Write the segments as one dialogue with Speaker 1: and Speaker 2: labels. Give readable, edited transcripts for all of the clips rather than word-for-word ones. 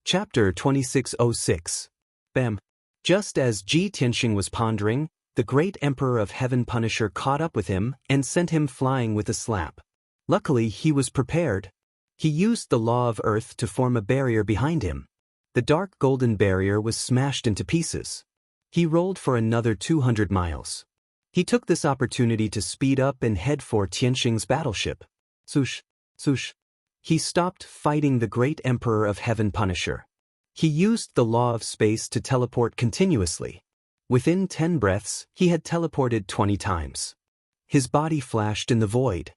Speaker 1: Chapter 2606. Bam. Just as Ji Tianxing was pondering, the great Emperor of Heaven Punisher caught up with him and sent him flying with a slap. Luckily, he was prepared. He used the law of earth to form a barrier behind him. The dark golden barrier was smashed into pieces. He rolled for another 200 miles. He took this opportunity to speed up and head for Tianxing's battleship. Swoosh, swoosh. He stopped fighting the great Emperor of Heaven Punisher. He used the law of space to teleport continuously. Within 10 breaths, he had teleported 20 times. His body flashed in the void.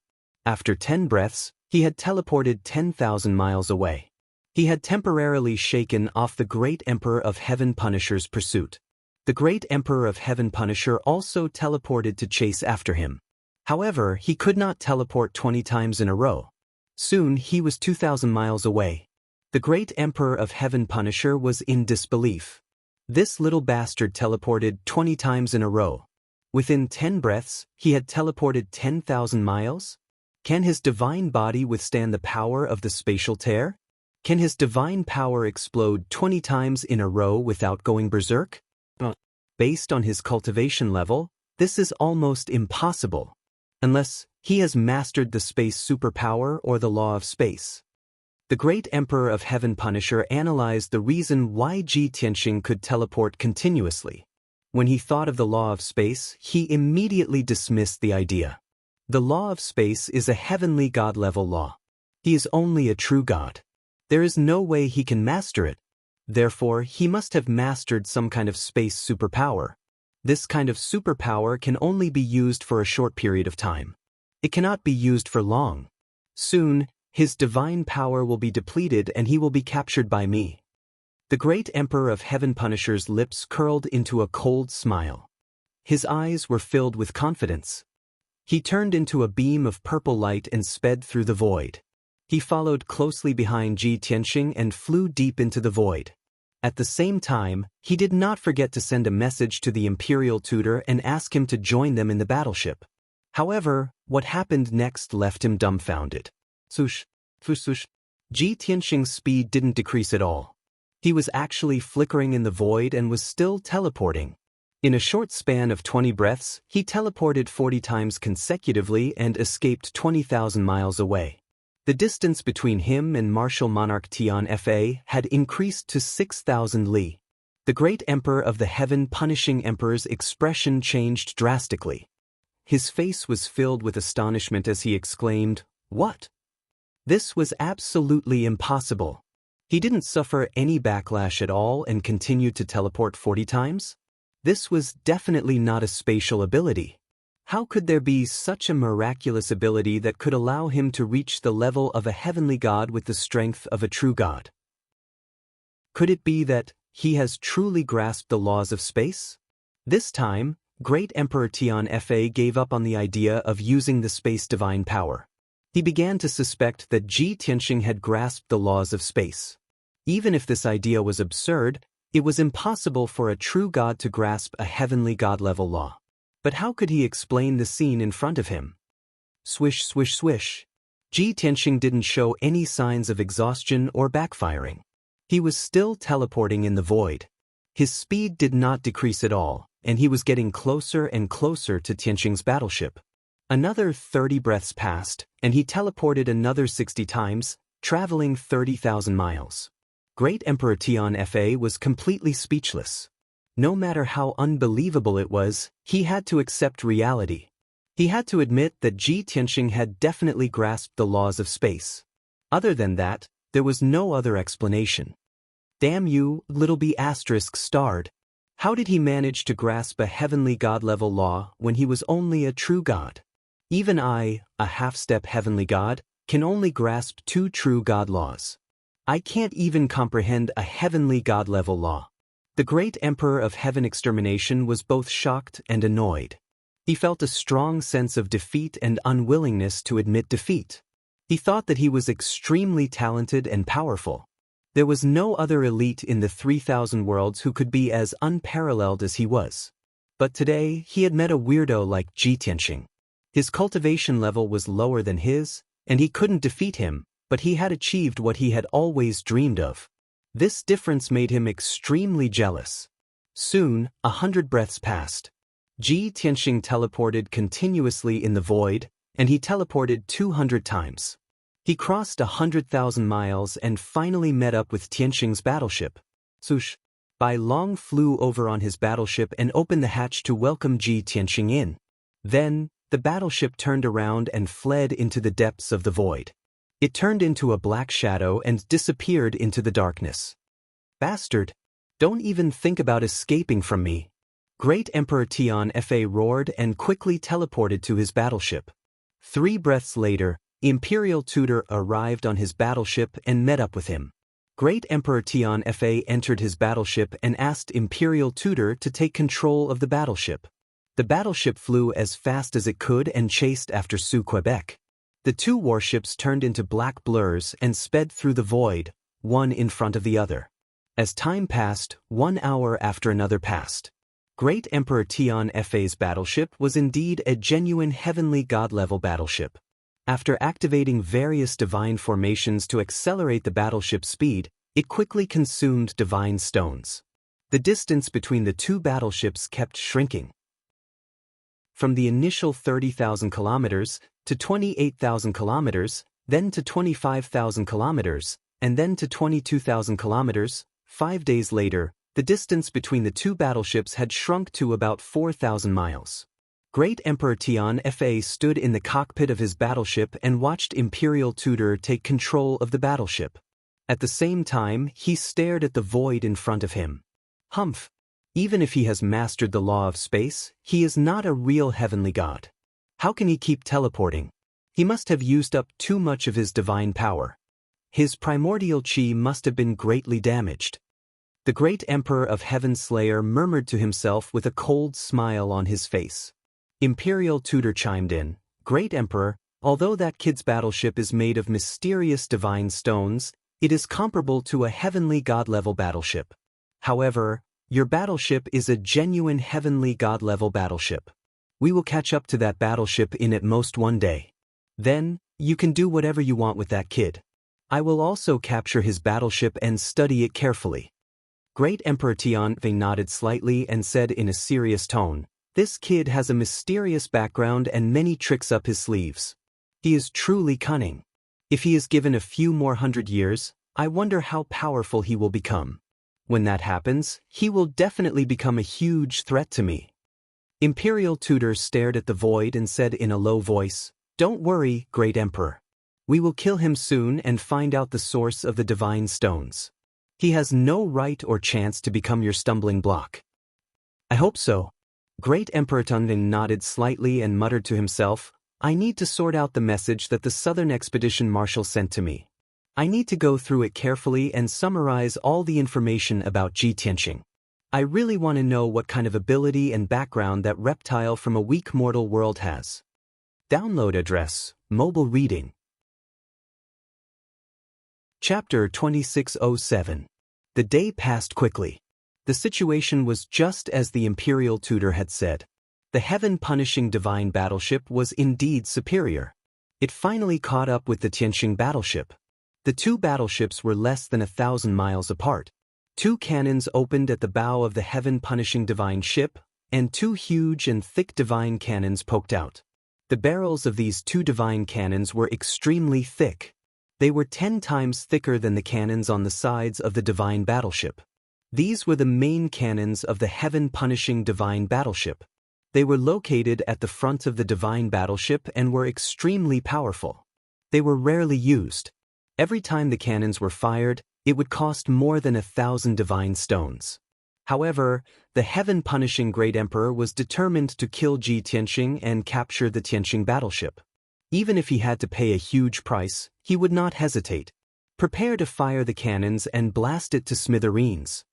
Speaker 1: After 10 breaths, he had teleported 10,000 miles away. He had temporarily shaken off the great Emperor of Heaven Punisher's pursuit. The great Emperor of Heaven Punisher also teleported to chase after him. However, he could not teleport 20 times in a row. Soon he was 2,000 miles away. The great Emperor of Heaven Punisher was in disbelief. This little bastard teleported 20 times in a row. Within 10 breaths, he had teleported 10,000 miles? Can his divine body withstand the power of the spatial tear? Can his divine power explode 20 times in a row without going berserk? Based on his cultivation level, this is almost impossible. Unless he has mastered the space superpower or the law of space. The great Emperor of Heaven Punisher analyzed the reason why Ji Tianxing could teleport continuously. When he thought of the law of space, he immediately dismissed the idea. The law of space is a heavenly god-level law. He is only a true god. There is no way he can master it. Therefore, he must have mastered some kind of space superpower. This kind of superpower can only be used for a short period of time. It cannot be used for long. Soon, his divine power will be depleted and he will be captured by me. The great Emperor of Heaven Punisher's lips curled into a cold smile. His eyes were filled with confidence. He turned into a beam of purple light and sped through the void. He followed closely behind Ji Tianxing and flew deep into the void. At the same time, he did not forget to send a message to the Imperial Tutor and ask him to join them in the battleship. However, what happened next left him dumbfounded. Swoosh, swoosh, swoosh. Ji Tianxing's speed didn't decrease at all. He was actually flickering in the void and was still teleporting. In a short span of 20 breaths, he teleported 40 times consecutively and escaped 20,000 miles away. The distance between him and Martial Monarch Tian Fa had increased to 6,000 li. The great Emperor of the Heaven Punishing Emperor's expression changed drastically. His face was filled with astonishment as he exclaimed, "What?" This was absolutely impossible. He didn't suffer any backlash at all and continued to teleport 40 times? This was definitely not a spatial ability. How could there be such a miraculous ability that could allow him to reach the level of a heavenly god with the strength of a true god? Could it be that he has truly grasped the laws of space? This time, great Emperor Tian Fa gave up on the idea of using the space divine power. He began to suspect that Ji Tianxing had grasped the laws of space. Even if this idea was absurd, it was impossible for a true god to grasp a heavenly god-level law. But how could he explain the scene in front of him? Swish, swish, swish. Ji Tianxing didn't show any signs of exhaustion or backfiring. He was still teleporting in the void. His speed did not decrease at all, and he was getting closer and closer to Tianxing's battleship. Another 30 breaths passed, and he teleported another 60 times, traveling 30,000 miles. Great Emperor Tian Fa was completely speechless. No matter how unbelievable it was, he had to accept reality. He had to admit that Ji Tianxing had definitely grasped the laws of space. Other than that, there was no other explanation. Damn you, little b*****. How did he manage to grasp a heavenly god-level law when he was only a true god? Even I, a half-step heavenly god, can only grasp 2 true god laws. I can't even comprehend a heavenly god-level law. The great Emperor of Heaven Extermination was both shocked and annoyed. He felt a strong sense of defeat and unwillingness to admit defeat. He thought that he was extremely talented and powerful. There was no other elite in the 3,000 worlds who could be as unparalleled as he was. But today, he had met a weirdo like Ji Tianxing. His cultivation level was lower than his, and he couldn't defeat him, but he had achieved what he had always dreamed of. This difference made him extremely jealous. Soon, 100 breaths passed. Ji Tianxing teleported continuously in the void, and he teleported 200 times. He crossed 100,000 miles and finally met up with Tianxing's battleship. Sush. Bai Long flew over on his battleship and opened the hatch to welcome Ji Tianxing in. Then, the battleship turned around and fled into the depths of the void. It turned into a black shadow and disappeared into the darkness. Bastard! Don't even think about escaping from me. Great Emperor Tian Fa roared and quickly teleported to his battleship. 3 breaths later, Imperial Tutor arrived on his battleship and met up with him. Great Emperor Tian Fa entered his battleship and asked Imperial Tutor to take control of the battleship. The battleship flew as fast as it could and chased after Su Quebec. The 2 warships turned into black blurs and sped through the void, one in front of the other. As time passed, 1 hour after another passed. Great Emperor Tian Fa's battleship was indeed a genuine heavenly god-level battleship. After activating various divine formations to accelerate the battleship's speed, it quickly consumed divine stones. The distance between the 2 battleships kept shrinking. From the initial 30,000 kilometers to 28,000 kilometers, then to 25,000 kilometers, and then to 22,000 kilometers, 5 days later, the distance between the 2 battleships had shrunk to about 4,000 miles. Great Emperor Tian Fa stood in the cockpit of his battleship and watched Imperial Tutor take control of the battleship. At the same time, he stared at the void in front of him. Humph! Even if he has mastered the law of space, he is not a real heavenly god. How can he keep teleporting? He must have used up too much of his divine power. His primordial chi must have been greatly damaged. The great Emperor of Heaven Slayer murmured to himself with a cold smile on his face. Imperial Tutor chimed in, "Great Emperor, although that kid's battleship is made of mysterious divine stones, it is comparable to a heavenly god-level battleship. However, your battleship is a genuine heavenly god-level battleship. We will catch up to that battleship in at most 1 day. Then, you can do whatever you want with that kid. I will also capture his battleship and study it carefully." Great Emperor Tian Fa nodded slightly and said in a serious tone, "This kid has a mysterious background and many tricks up his sleeves. He is truly cunning. If he is given a few more 100 years, I wonder how powerful he will become. When that happens, he will definitely become a huge threat to me." Imperial Tutor stared at the void and said in a low voice, "Don't worry, Great Emperor. We will kill him soon and find out the source of the divine stones. He has no right or chance to become your stumbling block." "I hope so." Great Emperor Tunving nodded slightly and muttered to himself, "I need to sort out the message that the Southern Expedition Marshal sent to me. I need to go through it carefully and summarize all the information about Ji Tianxing. I really want to know what kind of ability and background that reptile from a weak mortal world has." Download address, mobile reading. Chapter 2607. The day passed quickly. The situation was just as the Imperial Tutor had said. The heaven-punishing divine battleship was indeed superior. It finally caught up with the Tianxing battleship. The 2 battleships were less than 1,000 miles apart. 2 cannons opened at the bow of the heaven-punishing divine ship, and 2 huge and thick divine cannons poked out. The barrels of these 2 divine cannons were extremely thick. They were 10 times thicker than the cannons on the sides of the divine battleship. These were the main cannons of the heaven-punishing divine battleship. They were located at the front of the divine battleship and were extremely powerful. They were rarely used. Every time the cannons were fired, it would cost more than 1,000 divine stones. However, the heaven-punishing Great Emperor was determined to kill Ji Tianxing and capture the Tianxing battleship. Even if he had to pay a huge price, he would not hesitate. Prepare to fire the cannons and blast it to smithereens.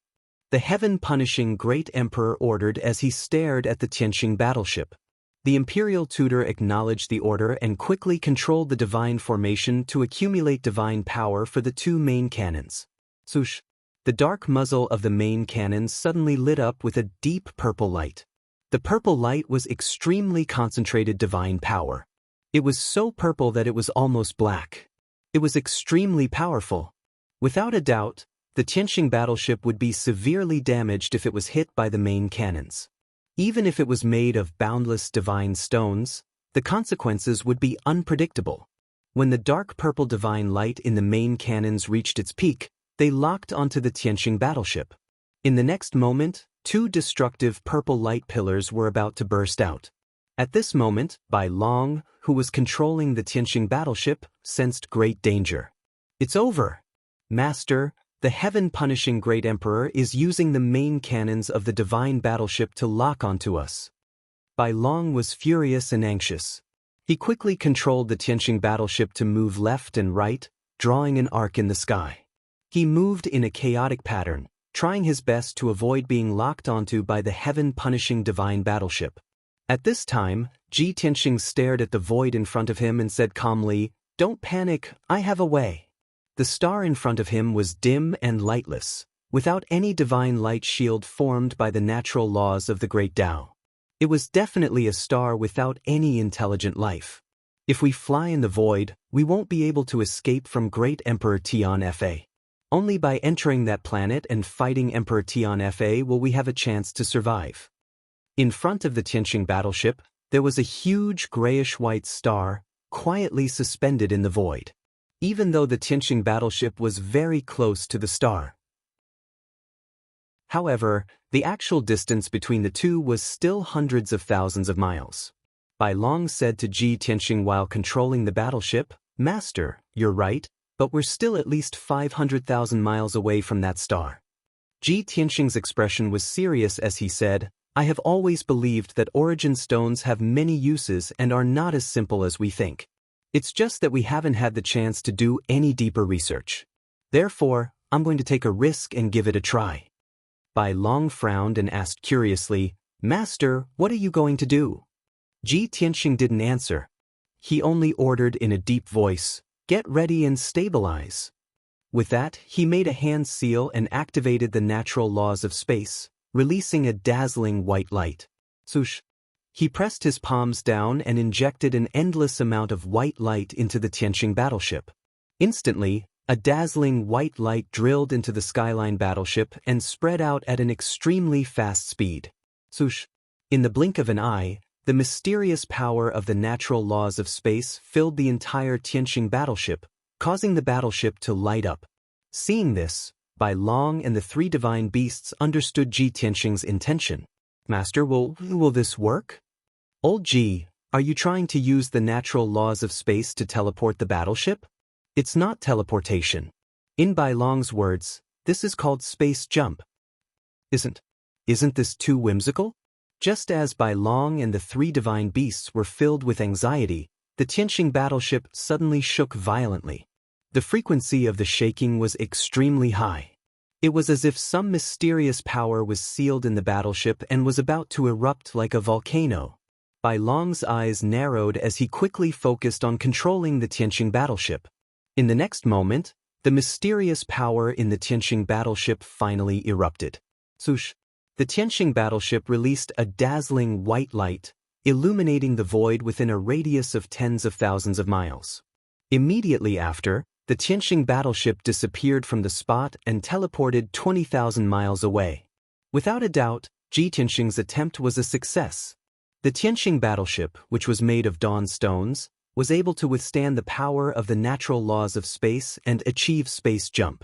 Speaker 1: The heaven-punishing Great Emperor ordered as he stared at the Tianxing battleship. The Imperial Tutor acknowledged the order and quickly controlled the divine formation to accumulate divine power for the 2 main cannons. Swoosh! The dark muzzle of the main cannon suddenly lit up with a deep purple light. The purple light was extremely concentrated divine power. It was so purple that it was almost black. It was extremely powerful. Without a doubt, the Tianqing battleship would be severely damaged if it was hit by the main cannons. Even if it was made of boundless divine stones, the consequences would be unpredictable. When the dark purple divine light in the main cannons reached its peak, they locked onto the Tianqing battleship. In the next moment, two destructive purple light pillars were about to burst out. At this moment, Bai Long, who was controlling the Tianqing battleship, sensed great danger. "It's over. Master, the heaven-punishing great emperor is using the main cannons of the divine battleship to lock onto us." Bai Long was furious and anxious. He quickly controlled the Tianqing battleship to move left and right, drawing an arc in the sky. He moved in a chaotic pattern, trying his best to avoid being locked onto by the heaven-punishing divine battleship. At this time, Ji Tianqing stared at the void in front of him and said calmly, "Don't panic, I have a way." The star in front of him was dim and lightless, without any divine light shield formed by the natural laws of the great Tao. It was definitely a star without any intelligent life. If we fly in the void, we won't be able to escape from Great Emperor Tian Fa. Only by entering that planet and fighting Emperor Tian Fa will we have a chance to survive. In front of the Tianqing battleship, there was a huge grayish-white star, quietly suspended in the void. Even though the Tianqing battleship was very close to the star. However, the actual distance between the two was still hundreds of thousands of miles. Bai Long said to Ji Tianqing while controlling the battleship, "Master, you're right, but we're still at least 500,000 miles away from that star." Ji Tianqing's expression was serious as he said, "I have always believed that origin stones have many uses and are not as simple as we think. It's just that we haven't had the chance to do any deeper research. Therefore, I'm going to take a risk and give it a try." Bai Long frowned and asked curiously, "Master, what are you going to do?" Ji Tianqing didn't answer. He only ordered in a deep voice, "Get ready and stabilize." With that, he made a hand seal and activated the natural laws of space, releasing a dazzling white light. Swoosh! He pressed his palms down and injected an endless amount of white light into the Tianqing battleship. Instantly, a dazzling white light drilled into the Skyline battleship and spread out at an extremely fast speed. Swoosh! In the blink of an eye, the mysterious power of the natural laws of space filled the entire Tianqing battleship, causing the battleship to light up. Seeing this, Bai Long and the three divine beasts understood Ji Tianqing's intention. "Master, will this work?" "Old Ji, are you trying to use the natural laws of space to teleport the battleship? It's not teleportation. In Bai Long's words, this is called space jump." Isn't this too whimsical?" Just as Bai Long and the three divine beasts were filled with anxiety, the Tianqing battleship suddenly shook violently. The frequency of the shaking was extremely high. It was as if some mysterious power was sealed in the battleship and was about to erupt like a volcano. Bai Long's eyes narrowed as he quickly focused on controlling the Tianqing battleship. In the next moment, the mysterious power in the Tianqing battleship finally erupted. Swoosh! The Tianqing battleship released a dazzling white light, illuminating the void within a radius of tens of thousands of miles. Immediately after, the Tianqing battleship disappeared from the spot and teleported 20,000 miles away. Without a doubt, Ji Tianqing's attempt was a success. The Tianqing battleship, which was made of dawn stones, was able to withstand the power of the natural laws of space and achieve space jump.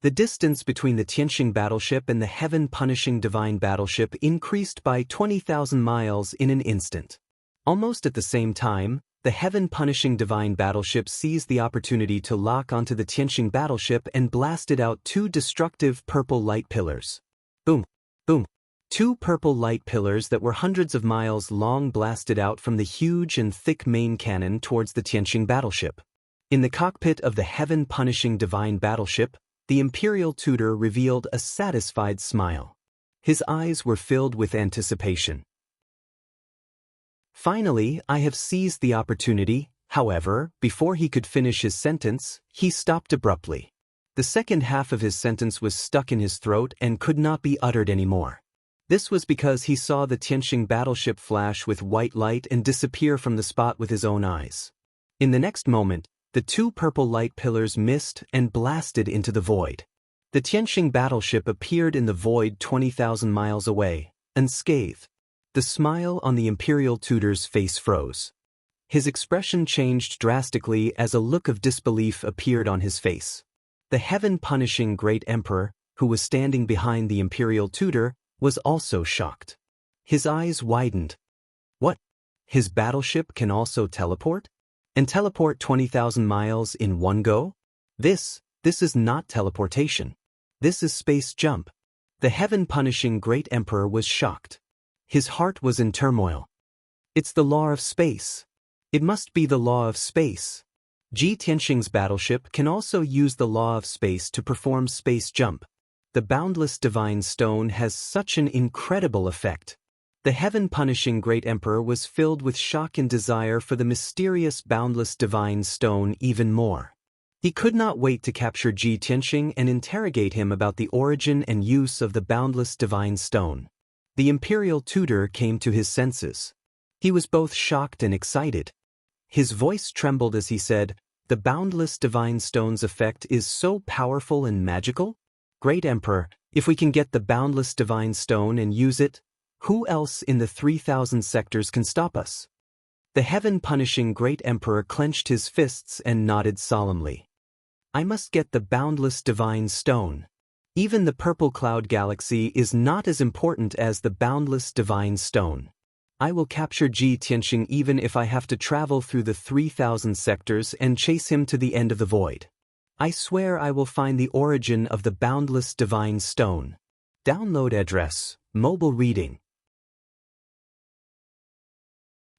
Speaker 1: The distance between the Tianqing battleship and the heaven-punishing divine battleship increased by 20,000 miles in an instant. Almost at the same time, the heaven-punishing divine battleship seized the opportunity to lock onto the Tianqing battleship and blasted out two destructive purple light pillars. Boom! Boom! Two purple light pillars that were hundreds of miles long blasted out from the huge and thick main cannon towards the Tianqing battleship. In the cockpit of the heaven-punishing divine battleship, the imperial tutor revealed a satisfied smile. His eyes were filled with anticipation. "Finally, I have seized the opportunity." However, before he could finish his sentence, he stopped abruptly. The second half of his sentence was stuck in his throat and could not be uttered anymore. This was because he saw the Tianqing battleship flash with white light and disappear from the spot with his own eyes. In the next moment, the two purple light pillars missed and blasted into the void. The Tianxing battleship appeared in the void 20,000 miles away, unscathed. The smile on the imperial tutor's face froze. His expression changed drastically as a look of disbelief appeared on his face. The heaven-punishing great emperor, who was standing behind the imperial tutor, was also shocked. His eyes widened. What? His battleship can also teleport? And teleport 20,000 miles in one go? This is not teleportation. This is space jump. The heaven-punishing great emperor was shocked. His heart was in turmoil. It's the law of space. It must be the law of space. Ji Tianxing's battleship can also use the law of space to perform space jump. The boundless divine stone has such an incredible effect. The heaven-punishing great emperor was filled with shock and desire for the mysterious boundless divine stone even more. He could not wait to capture Ji Tianxing and interrogate him about the origin and use of the boundless divine stone. The imperial tutor came to his senses. He was both shocked and excited. His voice trembled as he said, "The boundless divine stone's effect is so powerful and magical? Great Emperor, if we can get the boundless divine stone and use it, who else in the 3,000 sectors can stop us?" The heaven-punishing great emperor clenched his fists and nodded solemnly. "I must get the boundless divine stone. Even the purple cloud galaxy is not as important as the boundless divine stone. I will capture Ji Tianxing even if I have to travel through the 3,000 sectors and chase him to the end of the void. I swear I will find the origin of the boundless divine stone." Download address, mobile reading.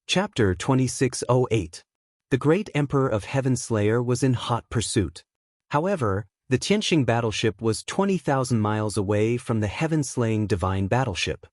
Speaker 1: Chapter 2608. The great emperor of Heaven Slayer was in hot pursuit. However, the Tianxing battleship was 20,000 miles away from the heaven-slaying divine battleship.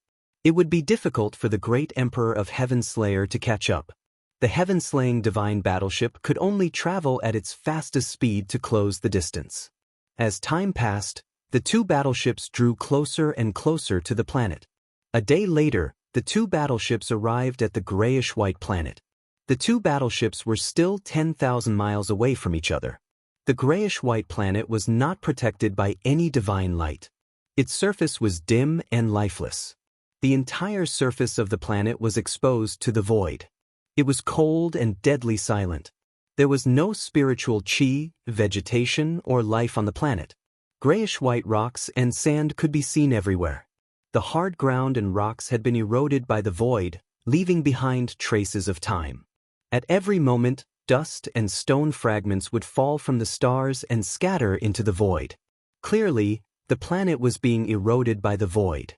Speaker 1: It would be difficult for the great emperor of Heaven Slayer to catch up. The heaven-slaying divine battleship could only travel at its fastest speed to close the distance. As time passed, the two battleships drew closer and closer to the planet. A day later, the two battleships arrived at the grayish-white planet. The two battleships were still 10,000 miles away from each other. The grayish-white planet was not protected by any divine light. Its surface was dim and lifeless. The entire surface of the planet was exposed to the void. It was cold and deadly silent. There was no spiritual chi, vegetation, or life on the planet. Grayish-white rocks and sand could be seen everywhere. The hard ground and rocks had been eroded by the void, leaving behind traces of time. At every moment, dust and stone fragments would fall from the stars and scatter into the void. Clearly, the planet was being eroded by the void.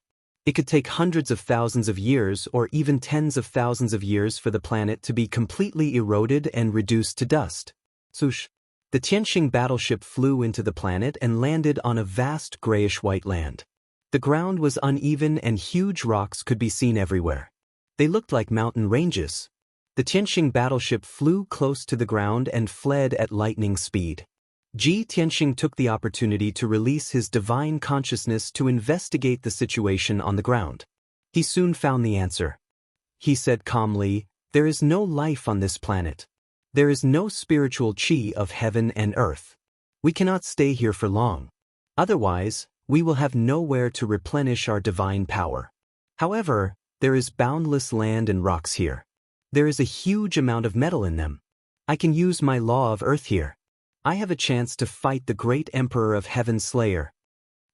Speaker 1: It could take hundreds of thousands of years or even tens of thousands of years for the planet to be completely eroded and reduced to dust. Swoosh! The Tianxing battleship flew into the planet and landed on a vast grayish-white land. The ground was uneven and huge rocks could be seen everywhere. They looked like mountain ranges. The Tianxing battleship flew close to the ground and fled at lightning speed. Ji Tianxing took the opportunity to release his divine consciousness to investigate the situation on the ground. He soon found the answer. He said calmly, "There is no life on this planet. There is no spiritual chi of heaven and earth. We cannot stay here for long. Otherwise, we will have nowhere to replenish our divine power. However, there is boundless land and rocks here. There is a huge amount of metal in them. I can use my law of earth here. I have a chance to fight the great emperor of Heaven Slayer."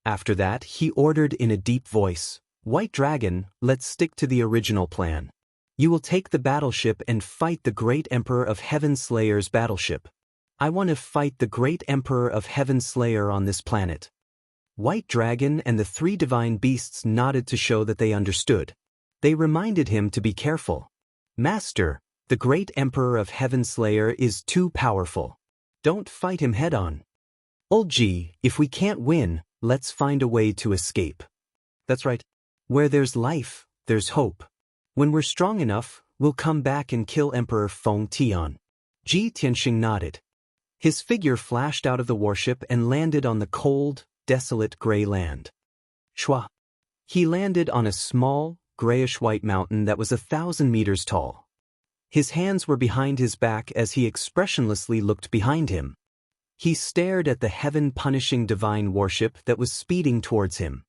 Speaker 1: After that, he ordered in a deep voice, "White Dragon, let's stick to the original plan. You will take the battleship and fight the great emperor of Heaven Slayer's battleship. I want to fight the great emperor of Heaven Slayer on this planet." White Dragon and the three divine beasts nodded to show that they understood. They reminded him to be careful. "Master, the great emperor of Heaven Slayer is too powerful. Don't fight him head-on. Ulji, if we can't win, let's find a way to escape." "That's right. Where there's life, there's hope. When we're strong enough, we'll come back and kill Emperor Feng Tian." Ji Tianxing nodded. His figure flashed out of the warship and landed on the cold, desolate gray land. Shwa! He landed on a small, grayish-white mountain that was 1,000 meters tall. His hands were behind his back as he expressionlessly looked behind him. He stared at the heaven-punishing divine warship that was speeding towards him.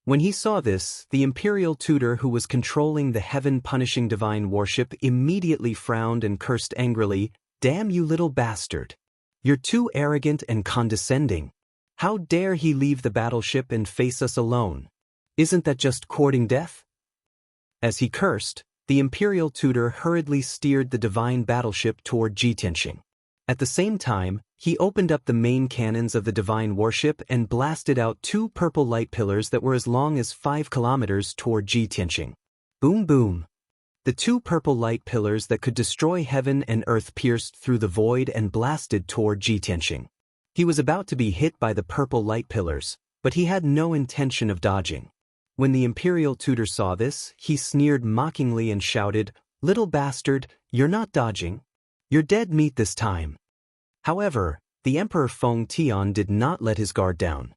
Speaker 1: When he saw this, the imperial tutor who was controlling the heaven-punishing divine warship immediately frowned and cursed angrily, "Damn you little bastard! You're too arrogant and condescending. How dare he leave the battleship and face us alone? Isn't that just courting death?" As he cursed, the imperial tutor hurriedly steered the divine battleship toward Jitianxing. At the same time, he opened up the main cannons of the divine warship and blasted out 2 purple light pillars that were as long as 5 kilometers toward Jitianxing. Boom boom. The 2 purple light pillars that could destroy heaven and earth pierced through the void and blasted toward Jitianxing. He was about to be hit by the purple light pillars, but he had no intention of dodging. When the imperial tutor saw this, he sneered mockingly and shouted, "Little bastard, you're not dodging. You're dead meat this time." However, the Emperor Feng Tian did not let his guard down.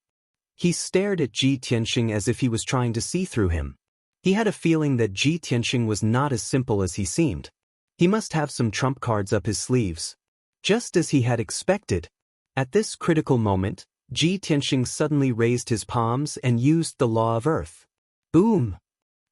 Speaker 1: He stared at Jitianxing as if he was trying to see through him. He had a feeling that Jitianxing was not as simple as he seemed. He must have some trump cards up his sleeves. Just as he had expected. At this critical moment, Jitianxing suddenly raised his palms and used the law of earth. Boom!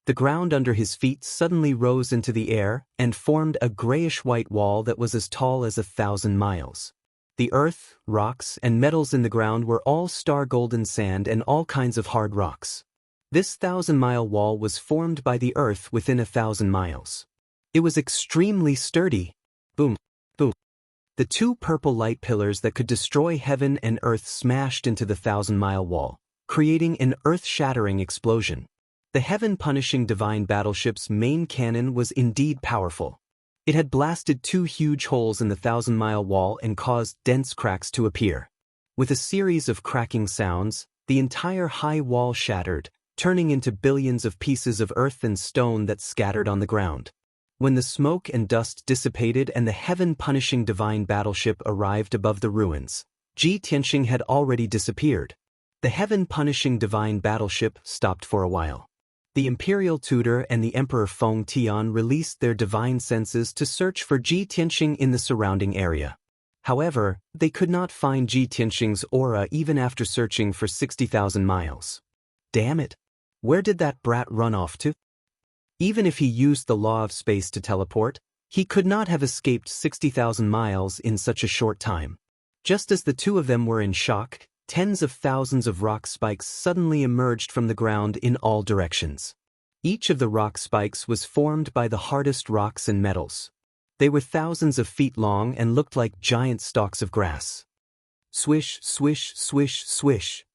Speaker 1: The ground under his feet suddenly rose into the air and formed a grayish-white wall that was as tall as 1,000 miles. The earth, rocks, and metals in the ground were all star-golden sand and all kinds of hard rocks. This 1,000-mile wall was formed by the earth within 1,000 miles. It was extremely sturdy. Boom, boom. The 2 purple light pillars that could destroy heaven and earth smashed into the 1,000-mile wall, creating an earth-shattering explosion. The heaven-punishing divine battleship's main cannon was indeed powerful. It had blasted 2 huge holes in the 1,000-mile wall and caused dense cracks to appear. With a series of cracking sounds, the entire high wall shattered, turning into billions of pieces of earth and stone that scattered on the ground. When the smoke and dust dissipated and the heaven-punishing divine battleship arrived above the ruins, Jitianxing had already disappeared. The heaven-punishing divine battleship stopped for a while. The imperial tutor and the Emperor Feng Tian released their divine senses to search for Jitianxing in the surrounding area. However, they could not find Jitianxing's aura even after searching for 60,000 miles. Damn it! Where did that brat run off to? Even if he used the law of space to teleport, he could not have escaped 60,000 miles in such a short time. Just as the 2 of them were in shock, tens of thousands of rock spikes suddenly emerged from the ground in all directions. Each of the rock spikes was formed by the hardest rocks and metals. They were thousands of feet long and looked like giant stalks of grass. Swish, swish, swish, swish.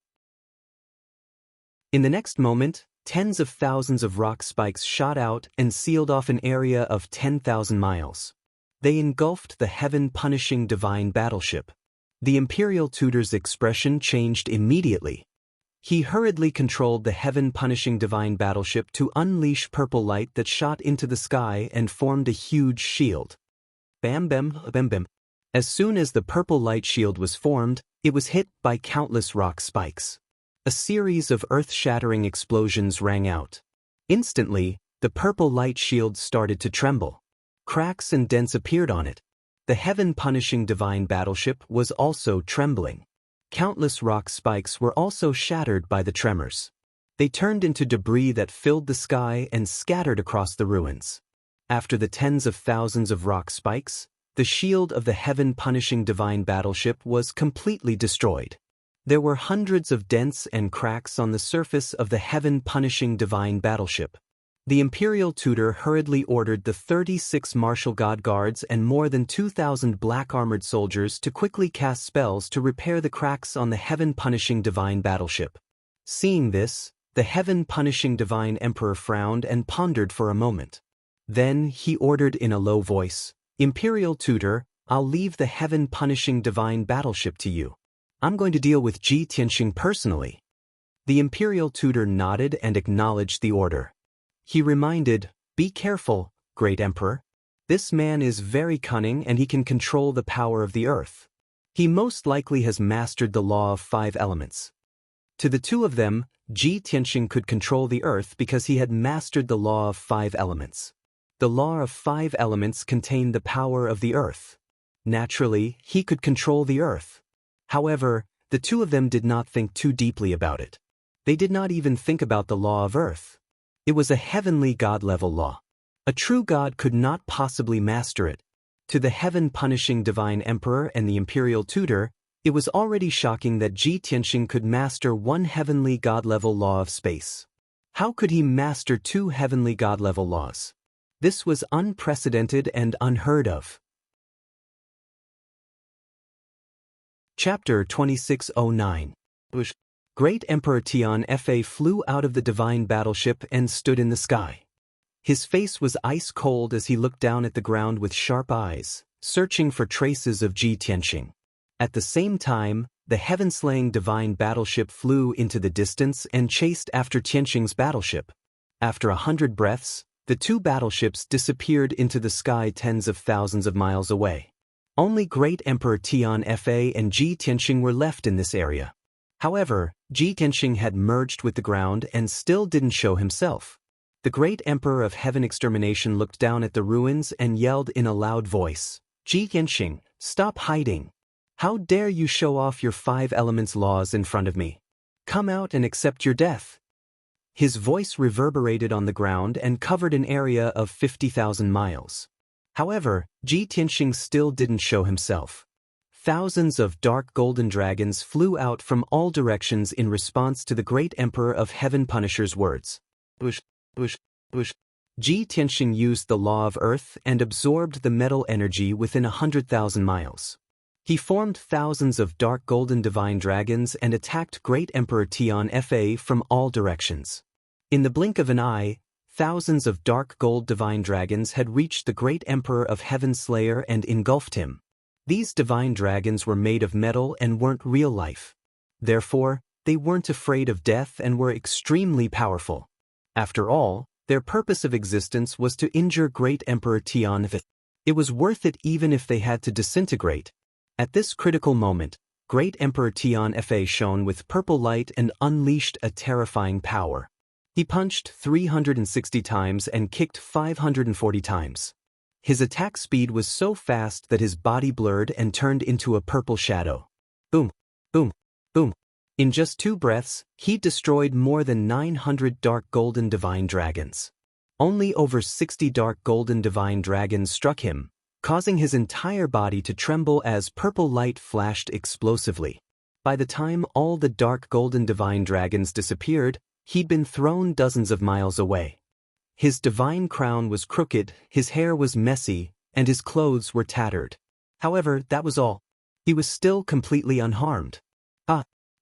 Speaker 1: In the next moment, tens of thousands of rock spikes shot out and sealed off an area of 10,000 miles. They engulfed the heaven-punishing divine battleship. The imperial tutor's expression changed immediately. He hurriedly controlled the heaven-punishing divine battleship to unleash purple light that shot into the sky and formed a huge shield. Bam bam bam bam. As soon as the purple light shield was formed, it was hit by countless rock spikes. A series of earth-shattering explosions rang out. Instantly, the purple light shield started to tremble. Cracks and dents appeared on it. The heaven-punishing divine battleship was also trembling. Countless rock spikes were also shattered by the tremors. They turned into debris that filled the sky and scattered across the ruins. After the tens of thousands of rock spikes, the shield of the heaven-punishing divine battleship was completely destroyed. There were hundreds of dents and cracks on the surface of the heaven-punishing divine battleship. The imperial tutor hurriedly ordered the 36 martial god guards and more than 2,000 black-armored soldiers to quickly cast spells to repair the cracks on the heaven-punishing divine battleship. Seeing this, the heaven-punishing divine emperor frowned and pondered for a moment. Then he ordered in a low voice, "Imperial tutor, I'll leave the heaven-punishing divine battleship to you. I'm going to deal with Jitianxing personally." The imperial tutor nodded and acknowledged the order. He reminded, "Be careful, great emperor. This man is very cunning and he can control the power of the earth. He most likely has mastered the law of 5 elements." To the 2 of them, Jitianxing could control the earth because he had mastered the law of 5 elements. The law of 5 elements contained the power of the earth. Naturally, he could control the earth. However, the two of them did not think too deeply about it. They did not even think about the law of earth. It was a heavenly god-level law. A true god could not possibly master it. To the heaven-punishing divine emperor and the imperial tutor, it was already shocking that Ji Tianxing could master one heavenly god-level law of space. How could he master two heavenly god-level laws? This was unprecedented and unheard of. Chapter 2609. Great Emperor Tian Fa flew out of the divine battleship and stood in the sky. His face was ice cold as he looked down at the ground with sharp eyes, searching for traces of Ji Tianxing. At the same time, the heaven-slaying divine battleship flew into the distance and chased after Tianxing's battleship. After 100 breaths, the two battleships disappeared into the sky tens of thousands of miles away. Only Great Emperor Tian Fa and Ji Tianxing were left in this area. However, Ji Tianxing had merged with the ground and still didn't show himself. The Great Emperor of Heaven Extermination looked down at the ruins and yelled in a loud voice, "Ji Tianxing, stop hiding! How dare you show off your 5 elements laws in front of me? Come out and accept your death!" His voice reverberated on the ground and covered an area of 50,000 miles. However, Ji Tianxing still didn't show himself. Thousands of dark golden dragons flew out from all directions in response to the Great Emperor of Heaven Punisher's words. Ji Tianxing used the law of earth and absorbed the metal energy within 100,000 miles. He formed thousands of dark golden divine dragons and attacked Great Emperor Tian Fa from all directions. In the blink of an eye, thousands of dark gold divine dragons had reached the Great Emperor of Heaven Slayer and engulfed him. These divine dragons were made of metal and weren't real life. Therefore, they weren't afraid of death and were extremely powerful. After all, their purpose of existence was to injure Great Emperor Tian Fa. It was worth it even if they had to disintegrate. At this critical moment, Great Emperor Tian Fa shone with purple light and unleashed a terrifying power. He punched 360 times and kicked 540 times. His attack speed was so fast that his body blurred and turned into a purple shadow. Boom, boom, boom. In just 2 breaths, he destroyed more than 900 dark golden divine dragons. Only over 60 dark golden divine dragons struck him, causing his entire body to tremble as purple light flashed explosively. By the time all the dark golden divine dragons disappeared, he'd been thrown dozens of miles away. His divine crown was crooked, his hair was messy, and his clothes were tattered. However, that was all. He was still completely unharmed.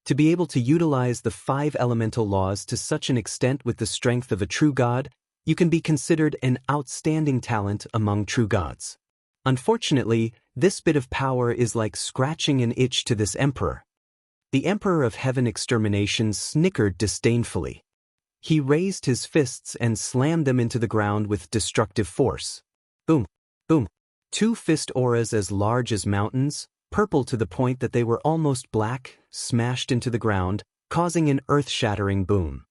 Speaker 1: To be able to utilize the 5 elemental laws to such an extent with the strength of a true god, you can be considered an outstanding talent among true gods. Unfortunately, this bit of power is like scratching an itch to this emperor. The Emperor of Heaven Extermination snickered disdainfully. He raised his fists and slammed them into the ground with destructive force. Boom, boom. 2 fist auras as large as mountains, purple to the point that they were almost black, smashed into the ground, causing an earth-shattering boom.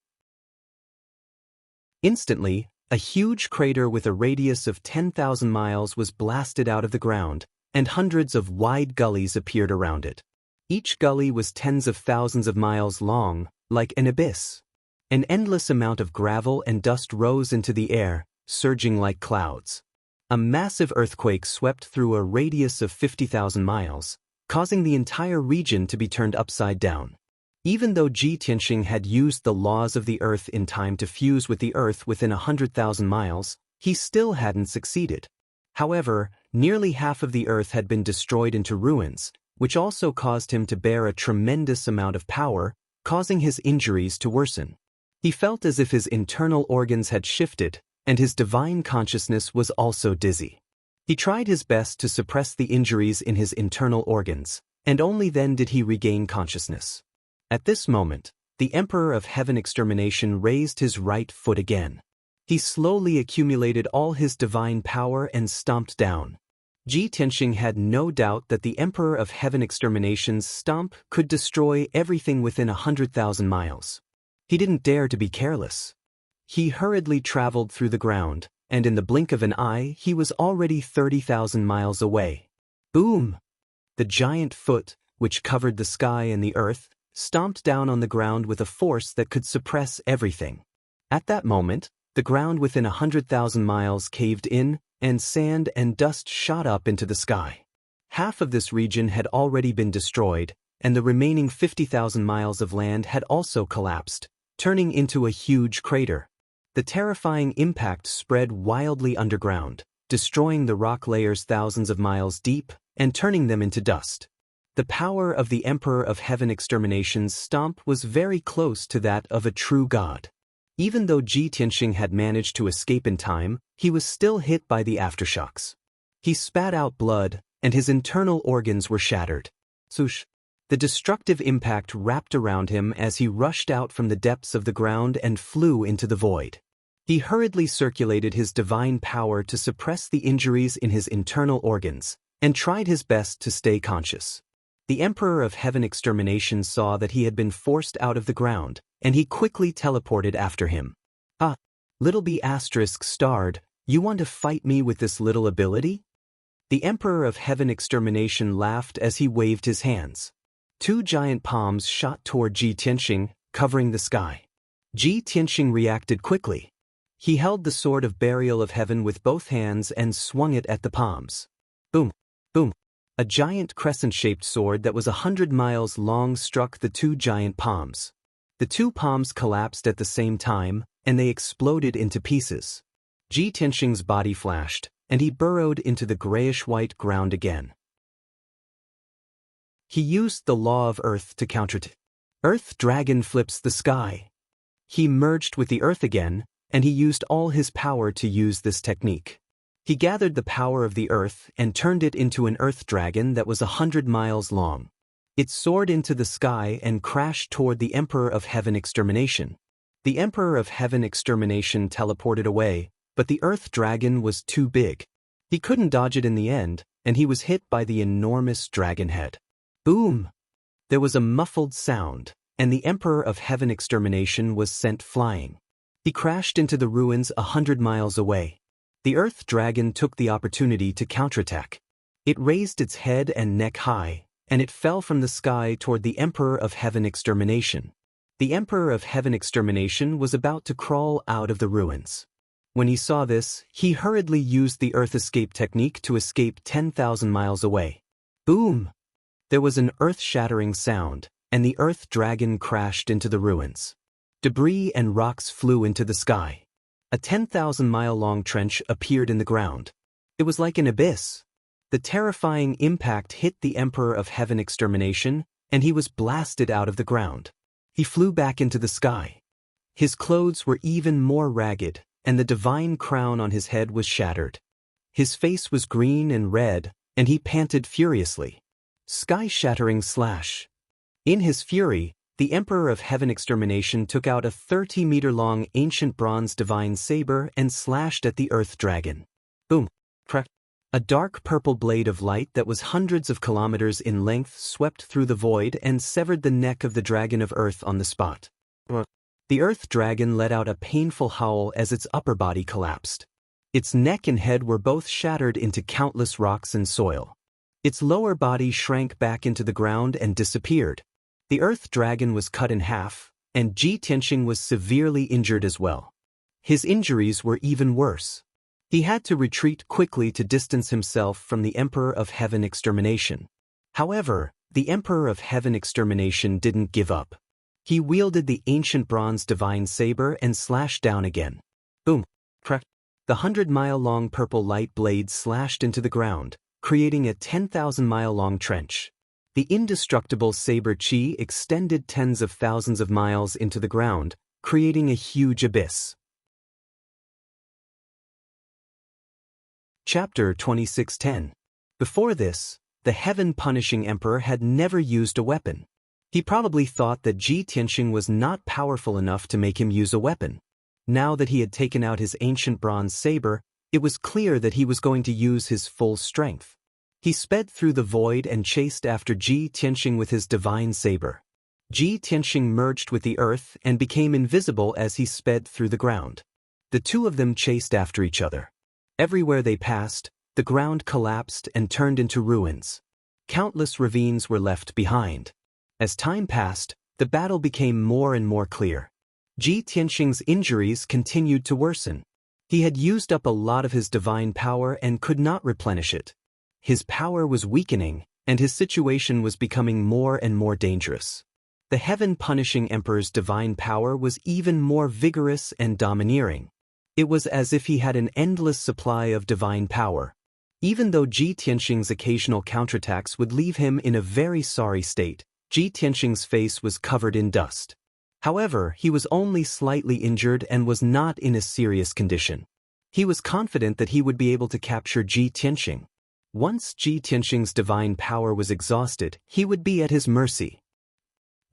Speaker 1: Instantly, a huge crater with a radius of 10,000 miles was blasted out of the ground, and hundreds of wide gullies appeared around it. Each gully was tens of thousands of miles long, like an abyss. An endless amount of gravel and dust rose into the air, surging like clouds. A massive earthquake swept through a radius of 50,000 miles, causing the entire region to be turned upside down. Even though Ji Tianxing had used the laws of the earth in time to fuse with the earth within 100,000 miles, he still hadn't succeeded. However, nearly half of the earth had been destroyed into ruins, which also caused him to bear a tremendous amount of power, causing his injuries to worsen. He felt as if his internal organs had shifted, and his divine consciousness was also dizzy. He tried his best to suppress the injuries in his internal organs, and only then did he regain consciousness. At this moment, the Emperor of Heaven Extermination raised his right foot again. He slowly accumulated all his divine power and stomped down. Ji Tianxing had no doubt that the Emperor of Heaven Extermination's stomp could destroy everything within 100,000 miles. He didn't dare to be careless. He hurriedly traveled through the ground, and in the blink of an eye he was already 30,000 miles away. Boom! The giant foot, which covered the sky and the earth, stomped down on the ground with a force that could suppress everything. At that moment, the ground within 100,000 miles caved in, and sand and dust shot up into the sky. Half of this region had already been destroyed, and the remaining 50,000 miles of land had also collapsed, turning into a huge crater. The terrifying impact spread wildly underground, destroying the rock layers thousands of miles deep and turning them into dust. The power of the Emperor of Heaven Extermination's stomp was very close to that of a true god. Even though Ji Tianxing had managed to escape in time, he was still hit by the aftershocks. He spat out blood, and his internal organs were shattered. Swoosh! The destructive impact wrapped around him as he rushed out from the depths of the ground and flew into the void. He hurriedly circulated his divine power to suppress the injuries in his internal organs, and tried his best to stay conscious. The Emperor of Heaven Extermination saw that he had been forced out of the ground, and he quickly teleported after him. "Ah, little B** starred, you want to fight me with this little ability?" The Emperor of Heaven Extermination laughed as he waved his hands. Two giant palms shot toward Ji Tianxing, covering the sky. Ji Tianxing reacted quickly. He held the sword of burial of heaven with both hands and swung it at the palms. Boom! Boom! A giant crescent-shaped sword that was 100 miles long struck the two giant palms. The two palms collapsed at the same time, and they exploded into pieces. Ji Tianxing's body flashed, and he burrowed into the grayish-white ground again. He used the law of Earth to counter it. Earth Dragon flips the sky. He merged with the Earth again, and he used all his power to use this technique. He gathered the power of the Earth and turned it into an Earth Dragon that was 100 miles long. It soared into the sky and crashed toward the Emperor of Heaven Extermination. The Emperor of Heaven Extermination teleported away, but the Earth Dragon was too big. He couldn't dodge it in the end, and he was hit by the enormous dragon head. Boom! There was a muffled sound, and the Emperor of Heaven Extermination was sent flying. He crashed into the ruins 100 miles away. The Earth Dragon took the opportunity to counterattack. It raised its head and neck high, and it fell from the sky toward the Emperor of Heaven Extermination. The Emperor of Heaven Extermination was about to crawl out of the ruins. When he saw this, he hurriedly used the Earth Escape technique to escape 10,000 miles away. Boom! There was an earth-shattering sound, and the Earth Dragon crashed into the ruins. Debris and rocks flew into the sky. A 10,000-mile-long trench appeared in the ground. It was like an abyss. The terrifying impact hit the Emperor of Heaven Extermination, and he was blasted out of the ground. He flew back into the sky. His clothes were even more ragged, and the divine crown on his head was shattered. His face was green and red, and he panted furiously. Sky-shattering slash. In his fury, the Emperor of Heaven Extermination took out a 30-meter-long ancient bronze divine saber and slashed at the Earth Dragon. Boom! Crack! A dark purple blade of light that was hundreds of kilometers in length swept through the void and severed the neck of the Dragon of Earth on the spot. The Earth Dragon let out a painful howl as its upper body collapsed. Its neck and head were both shattered into countless rocks and soil. Its lower body shrank back into the ground and disappeared. The Earth Dragon was cut in half, and Ji Tianxing was severely injured as well. His injuries were even worse. He had to retreat quickly to distance himself from the Emperor of Heaven Extermination. However, the Emperor of Heaven Extermination didn't give up. He wielded the ancient bronze divine saber and slashed down again. Boom! Crack! The 100-mile-long purple light blade slashed into the ground, creating a 10,000-mile-long trench. The indestructible saber chi extended tens of thousands of miles into the ground, creating a huge abyss. Chapter 2610. Before this, the heaven-punishing emperor had never used a weapon. He probably thought that Ji Tianxing was not powerful enough to make him use a weapon. Now that he had taken out his ancient bronze saber, it was clear that he was going to use his full strength. He sped through the void and chased after Ji Tianxing with his divine saber. Ji Tianxing merged with the earth and became invisible as he sped through the ground. The two of them chased after each other. Everywhere they passed, the ground collapsed and turned into ruins. Countless ravines were left behind. As time passed, the battle became more and more clear. Ji Tianxing's injuries continued to worsen. He had used up a lot of his divine power and could not replenish it. His power was weakening, and his situation was becoming more and more dangerous. The heaven-punishing emperor's divine power was even more vigorous and domineering. It was as if he had an endless supply of divine power. Even though Ji Tianxing's occasional counterattacks would leave him in a very sorry state, Ji Tianxing's face was covered in dust. However, he was only slightly injured and was not in a serious condition. He was confident that he would be able to capture Ji Tianxing. Once Ji Tianxing's divine power was exhausted, he would be at his mercy.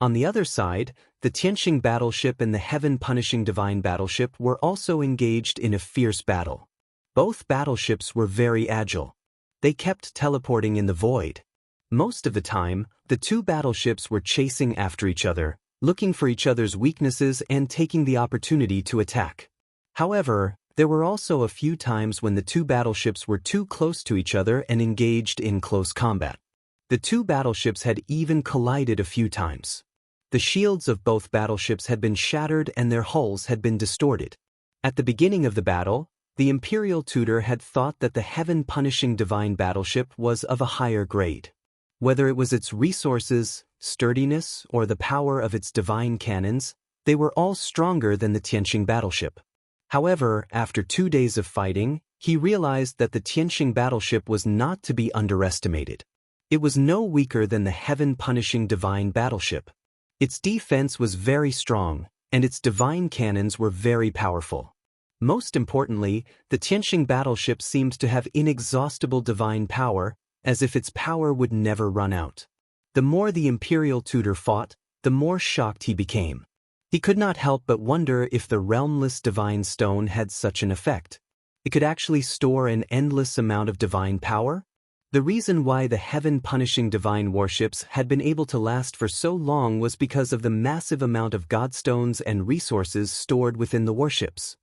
Speaker 1: On the other side, the Tianxing battleship and the heaven-punishing divine battleship were also engaged in a fierce battle. Both battleships were very agile. They kept teleporting in the void. Most of the time, the two battleships were chasing after each other, looking for each other's weaknesses and taking the opportunity to attack. However, there were also a few times when the two battleships were too close to each other and engaged in close combat. The two battleships had even collided a few times. The shields of both battleships had been shattered and their hulls had been distorted. At the beginning of the battle, the Imperial Tutor had thought that the heaven-punishing divine battleship was of a higher grade. Whether it was its resources, sturdiness, or the power of its divine cannons, they were all stronger than the Tianxing battleship. However, after 2 days of fighting, he realized that the Tianxing battleship was not to be underestimated. It was no weaker than the heaven-punishing divine battleship. Its defense was very strong, and its divine cannons were very powerful. Most importantly, the Tianxing battleship seemed to have inexhaustible divine power, as if its power would never run out. The more the Imperial Tutor fought, the more shocked he became. He could not help but wonder if the realmless divine stone had such an effect. It could actually store an endless amount of divine power? The reason why the heaven-punishing divine warships had been able to last for so long was because of the massive amount of godstones and resources stored within the warships.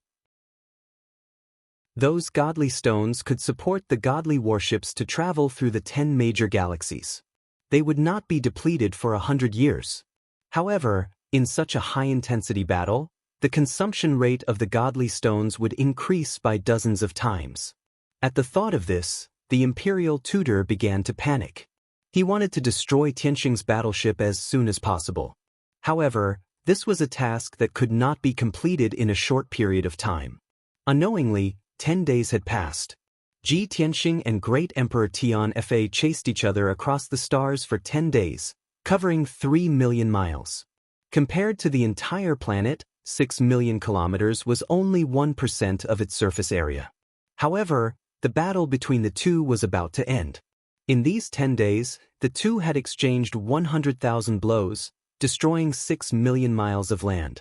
Speaker 1: Those godly stones could support the godly warships to travel through the 10 major galaxies. They would not be depleted for 100 years. However, in such a high-intensity battle, the consumption rate of the godly stones would increase by dozens of times. At the thought of this, the Imperial Tutor began to panic. He wanted to destroy Tianxing's battleship as soon as possible. However, this was a task that could not be completed in a short period of time. Unknowingly, 10 days had passed. Ji Tianxing and Great Emperor Tian Fa chased each other across the stars for 10 days, covering 3 million miles. Compared to the entire planet, 6 million kilometers was only 1% of its surface area. However, the battle between the two was about to end. In these 10 days, the two had exchanged 100,000 blows, destroying 6 million miles of land.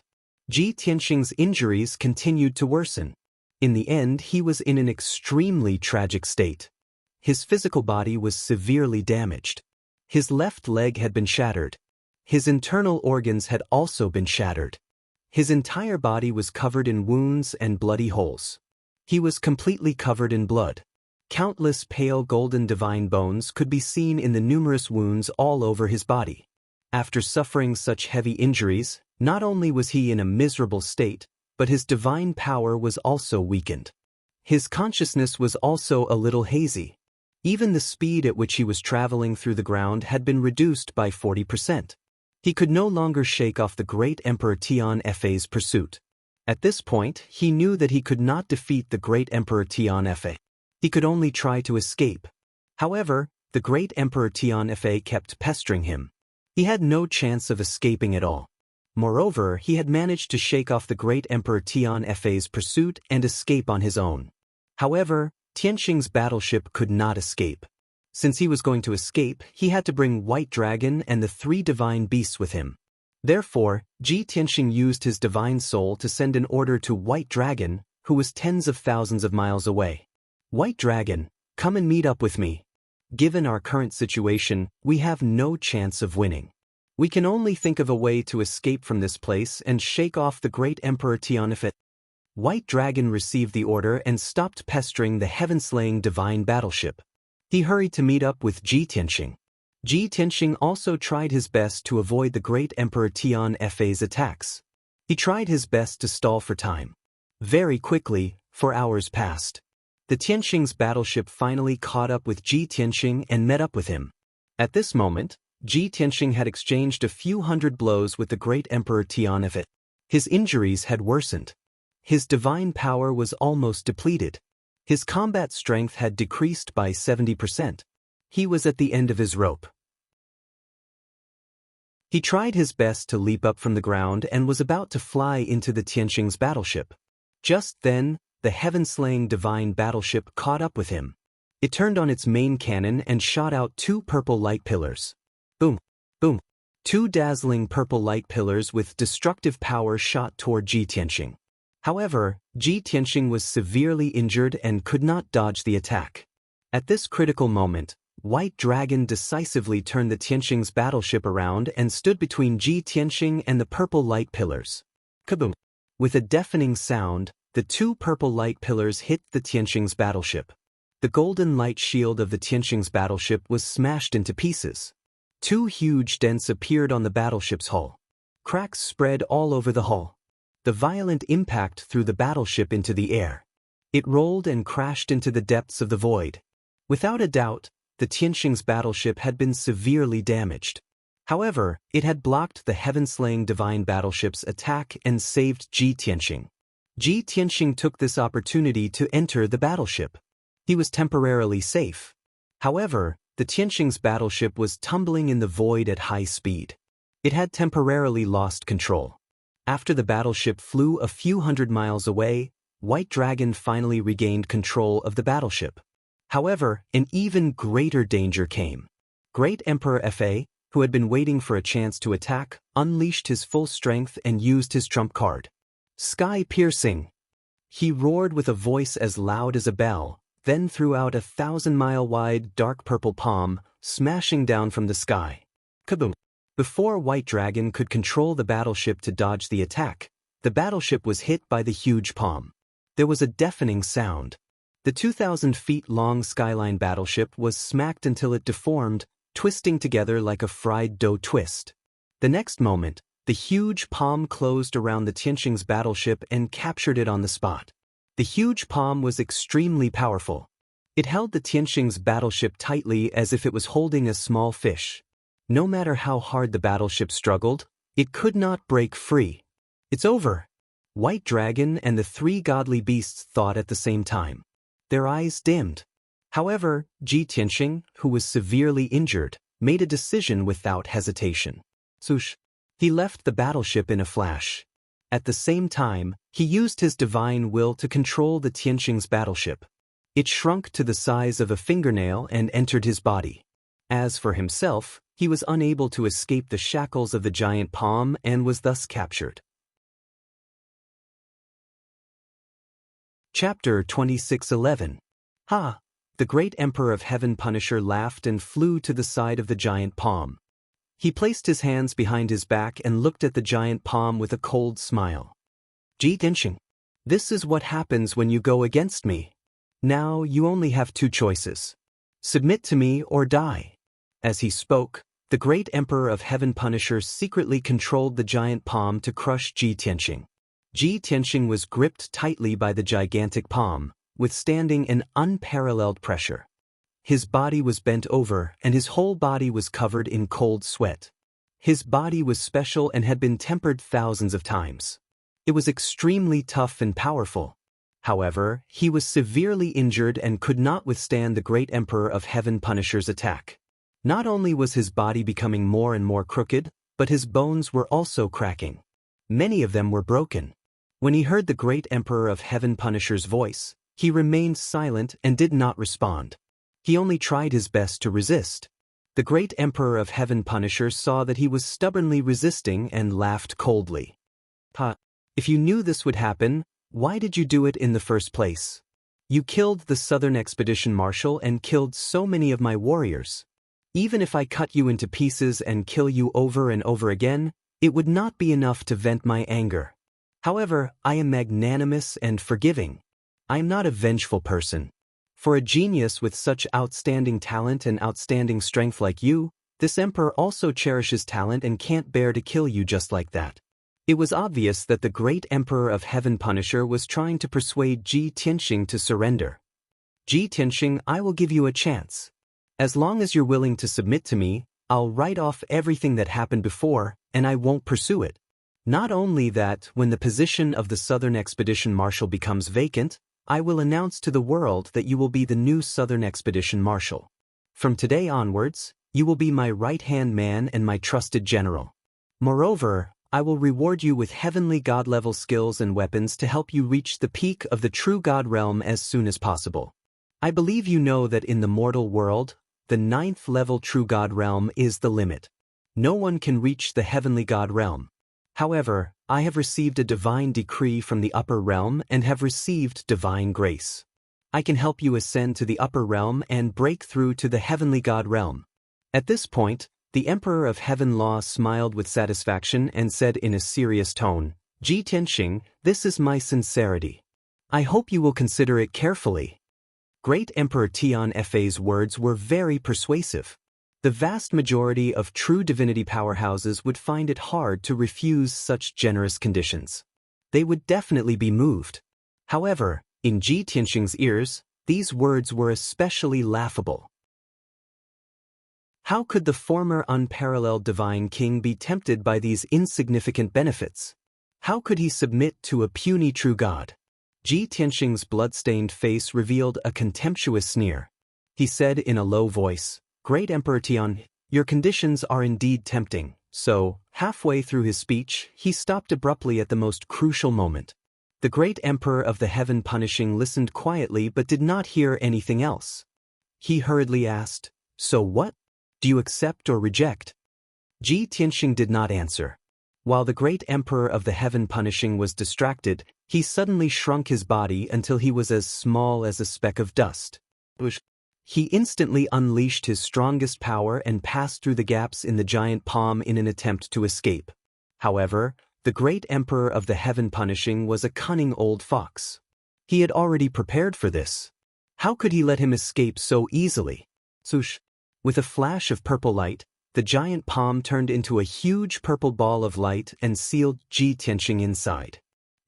Speaker 1: Ji Tianxing's injuries continued to worsen. In the end, he was in an extremely tragic state. His physical body was severely damaged. His left leg had been shattered. His internal organs had also been shattered. His entire body was covered in wounds and bloody holes. He was completely covered in blood. Countless pale golden divine bones could be seen in the numerous wounds all over his body. After suffering such heavy injuries, not only was he in a miserable state, but his divine power was also weakened. His consciousness was also a little hazy. Even the speed at which he was traveling through the ground had been reduced by 40%. He could no longer shake off the great Emperor Tian Fa's pursuit. At this point, he knew that he could not defeat the great Emperor Tian Fa. He could only try to escape. However, the great Emperor Tian Fa kept pestering him. He had no chance of escaping at all. Moreover, he had managed to shake off the great Emperor Tian Fa's pursuit and escape on his own. However, Tianxing's battleship could not escape. Since he was going to escape, he had to bring White Dragon and the 3 divine beasts with him. Therefore, Ji Tianxing used his divine soul to send an order to White Dragon, who was tens of thousands of miles away. White Dragon, come and meet up with me. Given our current situation, we have no chance of winning. We can only think of a way to escape from this place and shake off the great Emperor Tian Fa. White Dragon received the order and stopped pestering the heaven-slaying divine battleship. He hurried to meet up with Ji Tianxing. Ji Tianxing also tried his best to avoid the great Emperor Tian Fa's attacks. He tried his best to stall for time. Very quickly, 4 hours passed. The Tianxing's battleship finally caught up with Ji Tianxing and met up with him. At this moment, Ji Tianxing had exchanged a few hundred blows with the great Emperor Tian Fa. His injuries had worsened. His divine power was almost depleted. His combat strength had decreased by 70%. He was at the end of his rope. He tried his best to leap up from the ground and was about to fly into the Tianxing's battleship. Just then, the heaven-slaying divine battleship caught up with him. It turned on its main cannon and shot out 2 purple light pillars. Boom! Boom! 2 dazzling purple light pillars with destructive power shot toward Ji Tianxing. However, Ji Tianxing was severely injured and could not dodge the attack. At this critical moment, White Dragon decisively turned the Tianxing's battleship around and stood between Ji Tianxing and the purple light pillars. Kaboom! With a deafening sound, the 2 purple light pillars hit the Tianxing's battleship. The golden light shield of the Tianxing's battleship was smashed into pieces. 2 huge dents appeared on the battleship's hull. Cracks spread all over the hull. The violent impact threw the battleship into the air. It rolled and crashed into the depths of the void. Without a doubt, the Tianxing's battleship had been severely damaged. However, it had blocked the heaven-slaying divine battleship's attack and saved Ji Tianxing. Ji Tianxing took this opportunity to enter the battleship. He was temporarily safe. However, the Tianxing's battleship was tumbling in the void at high speed. It had temporarily lost control. After the battleship flew a few hundred miles away, White Dragon finally regained control of the battleship. However, an even greater danger came. Great Emperor Fa, who had been waiting for a chance to attack, unleashed his full strength and used his trump card. Sky-piercing! He roared with a voice as loud as a bell, then threw out a 1,000-mile-wide dark purple palm, smashing down from the sky. Kaboom! Before White Dragon could control the battleship to dodge the attack, the battleship was hit by the huge palm. There was a deafening sound. The 2,000-feet-long Skyline battleship was smacked until it deformed, twisting together like a fried dough twist. The next moment, the huge palm closed around the Tianxing's battleship and captured it on the spot. The huge palm was extremely powerful. It held the Tianxing's battleship tightly as if it was holding a small fish. No matter how hard the battleship struggled, it could not break free. It's over! White Dragon and the 3 godly beasts thought at the same time. Their eyes dimmed. However, Ji Tianxing, who was severely injured, made a decision without hesitation. Swoosh! He left the battleship in a flash. At the same time, he used his divine will to control the Tianxing's battleship. It shrunk to the size of a fingernail and entered his body. As for himself, he was unable to escape the shackles of the giant palm and was thus captured. Chapter 26:11. Ha! The great Emperor of Heaven Punisher laughed and flew to the side of the giant palm. He placed his hands behind his back and looked at the giant palm with a cold smile. Ji Tianxing, this is what happens when you go against me. Now you only have 2 choices. Submit to me or die. As he spoke, the great Emperor of Heaven Punisher secretly controlled the giant palm to crush Ji Tianxing. Ji Tianxing was gripped tightly by the gigantic palm, withstanding an unparalleled pressure. His body was bent over and his whole body was covered in cold sweat. His body was special and had been tempered thousands of times. It was extremely tough and powerful. However, he was severely injured and could not withstand the great Emperor of Heaven Punisher's attack. Not only was his body becoming more and more crooked, but his bones were also cracking. Many of them were broken. When he heard the great Emperor of Heaven Punisher's voice, he remained silent and did not respond. He only tried his best to resist. The great Emperor of Heaven Punisher saw that he was stubbornly resisting and laughed coldly. Ha! If you knew this would happen, why did you do it in the first place? You killed the Southern Expedition Marshal and killed so many of my warriors. Even if I cut you into pieces and kill you over and over again, it would not be enough to vent my anger. However, I am magnanimous and forgiving. I am not a vengeful person. For a genius with such outstanding talent and outstanding strength like you, this emperor also cherishes talent and can't bear to kill you just like that. It was obvious that the great emperor of heaven Punisher was trying to persuade Ji Tianxing to surrender. Ji Tianxing, I will give you a chance. As long as you're willing to submit to me, I'll write off everything that happened before, and I won't pursue it. Not only that, when the position of the Southern Expedition Marshal becomes vacant, I will announce to the world that you will be the new Southern Expedition Marshal. From today onwards, you will be my right-hand man and my trusted general. Moreover, I will reward you with heavenly god-level skills and weapons to help you reach the peak of the true god realm as soon as possible. I believe you know that in the mortal world, the 9th level true god realm is the limit. No one can reach the heavenly god realm. However, I have received a divine decree from the upper realm and have received divine grace. I can help you ascend to the upper realm and break through to the heavenly god realm. At this point, the Emperor of Heaven Law smiled with satisfaction and said in a serious tone, Ji Tianxing, this is my sincerity. I hope you will consider it carefully. Great Emperor Tian Fa's words were very persuasive. The vast majority of true divinity powerhouses would find it hard to refuse such generous conditions. They would definitely be moved. However, in Ji Tianxing's ears, these words were especially laughable. How could the former unparalleled divine king be tempted by these insignificant benefits? How could he submit to a puny true god? Ji Tianxing's blood-stained face revealed a contemptuous sneer. He said in a low voice, Great Emperor Tian, your conditions are indeed tempting. So, halfway through his speech, he stopped abruptly at the most crucial moment. The great Emperor of the Heaven Punishing listened quietly but did not hear anything else. He hurriedly asked, So what? Do you accept or reject? Ji Tianxing did not answer. While the great Emperor of the Heaven Punishing was distracted, he suddenly shrunk his body until he was as small as a speck of dust. He instantly unleashed his strongest power and passed through the gaps in the giant palm in an attempt to escape. However, the great Emperor of the Heaven Punishing was a cunning old fox. He had already prepared for this. How could he let him escape so easily? Swoosh! With a flash of purple light, the giant palm turned into a huge purple ball of light and sealed Ji Tianxing inside.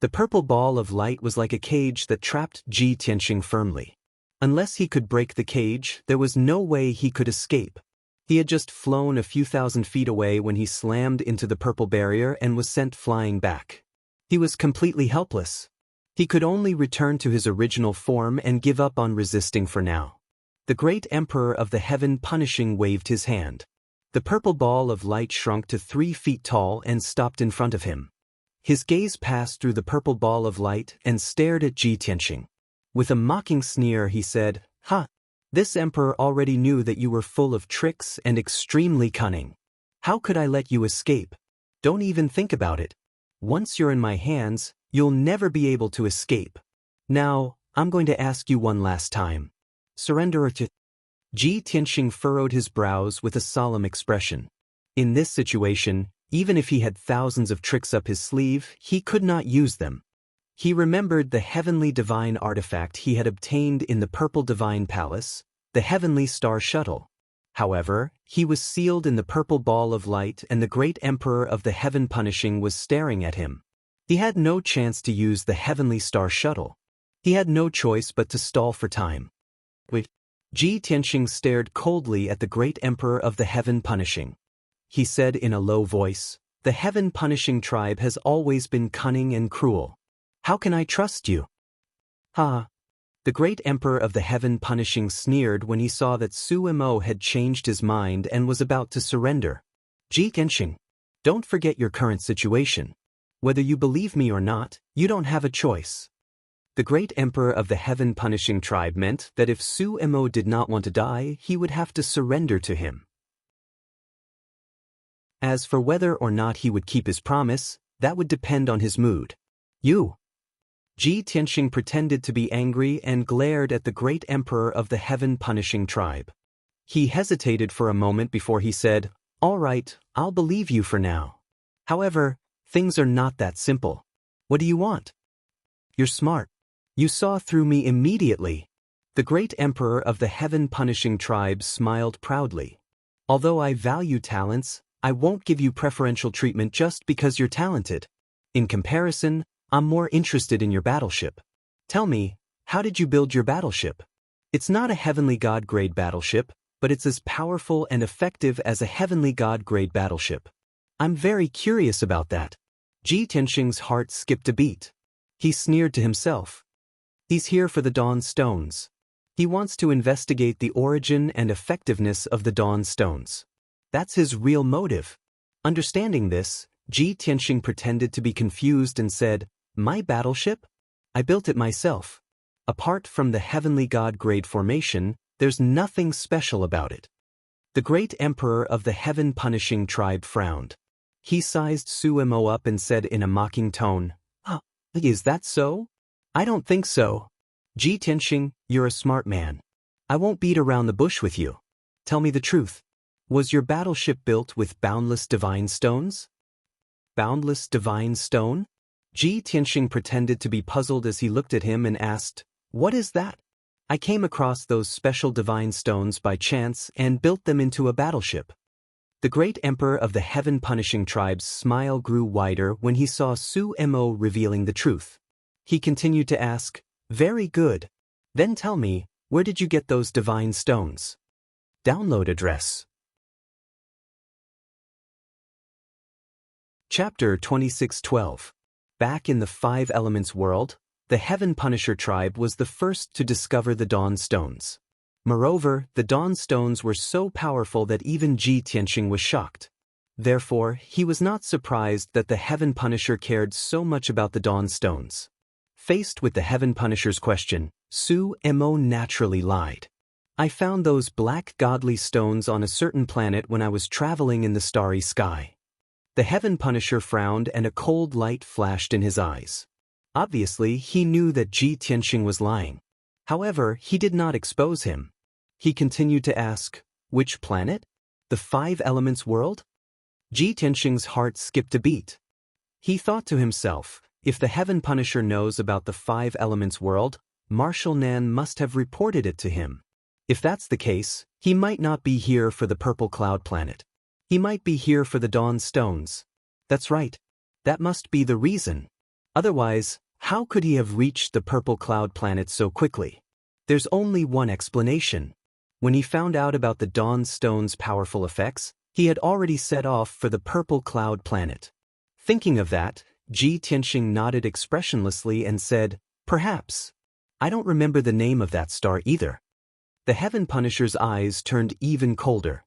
Speaker 1: The purple ball of light was like a cage that trapped Ji Tianxing firmly. Unless he could break the cage, there was no way he could escape. He had just flown a few thousand feet away when he slammed into the purple barrier and was sent flying back. He was completely helpless. He could only return to his original form and give up on resisting for now. The great Emperor of the Heaven Punishing waved his hand. The purple ball of light shrunk to 3 feet tall and stopped in front of him. His gaze passed through the purple ball of light and stared at Ji Tianxing. With a mocking sneer he said, Ha! This emperor already knew that you were full of tricks and extremely cunning. How could I let you escape? Don't even think about it. Once you're in my hands, you'll never be able to escape. Now, I'm going to ask you one last time. Surrender or to... Ji Tianxing furrowed his brows with a solemn expression. In this situation, even if he had thousands of tricks up his sleeve, he could not use them. He remembered the heavenly divine artifact he had obtained in the Purple Divine Palace, the heavenly star shuttle. However, he was sealed in the purple ball of light and the great Emperor of the Heaven Punishing was staring at him. He had no chance to use the heavenly star shuttle. He had no choice but to stall for time. Ji Tianxing stared coldly at the great Emperor of the Heaven Punishing. He said in a low voice, The Heaven Punishing tribe has always been cunning and cruel. How can I trust you? Ha! The great Emperor of the Heaven Punishing sneered when he saw that Su Mo had changed his mind and was about to surrender. Ji Tianxing, don't forget your current situation. Whether you believe me or not, you don't have a choice. The great Emperor of the Heaven Punishing tribe meant that if Su Mo did not want to die, he would have to surrender to him. As for whether or not he would keep his promise, that would depend on his mood. You! Ji Tianxing pretended to be angry and glared at the great Emperor of the Heaven Punishing tribe. He hesitated for a moment before he said, All right, I'll believe you for now. However, things are not that simple. What do you want? You're smart. You saw through me immediately. The great emperor of the heaven-punishing tribe smiled proudly. Although I value talents, I won't give you preferential treatment just because you're talented. In comparison, I'm more interested in your battleship. Tell me, how did you build your battleship? It's not a heavenly god-grade battleship, but it's as powerful and effective as a heavenly god-grade battleship. I'm very curious about that. Ji Tianxing's heart skipped a beat. He sneered to himself. He's here for the Dawn Stones. He wants to investigate the origin and effectiveness of the Dawn Stones. That's his real motive. Understanding this, Ji Tianxing pretended to be confused and said, "My battleship? I built it myself. Apart from the heavenly god-grade formation, there's nothing special about it." The great emperor of the heaven-punishing tribe frowned. He sized Su Mo up and said in a mocking tone, "Is that so? I don't think so. Ji Tianxing, you're a smart man. I won't beat around the bush with you. Tell me the truth. Was your battleship built with boundless divine stones?" Boundless divine stone? Ji Tianxing pretended to be puzzled as he looked at him and asked, "What is that?" "I came across those special divine stones by chance and built them into a battleship." The great emperor of the heaven-punishing tribe's smile grew wider when he saw Su Mo revealing the truth. He continued to ask, "Very good. Then tell me, where did you get those divine stones?" Download address. Chapter 26:12. Back in the Five Elements world, the Heaven Punisher tribe was the first to discover the Dawn Stones. Moreover, the Dawn Stones were so powerful that even Ji Tianxing was shocked. Therefore, he was not surprised that the Heaven Punisher cared so much about the Dawn Stones. Faced with the Heaven Punisher's question, Su Mo naturally lied. "I found those black godly stones on a certain planet when I was traveling in the starry sky." The Heaven Punisher frowned and a cold light flashed in his eyes. Obviously, he knew that Ji Tianxing was lying. However, he did not expose him. He continued to ask, "Which planet? The Five Elements world?" Ji Tianxing's heart skipped a beat. He thought to himself, if the Heaven Punisher knows about the Five Elements world, Marshal Nan must have reported it to him. If that's the case, he might not be here for the Purple Cloud planet. He might be here for the Dawn Stones. That's right. That must be the reason. Otherwise, how could he have reached the Purple Cloud planet so quickly? There's only one explanation. When he found out about the Dawn Stone's powerful effects, he had already set off for the Purple Cloud planet. Thinking of that, Ji Tianxing nodded expressionlessly and said, "Perhaps. I don't remember the name of that star either." The Heaven Punisher's eyes turned even colder.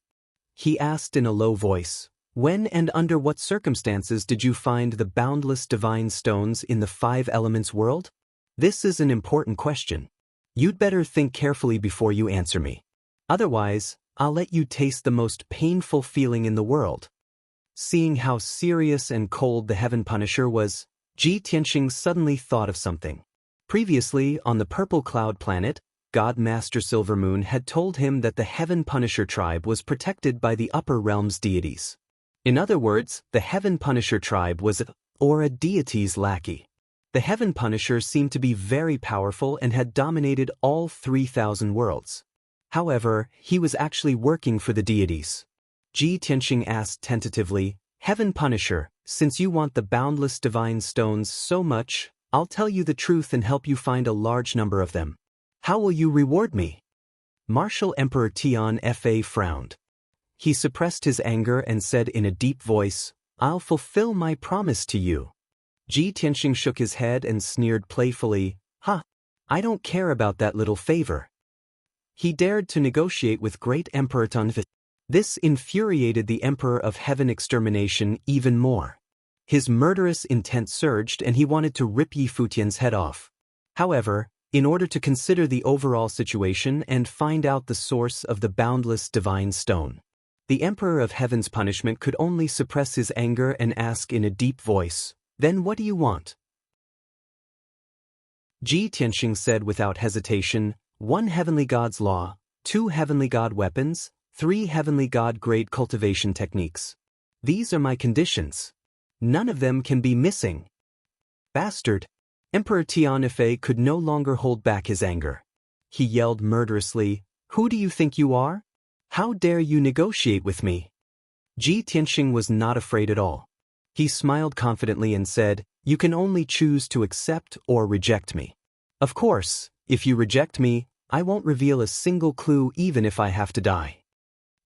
Speaker 1: He asked in a low voice, "When and under what circumstances did you find the boundless divine stones in the Five Elements world?" This is an important question. You'd better think carefully before you answer me. Otherwise, I'll let you taste the most painful feeling in the world. Seeing how serious and cold the Heaven Punisher was, Ji Tianxing suddenly thought of something. Previously, on the Purple Cloud planet, God Master Silvermoon had told him that the Heaven Punisher tribe was protected by the upper realms deities. In other words, the Heaven Punisher tribe was a deity's lackey. The Heaven Punisher seemed to be very powerful and had dominated all 3,000 worlds. However, he was actually working for the deities. Ji Tianxing asked tentatively, "Heaven Punisher, since you want the boundless divine stones so much, I'll tell you the truth and help you find a large number of them. How will you reward me?" Martial Emperor Tian Fa frowned. He suppressed his anger and said in a deep voice, "I'll fulfill my promise to you." Ji Tianxing shook his head and sneered playfully, I don't care about that little favor." He dared to negotiate with Great Emperor Tanvi. This infuriated the Emperor of Heaven Extermination even more. His murderous intent surged and he wanted to rip Yi Futian's head off. However, in order to consider the overall situation and find out the source of the boundless divine stone, the Emperor of Heaven's punishment could only suppress his anger and ask in a deep voice, "Then what do you want?" Ji Tianxing said without hesitation, 1 heavenly god's law, 2 heavenly god weapons, 3 heavenly god-grade cultivation techniques. These are my conditions. None of them can be missing. Bastard! Emperor Tianfei could no longer hold back his anger. He yelled murderously, "Who do you think you are? How dare you negotiate with me?" Ji Tianxing was not afraid at all. He smiled confidently and said, "You can only choose to accept or reject me. Of course, if you reject me, I won't reveal a single clue even if I have to die."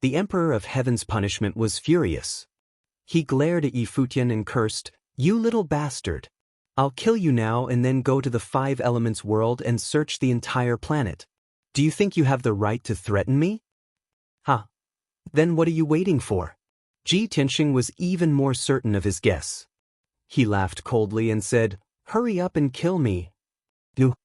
Speaker 1: The Emperor of Heaven's punishment was furious. He glared at Yi Futian and cursed, "You little bastard! I'll kill you now and then go to the Five Elements world and search the entire planet. Do you think you have the right to threaten me? Ha! Then what are you waiting for?" Ji Tianxing was even more certain of his guess. He laughed coldly and said, "Hurry up and kill me." You.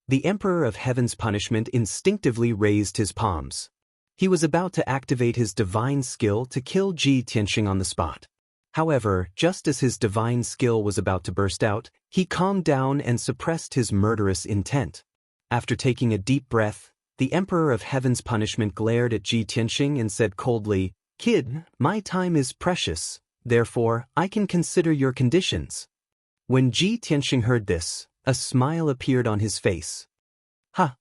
Speaker 1: The Emperor of Heaven's punishment instinctively raised his palms. He was about to activate his divine skill to kill Ji Tianxing on the spot. However, just as his divine skill was about to burst out, he calmed down and suppressed his murderous intent. After taking a deep breath, the Emperor of Heaven's punishment glared at Ji Tianxing and said coldly, "Kid, my time is precious, therefore I can consider your conditions." When Ji Tianxing heard this, a smile appeared on his face. "Ha!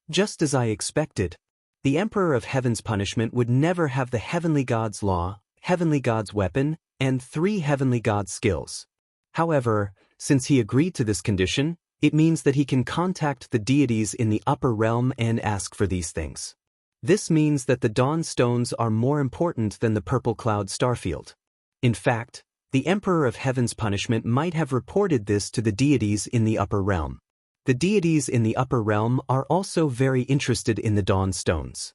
Speaker 1: Just as I expected. The Emperor of Heaven's punishment would never have the Heavenly God's law, Heavenly God's weapon, and 3 Heavenly God skills. However, since he agreed to this condition, it means that he can contact the deities in the upper realm and ask for these things. This means that the Dawn Stones are more important than the Purple Cloud Starfield. In fact, the Emperor of Heaven's punishment might have reported this to the deities in the upper realm. The deities in the upper realm are also very interested in the Dawn Stones.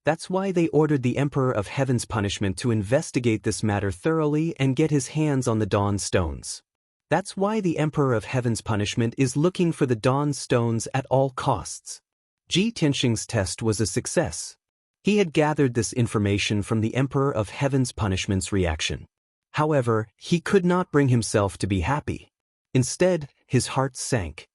Speaker 1: That's why they ordered the Emperor of Heaven's punishment to investigate this matter thoroughly and get his hands on the Dawn Stones. That's why the Emperor of Heaven's punishment is looking for the Dawn Stones at all costs. Ji Tianxing's test was a success. He had gathered this information from the Emperor of Heaven's punishment's reaction. However, he could not bring himself to be happy. Instead, his heart sank.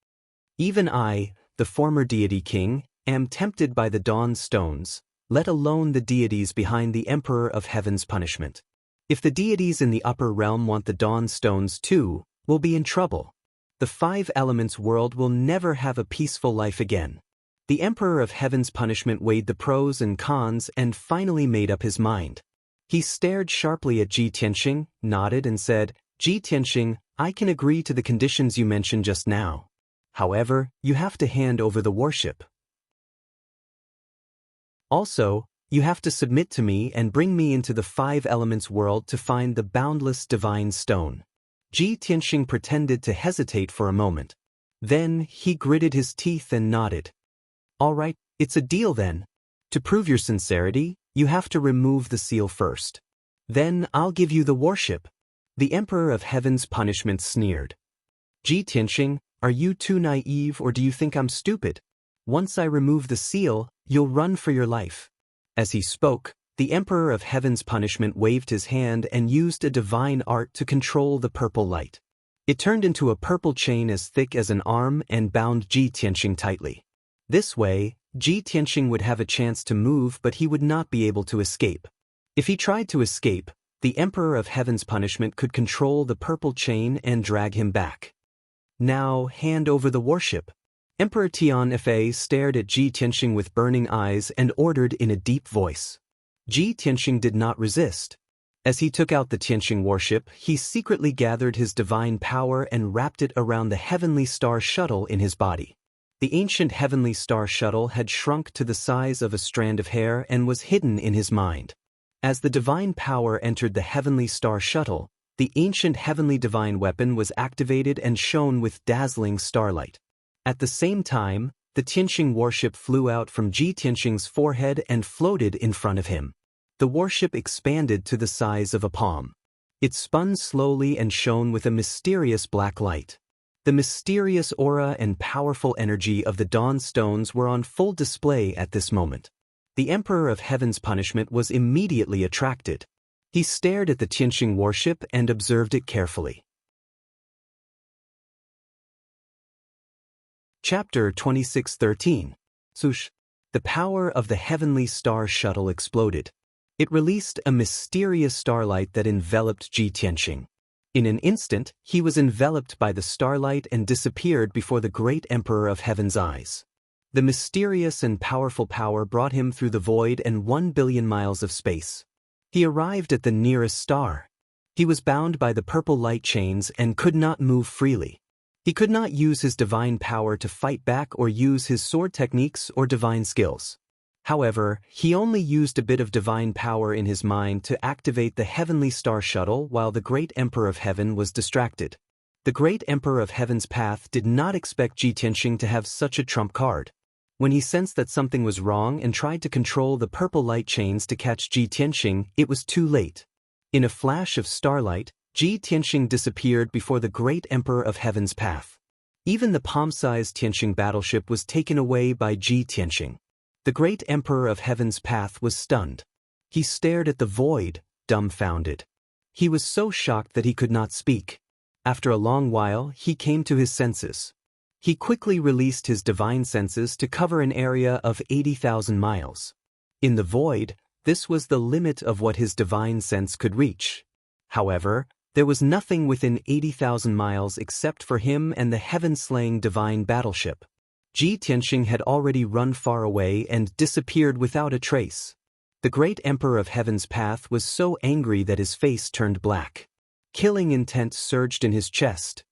Speaker 1: "Even I, the former deity king, am tempted by the Dawn Stones, let alone the deities behind the Emperor of Heaven's punishment. If the deities in the upper realm want the Dawn Stones too, we'll be in trouble. The Five Elements world will never have a peaceful life again." The Emperor of Heaven's punishment weighed the pros and cons and finally made up his mind. He stared sharply at Ji Tianxing, nodded and said, "Ji Tianxing, I can agree to the conditions you mentioned just now. However, you have to hand over the warship. Also, you have to submit to me and bring me into the Five Elements world to find the boundless divine stone." Ji Tianxing pretended to hesitate for a moment. Then, he gritted his teeth and nodded. "All right, it's a deal then. To prove your sincerity, you have to remove the seal first. Then I'll give you the warship." The Emperor of Heaven's punishment sneered. "Ji Tianxing, are you too naive or do you think I'm stupid? Once I remove the seal, you'll run for your life." As he spoke, the Emperor of Heaven's punishment waved his hand and used a divine art to control the purple light. It turned into a purple chain as thick as an arm and bound Ji Tianxing tightly. This way, Ji Tianxing would have a chance to move but he would not be able to escape. If he tried to escape, the Emperor of Heaven's punishment could control the purple chain and drag him back. "Now, hand over the warship." Emperor Tianfei stared at Ji Tianxing with burning eyes and ordered in a deep voice. Ji Tianxing did not resist. As he took out the Tianxing warship, he secretly gathered his divine power and wrapped it around the heavenly star shuttle in his body. The ancient heavenly star shuttle had shrunk to the size of a strand of hair and was hidden in his mind. As the divine power entered the heavenly star shuttle, the ancient heavenly divine weapon was activated and shone with dazzling starlight. At the same time, the Tianxing warship flew out from Ji Tianxing's forehead and floated in front of him. The warship expanded to the size of a palm. It spun slowly and shone with a mysterious black light. The mysterious aura and powerful energy of the Dawn Stones were on full display at this moment. The Emperor of Heaven's punishment was immediately attracted. He stared at the Tianxing warship and observed it carefully. Chapter 26:13. Swoosh. The power of the heavenly star shuttle exploded. It released a mysterious starlight that enveloped Ji Tianxing. In an instant, he was enveloped by the starlight and disappeared before the great Emperor of Heaven's eyes. The mysterious and powerful power brought him through the void and 1 billion miles of space. He arrived at the nearest star. He was bound by the purple light chains and could not move freely. He could not use his divine power to fight back or use his sword techniques or divine skills. However, he only used a bit of divine power in his mind to activate the heavenly star shuttle while the great Emperor of Heaven was distracted. The great Emperor of Heaven's path did not expect Ji Tianxing to have such a trump card. When he sensed that something was wrong and tried to control the purple light chains to catch Ji Tianxing, it was too late. In a flash of starlight, Ji Tianxing disappeared before the great Emperor of Heaven's path. Even the palm-sized Tianxing battleship was taken away by Ji Tianxing. The great Emperor of Heaven's path was stunned. He stared at the void, dumbfounded. He was so shocked that he could not speak. After a long while, he came to his senses. He quickly released his divine senses to cover an area of 80,000 miles. In the void, this was the limit of what his divine sense could reach. However, there was nothing within 80,000 miles except for him and the heaven-slaying divine battleship. Ji Tianxing had already run far away and disappeared without a trace. The great Emperor of Heaven's path was so angry that his face turned black. Killing intent surged in his chest.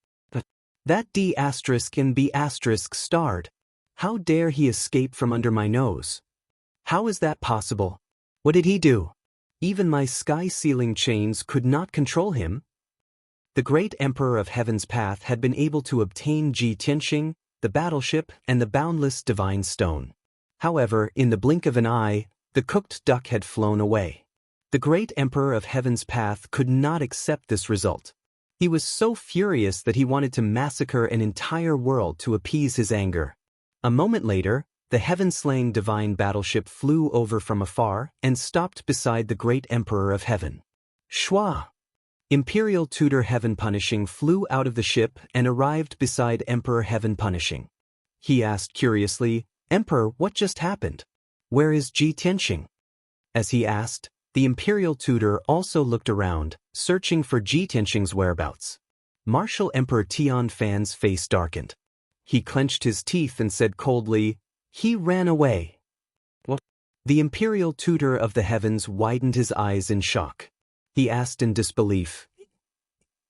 Speaker 1: That D** and B* starred. How dare he escape from under my nose? How is that possible? What did he do? Even my sky-sealing chains could not control him. The great Emperor of Heaven's path had been able to obtain Ji Tianxing, the battleship, and the boundless divine stone. However, in the blink of an eye, the cooked duck had flown away. The great Emperor of Heaven's path could not accept this result. He was so furious that he wanted to massacre an entire world to appease his anger. A moment later, the heaven-slaying divine battleship flew over from afar and stopped beside the great Emperor of Heaven. Shwa! Imperial Tutor Heaven Punishing flew out of the ship and arrived beside Emperor Heaven Punishing. He asked curiously, "Emperor, what just happened? Where is Ji Tianxing?" As he asked, the Imperial Tutor also looked around, searching for Ji Tianxing's whereabouts. Martial Emperor Tian Fan's face darkened. He clenched his teeth and said coldly, "He ran away." What? The Imperial Tutor of the Heavens widened his eyes in shock. He asked in disbelief,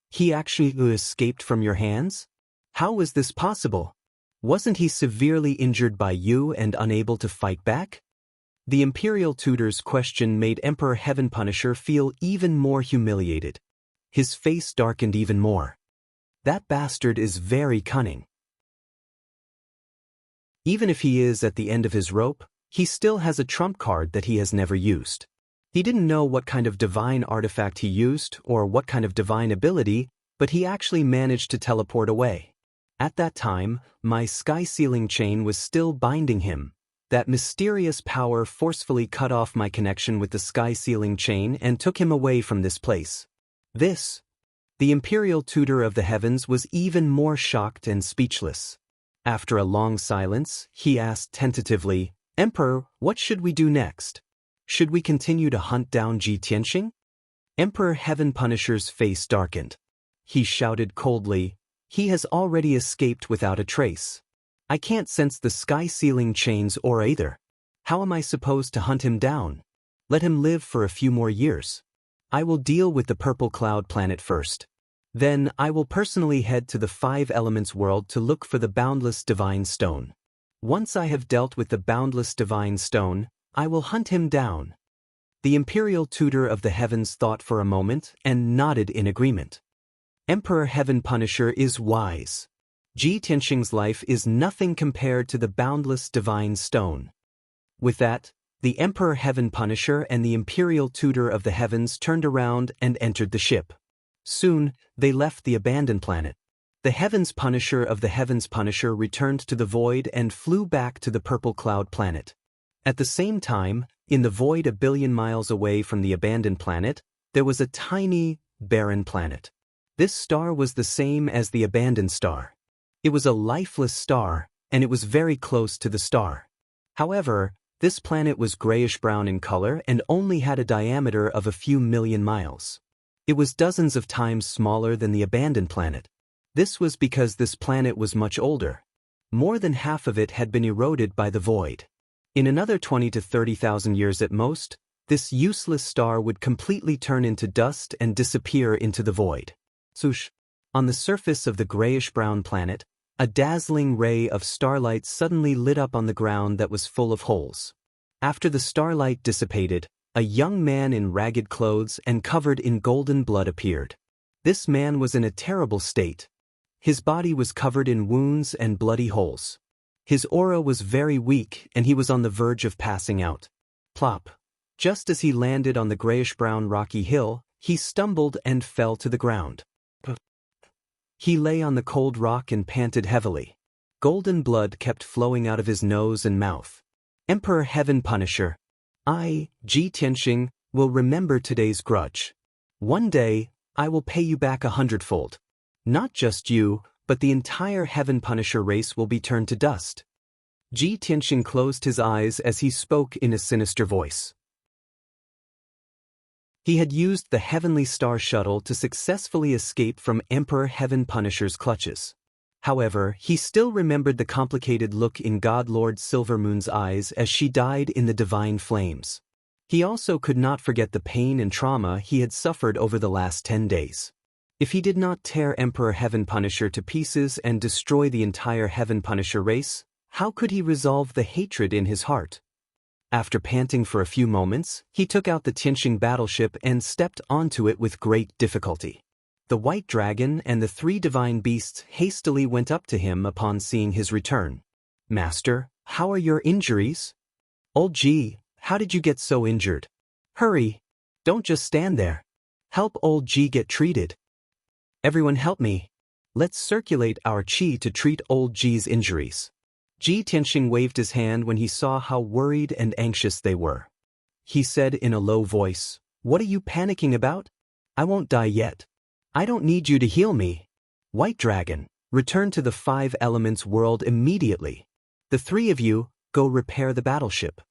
Speaker 1: "He actually escaped from your hands? How was this possible? Wasn't he severely injured by you and unable to fight back?" The Imperial Tutor's question made Emperor Heaven Punisher feel even more humiliated. His face darkened even more. That bastard is very cunning. Even if he is at the end of his rope, he still has a trump card that he has never used. He didn't know what kind of divine artifact he used or what kind of divine ability, but he actually managed to teleport away. At that time, my sky-sealing chain was still binding him. That mysterious power forcefully cut off my connection with the sky-sealing chain and took him away from this place. The Imperial Tutor of the Heavens was even more shocked and speechless. After a long silence, he asked tentatively, "Emperor, what should we do next? Should we continue to hunt down Ji Tianxing?" Emperor Heaven Punisher's face darkened. He shouted coldly, "He has already escaped without a trace. I can't sense the sky-sealing chains or either. How am I supposed to hunt him down? Let him live for a few more years. I will deal with the purple cloud planet first. Then I will personally head to the Five Elements world to look for the boundless divine stone. Once I have dealt with the boundless divine stone, I will hunt him down." The Imperial Tutor of the Heavens thought for a moment and nodded in agreement. Emperor Heaven Punisher is wise. Ji Tianxing's life is nothing compared to the boundless divine stone. With that, the Emperor Heaven Punisher and the Imperial Tutor of the Heavens turned around and entered the ship. Soon, they left the abandoned planet. The Heavens Punisher of the Heavens Punisher returned to the void and flew back to the purple cloud planet. At the same time, in the void 1 billion miles away from the abandoned planet, there was a tiny, barren planet. This star was the same as the abandoned star. It was a lifeless star, and it was very close to the star. However, this planet was grayish-brown in color and only had a diameter of a few million miles. It was dozens of times smaller than the abandoned planet. This was because this planet was much older. More than half of it had been eroded by the void. In another 20 to 30,000 years at most, this useless star would completely turn into dust and disappear into the void. Swoosh! On the surface of the grayish-brown planet, a dazzling ray of starlight suddenly lit up on the ground that was full of holes. After the starlight dissipated, a young man in ragged clothes and covered in golden blood appeared. This man was in a terrible state. His body was covered in wounds and bloody holes. His aura was very weak and he was on the verge of passing out. Plop! Just as he landed on the grayish-brown rocky hill, he stumbled and fell to the ground. He lay on the cold rock and panted heavily. Golden blood kept flowing out of his nose and mouth. Emperor Heaven Punisher, I, Ji Tianxing, will remember today's grudge. One day, I will pay you back 100-fold. Not just you, but the entire Heaven Punisher race will be turned to dust. Ji Tianxing closed his eyes as he spoke in a sinister voice. He had used the Heavenly Star Shuttle to successfully escape from Emperor Heaven Punisher's clutches. However, he still remembered the complicated look in God Lord Silvermoon's eyes as she died in the divine flames. He also could not forget the pain and trauma he had suffered over the last 10 days. If he did not tear Emperor Heaven Punisher to pieces and destroy the entire Heaven Punisher race, how could he resolve the hatred in his heart? After panting for a few moments, he took out the Tianxing battleship and stepped onto it with great difficulty. The white dragon and the 3 divine beasts hastily went up to him upon seeing his return. Master, how are your injuries? Old Ji, how did you get so injured? Hurry! Don't just stand there. Help old Ji get treated. Everyone help me. Let's circulate our qi to treat old Ji's injuries. Ji Tianxing waved his hand when he saw how worried and anxious they were. He said in a low voice, "What are you panicking about? I won't die yet. I don't need you to heal me. White Dragon, return to the 5 Elements world immediately. The 3 of you, go repair the battleship."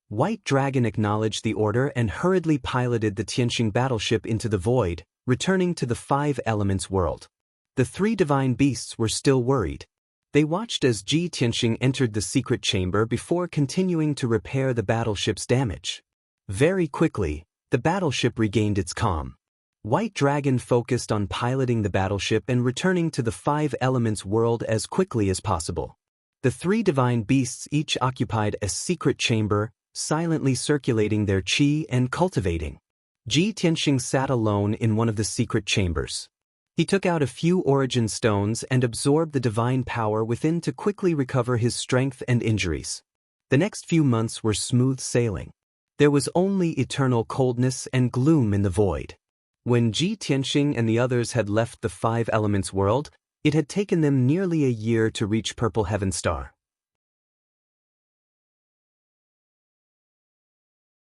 Speaker 1: White Dragon acknowledged the order and hurriedly piloted the Tianxing battleship into the void, returning to the 5 Elements world. The 3 divine beasts were still worried. They watched as Ji Tianxing entered the secret chamber before continuing to repair the battleship's damage. Very quickly, the battleship regained its calm. White Dragon focused on piloting the battleship and returning to the 5 Elements world as quickly as possible. The 3 divine beasts each occupied a secret chamber, silently circulating their qi and cultivating. Ji Tianxing sat alone in one of the secret chambers. He took out a few origin stones and absorbed the divine power within to quickly recover his strength and injuries. The next few months were smooth sailing. There was only eternal coldness and gloom in the void. When Ji Tianxing and the others had left the 5 Elements world, it had taken them nearly a year to reach Purple Heaven Star.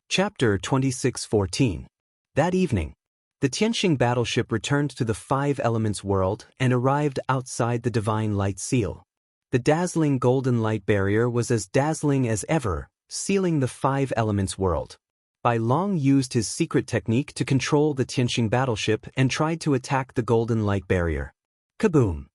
Speaker 1: Chapter 26:14. That evening, the Tianxing battleship returned to the 5 Elements world and arrived outside the Divine Light Seal. The dazzling golden light barrier was as dazzling as ever, sealing the 5 Elements world. Bai Long used his secret technique to control the Tianxing battleship and tried to attack the golden light barrier. Kaboom!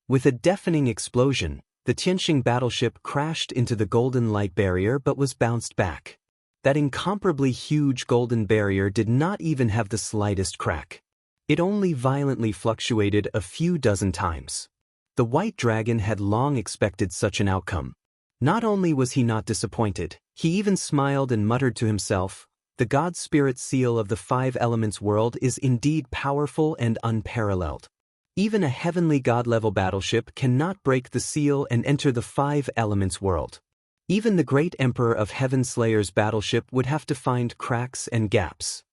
Speaker 1: With a deafening explosion, the Tianxing battleship crashed into the golden light barrier but was bounced back. That incomparably huge golden barrier did not even have the slightest crack. It only violently fluctuated a few dozen times. The White Dragon had long expected such an outcome. Not only was he not disappointed, he even smiled and muttered to himself, "The God Spirit seal of the 5 Elements world is indeed powerful and unparalleled. Even a heavenly God-level battleship cannot break the seal and enter the 5 Elements world. Even the great Emperor of Heaven Slayer's battleship would have to find cracks and gaps."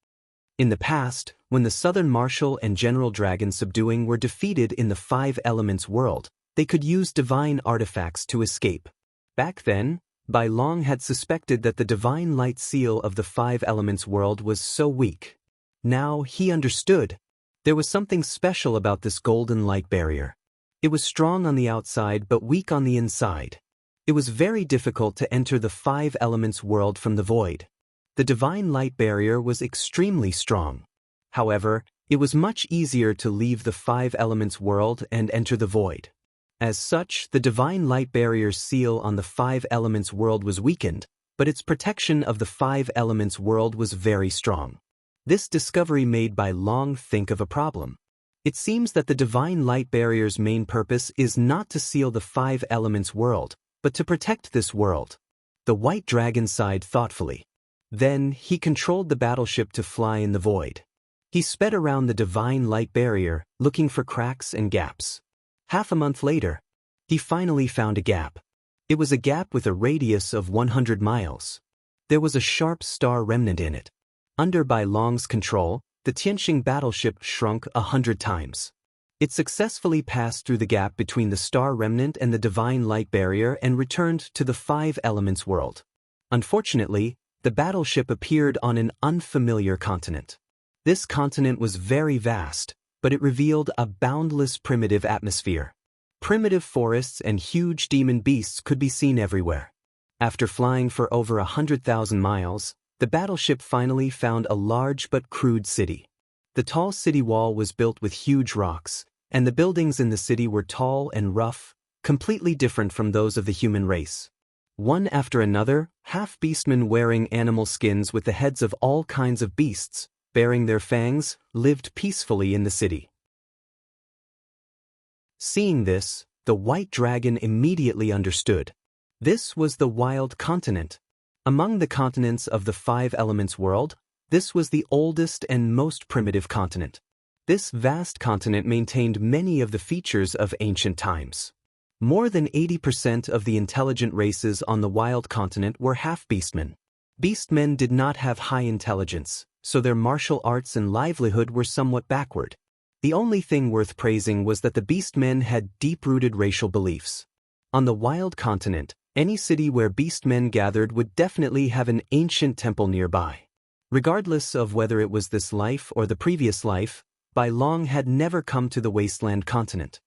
Speaker 1: In the past, when the Southern Marshal and General Dragon Subduing were defeated in the 5 Elements world, they could use divine artifacts to escape. Back then, Bai Long had suspected that the divine light seal of the 5 Elements world was so weak. Now he understood. There was something special about this golden light barrier. It was strong on the outside but weak on the inside. It was very difficult to enter the 5 Elements world from the void. The divine light barrier was extremely strong. However, It was much easier to leave the five elements world and enter the void. As such, the divine light barrier's seal on the five elements world was weakened, but its protection of the five elements world was very strong. This discovery made Bai Long think of a problem. It seems that the divine light barrier's main purpose is not to seal the five elements world, but to protect this world. The white dragon sighed thoughtfully. Then, he controlled the battleship to fly in the void. He sped around the divine light barrier, looking for cracks and gaps. Half a month later, he finally found a gap. It was a gap with a radius of 100 miles. There was a sharp star remnant in it. Under Bai Long's control, the Tianxing battleship shrunk 100 times. It successfully passed through the gap between the star remnant and the divine light barrier and returned to the five elements world. Unfortunately, the battleship appeared on an unfamiliar continent. This continent was very vast, but it revealed a boundless primitive atmosphere. Primitive forests and huge demon beasts could be seen everywhere. After flying for over 100,000 miles, the battleship finally found a large but crude city. The tall city wall was built with huge rocks, and the buildings in the city were tall and rough, completely different from those of the human race. One after another, half-beastmen wearing animal skins with the heads of all kinds of beasts, bearing their fangs, lived peacefully in the city. Seeing this, the white dragon immediately understood. This was the wild continent. Among the continents of the five elements world, this was the oldest and most primitive continent. This vast continent maintained many of the features of ancient times. More than 80% of the intelligent races on the wild continent were half-beastmen. Beastmen did not have high intelligence, so their martial arts and livelihood were somewhat backward. The only thing worth praising was that the beastmen had deep-rooted racial beliefs. On the wild continent, any city where beastmen gathered would definitely have an ancient temple nearby. Regardless of whether it was this life or the previous life, Bai Long had never come to the wasteland continent.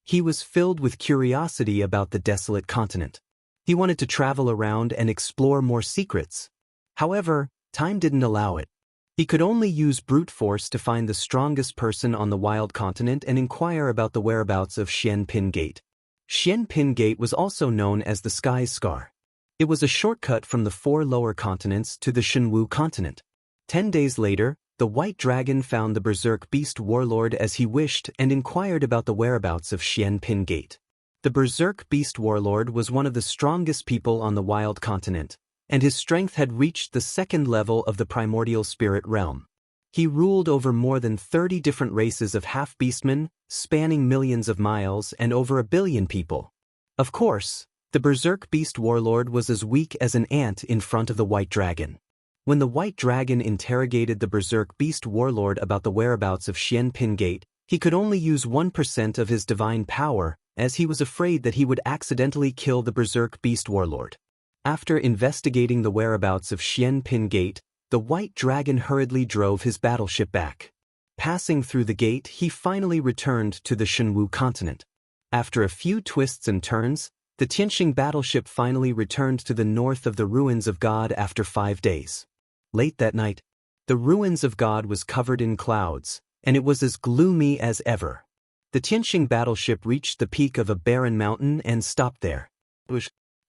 Speaker 1: He was filled with curiosity about the desolate continent. He wanted to travel around and explore more secrets. However, time didn't allow it. He could only use brute force to find the strongest person on the wild continent and inquire about the whereabouts of Xianpin Gate. Xianpin Gate was also known as the Sky's Scar. It was a shortcut from the four lower continents to the Shenwu continent. 10 days later, the white dragon found the berserk beast warlord as he wished and inquired about the whereabouts of Xianpin Gate. The berserk beast warlord was one of the strongest people on the wild continent, and his strength had reached the second level of the primordial spirit realm. He ruled over more than 30 different races of half-beastmen, spanning millions of miles and over 1 billion people. Of course, the berserk beast warlord was as weak as an ant in front of the white dragon. When the white dragon interrogated the berserk beast warlord about the whereabouts of Xianpin Gate, he could only use 1% of his divine power, as he was afraid that he would accidentally kill the berserk beast warlord. After investigating the whereabouts of Xianpin Gate, the white dragon hurriedly drove his battleship back. Passing through the gate, he finally returned to the Shenwu continent. After a few twists and turns, the Tianxing battleship finally returned to the north of the Ruins of God after 5 days. Late that night, the Ruins of God was covered in clouds, and it was as gloomy as ever. The Tianxing battleship reached the peak of a barren mountain and stopped there.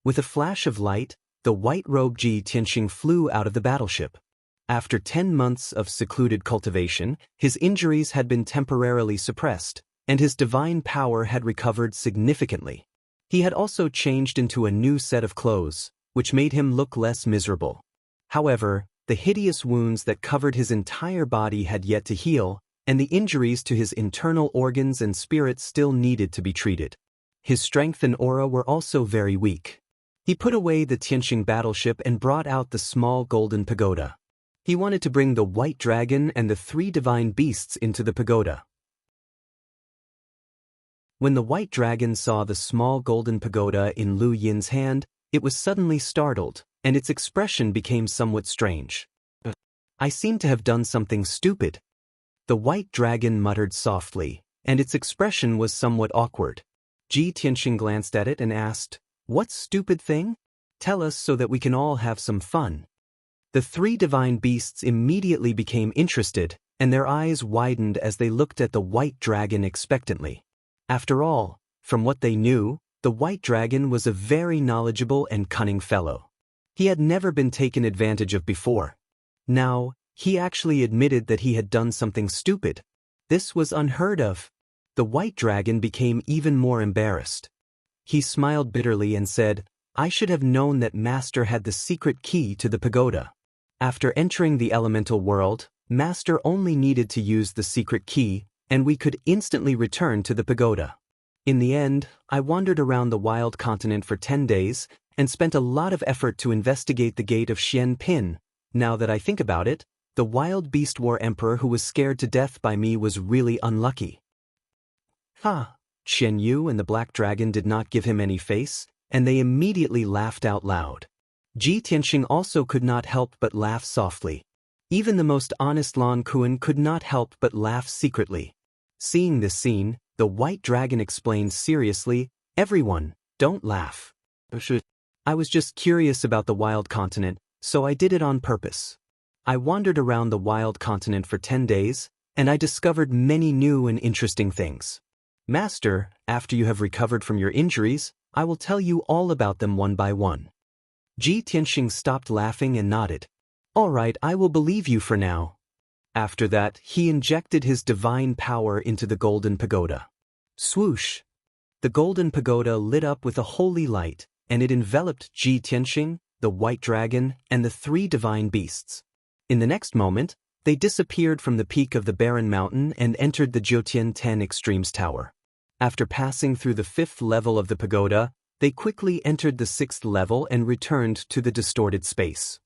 Speaker 1: With a flash of light, the white-robed Ji Tianxing flew out of the battleship. After 10 months of secluded cultivation, his injuries had been temporarily suppressed, and his divine power had recovered significantly. He had also changed into a new set of clothes, which made him look less miserable. However, the hideous wounds that covered his entire body had yet to heal, and the injuries to his internal organs and spirit still needed to be treated. His strength and aura were also very weak. He put away the Tianxing battleship and brought out the small golden pagoda. He wanted to bring the white dragon and the 3 divine beasts into the pagoda. When the white dragon saw the small golden pagoda in Lu Yin's hand, it was suddenly startled, and its expression became somewhat strange. "I seem to have done something stupid," the white dragon muttered softly, and its expression was somewhat awkward. Ji Tianxing glanced at it and asked, "What stupid thing? Tell us so that we can all have some fun." The 3 divine beasts immediately became interested, and their eyes widened as they looked at the white dragon expectantly. After all, from what they knew, the white dragon was a very knowledgeable and cunning fellow. He had never been taken advantage of before. Now, he actually admitted that he had done something stupid. This was unheard of. The white dragon became even more embarrassed. He smiled bitterly and said, "I should have known that Master had the secret key to the pagoda." After entering the elemental world, Master only needed to use the secret key, and we could instantly return to the pagoda. In the end, I wandered around the wild continent for 10 days and spent a lot of effort to investigate the gate of Xian Pin. Now that I think about it, the wild beast war emperor who was scared to death by me was really unlucky. Ha! Chen Yu and the black dragon did not give him any face, and they immediately laughed out loud. Ji Tianxing also could not help but laugh softly. Even the most honest Lan Kuan could not help but laugh secretly. Seeing this scene, the white dragon explained seriously, "Everyone, don't laugh. I was just curious about the wild continent, so I did it on purpose. I wandered around the wild continent for 10 days, and I discovered many new and interesting things. Master, after you have recovered from your injuries, I will tell you all about them one by one." Ji Tianxing stopped laughing and nodded. "All right, I will believe you for now." After that, he injected his divine power into the golden pagoda. Swoosh! The golden pagoda lit up with a holy light, and it enveloped Ji Tianxing, the white dragon, and the 3 divine beasts. In the next moment, they disappeared from the peak of the barren mountain and entered the Jiutian 10 Extremes Tower. After passing through the 5th level of the pagoda, they quickly entered the 6th level and returned to the distorted space.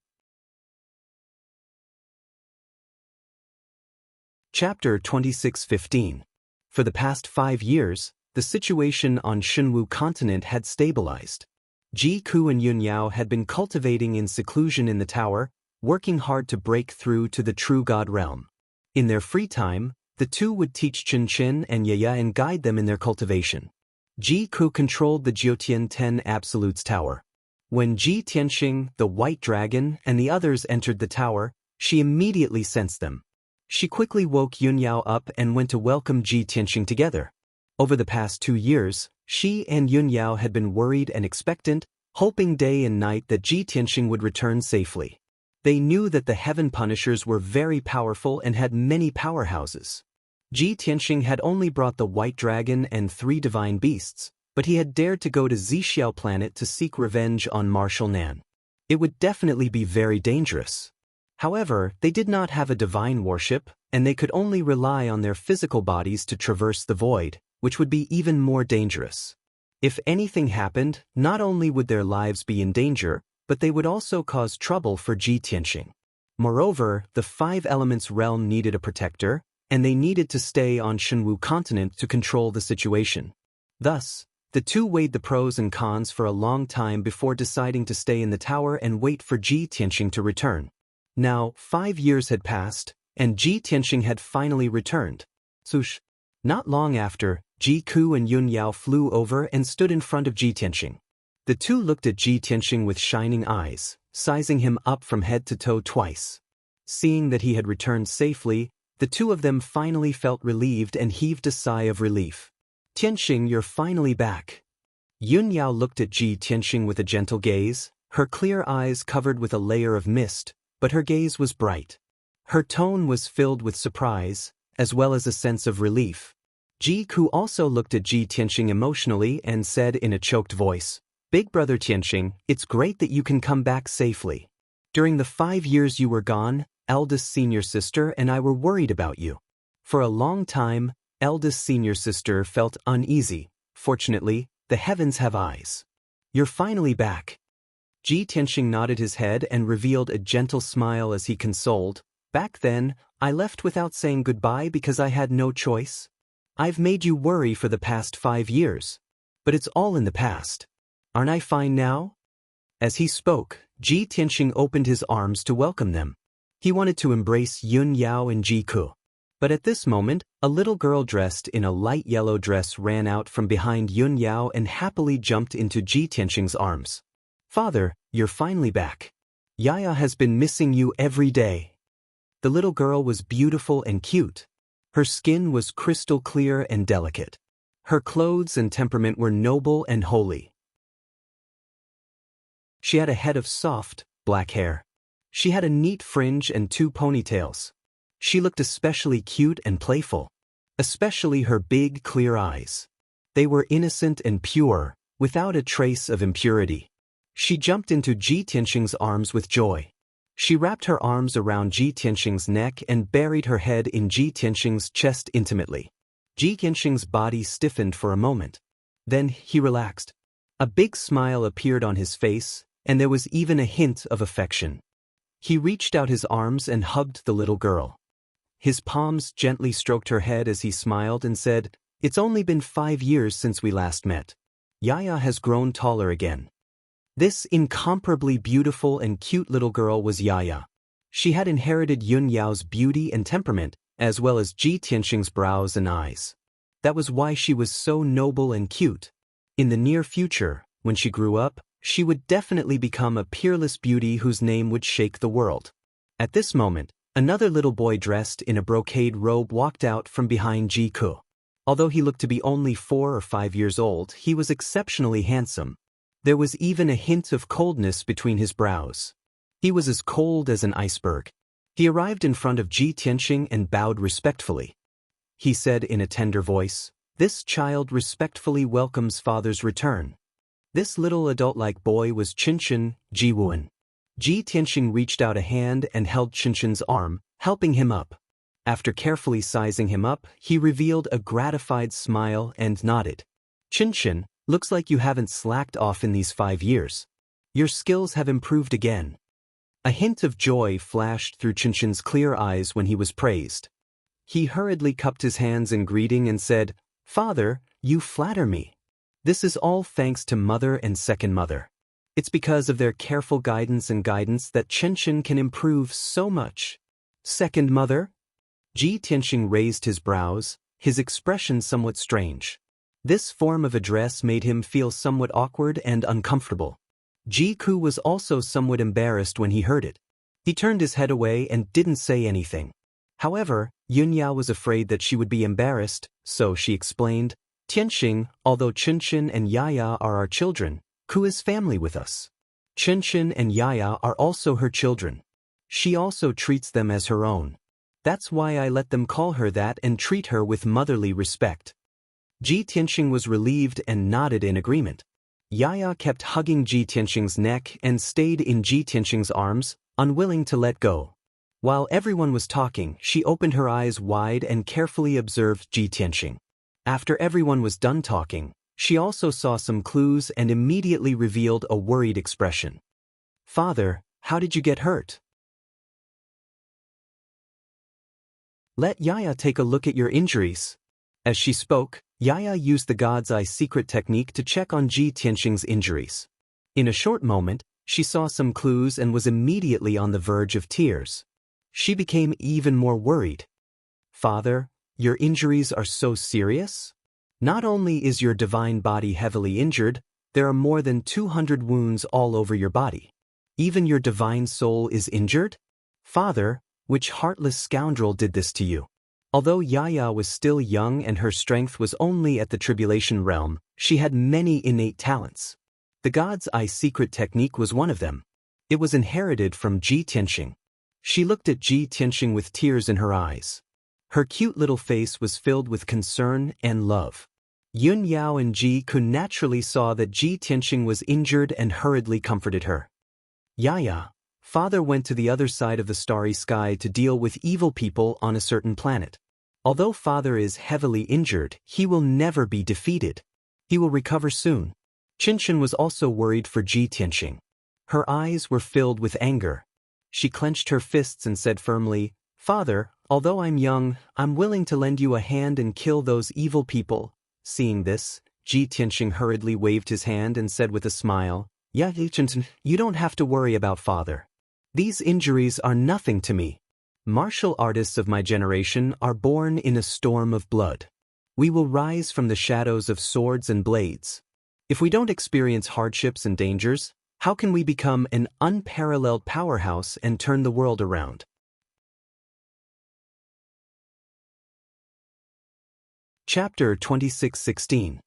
Speaker 1: Chapter 26:15. For the past 5 years, the situation on Shenwu continent had stabilized. Ji Ku and Yun Yao had been cultivating in seclusion in the tower, working hard to break through to the true God realm. In their free time, the two would teach Chen Chen and Yaya and guide them in their cultivation. Ji Ku controlled the Jiutian 10 Absolutes Tower. When Ji Tianxing, the white dragon, and the others entered the tower, she immediately sensed them. She quickly woke Yun Yao up and went to welcome Ji Tianxing together. Over the past 2 years, she and Yun Yao had been worried and expectant, hoping day and night that Ji Tianxing would return safely. They knew that the Heaven Punishers were very powerful and had many powerhouses. Ji Tianxing had only brought the White Dragon and 3 divine beasts, but he had dared to go to Zixiao planet to seek revenge on Marshal Nan. It would definitely be very dangerous. However, they did not have a divine worship, and they could only rely on their physical bodies to traverse the void, which would be even more dangerous. If anything happened, not only would their lives be in danger, but they would also cause trouble for Ji Tianxing. Moreover, the 5 Elements realm needed a protector, and they needed to stay on Shenwu continent to control the situation. Thus, the two weighed the pros and cons for a long time before deciding to stay in the tower and wait for Ji Tianxing to return. Now, 5 years had passed, and Ji Tianxing had finally returned. Swoosh! Not long after, Ji Ku and Yun Yao flew over and stood in front of Ji Tianxing. The two looked at Ji Tianxing with shining eyes, sizing him up from head to toe twice. Seeing that he had returned safely, the two of them finally felt relieved and heaved a sigh of relief. "Tianxing, you're finally back." Yun Yao looked at Ji Tianxing with a gentle gaze, her clear eyes covered with a layer of mist, but her gaze was bright. Her tone was filled with surprise, as well as a sense of relief. Ji Ku also looked at Ji Tianxing emotionally and said in a choked voice, "Big brother Tianxing, it's great that you can come back safely. During the 5 years you were gone, eldest senior sister and I were worried about you." For a long time, eldest senior sister felt uneasy. Fortunately, the heavens have eyes. "You're finally back." Ji Tianxing nodded his head and revealed a gentle smile as he consoled, "Back then, I left without saying goodbye because I had no choice. I've made you worry for the past 5 years. But it's all in the past. Aren't I fine now?" As he spoke, Ji Tianxing opened his arms to welcome them. He wanted to embrace Yun Yao and Ji Ku. But at this moment, a little girl dressed in a light yellow dress ran out from behind Yun Yao and happily jumped into Ji Tianxing's arms. "Father, you're finally back. Yaya has been missing you every day." The little girl was beautiful and cute. Her skin was crystal clear and delicate. Her clothes and temperament were noble and holy. She had a head of soft, black hair. She had a neat fringe and 2 ponytails. She looked especially cute and playful. Especially her big, clear eyes. They were innocent and pure, without a trace of impurity. She jumped into Ji Tianxing's arms with joy. She wrapped her arms around Ji Tianxing's neck and buried her head in Ji Tianxing's chest intimately. Ji Tianxing's body stiffened for a moment. Then he relaxed. A big smile appeared on his face, and there was even a hint of affection. He reached out his arms and hugged the little girl. His palms gently stroked her head as he smiled and said, "It's only been 5 years since we last met. Yaya has grown taller again." This incomparably beautiful and cute little girl was Yaya. She had inherited Yun Yao's beauty and temperament, as well as Ji Tianxing's brows and eyes. That was why she was so noble and cute. In the near future, when she grew up, she would definitely become a peerless beauty whose name would shake the world. At this moment, another little boy dressed in a brocade robe walked out from behind Ji Ku. Although he looked to be only 4 or 5 years old, he was exceptionally handsome. There was even a hint of coldness between his brows. He was as cold as an iceberg. He arrived in front of Ji Tianxing and bowed respectfully. He said in a tender voice, "This child respectfully welcomes father's return." This little adult-like boy was Qinshan Ji Wuan. Ji Tianxing reached out a hand and held Qinshan's arm, helping him up. After carefully sizing him up, he revealed a gratified smile and nodded. "Qinshan, looks like you haven't slacked off in these 5 years. Your skills have improved again." A hint of joy flashed through Qinshan's clear eyes when he was praised. He hurriedly cupped his hands in greeting and said, "Father, you flatter me. This is all thanks to mother and second mother. It's because of their careful guidance that Qinshan can improve so much." "Second mother?" Ji Tianxing raised his brows, his expression somewhat strange. This form of address made him feel somewhat awkward and uncomfortable. Ji Ku was also somewhat embarrassed when he heard it. He turned his head away and didn't say anything. However, Yun Yao was afraid that she would be embarrassed, so she explained, "Tianxing, although Qinshan and Yaya are our children, Ku is family with us. Qinshan and Yaya are also her children. She also treats them as her own. That's why I let them call her that and treat her with motherly respect." Ji Tianxing was relieved and nodded in agreement. Yaya kept hugging Ji Tianxing's neck and stayed in Ji Tianxing's arms, unwilling to let go. While everyone was talking, she opened her eyes wide and carefully observed Ji Tianxing. After everyone was done talking, she also saw some clues and immediately revealed a worried expression. "Father, how did you get hurt?" "Let Yaya take a look at your injuries." As she spoke, Yaya used the God's Eye secret technique to check on Ji Tianxing's injuries. In a short moment, she saw some clues and was immediately on the verge of tears. She became even more worried. "Father, your injuries are so serious? Not only is your divine body heavily injured, there are more than 200 wounds all over your body. Even your divine soul is injured? Father, which heartless scoundrel did this to you?" Although Yaya was still young and her strength was only at the tribulation realm, she had many innate talents. The God's Eye secret technique was one of them. It was inherited from Ji Tianxing. She looked at Ji Tianxing with tears in her eyes. Her cute little face was filled with concern and love. Yun Yao and Ji Ku naturally saw that Ji Tianxing was injured and hurriedly comforted her. "Yaya, father went to the other side of the starry sky to deal with evil people on a certain planet. Although father is heavily injured, he will never be defeated. He will recover soon." Qinshan was also worried for Ji Tianxing. Her eyes were filled with anger. She clenched her fists and said firmly, "Father, although I'm young, I'm willing to lend you a hand and kill those evil people." Seeing this, Ji Tianxing hurriedly waved his hand and said with a smile, "Yeah, Qinshan, you don't have to worry about father. These injuries are nothing to me. Martial artists of my generation are born in a storm of blood. We will rise from the shadows of swords and blades. If we don't experience hardships and dangers, how can we become an unparalleled powerhouse and turn the world around?" Chapter 26:16.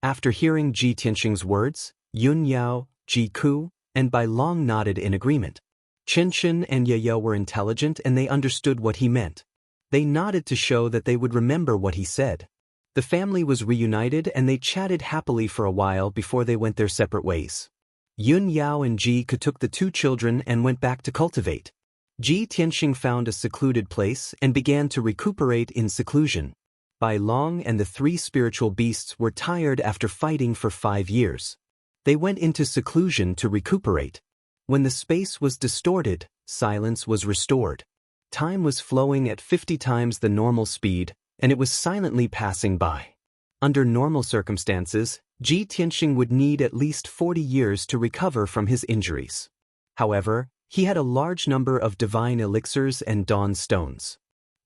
Speaker 1: After hearing Ji Tianxing's words, Yun Yao, Ji Ku, and Bai Long nodded in agreement. Qinshan and Yao were intelligent and they understood what he meant. They nodded to show that they would remember what he said. The family was reunited and they chatted happily for a while before they went their separate ways. Yun Yao and Ji Ku took the two children and went back to cultivate. Ji Tianxing found a secluded place and began to recuperate in seclusion. Bai Long and the three spiritual beasts were tired after fighting for 5 years. They went into seclusion to recuperate. When the space was distorted, silence was restored. Time was flowing at 50 times the normal speed, and it was silently passing by. Under normal circumstances, Ji Tianxing would need at least 40 years to recover from his injuries. However, he had a large number of divine elixirs and dawn stones.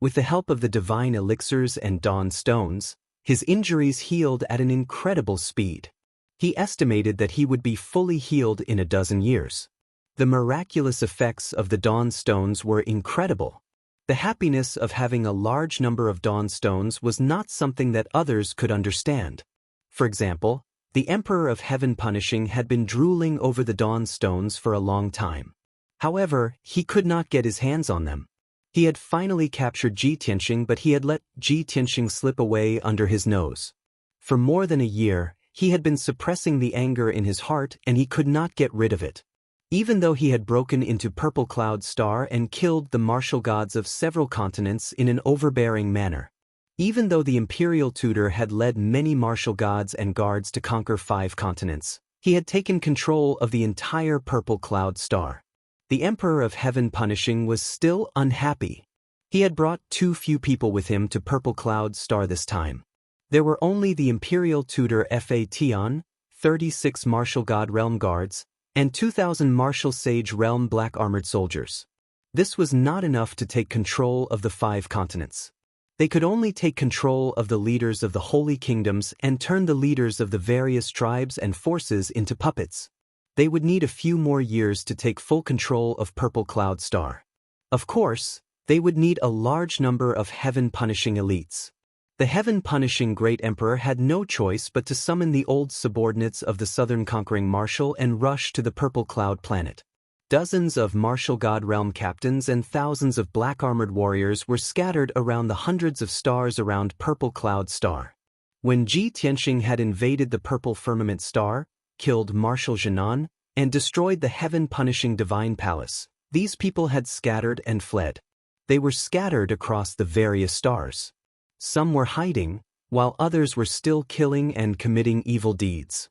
Speaker 1: With the help of the divine elixirs and dawn stones, his injuries healed at an incredible speed. He estimated that he would be fully healed in a dozen years. The miraculous effects of the dawn stones were incredible. The happiness of having a large number of dawn stones was not something that others could understand. For example, the Emperor of Heaven Punishing had been drooling over the dawn stones for a long time. However, he could not get his hands on them. He had finally captured Ji Tianxing, but he had let Ji Tianxing slip away under his nose. For more than a year, he had been suppressing the anger in his heart and he could not get rid of it. Even though he had broken into Purple Cloud Star and killed the martial gods of several continents in an overbearing manner. Even though the imperial tutor had led many martial gods and guards to conquer 5 continents, he had taken control of the entire Purple Cloud Star. The Emperor of Heaven Punishing was still unhappy. He had brought too few people with him to Purple Cloud Star this time. There were only the imperial tutor Fa Tian, 36 martial god realm guards, and 2,000 martial sage realm black armored soldiers. This was not enough to take control of the 5 continents. They could only take control of the leaders of the holy kingdoms and turn the leaders of the various tribes and forces into puppets. They would need a few more years to take full control of Purple Cloud Star. Of course, they would need a large number of heaven-punishing elites. The heaven-punishing Great Emperor had no choice but to summon the old subordinates of the Southern Conquering Marshal and rush to the Purple Cloud planet. Dozens of martial god realm captains and thousands of black-armored warriors were scattered around the hundreds of stars around Purple Cloud Star. When Ji Tianxing had invaded the Purple Firmament Star, killed Marshal Jinan, and destroyed the heaven-punishing Divine Palace, these people had scattered and fled. They were scattered across the various stars. Some were hiding, while others were still killing and committing evil deeds.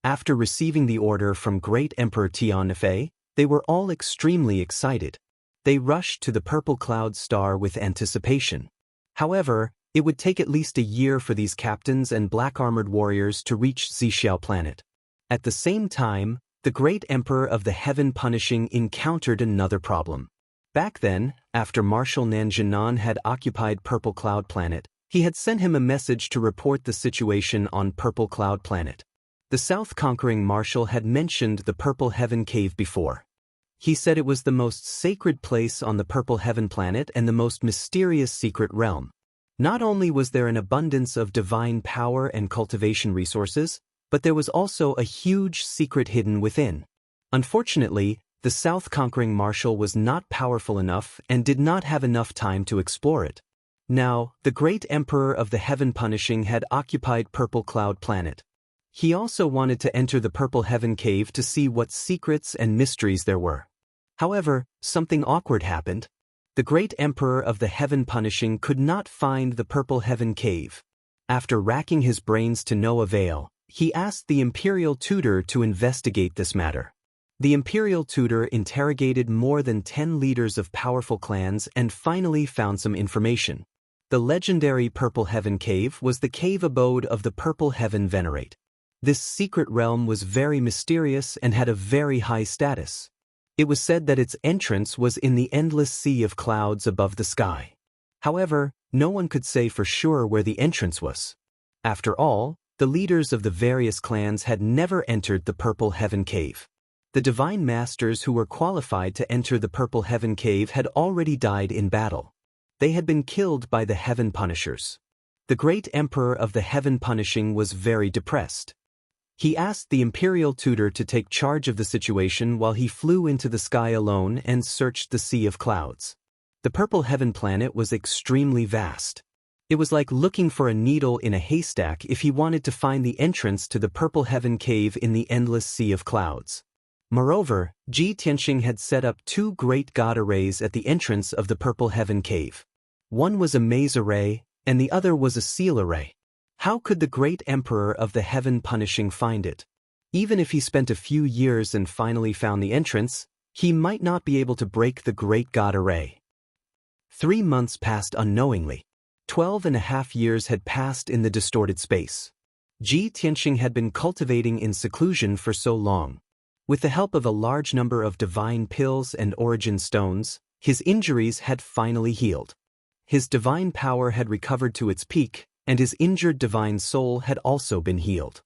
Speaker 1: After receiving the order from Great Emperor Tianfei, they were all extremely excited. They rushed to the Purple Cloud Star with anticipation. However, it would take at least a year for these captains and black-armored warriors to reach Zixiao planet. At the same time, the Great Emperor of the Heaven Punishing encountered another problem. Back then, after Marshal Nanjinan had occupied Purple Cloud Planet, he had sent him a message to report the situation on Purple Cloud Planet. The South Conquering Marshal had mentioned the Purple Heaven Cave before. He said it was the most sacred place on the Purple Heaven Planet and the most mysterious secret realm. Not only was there an abundance of divine power and cultivation resources, but there was also a huge secret hidden within. Unfortunately, the South Conquering Marshal was not powerful enough and did not have enough time to explore it. Now, the Great Emperor of the Heaven Punishing had occupied Purple Cloud Planet. He also wanted to enter the Purple Heaven Cave to see what secrets and mysteries there were. However, something awkward happened. The Great Emperor of the Heaven Punishing could not find the Purple Heaven Cave. After racking his brains to no avail, he asked the Imperial Tutor to investigate this matter. The Imperial Tutor interrogated more than 10 leaders of powerful clans and finally found some information. The legendary Purple Heaven Cave was the cave abode of the Purple Heaven Venerate. This secret realm was very mysterious and had a very high status. It was said that its entrance was in the endless sea of clouds above the sky. However, no one could say for sure where the entrance was. After all, the leaders of the various clans had never entered the Purple Heaven Cave. The divine masters who were qualified to enter the Purple Heaven Cave had already died in battle. They had been killed by the Heaven Punishers. The great emperor of the Heaven Punishing was very depressed. He asked the imperial tutor to take charge of the situation while he flew into the sky alone and searched the sea of clouds. The purple heaven planet was extremely vast. It was like looking for a needle in a haystack if he wanted to find the entrance to the purple heaven cave in the endless sea of clouds. Moreover, Ji Tianxing had set up 2 great god arrays at the entrance of the purple heaven cave. One was a maze array, and the other was a seal array. How could the great emperor of the Heaven Punishing find it? Even if he spent a few years and finally found the entrance, he might not be able to break the great god array. 3 months passed unknowingly. 12.5 years had passed in the distorted space. Ji Tianxing had been cultivating in seclusion for so long. With the help of a large number of divine pills and origin stones, his injuries had finally healed. His divine power had recovered to its peak, and his injured divine soul had also been healed.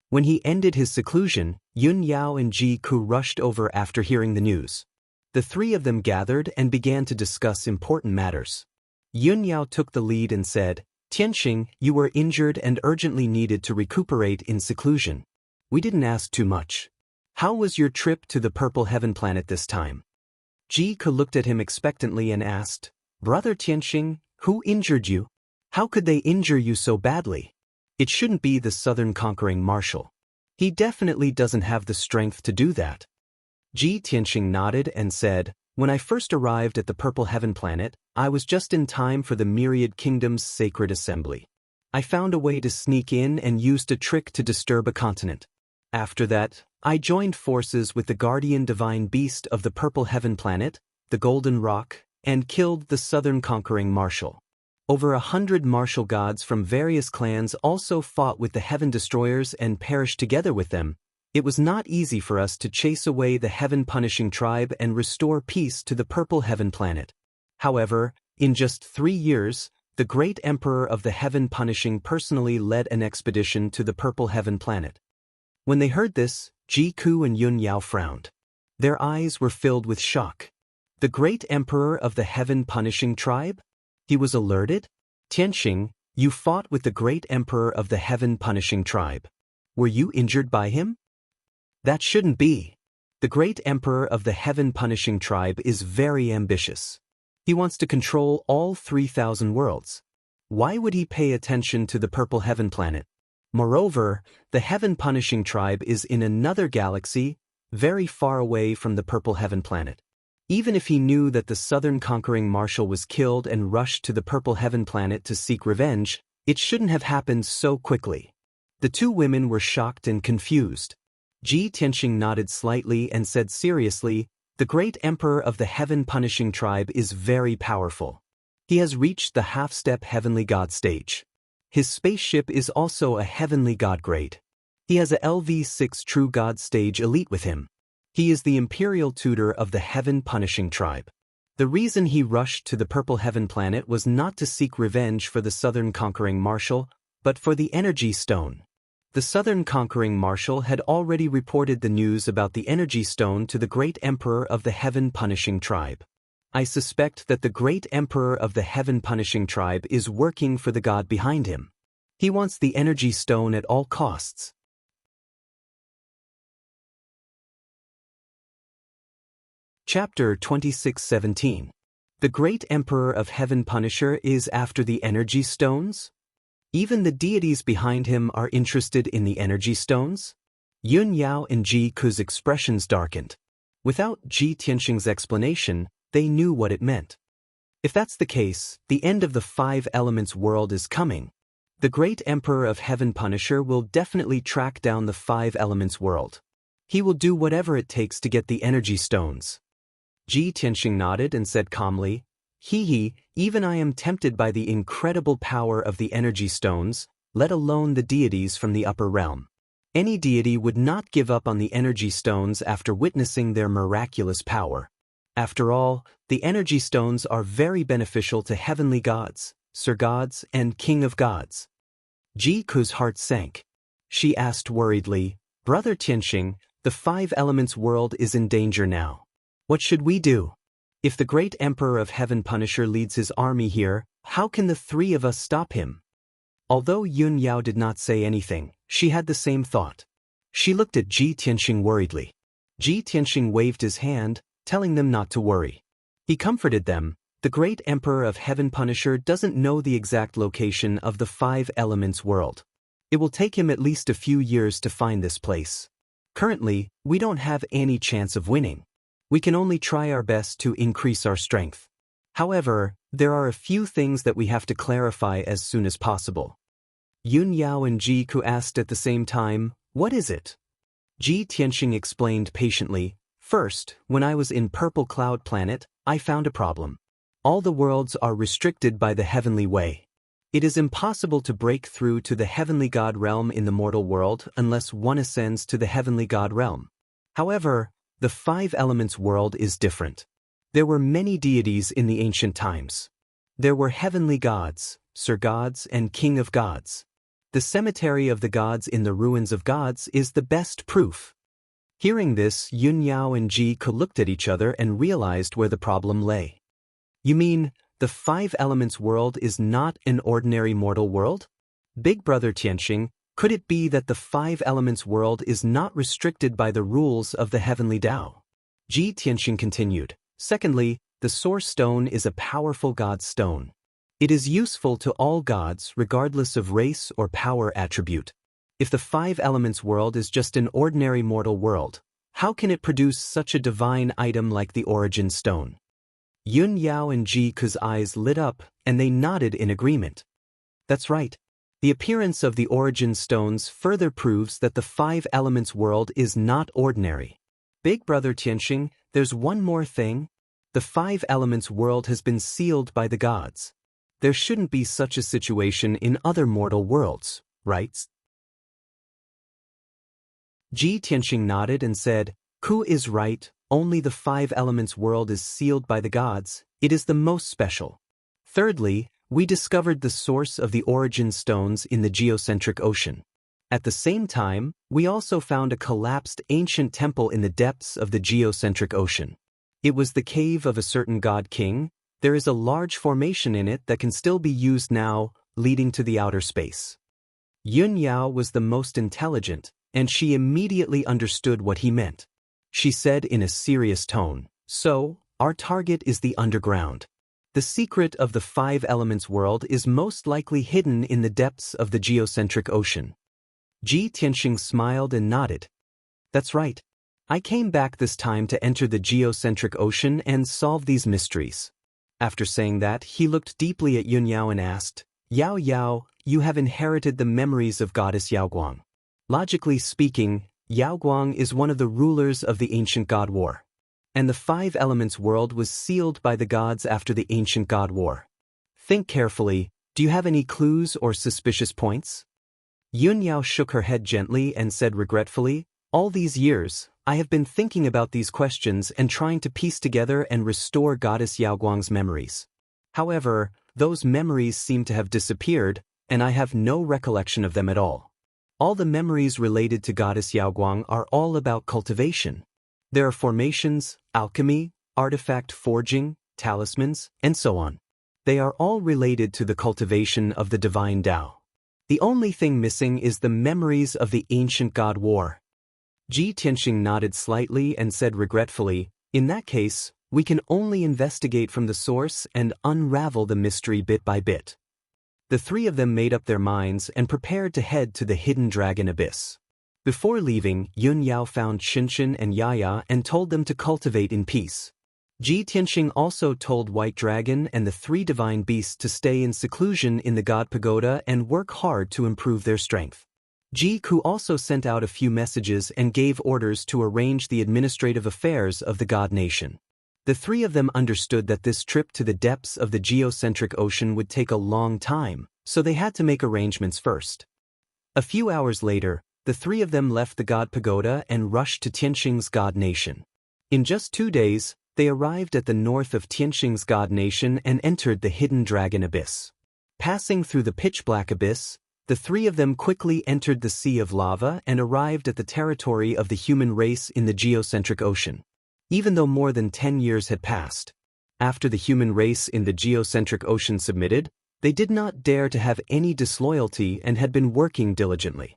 Speaker 1: When he ended his seclusion, Yun Yao and Ji Ku rushed over after hearing the news. The 3 of them gathered and began to discuss important matters. Yun Yao took the lead and said, "Tianxing, you were injured and urgently needed to recuperate in seclusion. We didn't ask too much. How was your trip to the Purple Heaven planet this time?" Ji Ku looked at him expectantly and asked, "Brother Tianxing, who injured you? How could they injure you so badly? It shouldn't be the Southern Conquering Marshal. He definitely doesn't have the strength to do that." Ji Tianxing nodded and said, "When I first arrived at the Purple Heaven planet, I was just in time for the Myriad Kingdom's sacred assembly. I found a way to sneak in and used a trick to disturb a continent. After that, I joined forces with the guardian divine beast of the Purple Heaven planet, the Golden Rock, and killed the Southern Conquering Marshal. Over 100 martial gods from various clans also fought with the Heaven Destroyers and perished together with them. It was not easy for us to chase away the Heaven Punishing tribe and restore peace to the Purple Heaven planet. However, in just 3 years, the great emperor of the Heaven Punishing personally led an expedition to the Purple Heaven planet." When they heard this, Ji Ku and Yun Yao frowned. Their eyes were filled with shock. The great emperor of the Heaven Punishing tribe? He was alerted? "Tianxing, you fought with the great emperor of the Heaven Punishing tribe. Were you injured by him?" "That shouldn't be. The great emperor of the Heaven Punishing tribe is very ambitious. He wants to control all 3,000 worlds. Why would he pay attention to the Purple Heaven planet? Moreover, the Heaven Punishing tribe is in another galaxy, very far away from the Purple Heaven planet. Even if he knew that the Southern Conquering Marshal was killed and rushed to the Purple Heaven planet to seek revenge, it shouldn't have happened so quickly." The 2 women were shocked and confused. Ji Tianxing nodded slightly and said seriously, "The great emperor of the Heaven Punishing tribe is very powerful. He has reached the half-step heavenly god stage. His spaceship is also a heavenly god grade. He has a LV6 true god stage elite with him. He is the imperial tutor of the Heaven Punishing tribe. The reason he rushed to the Purple Heaven planet was not to seek revenge for the Southern Conquering Marshal, but for the Energy Stone. The Southern Conquering Marshal had already reported the news about the Energy Stone to the great emperor of the Heaven Punishing tribe. I suspect that the great emperor of the Heaven Punishing tribe is working for the god behind him. He wants the Energy Stone at all costs." Chapter 26:17. The great emperor of Heaven Punisher is after the Energy Stones? Even the deities behind him are interested in the Energy Stones? Yun Yao and Ji Ku's expressions darkened. Without Ji Tianxing's explanation, they knew what it meant. If that's the case, the end of the 5 elements world is coming. The great emperor of Heaven Punisher will definitely track down the 5 elements world. He will do whatever it takes to get the Energy Stones. Ji Tianxing nodded and said calmly, Even I am tempted by the incredible power of the Energy Stones, let alone the deities from the upper realm. Any deity would not give up on the Energy Stones after witnessing their miraculous power. After all, the Energy Stones are very beneficial to heavenly gods, Sir Gods, and King of Gods. Ji Ku's heart sank. She asked worriedly, Brother Tianxing, the 5 elements world is in danger now. What should we do? If the great Emperor of Heaven Punisher leads his army here, how can the three of us stop him? Although Yun Yao did not say anything, she had the same thought. She looked at Ji Tianxing worriedly. Ji Tianxing waved his hand, telling them not to worry. He comforted them. The great Emperor of Heaven Punisher doesn't know the exact location of the Five Elements world. It will take him at least a few years to find this place. Currently, we don't have any chance of winning. We can only try our best to increase our strength. However, there are a few things that we have to clarify as soon as possible. Yun Yao and Ji Ku asked at the same time, "What is it?" Ji Tianxing explained patiently, "First, when I was in Purple Cloud Planet, I found a problem. All the worlds are restricted by the heavenly way. It is impossible to break through to the heavenly god realm in the mortal world unless one ascends to the heavenly god realm. However, the Five Elements world is different. There were many deities in the ancient times. There were heavenly gods, Sir Gods, and King of Gods. The cemetery of the gods in the ruins of gods is the best proof." Hearing this, Yun Yao and Ji Ku looked at each other and realized where the problem lay. "You mean, the Five Elements world is not an ordinary mortal world? Big Brother Tianxing, could it be that the Five Elements world is not restricted by the rules of the heavenly Tao?" Ji Tianxing continued, "Secondly, the Source Stone is a powerful god stone. It is useful to all gods regardless of race or power attribute. If the Five Elements world is just an ordinary mortal world, how can it produce such a divine item like the Origin Stone?" Yun Yao and Ji Ku's eyes lit up, and they nodded in agreement. That's right. The appearance of the Origin Stones further proves that the Five Elements world is not ordinary. Big Brother Tianxing, there's one more thing. The Five Elements world has been sealed by the gods. There shouldn't be such a situation in other mortal worlds, right? Ji Tianxing nodded and said, "Ku is right. Only the Five Elements world is sealed by the gods. It is the most special. Thirdly, we discovered the source of the Origin Stones in the geocentric ocean. At the same time, we also found a collapsed ancient temple in the depths of the geocentric ocean. It was the cave of a certain god king. There is a large formation in it that can still be used now, leading to the outer space." Yun Yao was the most intelligent, and she immediately understood what he meant. She said in a serious tone, "So, our target is the underground. The secret of the Five Elements world is most likely hidden in the depths of the geocentric ocean." Ji Tianxing smiled and nodded. "That's right. I came back this time to enter the geocentric ocean and solve these mysteries." After saying that, he looked deeply at Yun Yao and asked, "Yao Yao, you have inherited the memories of goddess Yaoguang. Logically speaking, Yaoguang is one of the rulers of the ancient god war. And the Five Elements world was sealed by the gods after the ancient god war. Think carefully. Do you have any clues or suspicious points?" Yun Yao shook her head gently and said regretfully, "All these years, I have been thinking about these questions and trying to piece together and restore goddess Yaoguang's memories. However, those memories seem to have disappeared, and I have no recollection of them at all. All the memories related to goddess Yaoguang are all about cultivation. There are formations, alchemy, artifact forging, talismans, and so on. They are all related to the cultivation of the divine Tao. The only thing missing is the memories of the ancient god war." Ji Tianxing nodded slightly and said regretfully, "In that case, we can only investigate from the source and unravel the mystery bit by bit." The three of them made up their minds and prepared to head to the hidden dragon abyss. Before leaving, Yun Yao found Xianxia and Yaya and told them to cultivate in peace. Ji Tianxing also told White Dragon and the three divine beasts to stay in seclusion in the God Pagoda and work hard to improve their strength. Ji Ku also sent out a few messages and gave orders to arrange the administrative affairs of the God Nation. The three of them understood that this trip to the depths of the geocentric ocean would take a long time, so they had to make arrangements first. A few hours later, the three of them left the God Pagoda and rushed to Tianxing's God Nation. In just 2 days, they arrived at the north of Tianxing's God Nation and entered the hidden dragon abyss. Passing through the pitch-black abyss, the three of them quickly entered the sea of lava and arrived at the territory of the human race in the geocentric ocean. Even though more than 10 years had passed, After the human race in the geocentric ocean submitted, they did not dare to have any disloyalty and had been working diligently.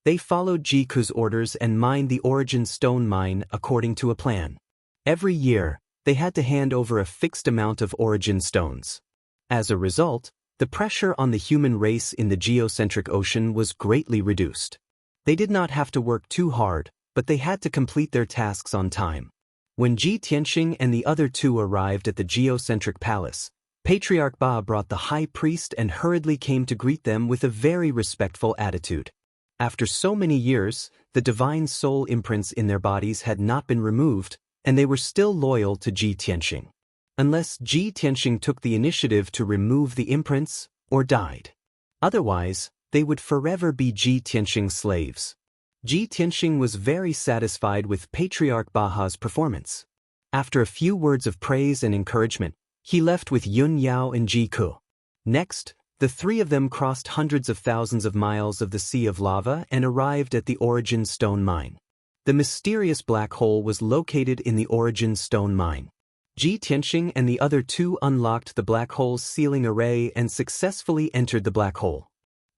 Speaker 1: They followed Jiku's orders and mined the origin stone mine according to a plan. Every year, they had to hand over a fixed amount of origin stones. As a result, the pressure on the human race in the geocentric ocean was greatly reduced. They did not have to work too hard, but they had to complete their tasks on time. When Ji Tianxing and the other two arrived at the geocentric palace, Patriarch Ba brought the high priest and hurriedly came to greet them with a very respectful attitude. After so many years, the divine soul imprints in their bodies had not been removed, and they were still loyal to Ji Tianxing. Unless Ji Tianxing took the initiative to remove the imprints, or died. Otherwise, they would forever be Ji Tianxing's slaves. Ji Tianxing was very satisfied with Patriarch Baha's performance. After a few words of praise and encouragement, he left with Yun Yao and Ji Ku. Next, the three of them crossed hundreds of thousands of miles of the Sea of Lava and arrived at the Origin Stone Mine. The mysterious black hole was located in the Origin Stone Mine. Ji Tianxing and the other two unlocked the black hole's sealing array and successfully entered the black hole.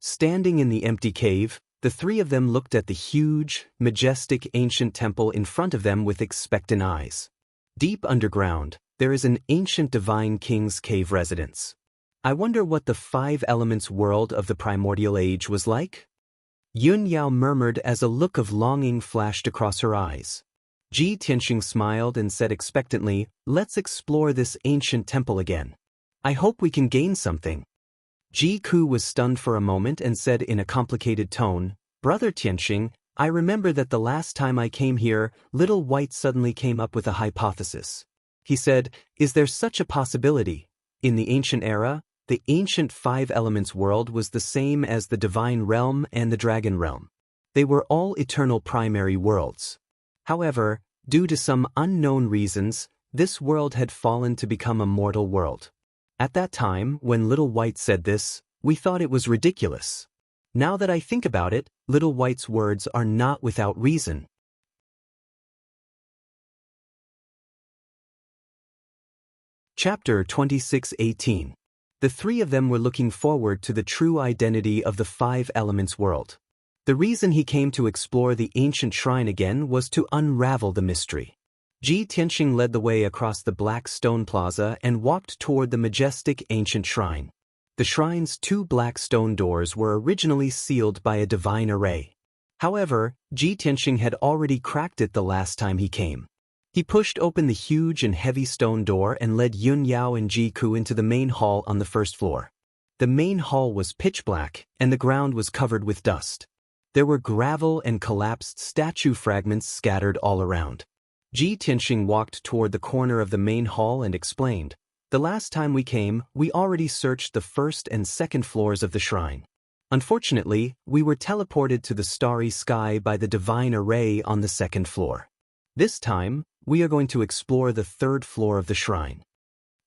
Speaker 1: Standing in the empty cave, the three of them looked at the huge, majestic ancient temple in front of them with expectant eyes. Deep underground, there is an ancient divine king's cave residence. I wonder what the 5 elements world of the primordial age was like? Yun Yao murmured as a look of longing flashed across her eyes. Ji Tianxing smiled and said expectantly, "Let's explore this ancient temple again. I hope we can gain something." Ji Ku was stunned for a moment and said in a complicated tone, "Brother Tianxing, I remember that the last time I came here, Little White suddenly came up with a hypothesis. He said, is there such a possibility? In the ancient era, the ancient 5 elements world was the same as the divine realm and the dragon realm. They were all eternal primary worlds. However, due to some unknown reasons, this world had fallen to become a mortal world. At that time, when Little White said this, we thought it was ridiculous. Now that I think about it, Little White's words are not without reason." Chapter 26:18. The three of them were looking forward to the true identity of the 5 elements world. The reason he came to explore the ancient shrine again was to unravel the mystery. Ji Tianxing led the way across the black stone plaza and walked toward the majestic ancient shrine. The shrine's 2 black stone doors were originally sealed by a divine array. However, Ji Tianxing had already cracked it the last time he came. He pushed open the huge and heavy stone door and led Yun Yao and Ji Ku into the main hall on the first floor. The main hall was pitch black, and the ground was covered with dust. There were gravel and collapsed statue fragments scattered all around. Ji Tianxing walked toward the corner of the main hall and explained, "The last time we came, we already searched the first and second floors of the shrine. Unfortunately, we were teleported to the starry sky by the divine array on the second floor. This time, we are going to explore the 3rd floor of the shrine."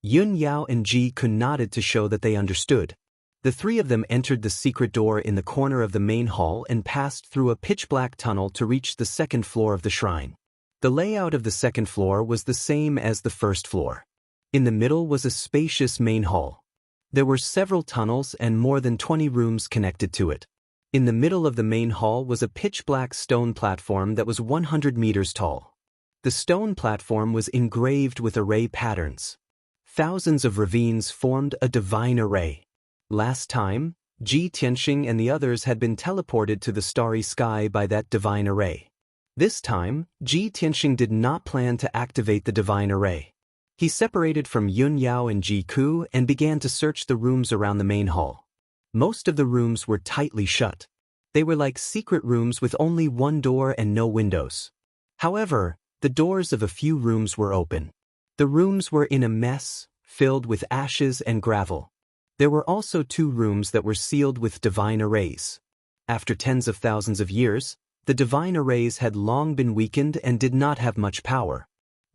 Speaker 1: Yun Yao and Ji Ku nodded to show that they understood. The three of them entered the secret door in the corner of the main hall and passed through a pitch-black tunnel to reach the 2nd floor of the shrine. The layout of the 2nd floor was the same as the 1st floor. In the middle was a spacious main hall. There were several tunnels and more than 20 rooms connected to it. In the middle of the main hall was a pitch-black stone platform that was 100 meters tall. The stone platform was engraved with array patterns. Thousands of ravines formed a divine array. Last time, Ji Tianxing and the others had been teleported to the starry sky by that divine array. This time, Ji Tianxing did not plan to activate the divine array. He separated from Yun Yao and Ji Ku and began to search the rooms around the main hall. Most of the rooms were tightly shut. They were like secret rooms with only one door and no windows. However, the doors of a few rooms were open. The rooms were in a mess, filled with ashes and gravel. There were also 2 rooms that were sealed with divine arrays. After tens of thousands of years, the divine arrays had long been weakened and did not have much power.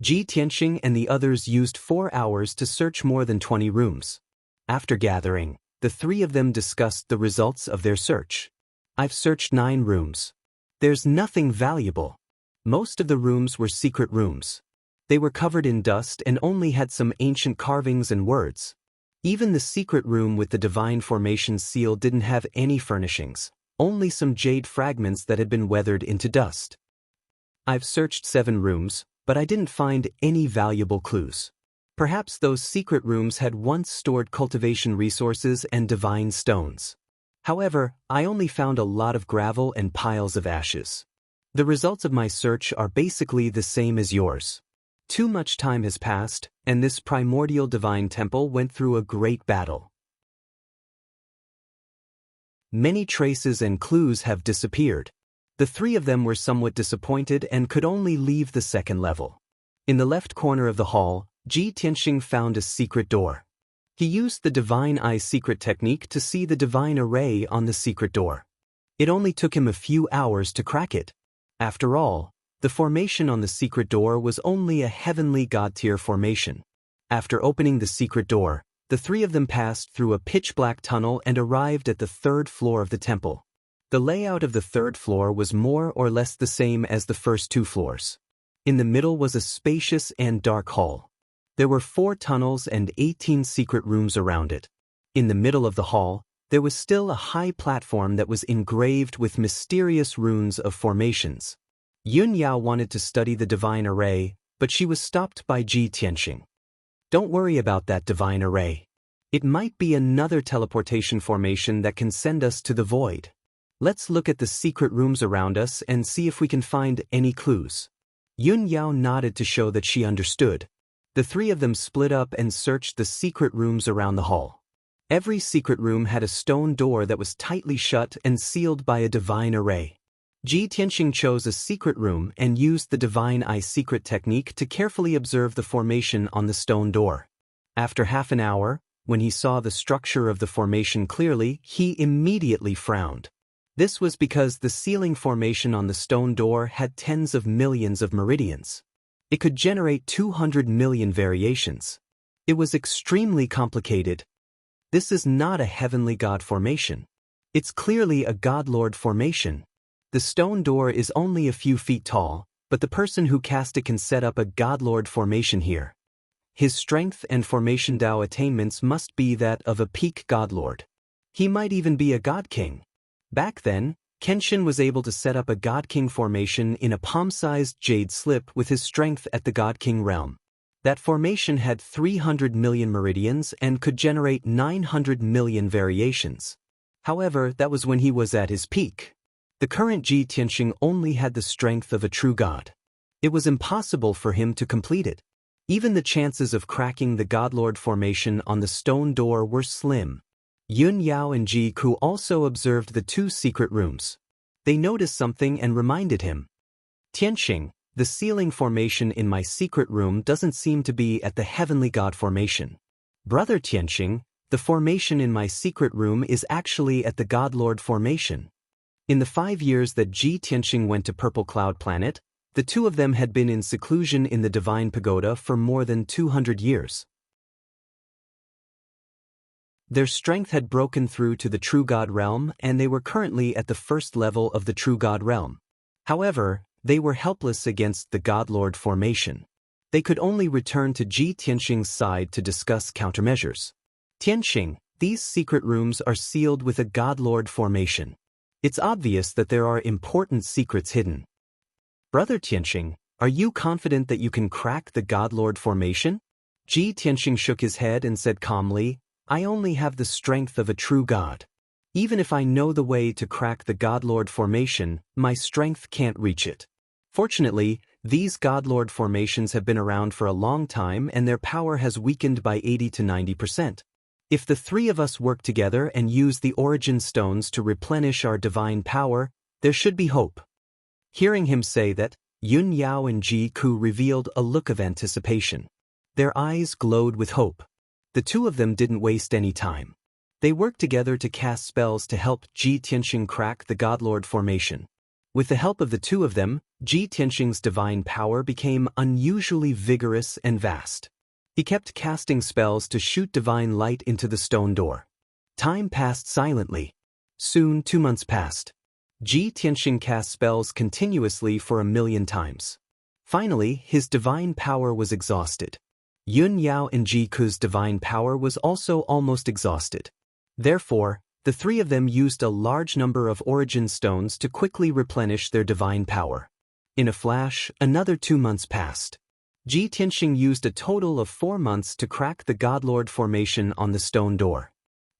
Speaker 1: Ji Tianxing and the others used 4 hours to search more than 20 rooms. After gathering, the 3 of them discussed the results of their search. "I've searched 9 rooms. There's nothing valuable. Most of the rooms were secret rooms. They were covered in dust and only had some ancient carvings and words. Even the secret room with the divine formation seal didn't have any furnishings, only some jade fragments that had been weathered into dust. I've searched 7 rooms, but I didn't find any valuable clues. Perhaps those secret rooms had once stored cultivation resources and divine stones. However, I only found a lot of gravel and piles of ashes. The results of my search are basically the same as yours. Too much time has passed, and this primordial divine temple went through a great battle. Many traces and clues have disappeared. The 3 of them were somewhat disappointed and could only leave the second level. In the left corner of the hall, Ji Tianxing found a secret door. He used the Divine Eye secret technique to see the divine array on the secret door. It only took him a few hours to crack it. After all, the formation on the secret door was only a heavenly god-tier formation. After opening the secret door, the 3 of them passed through a pitch-black tunnel and arrived at the 3rd floor of the temple. The layout of the 3rd floor was more or less the same as the first 2 floors. In the middle was a spacious and dark hall. There were 4 tunnels and 18 secret rooms around it. In the middle of the hall, there was still a high platform that was engraved with mysterious runes of formations. Yun Yao wanted to study the divine array, but she was stopped by Ji Tianxing. Don't worry about that divine array. It might be another teleportation formation that can send us to the void. Let's look at the secret rooms around us and see if we can find any clues. Yun Yao nodded to show that she understood. The 3 of them split up and searched the secret rooms around the hall. Every secret room had a stone door that was tightly shut and sealed by a divine array. Ji Tianxing chose a secret room and used the Divine Eye secret technique to carefully observe the formation on the stone door. After half an hour, when he saw the structure of the formation clearly, he immediately frowned. This was because the sealing formation on the stone door had tens of millions of meridians. It could generate 200 million variations. It was extremely complicated. This is not a heavenly god formation. It's clearly a godlord formation. The stone door is only a few feet tall, but the person who cast it can set up a godlord formation here. His strength and formation Dao attainments must be that of a peak godlord. He might even be a god king. Back then, Kenshin was able to set up a god king formation in a palm-sized jade slip with his strength at the god king realm. That formation had 300 million meridians and could generate 900 million variations. However, that was when he was at his peak. The current Ji Tianxing only had the strength of a true god. It was impossible for him to complete it. Even the chances of cracking the godlord formation on the stone door were slim. Yun Yao and Ji Ku also observed the 2 secret rooms. They noticed something and reminded him. Tianxing, the sealing formation in my secret room doesn't seem to be at the heavenly god formation. Brother Tianxing, the formation in my secret room is actually at the godlord formation. In the 5 years that Ji Tianxing went to Purple Cloud Planet, the 2 of them had been in seclusion in the Divine Pagoda for more than 200 years. Their strength had broken through to the True God realm and they were currently at the 1st level of the True God realm. However, they were helpless against the Godlord formation. They could only return to Ji Tianxing's side to discuss countermeasures. Tianxing, these secret rooms are sealed with a Godlord formation. It's obvious that there are important secrets hidden. Brother Tianxing, are you confident that you can crack the Godlord formation? Ji Tianxing shook his head and said calmly, I only have the strength of a true god. Even if I know the way to crack the Godlord formation, my strength can't reach it. Fortunately, these Godlord formations have been around for a long time and their power has weakened by 80 to 90%. If the 3 of us work together and use the origin stones to replenish our divine power, there should be hope. Hearing him say that, Yun Yao and Ji Ku revealed a look of anticipation. Their eyes glowed with hope. The 2 of them didn't waste any time. They worked together to cast spells to help Ji Tianxing crack the Godlord formation. With the help of the 2 of them, Ji Tianxing's divine power became unusually vigorous and vast. He kept casting spells to shoot divine light into the stone door. Time passed silently. Soon 2 months passed. Ji Tianxing cast spells continuously for 1,000,000 times. Finally, his divine power was exhausted. Yun Yao and Ji Ku's divine power was also almost exhausted. Therefore, the three of them used a large number of origin stones to quickly replenish their divine power. In a flash, another 2 months passed. Ji Tianxing used a total of 4 months to crack the Godlord formation on the stone door.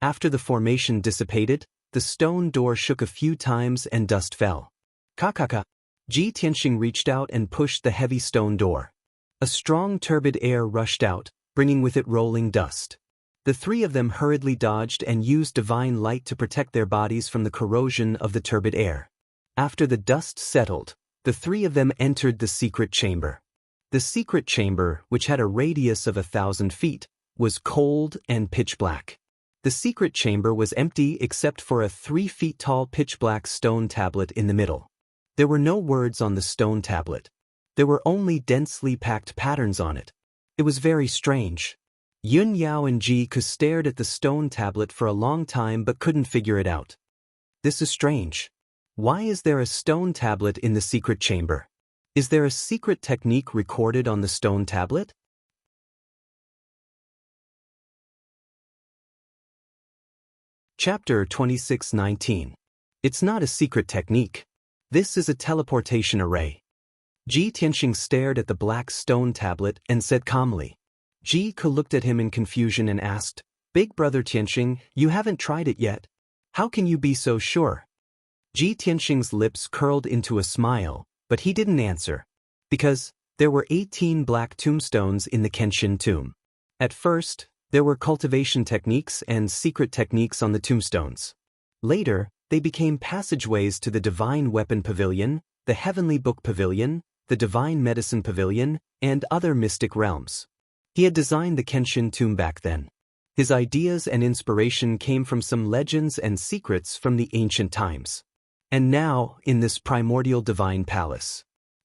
Speaker 1: After the formation dissipated, the stone door shook a few times and dust fell. Kakaka. Ji Tianxing reached out and pushed the heavy stone door. A strong turbid air rushed out, bringing with it rolling dust. The three of them hurriedly dodged and used divine light to protect their bodies from the corrosion of the turbid air. After the dust settled, the three of them entered the secret chamber. The secret chamber, which had a radius of 1,000 feet, was cold and pitch black. The secret chamber was empty except for a 3 feet tall pitch black stone tablet in the middle. There were no words on the stone tablet. There were only densely packed patterns on it. It was very strange. Yun Yao and Ji Ku stared at the stone tablet for a long time but couldn't figure it out. This is strange. Why is there a stone tablet in the secret chamber? Is there a secret technique recorded on the stone tablet? Chapter 26:19. It's not a secret technique. This is a teleportation array. Ji Tianxing stared at the black stone tablet and said calmly. Ji Ku looked at him in confusion and asked, Big brother Tianxing, you haven't tried it yet. How can you be so sure? Ji Tianxing's lips curled into a smile, but he didn't answer. Because there were 18 black tombstones in the Kenshin tomb. At first, there were cultivation techniques and secret techniques on the tombstones. Later, they became passageways to the Divine Weapon Pavilion, the Heavenly Book Pavilion, the Divine Medicine Pavilion, and other mystic realms. He had designed the Kenshin tomb back then. His ideas and inspiration came from some legends and secrets from the ancient times. And now, in this primordial divine palace,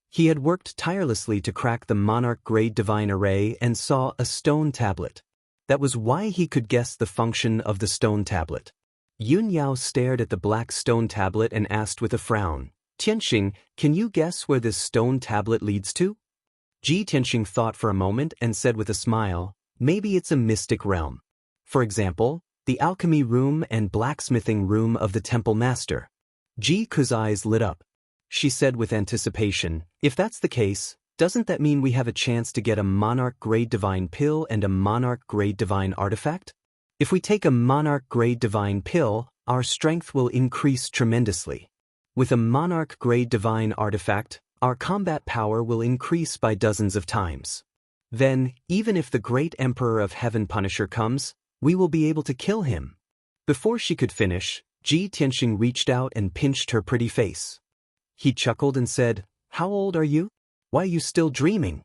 Speaker 1: he had worked tirelessly to crack the monarch-grade divine array and saw a stone tablet. That was why he could guess the function of the stone tablet. Yun Yao stared at the black stone tablet and asked with a frown, Tianxing, can you guess where this stone tablet leads to? Ji Tianxing thought for a moment and said with a smile, maybe it's a mystic realm. For example, the alchemy room and blacksmithing room of the temple master. Ji Ku's eyes lit up. She said with anticipation, if that's the case, doesn't that mean we have a chance to get a monarch-grade divine pill and a monarch-grade divine artifact? If we take a monarch-grade divine pill, our strength will increase tremendously. With a monarch-grade divine artifact, our combat power will increase by dozens of times. Then, even if the great Emperor of Heaven Punisher comes, we will be able to kill him. Before she could finish, Ji Tianxing reached out and pinched her pretty face. He chuckled and said, How old are you? Why are you still dreaming?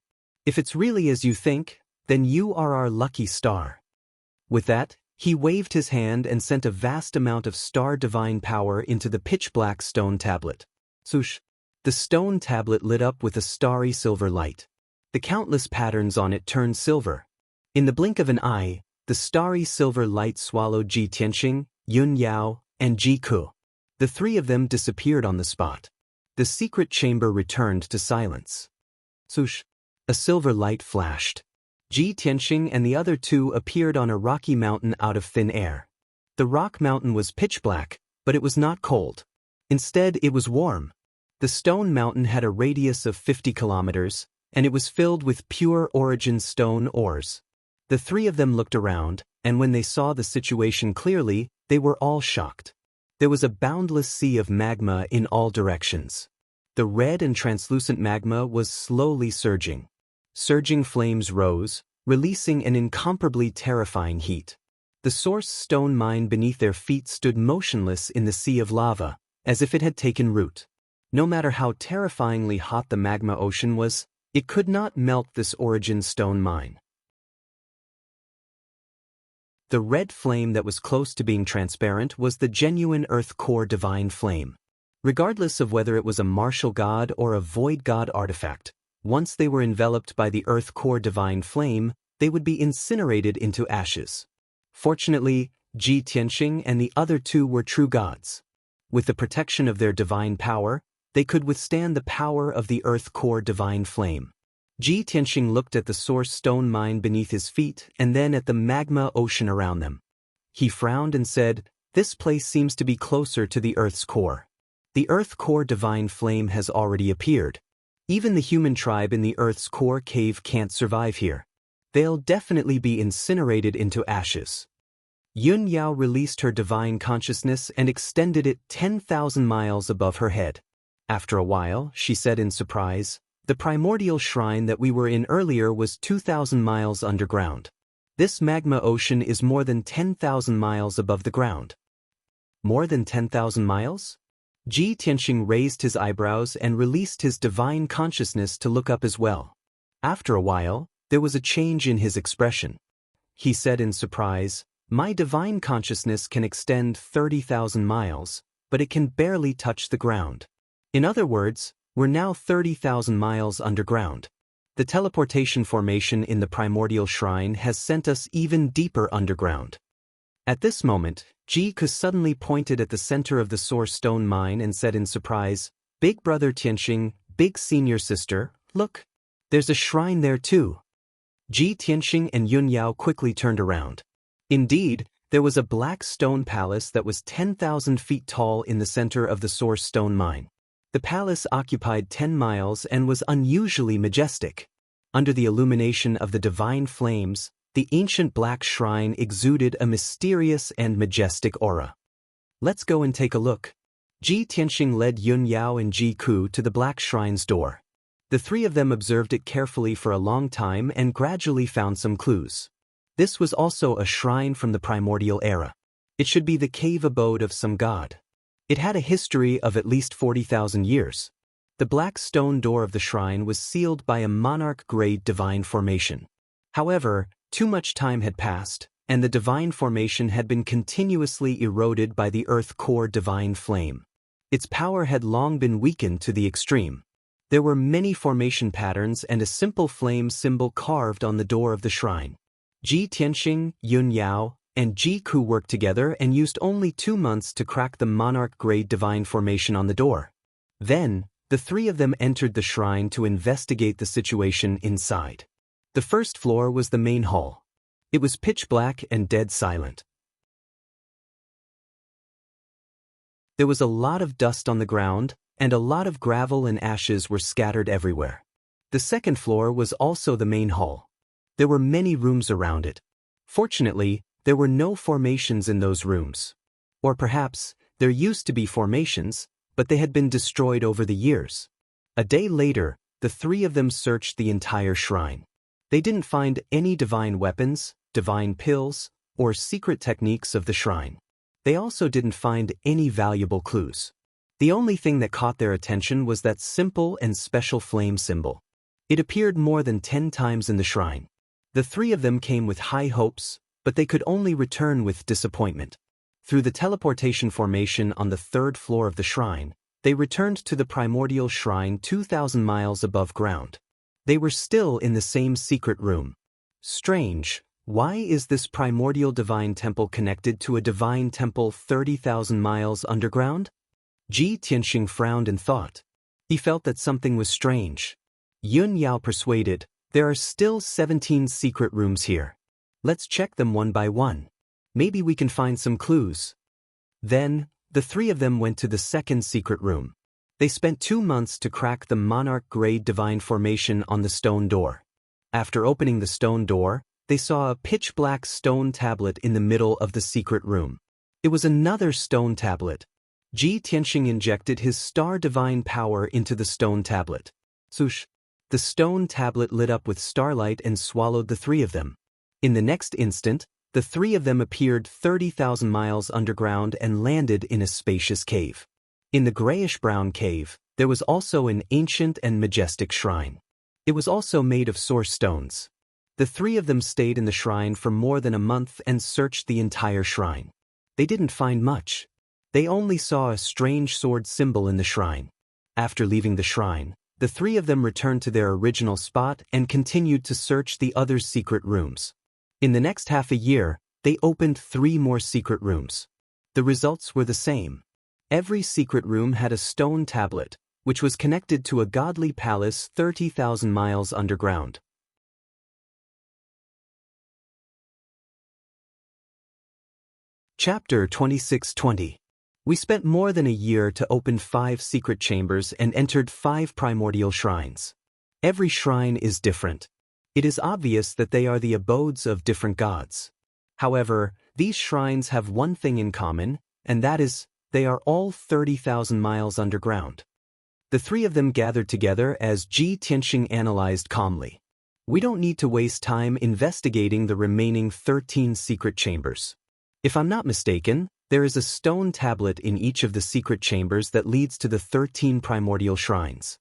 Speaker 1: If it's really as you think, then you are our lucky star. With that, he waved his hand and sent a vast amount of star divine power into the pitch-black stone tablet. Swoosh! The stone tablet lit up with a starry silver light. The countless patterns on it turned silver. In the blink of an eye, the starry silver light swallowed Ji Tianxing, Yun Yao, and Ji Ku. The three of them disappeared on the spot. The secret chamber returned to silence. Swoosh! A silver light flashed. Ji Tianxing and the other two appeared on a rocky mountain out of thin air. The rock mountain was pitch black, but it was not cold. Instead, it was warm. The stone mountain had a radius of 50 kilometers, and it was filled with pure origin stone ores. The three of them looked around, and when they saw the situation clearly, they were all shocked. There was a boundless sea of magma in all directions. The red and translucent magma was slowly surging. Surging flames rose, releasing an incomparably terrifying heat. The source stone mine beneath their feet stood motionless in the sea of lava, as if it had taken root. No matter how terrifyingly hot the magma ocean was, it could not melt this origin stone mine. The red flame that was close to being transparent was the genuine earth core divine flame. Regardless of whether it was a martial god or a void god artifact, once they were enveloped by the earth core divine flame, they would be incinerated into ashes. Fortunately, Ji Tianxing and the other two were true gods. With the protection of their divine power, They could withstand the power of the earth core divine flame. Ji Tianxing looked at the source stone mine beneath his feet and then at the magma ocean around them. He frowned and said, "This place seems to be closer to the earth's core. The earth core divine flame has already appeared. Even the human tribe in the earth's core cave can't survive here. They'll definitely be incinerated into ashes." Yun Yao released her divine consciousness and extended it 10,000 miles above her head. After a while, she said in surprise, "The primordial shrine that we were in earlier was 2,000 miles underground. This magma ocean is more than 10,000 miles above the ground." More than 10,000 miles? Ji Tianxing raised his eyebrows and released his divine consciousness to look up as well. After a while, there was a change in his expression. He said in surprise, "My divine consciousness can extend 30,000 miles, but it can barely touch the ground. In other words, we're now 30,000 miles underground. The teleportation formation in the primordial shrine has sent us even deeper underground." At this moment, Ji Ke suddenly pointed at the center of the source stone mine and said in surprise, "Big brother Tianxing, big senior sister, look. There's a shrine there too." Ji Tianxing and Yun Yao quickly turned around. Indeed, there was a black stone palace that was 10,000 feet tall in the center of the source stone mine. The palace occupied 10 miles and was unusually majestic. Under the illumination of the divine flames, the ancient black shrine exuded a mysterious and majestic aura. "Let's go and take a look." Ji Tianxing led Yun Yao and Ji Ku to the black shrine's door. The three of them observed it carefully for a long time and gradually found some clues. This was also a shrine from the primordial era. It should be the cave abode of some god. It had a history of at least 40,000 years. The black stone door of the shrine was sealed by a monarch-grade divine formation. However, too much time had passed, and the divine formation had been continuously eroded by the earth core divine flame. Its power had long been weakened to the extreme. There were many formation patterns and a simple flame symbol carved on the door of the shrine. Ji Tianxing, Yun Yao, and Ji Ku worked together and used only 2 months to crack the monarch-grade divine formation on the door. Then, the three of them entered the shrine to investigate the situation inside. The first floor was the main hall. It was pitch black and dead silent. There was a lot of dust on the ground, and a lot of gravel and ashes were scattered everywhere. The second floor was also the main hall. There were many rooms around it. Fortunately, there were no formations in those rooms. Or perhaps, there used to be formations, but they had been destroyed over the years. A day later, the three of them searched the entire shrine. They didn't find any divine weapons, divine pills, or secret techniques of the shrine. They also didn't find any valuable clues. The only thing that caught their attention was that simple and special flame symbol. It appeared more than 10 times in the shrine. The three of them came with high hopes, but they could only return with disappointment. Through the teleportation formation on the 3rd floor of the shrine, they returned to the primordial shrine 2,000 miles above ground. They were still in the same secret room. Strange, why is this primordial divine temple connected to a divine temple 30,000 miles underground? Ji Tianxing frowned and thought. He felt that something was strange. Yun Yao persuaded, "There are still 17 secret rooms here. Let's check them one by one. Maybe we can find some clues." Then, the three of them went to the second secret room. They spent 2 months to crack the monarch-grade divine formation on the stone door. After opening the stone door, they saw a pitch-black stone tablet in the middle of the secret room. It was another stone tablet. Ji Tianxing injected his star divine power into the stone tablet. Swoosh! The stone tablet lit up with starlight and swallowed the three of them. In the next instant, the three of them appeared 30,000 miles underground and landed in a spacious cave. In the grayish-brown cave, there was also an ancient and majestic shrine. It was also made of source stones. The three of them stayed in the shrine for more than a month and searched the entire shrine. They didn't find much. They only saw a strange sword symbol in the shrine. After leaving the shrine, the three of them returned to their original spot and continued to search the other secret rooms. In the next half a year, they opened 3 more secret rooms. The results were the same. Every secret room had a stone tablet, which was connected to a godly palace 30,000 miles underground. Chapter 2620. We spent more than a year to open 5 secret chambers and entered 5 primordial shrines. Every shrine is different. It is obvious that they are the abodes of different gods. However, these shrines have one thing in common, and that is, they are all 30,000 miles underground. The 3 of them gathered together as Ji Tianxing analyzed calmly. We don't need to waste time investigating the remaining 13 secret chambers. If I'm not mistaken, there is a stone tablet in each of the secret chambers that leads to the 13 primordial shrines.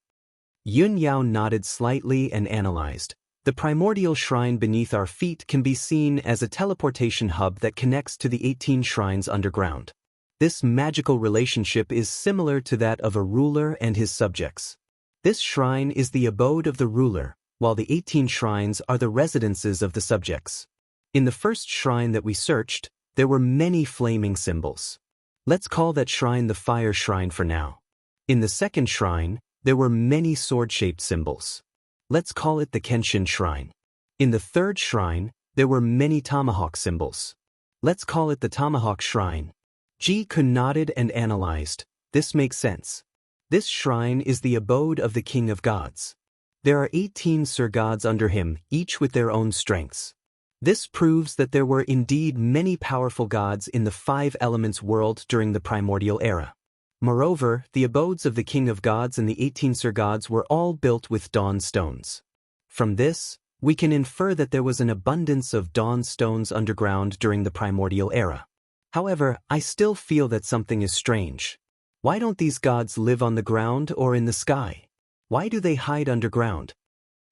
Speaker 1: Yun Yao nodded slightly and analyzed. The primordial shrine beneath our feet can be seen as a teleportation hub that connects to the 18 shrines underground. This magical relationship is similar to that of a ruler and his subjects. This shrine is the abode of the ruler, while the 18 shrines are the residences of the subjects. In the first shrine that we searched, there were many flaming symbols. Let's call that shrine the fire shrine for now. In the second shrine, there were many sword-shaped symbols. Let's call it the Kenshin shrine. In the third shrine, there were many tomahawk symbols. Let's call it the tomahawk shrine. Ji Kun nodded and analyzed. This makes sense. This shrine is the abode of the king of gods. There are 18 Sir-gods under him, each with their own strengths. This proves that there were indeed many powerful gods in the 5 elements world during the primordial era. Moreover, the abodes of the king of gods and the 18 Sir-gods were all built with dawn stones. From this, we can infer that there was an abundance of dawn stones underground during the primordial era. However, I still feel that something is strange. Why don't these gods live on the ground or in the sky? Why do they hide underground?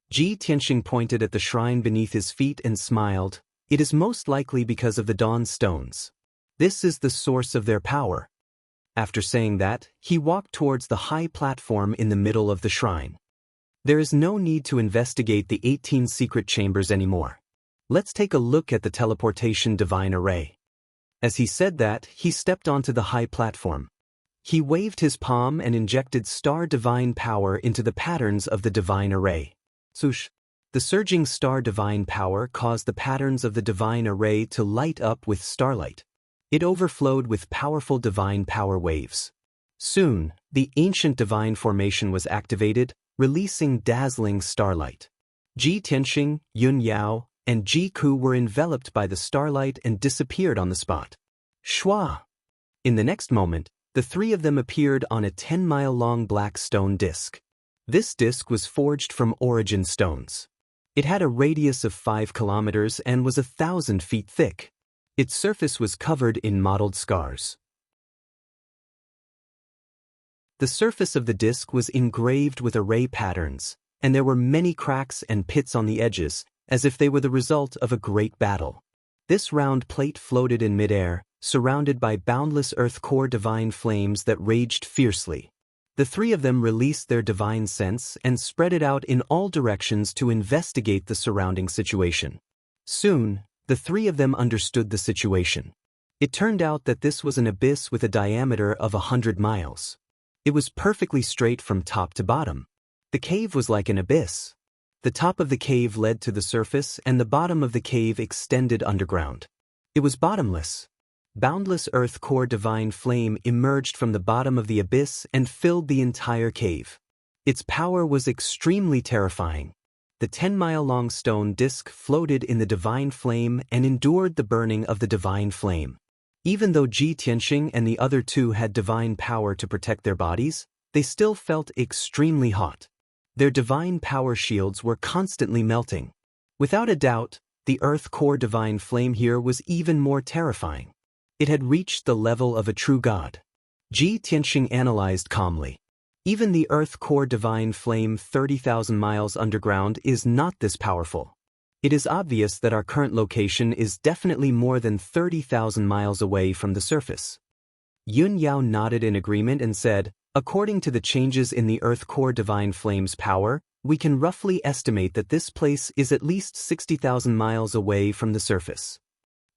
Speaker 1: Ji Tianxing pointed at the shrine beneath his feet and smiled. It is most likely because of the dawn stones. This is the source of their power. After saying that, he walked towards the high platform in the middle of the shrine. There is no need to investigate the 18 secret chambers anymore. Let's take a look at the teleportation divine array. As he said that, he stepped onto the high platform. He waved his palm and injected star divine power into the patterns of the divine array. Swoosh! The surging star divine power caused the patterns of the divine array to light up with starlight. It overflowed with powerful divine power waves. Soon, the ancient divine formation was activated, releasing dazzling starlight. Ji Tianxing, Yun Yao, and Ji Ku were enveloped by the starlight and disappeared on the spot. Shwa! In the next moment, the 3 of them appeared on a 10-mile-long black stone disc. This disc was forged from origin stones. It had a radius of 5 kilometers and was 1,000 feet thick. Its surface was covered in mottled scars. The surface of the disc was engraved with array patterns, and there were many cracks and pits on the edges, as if they were the result of a great battle. This round plate floated in midair, surrounded by boundless earth core divine flames that raged fiercely. The 3 of them released their divine sense and spread it out in all directions to investigate the surrounding situation. Soon, the 3 of them understood the situation. It turned out that this was an abyss with a diameter of 100 miles. It was perfectly straight from top to bottom. The cave was like an abyss. The top of the cave led to the surface and the bottom of the cave extended underground. It was bottomless. Boundless earth core divine flame emerged from the bottom of the abyss and filled the entire cave. Its power was extremely terrifying. The 10-mile-long stone disc floated in the divine flame and endured the burning of the divine flame. Even though Ji Tianxing and the other 2 had divine power to protect their bodies, they still felt extremely hot. Their divine power shields were constantly melting. Without a doubt, the earth core divine flame here was even more terrifying. It had reached the level of a true god. Ji Tianxing analyzed calmly. Even the earth core divine flame 30,000 miles underground is not this powerful. It is obvious that our current location is definitely more than 30,000 miles away from the surface. Yun Yao nodded in agreement and said, according to the changes in the earth core divine flame's power, we can roughly estimate that this place is at least 60,000 miles away from the surface.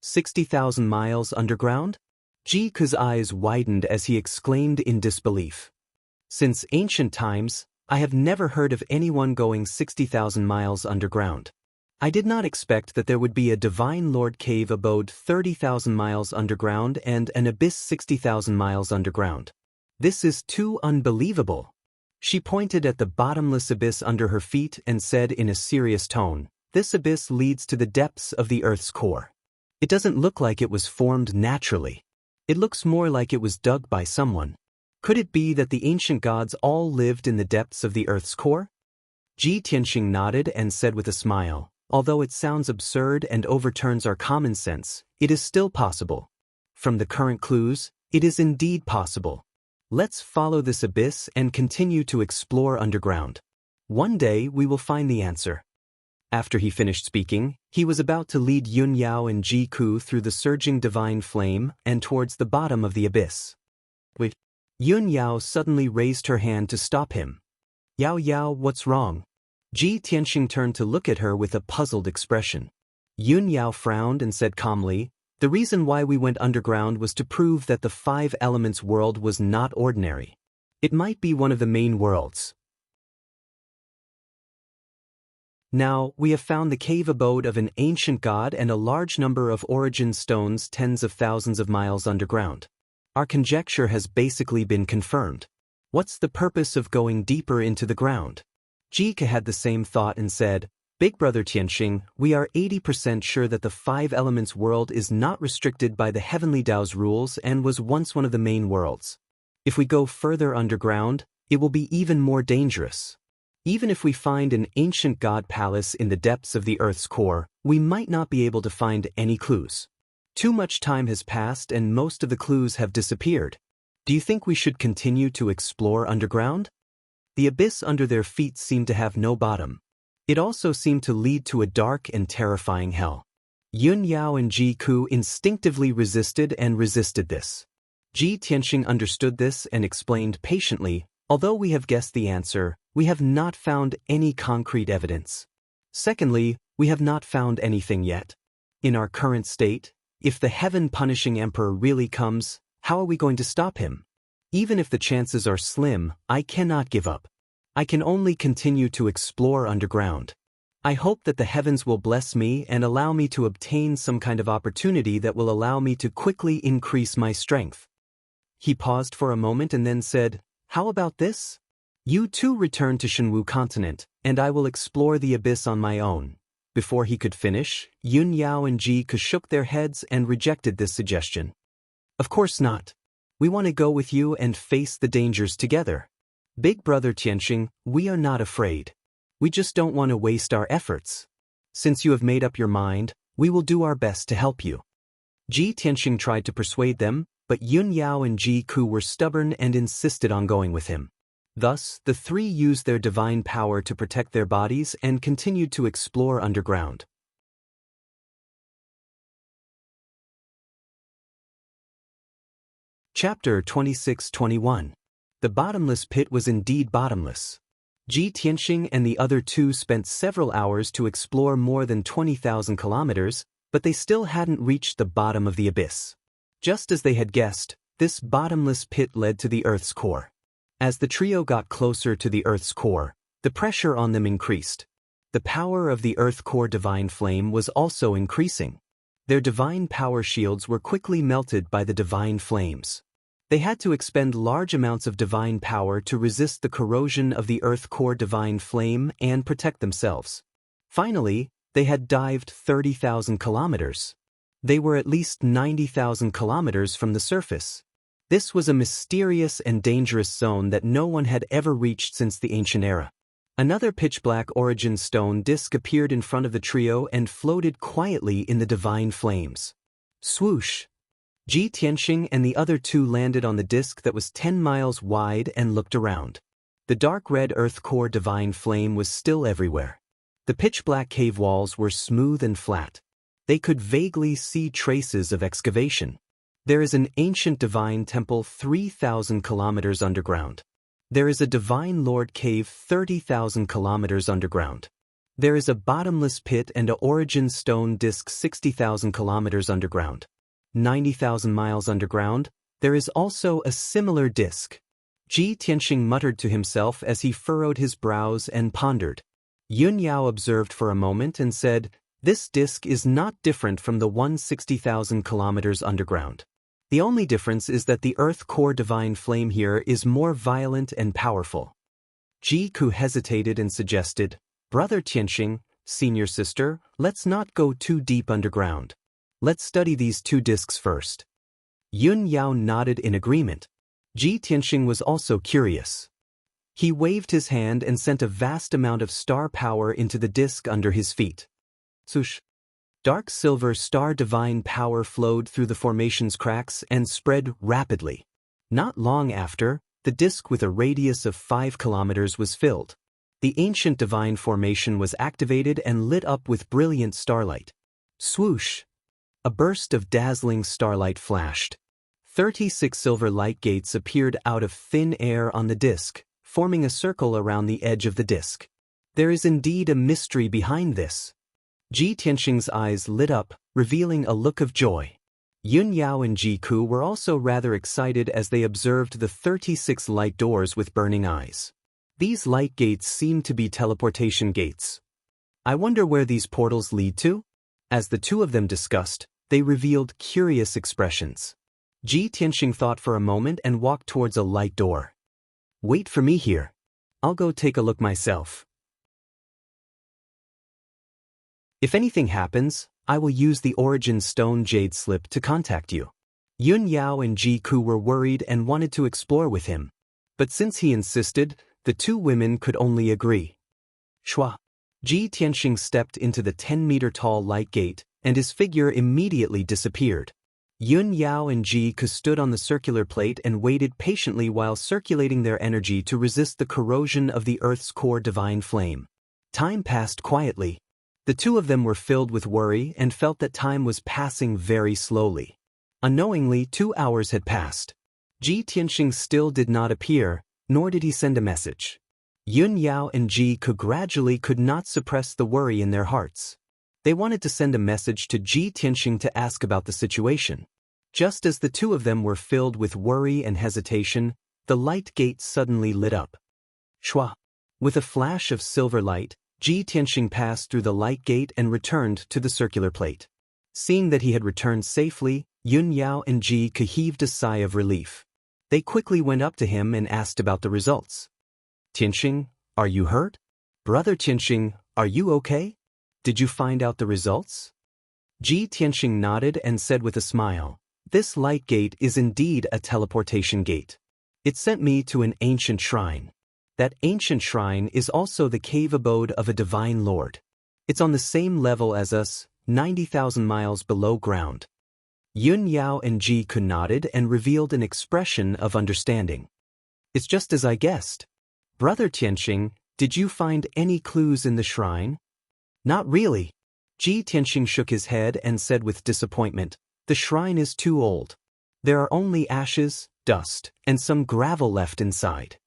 Speaker 1: 60,000 miles underground? Ji Ku's eyes widened as he exclaimed in disbelief. Since ancient times, I have never heard of anyone going 60,000 miles underground. I did not expect that there would be a Divine Lord cave abode 30,000 miles underground and an abyss 60,000 miles underground. This is too unbelievable. She pointed at the bottomless abyss under her feet and said in a serious tone, "This abyss leads to the depths of the Earth's core. It doesn't look like it was formed naturally. It looks more like it was dug by someone. Could it be that the ancient gods all lived in the depths of the Earth's core?" Ji Tianxing nodded and said with a smile, "Although it sounds absurd and overturns our common sense, it is still possible. From the current clues, it is indeed possible. Let's follow this abyss and continue to explore underground. One day we will find the answer." After he finished speaking, he was about to lead Yun Yao and Ji Ku through the surging divine flame and towards the bottom of the abyss. Wait. Yun Yao suddenly raised her hand to stop him. "Yao Yao, what's wrong?" Ji Tianxing turned to look at her with a puzzled expression. Yun Yao frowned and said calmly, "The reason why we went underground was to prove that the five elements world was not ordinary. It might be one of the main worlds. Now, we have found the cave abode of an ancient god and a large number of origin stones tens of thousands of miles underground. Our conjecture has basically been confirmed. What's the purpose of going deeper into the ground?" Jika had the same thought and said, "Big Brother Tianxing, we are 80% sure that the five elements world is not restricted by the heavenly Tao's rules and was once one of the main worlds. If we go further underground, it will be even more dangerous. Even if we find an ancient god palace in the depths of the Earth's core, we might not be able to find any clues. Too much time has passed and most of the clues have disappeared. Do you think we should continue to explore underground?" The abyss under their feet seemed to have no bottom. It also seemed to lead to a dark and terrifying hell. Yun Yao and Ji Ku instinctively resisted this. Ji Tianxing understood this and explained patiently, "Although we have guessed the answer, we have not found any concrete evidence. Secondly, we have not found anything yet. In our current state, if the heaven-punishing emperor really comes, how are we going to stop him? Even if the chances are slim, I cannot give up. I can only continue to explore underground. I hope that the heavens will bless me and allow me to obtain some kind of opportunity that will allow me to quickly increase my strength." He paused for a moment and then said, "How about this? You too return to Shenwu continent, and I will explore the abyss on my own." Before he could finish, Yun Yao and Ji Ku shook their heads and rejected this suggestion. "Of course not. We want to go with you and face the dangers together. Big Brother Tianxing, we are not afraid. We just don't want to waste our efforts. Since you have made up your mind, we will do our best to help you." Ji Tianxing tried to persuade them, but Yun Yao and Ji Ku were stubborn and insisted on going with him. Thus, the three used their divine power to protect their bodies and continued to explore underground. Chapter 26-21. The bottomless pit was indeed bottomless. Ji Tianxing and the other two spent several hours to explore more than 20,000 kilometers, but they still hadn't reached the bottom of the abyss. Just as they had guessed, this bottomless pit led to the Earth's core. As the trio got closer to the Earth's core, the pressure on them increased. The power of the Earth core divine flame was also increasing. Their divine power shields were quickly melted by the divine flames. They had to expend large amounts of divine power to resist the corrosion of the Earth core divine flame and protect themselves. Finally, they had dived 30,000 kilometers. They were at least 90,000 kilometers from the surface. This was a mysterious and dangerous zone that no one had ever reached since the ancient era. Another pitch-black origin stone disk appeared in front of the trio and floated quietly in the divine flames. Swoosh! Ji Tianxing and the other two landed on the disk that was 10 miles wide and looked around. The dark red earth core divine flame was still everywhere. The pitch-black cave walls were smooth and flat. They could vaguely see traces of excavation. There is an ancient divine temple 3,000 kilometers underground. There is a divine lord cave 30,000 kilometers underground. There is a bottomless pit and a origin stone disk 60,000 kilometers underground. 90,000 miles underground, there is also a similar disk. Ji Tianxing muttered to himself as he furrowed his brows and pondered. Yun Yao observed for a moment and said, "This disk is not different from the 160,000 kilometers underground. The only difference is that the earth core divine flame here is more violent and powerful." Ji Ku hesitated and suggested, "Brother Tianxing, senior sister, let's not go too deep underground. Let's study these two disks first." Yun Yao nodded in agreement. Ji Tianxing was also curious. He waved his hand and sent a vast amount of star power into the disk under his feet. Swoosh! Dark silver star divine power flowed through the formation's cracks and spread rapidly. Not long after, the disk with a radius of 5 kilometers was filled. The ancient divine formation was activated and lit up with brilliant starlight. Swoosh! A burst of dazzling starlight flashed. 36 silver light gates appeared out of thin air on the disk, forming a circle around the edge of the disk. There is indeed a mystery behind this. Ji Tianxing's eyes lit up, revealing a look of joy. Yun Yao and Ji Ku were also rather excited as they observed the 36 light doors with burning eyes. These light gates seemed to be teleportation gates. I wonder where these portals lead to? As the two of them discussed, they revealed curious expressions. Ji Tianxing thought for a moment and walked towards a light door. "Wait for me here. I'll go take a look myself. If anything happens, I will use the Origin Stone Jade Slip to contact you." Yun Yao and Ji Ku were worried and wanted to explore with him. But since he insisted, the two women could only agree. Shua! Ji Tianxing stepped into the 10-meter-tall light gate, and his figure immediately disappeared. Yun Yao and Ji Ku stood on the circular plate and waited patiently while circulating their energy to resist the corrosion of the Earth's core divine flame. Time passed quietly. The two of them were filled with worry and felt that time was passing very slowly. Unknowingly, 2 hours had passed. Ji Tianxing still did not appear, nor did he send a message. Yun Yao and Ji Ku gradually could not suppress the worry in their hearts. They wanted to send a message to Ji Tianxing to ask about the situation. Just as the two of them were filled with worry and hesitation, the light gate suddenly lit up. Shua! With a flash of silver light, Ji Tianxing passed through the light gate and returned to the circular plate. Seeing that he had returned safely, Yun Yao and Ji Ku heaved a sigh of relief. They quickly went up to him and asked about the results. "Tianxing, are you hurt? Brother Tianxing, are you okay? Did you find out the results?" Ji Tianxing nodded and said with a smile, "This light gate is indeed a teleportation gate. It sent me to an ancient shrine. That ancient shrine is also the cave abode of a divine lord. It's on the same level as us, 90,000 miles below ground." Yun Yao and Ji Ku nodded and revealed an expression of understanding. "It's just as I guessed. Brother Tianxing, did you find any clues in the shrine?" "Not really." Ji Tianxing shook his head and said with disappointment, "The shrine is too old. There are only ashes, dust, and some gravel left inside."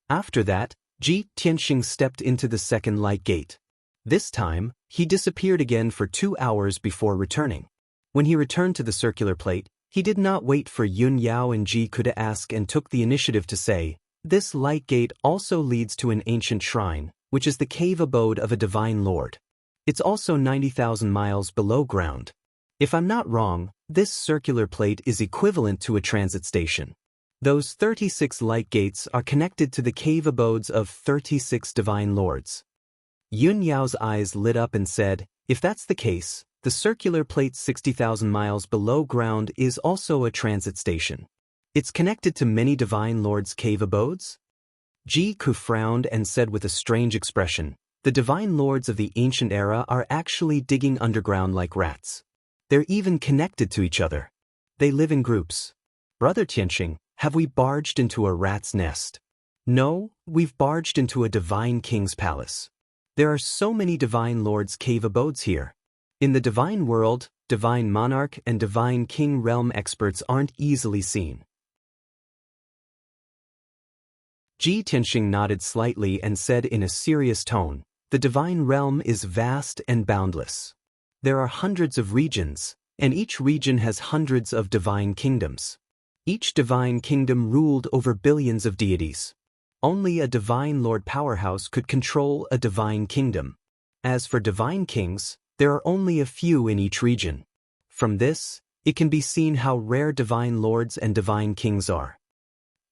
Speaker 1: After that, Ji Tianxing stepped into the second light gate. This time, he disappeared again for 2 hours before returning. When he returned to the circular plate, he did not wait for Yun Yao and Ji Ku to ask and took the initiative to say, "This light gate also leads to an ancient shrine, which is the cave abode of a divine lord. It's also 90,000 miles below ground. If I'm not wrong, this circular plate is equivalent to a transit station. Those 36 light gates are connected to the cave abodes of 36 divine lords." Yun Yao's eyes lit up and said, "If that's the case, the circular plate 60,000 miles below ground is also a transit station. It's connected to many divine lords' cave abodes?" Ji Ku frowned and said with a strange expression, "The divine lords of the ancient era are actually digging underground like rats. They're even connected to each other. They live in groups. Brother Tianxing, have we barged into a rat's nest?" "No, we've barged into a divine king's palace. There are so many divine lords' cave abodes here. In the divine world, divine monarch and divine king realm experts aren't easily seen." Ji Tianxing nodded slightly and said in a serious tone, "The divine realm is vast and boundless. There are hundreds of regions, and each region has hundreds of divine kingdoms. Each divine kingdom ruled over billions of deities. Only a divine lord powerhouse could control a divine kingdom. As for divine kings, there are only a few in each region. From this, it can be seen how rare divine lords and divine kings are.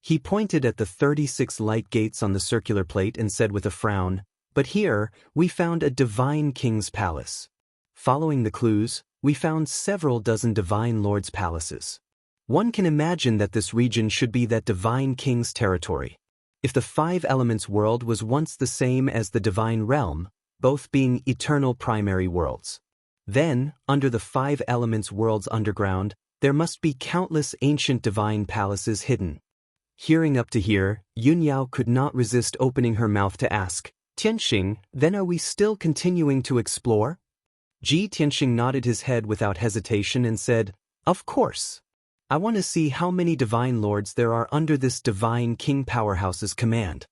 Speaker 1: He pointed at the 36 light gates on the circular plate and said with a frown, "But here, we found a divine king's palace." Following the clues, we found several dozen divine lords' palaces. One can imagine that this region should be that divine king's territory. If the five elements world was once the same as the divine realm, both being eternal primary worlds, then, under the five elements world's underground, there must be countless ancient divine palaces hidden. Hearing up to here, Yunyao could not resist opening her mouth to ask, "Tianxing, then are we still continuing to explore?" Tianxing nodded his head without hesitation and said, "Of course. I want to see how many divine lords there are under this divine king powerhouse's command."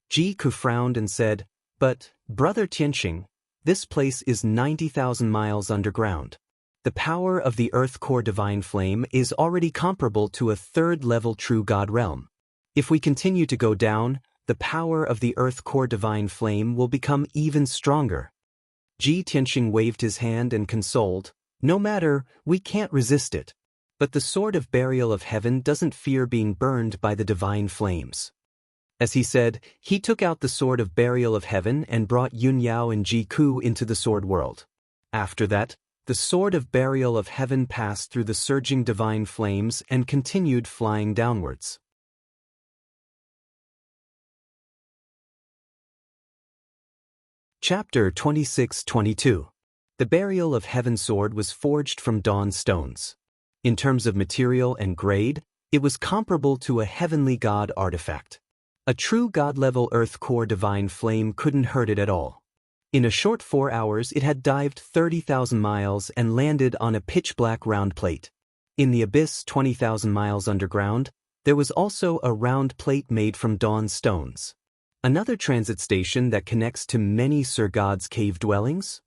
Speaker 1: Ku frowned and said, "But, Brother Tianxing, this place is 90,000 miles underground. The power of the Earth Core Divine Flame is already comparable to a third-level True God realm. If we continue to go down, the power of the Earth Core Divine Flame will become even stronger." Tianxing waved his hand and consoled, "No matter, we can't resist it. But the sword of burial of heaven doesn't fear being burned by the divine flames." As he said, he took out the sword of burial of heaven and brought Yunyao and Ku into the sword world. After that, the sword of burial of heaven passed through the surging divine flames and continued flying downwards. Chapter 26-22. The burial of heaven sword was forged from dawn stones. In terms of material and grade, it was comparable to a heavenly god artifact. A true god-level Earth Core Divine Flame couldn't hurt it at all. In a short 4 hours it had dived 30,000 miles and landed on a pitch-black round plate. In the abyss 20,000 miles underground, there was also a round plate made from dawn stones. Another transit station that connects to many Sir God's cave dwellings?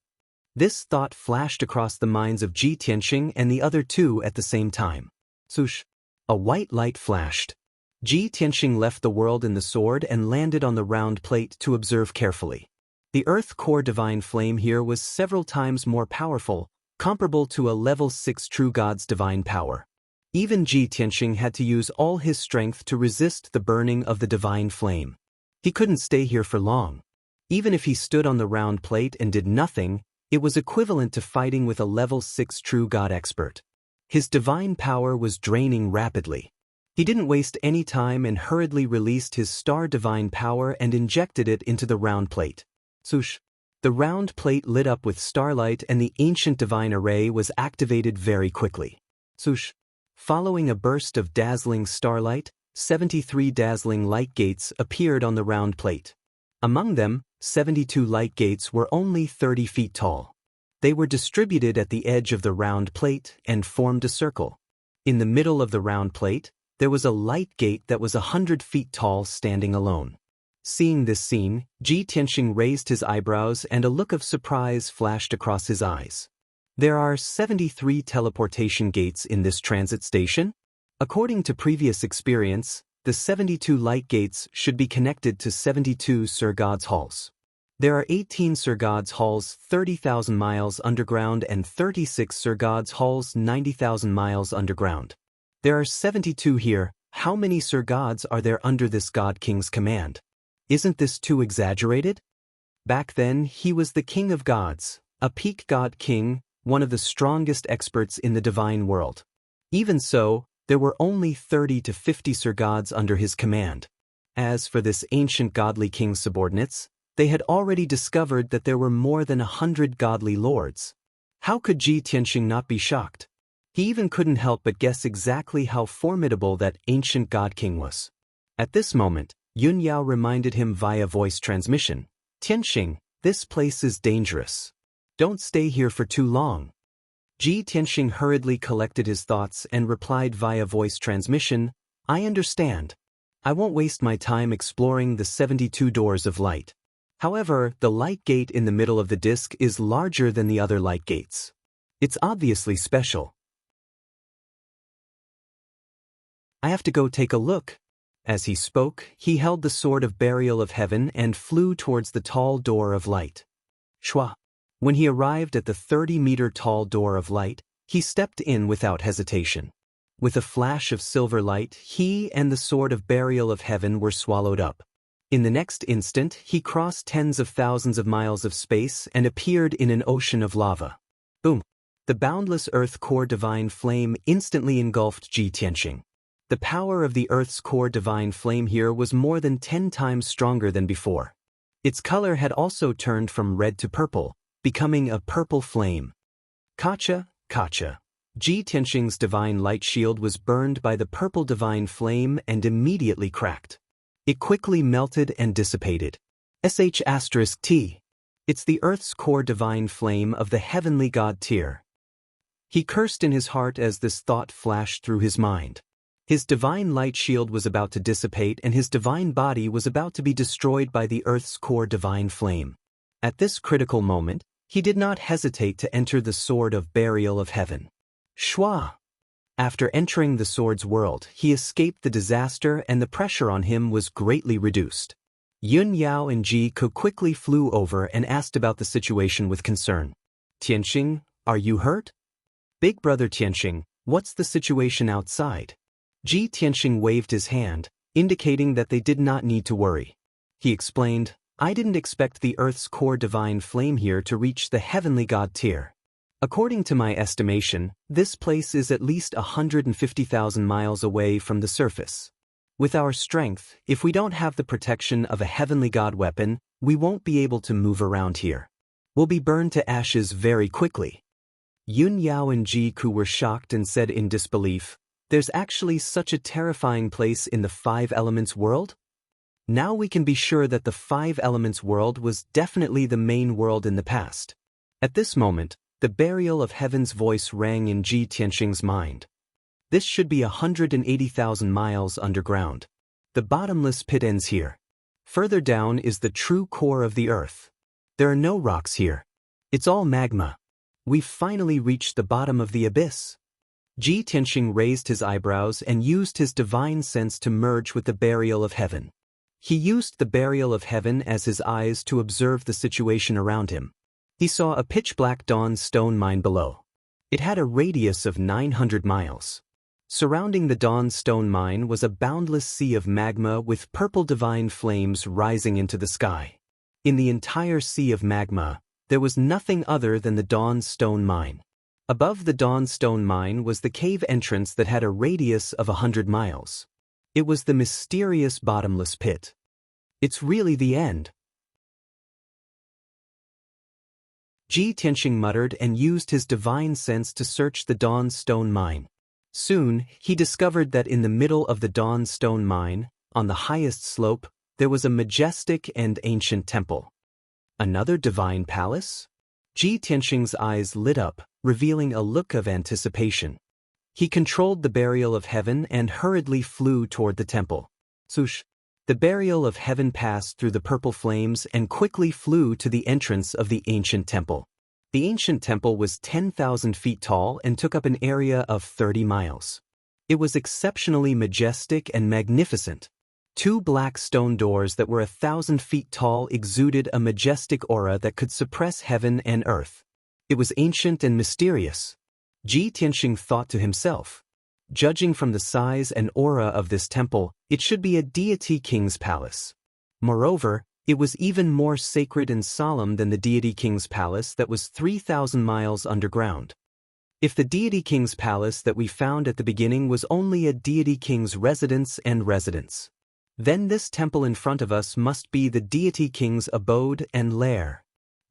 Speaker 1: This thought flashed across the minds of Tianxing and the other two at the same time. Swoosh! A white light flashed. Tianxing left the world in the sword and landed on the round plate to observe carefully. The Earth Core Divine Flame here was several times more powerful, comparable to a level 6 True God's divine power. Even Tianxing had to use all his strength to resist the burning of the divine flame. He couldn't stay here for long. Even if he stood on the round plate and did nothing, it was equivalent to fighting with a level 6 True God expert. His divine power was draining rapidly. He didn't waste any time and hurriedly released his star divine power and injected it into the round plate. Swoosh! The round plate lit up with starlight and the ancient divine array was activated very quickly. Swoosh! Following a burst of dazzling starlight, 73 dazzling light gates appeared on the round plate. Among them, 72 light gates were only 30 feet tall. They were distributed at the edge of the round plate and formed a circle. In the middle of the round plate, there was a light gate that was 100 feet tall standing alone. Seeing this scene, Tianxing raised his eyebrows and a look of surprise flashed across his eyes. There are 73 teleportation gates in this transit station? According to previous experience, the 72 light gates should be connected to 72 Sir God's halls. There are 18 Sir God's halls 30,000 miles underground and 36 Sir God's halls 90,000 miles underground. There are 72 here. How many Sir Gods are there under this God King's command? Isn't this too exaggerated? Back then, he was the King of Gods, a peak God King, one of the strongest experts in the divine world. Even so, there were only 30 to 50 Sir Gods under his command. As for this ancient godly king's subordinates, they had already discovered that there were more than 100 godly lords. How could Tianxing not be shocked? He even couldn't help but guess exactly how formidable that ancient god king was. At this moment, Yunyao reminded him via voice transmission, "Tianxing, this place is dangerous. Don't stay here for too long." Tianxing hurriedly collected his thoughts and replied via voice transmission, "I understand. I won't waste my time exploring the 72 doors of light. However, the light gate in the middle of the disk is larger than the other light gates. It's obviously special." I have to go take a look. As he spoke, he held the sword of burial of heaven and flew towards the tall door of light. Shwa. When he arrived at the 30-meter tall door of light, he stepped in without hesitation. With a flash of silver light, he and the sword of burial of heaven were swallowed up. In the next instant, he crossed tens of thousands of miles of space and appeared in an ocean of lava. Boom! The boundless earth core divine flame instantly engulfed Ji Tianxing. The power of the earth's core divine flame here was more than 10 times stronger than before. Its color had also turned from red to purple, becoming a purple flame. Kacha. Ji Tianxing's divine light shield was burned by the purple divine flame and immediately cracked. It quickly melted and dissipated. T. It's the earth's core divine flame of the heavenly god Tyr. He cursed in his heart as this thought flashed through his mind. His divine light shield was about to dissipate and his divine body was about to be destroyed by the earth's core divine flame. At this critical moment, he did not hesitate to enter the sword of burial of heaven. Shwa! After entering the sword's world, he escaped the disaster and the pressure on him was greatly reduced. Yun Yao and Ji Ke quickly flew over and asked about the situation with concern. Tianxing, are you hurt? Big brother Tianxing, what's the situation outside? Ji Tianxing waved his hand, indicating that they did not need to worry. He explained, I didn't expect the earth's core divine flame here to reach the heavenly god Tyr. According to my estimation, this place is at least 150,000 miles away from the surface. With our strength, if we don't have the protection of a heavenly god weapon, we won't be able to move around here. We'll be burned to ashes very quickly. Yun Yao and Ji Ke were shocked and said in disbelief, there's actually such a terrifying place in the Five Elements world? Now we can be sure that the Five Elements world was definitely the main world in the past. At this moment, the burial of heaven's voice rang in Ji Tianxing's mind. This should be 180,000 miles underground. The bottomless pit ends here. Further down is the true core of the earth. There are no rocks here. It's all magma. We've finally reached the bottom of the abyss. Ji Tianxing raised his eyebrows and used his divine sense to merge with the burial of heaven. He used the burial of heaven as his eyes to observe the situation around him. He saw a pitch-black dawn stone mine below. It had a radius of 900 miles. Surrounding the dawn stone mine was a boundless sea of magma with purple divine flames rising into the sky. In the entire sea of magma, there was nothing other than the dawn stone mine. Above the dawn stone mine was the cave entrance that had a radius of 100 miles. It was the mysterious bottomless pit. It's really the end. Ji Tianxing muttered and used his divine sense to search the dawn stone mine. Soon, he discovered that in the middle of the dawn stone mine, on the highest slope, there was a majestic and ancient temple. Another divine palace? Ji Tianxing's eyes lit up, revealing a look of anticipation. He controlled the burial of heaven and hurriedly flew toward the temple. Swoosh! The burial of heaven passed through the purple flames and quickly flew to the entrance of the ancient temple. The ancient temple was 10,000 feet tall and took up an area of 30 miles. It was exceptionally majestic and magnificent. Two black stone doors that were 1,000 feet tall exuded a majestic aura that could suppress heaven and earth. It was ancient and mysterious. Ji Tianxing thought to himself, judging from the size and aura of this temple, it should be a deity king's palace. Moreover, it was even more sacred and solemn than the deity king's palace that was 3,000 miles underground. If the deity king's palace that we found at the beginning was only a deity king's residence, then this temple in front of us must be the deity king's abode and lair.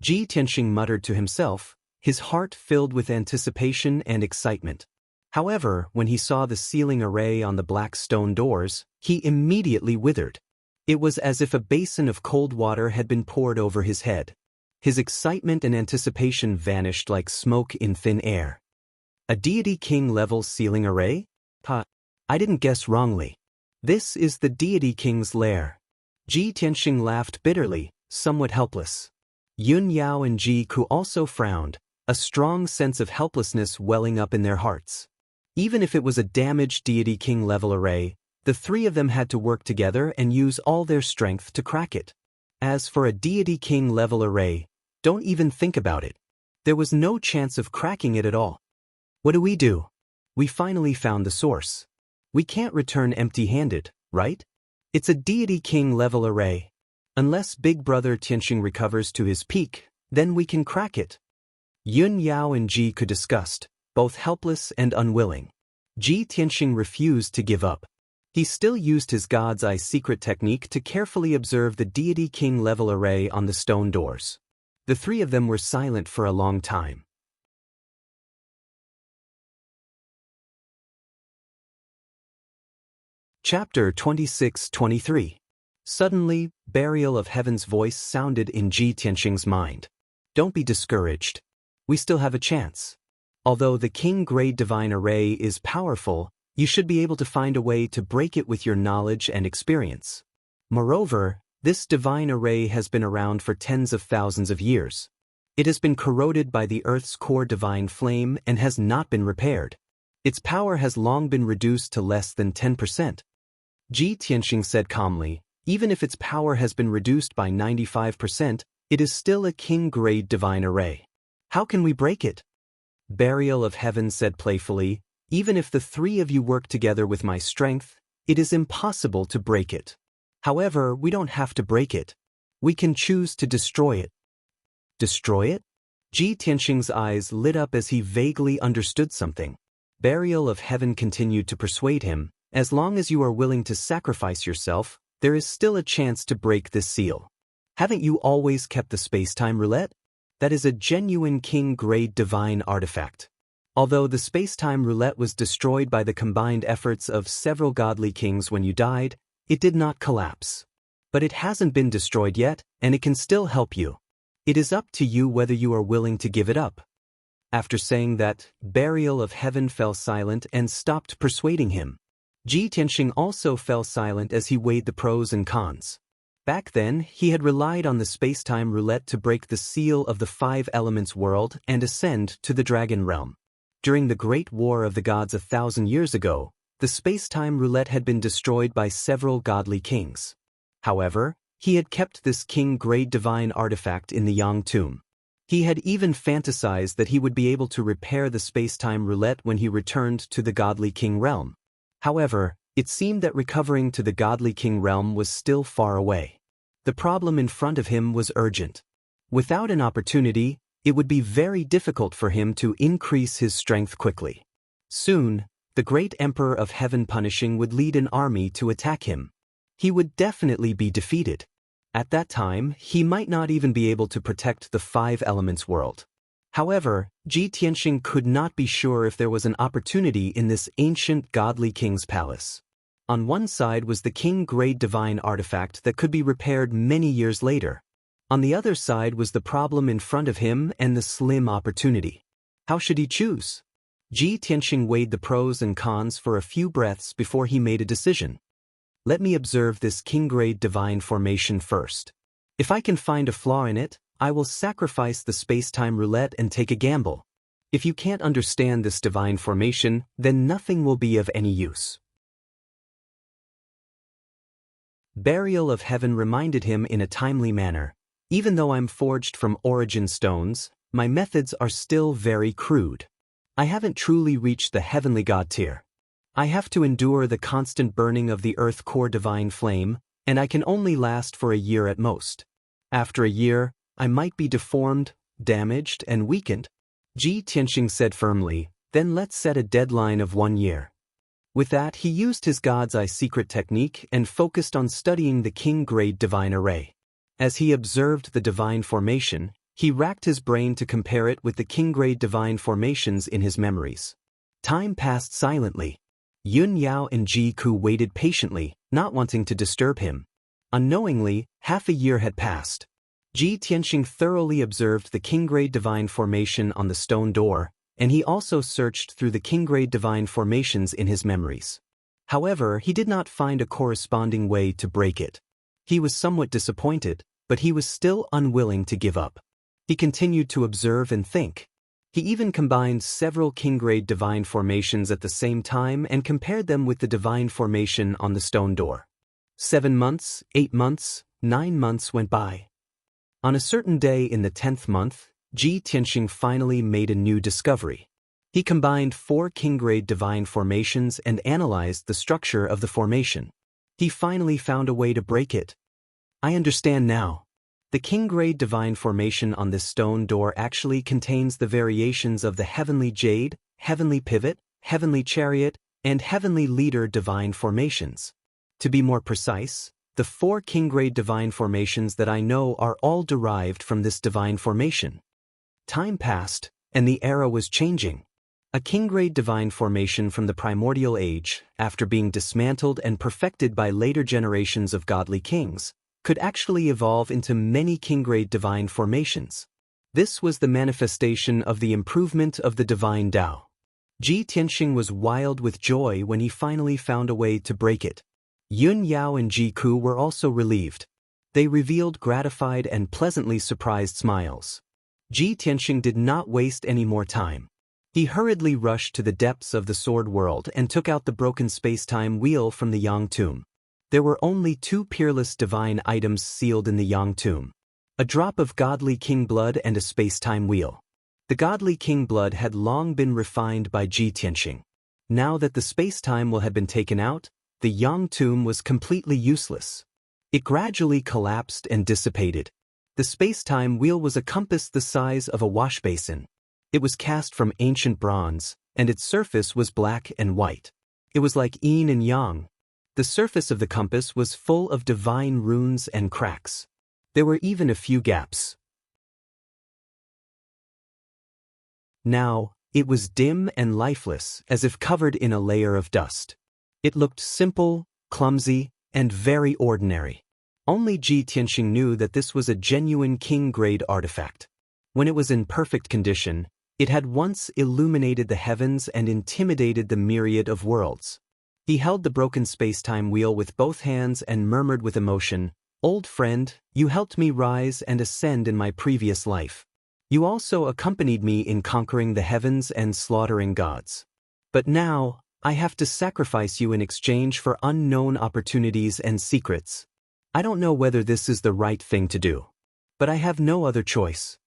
Speaker 1: Ji Tianxing muttered to himself, his heart filled with anticipation and excitement. However, when he saw the sealing array on the black stone doors, he immediately withered. It was as if a basin of cold water had been poured over his head. His excitement and anticipation vanished like smoke in thin air. A deity king level sealing array? I didn't guess wrongly. This is the deity king's lair. Ji Tianxing laughed bitterly, somewhat helpless. Yun Yao and Ji Ke also frowned, a strong sense of helplessness welling up in their hearts. Even if it was a damaged deity king level array, the three of them had to work together and use all their strength to crack it. As for a deity king level array, don't even think about it. There was no chance of cracking it at all. What do? We finally found the source. We can't return empty-handed, right? It's a deity king level array. Unless Big Brother Tianxing recovers to his peak, then we can crack it. Yun Yao and Ji Ku discussed, both helpless and unwilling. Ji Tianxing refused to give up. He still used his God's Eye secret technique to carefully observe the deity king level array on the stone doors. The three of them were silent for a long time. Chapter 26-23. Suddenly, Burial of Heaven's voice sounded in Ji Tianxing's mind. Don't be discouraged. We still have a chance. Although the King Grade Divine Array is powerful, you should be able to find a way to break it with your knowledge and experience. Moreover, this divine array has been around for tens of thousands of years. It has been corroded by the Earth's core divine flame and has not been repaired. Its power has long been reduced to less than 10%. Ji Tianxing said calmly, even if its power has been reduced by 95%, it is still a king-grade divine array. How can we break it? Burial of Heaven said playfully, even if the three of you work together with my strength, it is impossible to break it. However, we don't have to break it. We can choose to destroy it. Destroy it? Ji Tianxing's eyes lit up as he vaguely understood something. Burial of Heaven continued to persuade him, as long as you are willing to sacrifice yourself, there is still a chance to break this seal. Haven't you always kept the space-time roulette? That is a genuine king-grade divine artifact. Although the space-time roulette was destroyed by the combined efforts of several godly kings when you died, it did not collapse. But it hasn't been destroyed yet, and it can still help you. It is up to you whether you are willing to give it up. After saying that, Burial of Heaven fell silent and stopped persuading him. Ji Tianxing also fell silent as he weighed the pros and cons. Back then, he had relied on the space-time roulette to break the seal of the Five Elements world and ascend to the Dragon Realm. During the Great War of the Gods 1,000 years ago, the space-time roulette had been destroyed by several godly kings. However, he had kept this king-grade divine artifact in the Yang tomb. He had even fantasized that he would be able to repair the space-time roulette when he returned to the godly king realm. However, it seemed that recovering to the godly king realm was still far away. The problem in front of him was urgent. Without an opportunity, it would be very difficult for him to increase his strength quickly. Soon, the great Emperor of Heaven Punishing would lead an army to attack him. He would definitely be defeated. At that time, he might not even be able to protect the Five Elements world. However, Ji Tianxing could not be sure if there was an opportunity in this ancient godly king's palace. On one side was the king-grade divine artifact that could be repaired many years later. On the other side was the problem in front of him and the slim opportunity. How should he choose? Ji Tianxing weighed the pros and cons for a few breaths before he made a decision. Let me observe this king-grade divine formation first. If I can find a flaw in it, I will sacrifice the space-time roulette and take a gamble. If you can't understand this divine formation, then nothing will be of any use. Burial of Heaven reminded him in a timely manner, even though I'm forged from origin stones, my methods are still very crude. I haven't truly reached the heavenly god tier. I have to endure the constant burning of the earth core divine flame, and I can only last for a year at most. After a year, I might be deformed, damaged, and weakened. Ji Tianxing said firmly, then let's set a deadline of 1 year. With that, he used his God's Eye secret technique and focused on studying the king-grade divine array. As he observed the divine formation, he racked his brain to compare it with the king-grade divine formations in his memories. Time passed silently. Yun Yao and Ji Ku waited patiently, not wanting to disturb him. Unknowingly, half a year had passed. Ji Tianxing thoroughly observed the king-grade divine formation on the stone door, and he also searched through the king-grade divine formations in his memories. However, he did not find a corresponding way to break it. He was somewhat disappointed, but he was still unwilling to give up. He continued to observe and think. He even combined several king-grade divine formations at the same time and compared them with the divine formation on the stone door. 7 months, 8 months, 9 months went by. On a certain day in the 10th month, Ji Tianxing finally made a new discovery. He combined 4 king-grade divine formations and analyzed the structure of the formation. He finally found a way to break it. I understand now. The king-grade divine formation on this stone door actually contains the variations of the heavenly jade, heavenly pivot, heavenly chariot, and heavenly leader divine formations. To be more precise, the 4 king-grade divine formations that I know are all derived from this divine formation. Time passed, and the era was changing. A king-grade divine formation from the primordial age, after being dismantled and perfected by later generations of godly kings, could actually evolve into many king-grade divine formations. This was the manifestation of the improvement of the divine Tao. Ji Tianxing was wild with joy when he finally found a way to break it. Yun Yao and Ji Ku were also relieved. They revealed gratified and pleasantly surprised smiles. Ji Tianxing did not waste any more time. He hurriedly rushed to the depths of the sword world and took out the broken space-time wheel from the Yang tomb. There were only 2 peerless divine items sealed in the Yang tomb: a drop of godly king blood and a space-time wheel. The godly king blood had long been refined by Ji Tianxing. Now that the space-time wheel had been taken out, the Yang tomb was completely useless. It gradually collapsed and dissipated. The space-time wheel was a compass the size of a wash basin. It was cast from ancient bronze, and its surface was black and white. It was like yin and yang. The surface of the compass was full of divine runes and cracks. There were even a few gaps. Now, it was dim and lifeless, as if covered in a layer of dust. It looked simple, clumsy, and very ordinary. Only Ji Tianxing knew that this was a genuine king-grade artifact. When it was in perfect condition, it had once illuminated the heavens and intimidated the myriad of worlds. He held the broken space-time wheel with both hands and murmured with emotion, "Old friend, you helped me rise and ascend in my previous life. You also accompanied me in conquering the heavens and slaughtering gods. But now, I have to sacrifice you in exchange for unknown opportunities and secrets. I don't know whether this is the right thing to do. But I have no other choice."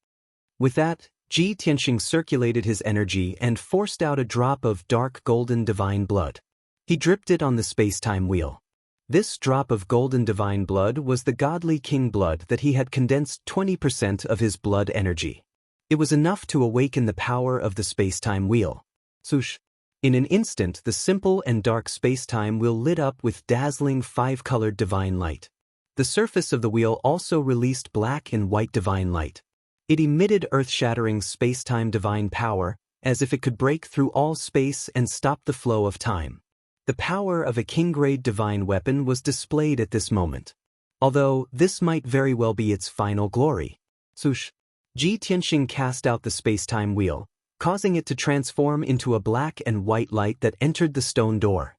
Speaker 1: With that, Ji Tianxing circulated his energy and forced out a drop of dark golden divine blood. He dripped it on the space-time wheel. This drop of golden divine blood was the godly king blood that he had condensed 20% of his blood energy. It was enough to awaken the power of the space-time wheel. Swoosh! In an instant, the simple and dark space-time wheel lit up with dazzling 5-colored divine light. The surface of the wheel also released black and white divine light. It emitted earth-shattering space-time divine power, as if it could break through all space and stop the flow of time. The power of a king-grade divine weapon was displayed at this moment. Although, this might very well be its final glory. Swoosh! Ji Tianxing cast out the space-time wheel, causing it to transform into a black and white light that entered the stone door.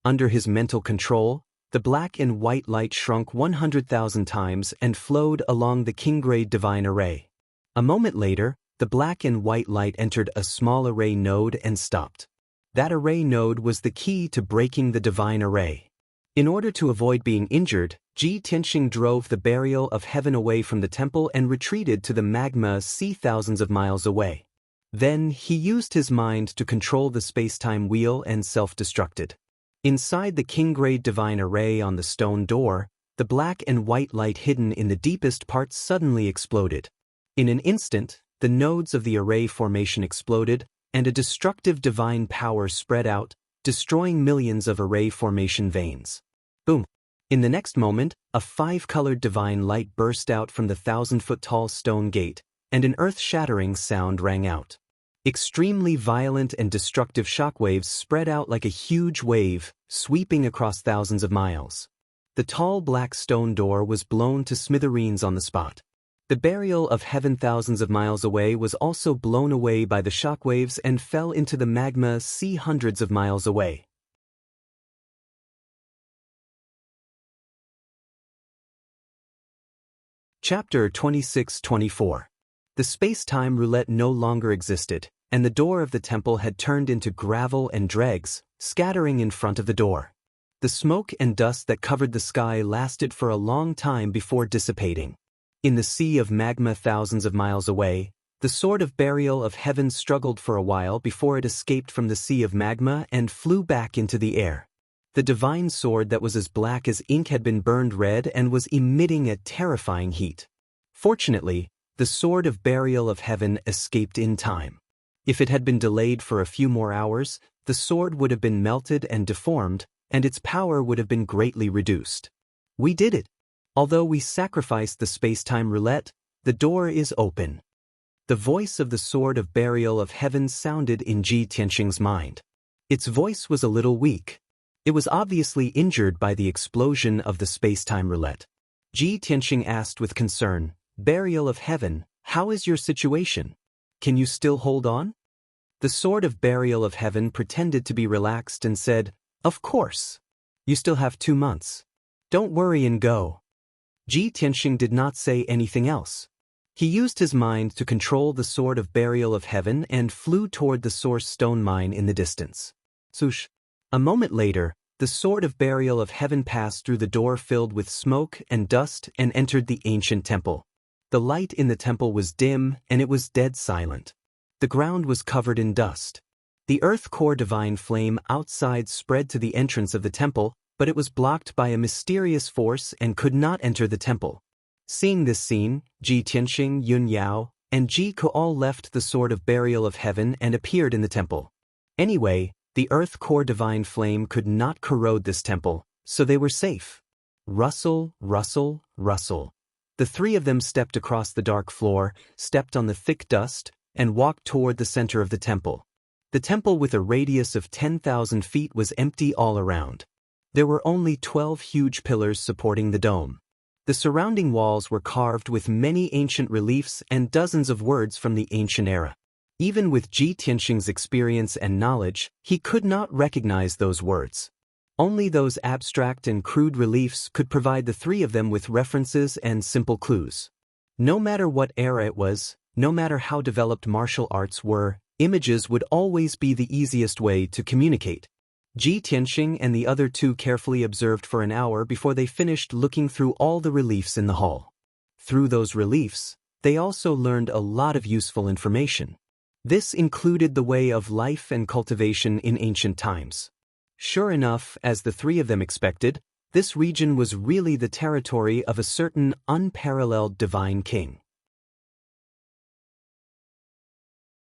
Speaker 1: Under his mental control, the black and white light shrunk 100,000 times and flowed along the king-grade divine array. A moment later, the black and white light entered a small array node and stopped. That array node was the key to breaking the divine array. In order to avoid being injured, Ji Tianxing drove the burial of heaven away from the temple and retreated to the magma sea thousands of miles away. Then, he used his mind to control the space-time wheel and self-destructed. Inside the king-grade divine array on the stone door, the black and white light hidden in the deepest parts suddenly exploded. In an instant, the nodes of the array formation exploded, and a destructive divine power spread out, destroying millions of array formation veins. Boom! In the next moment, a 5-colored divine light burst out from the 1,000-foot-tall stone gate, and an earth-shattering sound rang out. Extremely violent and destructive shockwaves spread out like a huge wave, sweeping across thousands of miles. The tall black stone door was blown to smithereens on the spot. The burial of heaven thousands of miles away was also blown away by the shockwaves and fell into the magma sea hundreds of miles away. Chapter 26-24. The space-time roulette no longer existed, and the door of the temple had turned into gravel and dregs, scattering in front of the door. The smoke and dust that covered the sky lasted for a long time before dissipating. In the sea of magma thousands of miles away, the sword of burial of heaven struggled for a while before it escaped from the sea of magma and flew back into the air. The divine sword that was as black as ink had been burned red and was emitting a terrifying heat. Fortunately, the sword of burial of heaven escaped in time. If it had been delayed for a few more hours, the sword would have been melted and deformed, and its power would have been greatly reduced. We did it. Although we sacrificed the space-time roulette, the door is open. The voice of the sword of burial of heaven sounded in Ji Tianxing's mind. Its voice was a little weak. It was obviously injured by the explosion of the space-time roulette. Ji Tianxing asked with concern, "Burial of heaven, how is your situation? Can you still hold on?" The sword of burial of heaven pretended to be relaxed and said, "Of course. You still have 2 months. Don't worry and go." Ji Tianxing did not say anything else. He used his mind to control the sword of burial of heaven and flew toward the source stone mine in the distance. Swoosh! A moment later, the sword of burial of heaven passed through the door filled with smoke and dust and entered the ancient temple. The light in the temple was dim and it was dead silent. The ground was covered in dust. The earth core divine flame outside spread to the entrance of the temple, but it was blocked by a mysterious force and could not enter the temple. Seeing this scene, Ji Tianxing, Yun Yao, and Ji Ke all left the sword of burial of heaven and appeared in the temple. Anyway, the earth core divine flame could not corrode this temple, so they were safe. Rustle, rustle, rustle. The three of them stepped across the dark floor, stepped on the thick dust, and walked toward the center of the temple. The temple with a radius of 10,000 feet was empty all around. There were only 12 huge pillars supporting the dome. The surrounding walls were carved with many ancient reliefs and dozens of words from the ancient era. Even with Ji Tianxing's experience and knowledge, he could not recognize those words. Only those abstract and crude reliefs could provide the three of them with references and simple clues. No matter what era it was, no matter how developed martial arts were, images would always be the easiest way to communicate. Ji Tianxing and the other two carefully observed for an hour before they finished looking through all the reliefs in the hall. Through those reliefs, they also learned a lot of useful information. This included the way of life and cultivation in ancient times. Sure enough, as the three of them expected, this region was really the territory of a certain unparalleled divine king.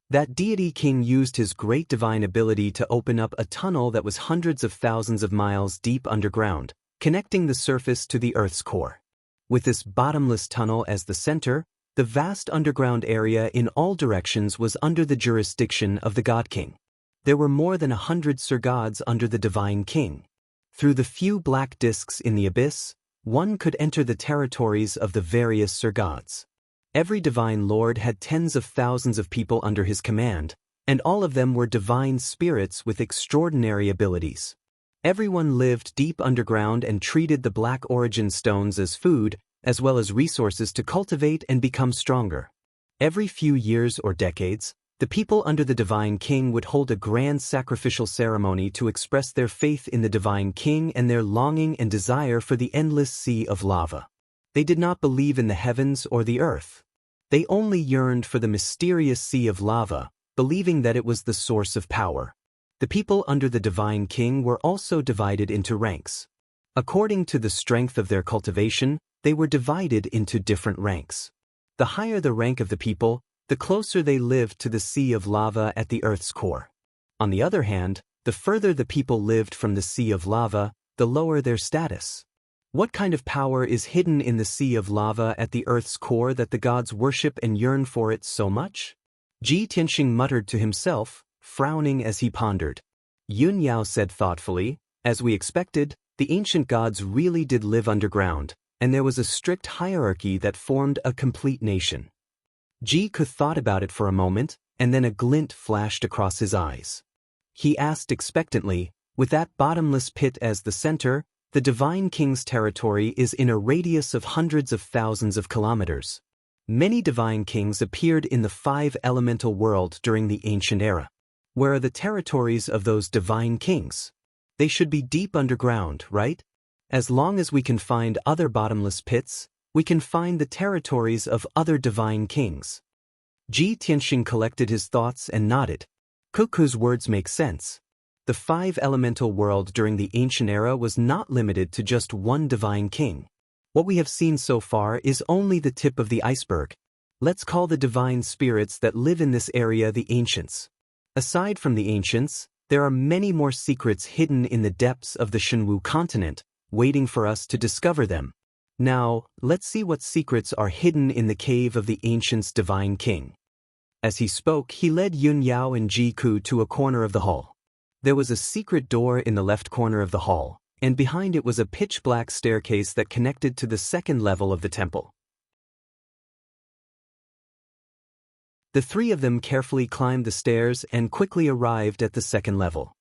Speaker 1: That deity king used his great divine ability to open up a tunnel that was hundreds of thousands of miles deep underground, connecting the surface to the Earth's core. With this bottomless tunnel as the center, the vast underground area in all directions was under the jurisdiction of the God King. There were more than 100 Sir-Gods under the divine king. Through the few black discs in the abyss, one could enter the territories of the various Sir-Gods. Every divine lord had tens of thousands of people under his command, and all of them were divine spirits with extraordinary abilities. Everyone lived deep underground and treated the black origin stones as food, as well as resources to cultivate and become stronger. Every few years or decades, the people under the divine king would hold a grand sacrificial ceremony to express their faith in the divine king and their longing and desire for the endless sea of lava. They did not believe in the heavens or the earth. They only yearned for the mysterious sea of lava, believing that it was the source of power. The people under the divine king were also divided into ranks. According to the strength of their cultivation, they were divided into different ranks. The higher the rank of the people, the closer they lived to the sea of lava at the Earth's core. On the other hand, the further the people lived from the sea of lava, the lower their status. What kind of power is hidden in the sea of lava at the Earth's core that the gods worship and yearn for it so much? Ji Tianxing muttered to himself, frowning as he pondered. Yun Yao said thoughtfully, "As we expected, the ancient gods really did live underground, and there was a strict hierarchy that formed a complete nation." Ji Ke thought about it for a moment, and then a glint flashed across his eyes. He asked expectantly, "With that bottomless pit as the center, the divine king's territory is in a radius of hundreds of thousands of kilometers. Many divine kings appeared in the five elemental world during the ancient era. Where are the territories of those divine kings? They should be deep underground, right? As long as we can find other bottomless pits, we can find the territories of other divine kings. Ji Tianxing collected his thoughts and nodded. Cuckoo's words make sense. The five elemental world during the ancient era was not limited to just one divine king. What we have seen so far is only the tip of the iceberg. Let's call the divine spirits that live in this area the ancients. Aside from the ancients, there are many more secrets hidden in the depths of the Shenwu continent, waiting for us to discover them. Now, let's see what secrets are hidden in the cave of the ancients' divine king. As he spoke, he led Yun Yao and Ji Ku to a corner of the hall. There was a secret door in the left corner of the hall, and behind it was a pitch-black staircase that connected to the second level of the temple. The three of them carefully climbed the stairs and quickly arrived at the second level.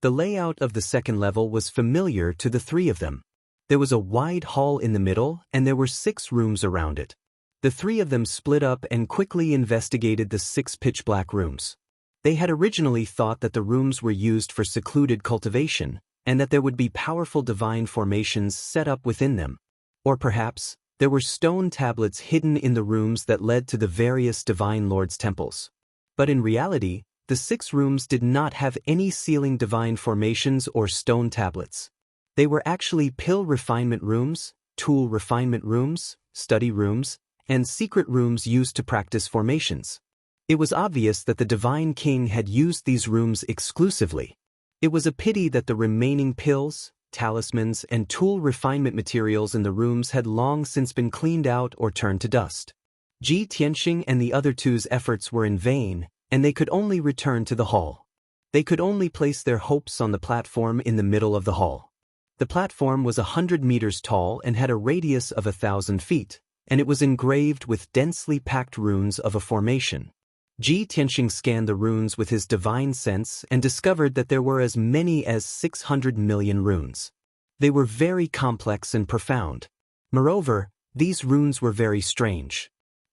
Speaker 1: The layout of the second level was familiar to the three of them. There was a wide hall in the middle, and there were 6 rooms around it. The three of them split up and quickly investigated the 6 pitch-black rooms. They had originally thought that the rooms were used for secluded cultivation, and that there would be powerful divine formations set up within them. Or perhaps, there were stone tablets hidden in the rooms that led to the various divine lords' temples. But in reality, the 6 rooms did not have any ceiling divine formations or stone tablets. They were actually pill refinement rooms, tool refinement rooms, study rooms, and secret rooms used to practice formations. It was obvious that the divine king had used these rooms exclusively. It was a pity that the remaining pills, talismans, and tool refinement materials in the rooms had long since been cleaned out or turned to dust. Ji Tianxing and the other two's efforts were in vain, and they could only return to the hall. They could only place their hopes on the platform in the middle of the hall. The platform was 100 meters tall and had a radius of 1,000 feet, and it was engraved with densely packed runes of a formation. Ji Tianxing scanned the runes with his divine sense and discovered that there were as many as 600 million runes. They were very complex and profound. Moreover, these runes were very strange.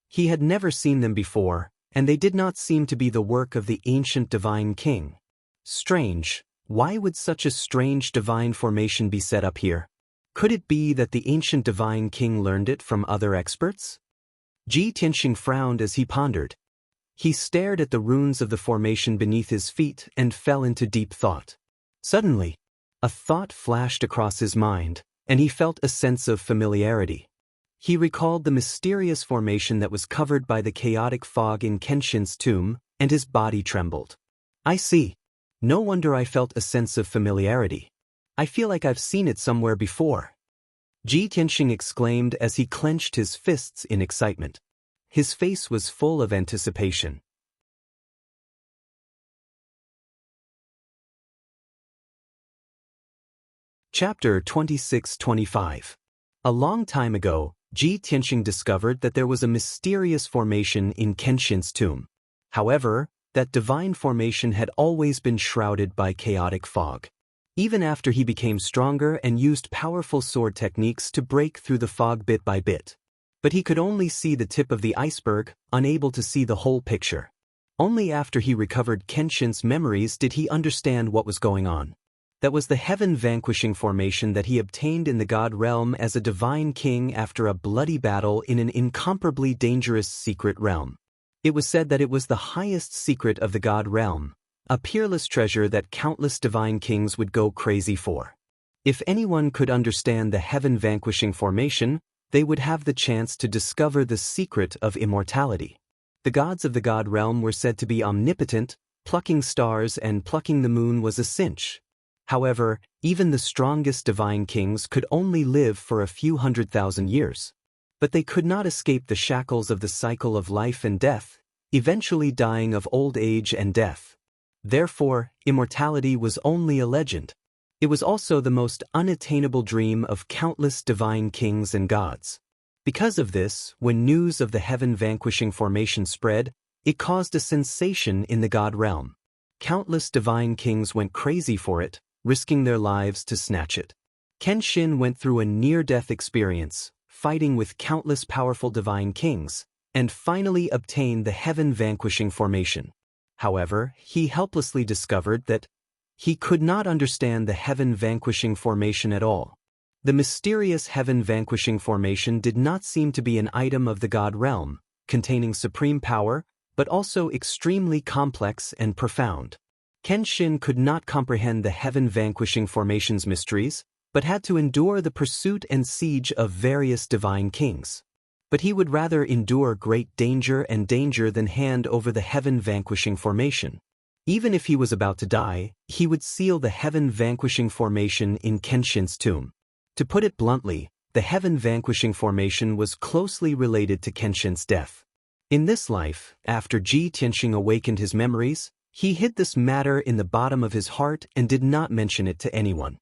Speaker 1: He had never seen them before, and they did not seem to be the work of the ancient divine king. Strange. Why would such a strange divine formation be set up here? Could it be that the ancient divine king learned it from other experts? Ji Tianxing frowned as he pondered. He stared at the runes of the formation beneath his feet and fell into deep thought. Suddenly, a thought flashed across his mind, and he felt a sense of familiarity. He recalled the mysterious formation that was covered by the chaotic fog in Kenshin's tomb, and his body trembled. I see. No wonder I felt a sense of familiarity. I feel like I've seen it somewhere before. Ji Tianxing exclaimed as he clenched his fists in excitement. His face was full of anticipation. Chapter 26-25. A long time ago, Ji Tianxing discovered that there was a mysterious formation in Kenshin's tomb. However, that divine formation had always been shrouded by chaotic fog. Even after he became stronger and used powerful sword techniques to break through the fog bit by bit. But he could only see the tip of the iceberg, unable to see the whole picture. Only after he recovered Kenshin's memories did he understand what was going on. That was the heaven-vanquishing formation that he obtained in the god realm as a divine king after a bloody battle in an incomparably dangerous secret realm. It was said that it was the highest secret of the god realm, a peerless treasure that countless divine kings would go crazy for. If anyone could understand the heaven-vanquishing formation, they would have the chance to discover the secret of immortality. The gods of the god realm were said to be omnipotent, plucking stars and plucking the moon was a cinch. However, even the strongest divine kings could only live for a few 100,000 years. But they could not escape the shackles of the cycle of life and death, eventually dying of old age and death. Therefore, immortality was only a legend. It was also the most unattainable dream of countless divine kings and gods. Because of this, when news of the heaven-vanquishing formation spread, it caused a sensation in the god realm. Countless divine kings went crazy for it, risking their lives to snatch it. Kenshin went through a near-death experience, fighting with countless powerful divine kings, and finally obtain the heaven-vanquishing formation. However, he helplessly discovered that he could not understand the heaven-vanquishing formation at all. The mysterious heaven-vanquishing formation did not seem to be an item of the God realm, containing supreme power, but also extremely complex and profound. Kenshin could not comprehend the heaven-vanquishing formation's mysteries, but had to endure the pursuit and siege of various divine kings. But he would rather endure great danger than hand over the heaven-vanquishing formation. Even if he was about to die, he would seal the heaven-vanquishing formation in Kenshin's tomb. To put it bluntly, the heaven-vanquishing formation was closely related to Kenshin's death. In this life, after Ji Tianxing awakened his memories, he hid this matter in the bottom of his heart and did not mention it to anyone.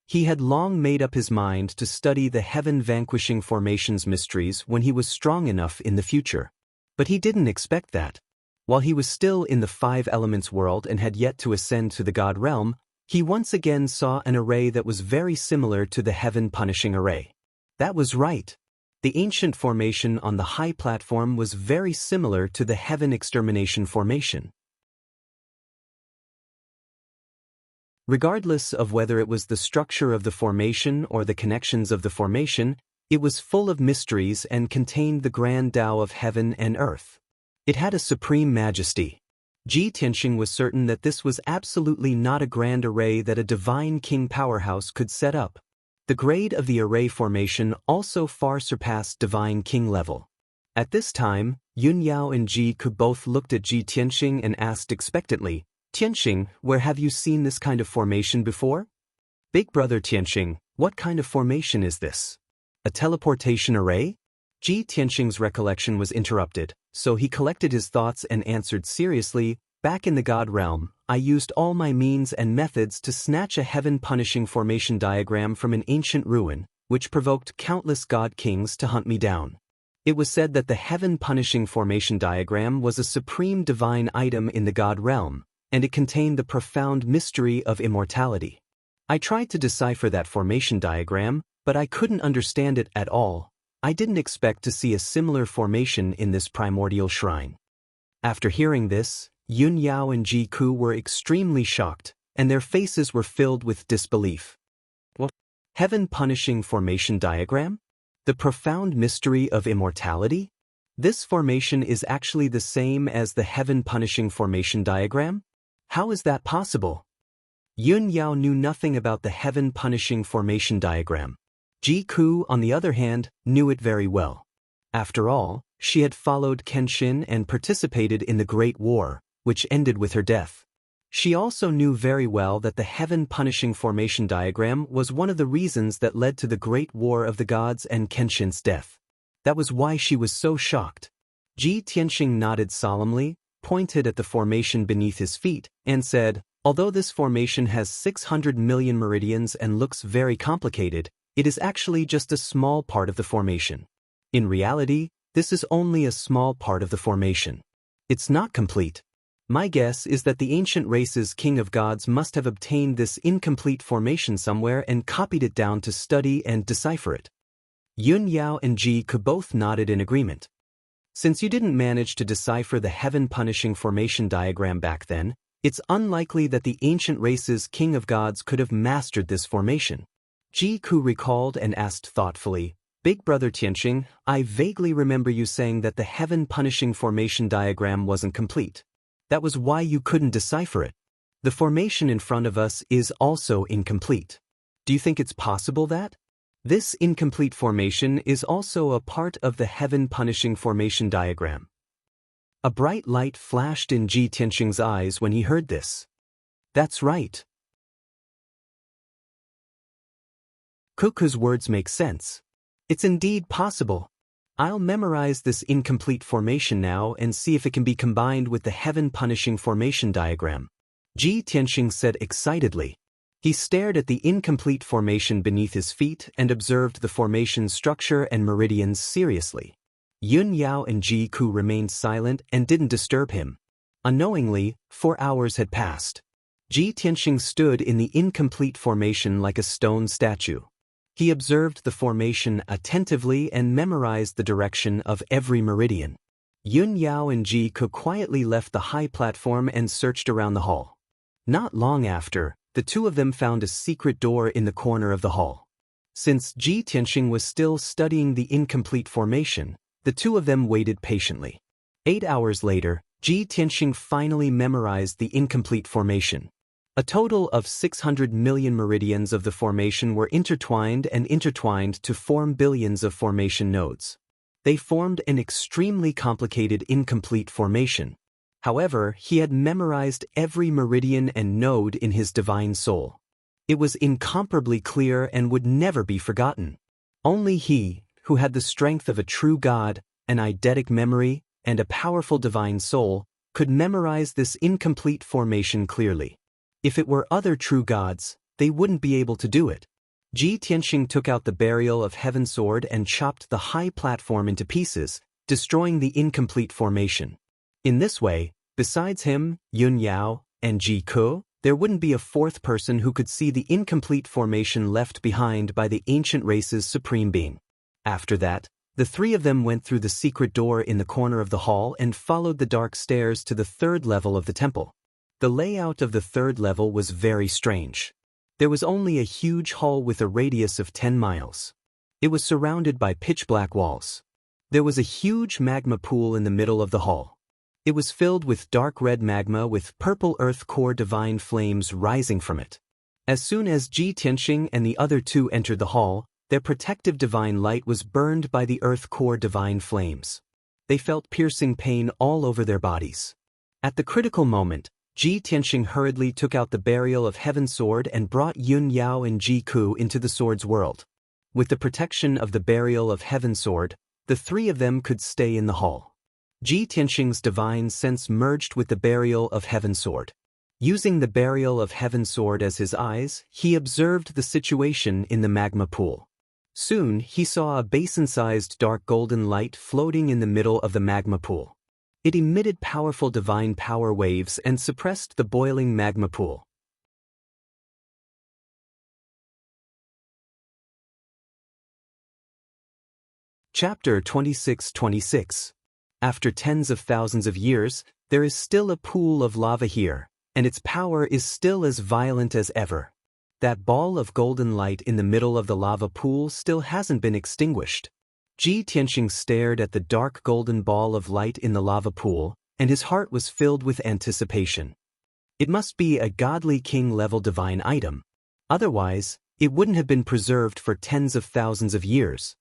Speaker 1: He had long made up his mind to study the heaven-vanquishing formation's mysteries when he was strong enough in the future. But he didn't expect that. While he was still in the Five Elements world and had yet to ascend to the God realm, he once again saw an array that was very similar to the heaven-punishing array. That was right. The ancient formation on the high platform was very similar to the heaven-extermination formation. Regardless of whether it was the structure of the formation or the connections of the formation, it was full of mysteries and contained the grand Tao of heaven and earth. It had a supreme majesty. Ji Tianxing was certain that this was absolutely not a grand array that a divine king powerhouse could set up. The grade of the array formation also far surpassed divine king level. At this time, Yun Yao and Ji Ku both looked at Ji Tianxing and asked expectantly, "Tianxing, where have you seen this kind of formation before?" "Big brother Tianxing, what kind of formation is this? A teleportation array?" Ji Tianxing's recollection was interrupted, so he collected his thoughts and answered seriously, "Back in the God realm, I used all my means and methods to snatch a heaven-punishing formation diagram from an ancient ruin, which provoked countless god kings to hunt me down. It was said that the heaven-punishing formation diagram was a supreme divine item in the God realm, and it contained the profound mystery of immortality. I tried to decipher that formation diagram, but I couldn't understand it at all. I didn't expect to see a similar formation in this primordial shrine." After hearing this, Yun Yao and Ji Ku were extremely shocked, and their faces were filled with disbelief. What? Heaven-punishing formation diagram? The profound mystery of immortality? This formation is actually the same as the heaven-punishing formation diagram? How is that possible? Yun Yao knew nothing about the heaven-punishing formation diagram. Ji Ku, on the other hand, knew it very well. After all, she had followed Kenshin and participated in the Great War, which ended with her death. She also knew very well that the heaven-punishing formation diagram was one of the reasons that led to the Great War of the Gods and Kenshin's death. That was why she was so shocked. Ji Tianxing nodded solemnly, pointed at the formation beneath his feet, and said, "Although this formation has 600 million meridians and looks very complicated, it is actually just a small part of the formation. In reality, this is only a small part of the formation. It's not complete. My guess is that the ancient race's king of gods must have obtained this incomplete formation somewhere and copied it down to study and decipher it." Yun Yao and Ji Ku both nodded in agreement. "Since you didn't manage to decipher the heaven-punishing formation diagram back then, it's unlikely that the ancient race's king of gods could have mastered this formation." Ji Ku recalled and asked thoughtfully, "Big brother Tianxing, I vaguely remember you saying that the heaven-punishing formation diagram wasn't complete. That was why you couldn't decipher it. The formation in front of us is also incomplete. Do you think it's possible that this incomplete formation is also a part of the heaven-punishing formation diagram?" A bright light flashed in Ji Tianxing's eyes when he heard this. "That's right. Kuku's words make sense. It's indeed possible. I'll memorize this incomplete formation now and see if it can be combined with the heaven-punishing formation diagram," Ji Tianxing said excitedly. He stared at the incomplete formation beneath his feet and observed the formation's structure and meridians seriously. Yun Yao and Ji Ku remained silent and didn't disturb him. Unknowingly, 4 hours had passed. Ji Tianxing stood in the incomplete formation like a stone statue. He observed the formation attentively and memorized the direction of every meridian. Yun Yao and Ji Ke quietly left the high platform and searched around the hall. Not long after, the two of them found a secret door in the corner of the hall. Since Ji Tianxing was still studying the incomplete formation, the two of them waited patiently. 8 hours later, Ji Tianxing finally memorized the incomplete formation. A total of 600 million meridians of the formation were intertwined to form billions of formation nodes. They formed an extremely complicated incomplete formation. However, he had memorized every meridian and node in his divine soul. It was incomparably clear and would never be forgotten. Only he, who had the strength of a true god, an eidetic memory, and a powerful divine soul, could memorize this incomplete formation clearly. If it were other true gods, they wouldn't be able to do it. Ji Tianxing took out the burial of heaven sword and chopped the high platform into pieces, destroying the incomplete formation. In this way, besides him, Yun Yao, and Ji Ke, there wouldn't be a fourth person who could see the incomplete formation left behind by the ancient race's supreme being. After that, the three of them went through the secret door in the corner of the hall and followed the dark stairs to the third level of the temple. The layout of the third level was very strange. There was only a huge hall with a radius of 10 miles. It was surrounded by pitch-black walls. There was a huge magma pool in the middle of the hall. It was filled with dark red magma with purple earth core divine flames rising from it. As soon as Ji Tianxing and the other two entered the hall, their protective divine light was burned by the earth core divine flames. They felt piercing pain all over their bodies. At the critical moment, Ji Tianxing hurriedly took out the burial of heaven sword and brought Yun Yao and Ji Ke into the sword's world. With the protection of the burial of heaven sword, the three of them could stay in the hall. Ji Tianxing's divine sense merged with the burial of heaven sword. Using the burial of heaven sword as his eyes, he observed the situation in the magma pool. Soon, he saw a basin-sized dark golden light floating in the middle of the magma pool. It emitted powerful divine power waves and suppressed the boiling magma pool. Chapter 26:26. After tens of thousands of years, there is still a pool of lava here, and its power is still as violent as ever. That ball of golden light in the middle of the lava pool still hasn't been extinguished. Ji Tianxing stared at the dark golden ball of light in the lava pool, and his heart was filled with anticipation. It must be a godly king-level divine item. Otherwise, it wouldn't have been preserved for tens of thousands of years.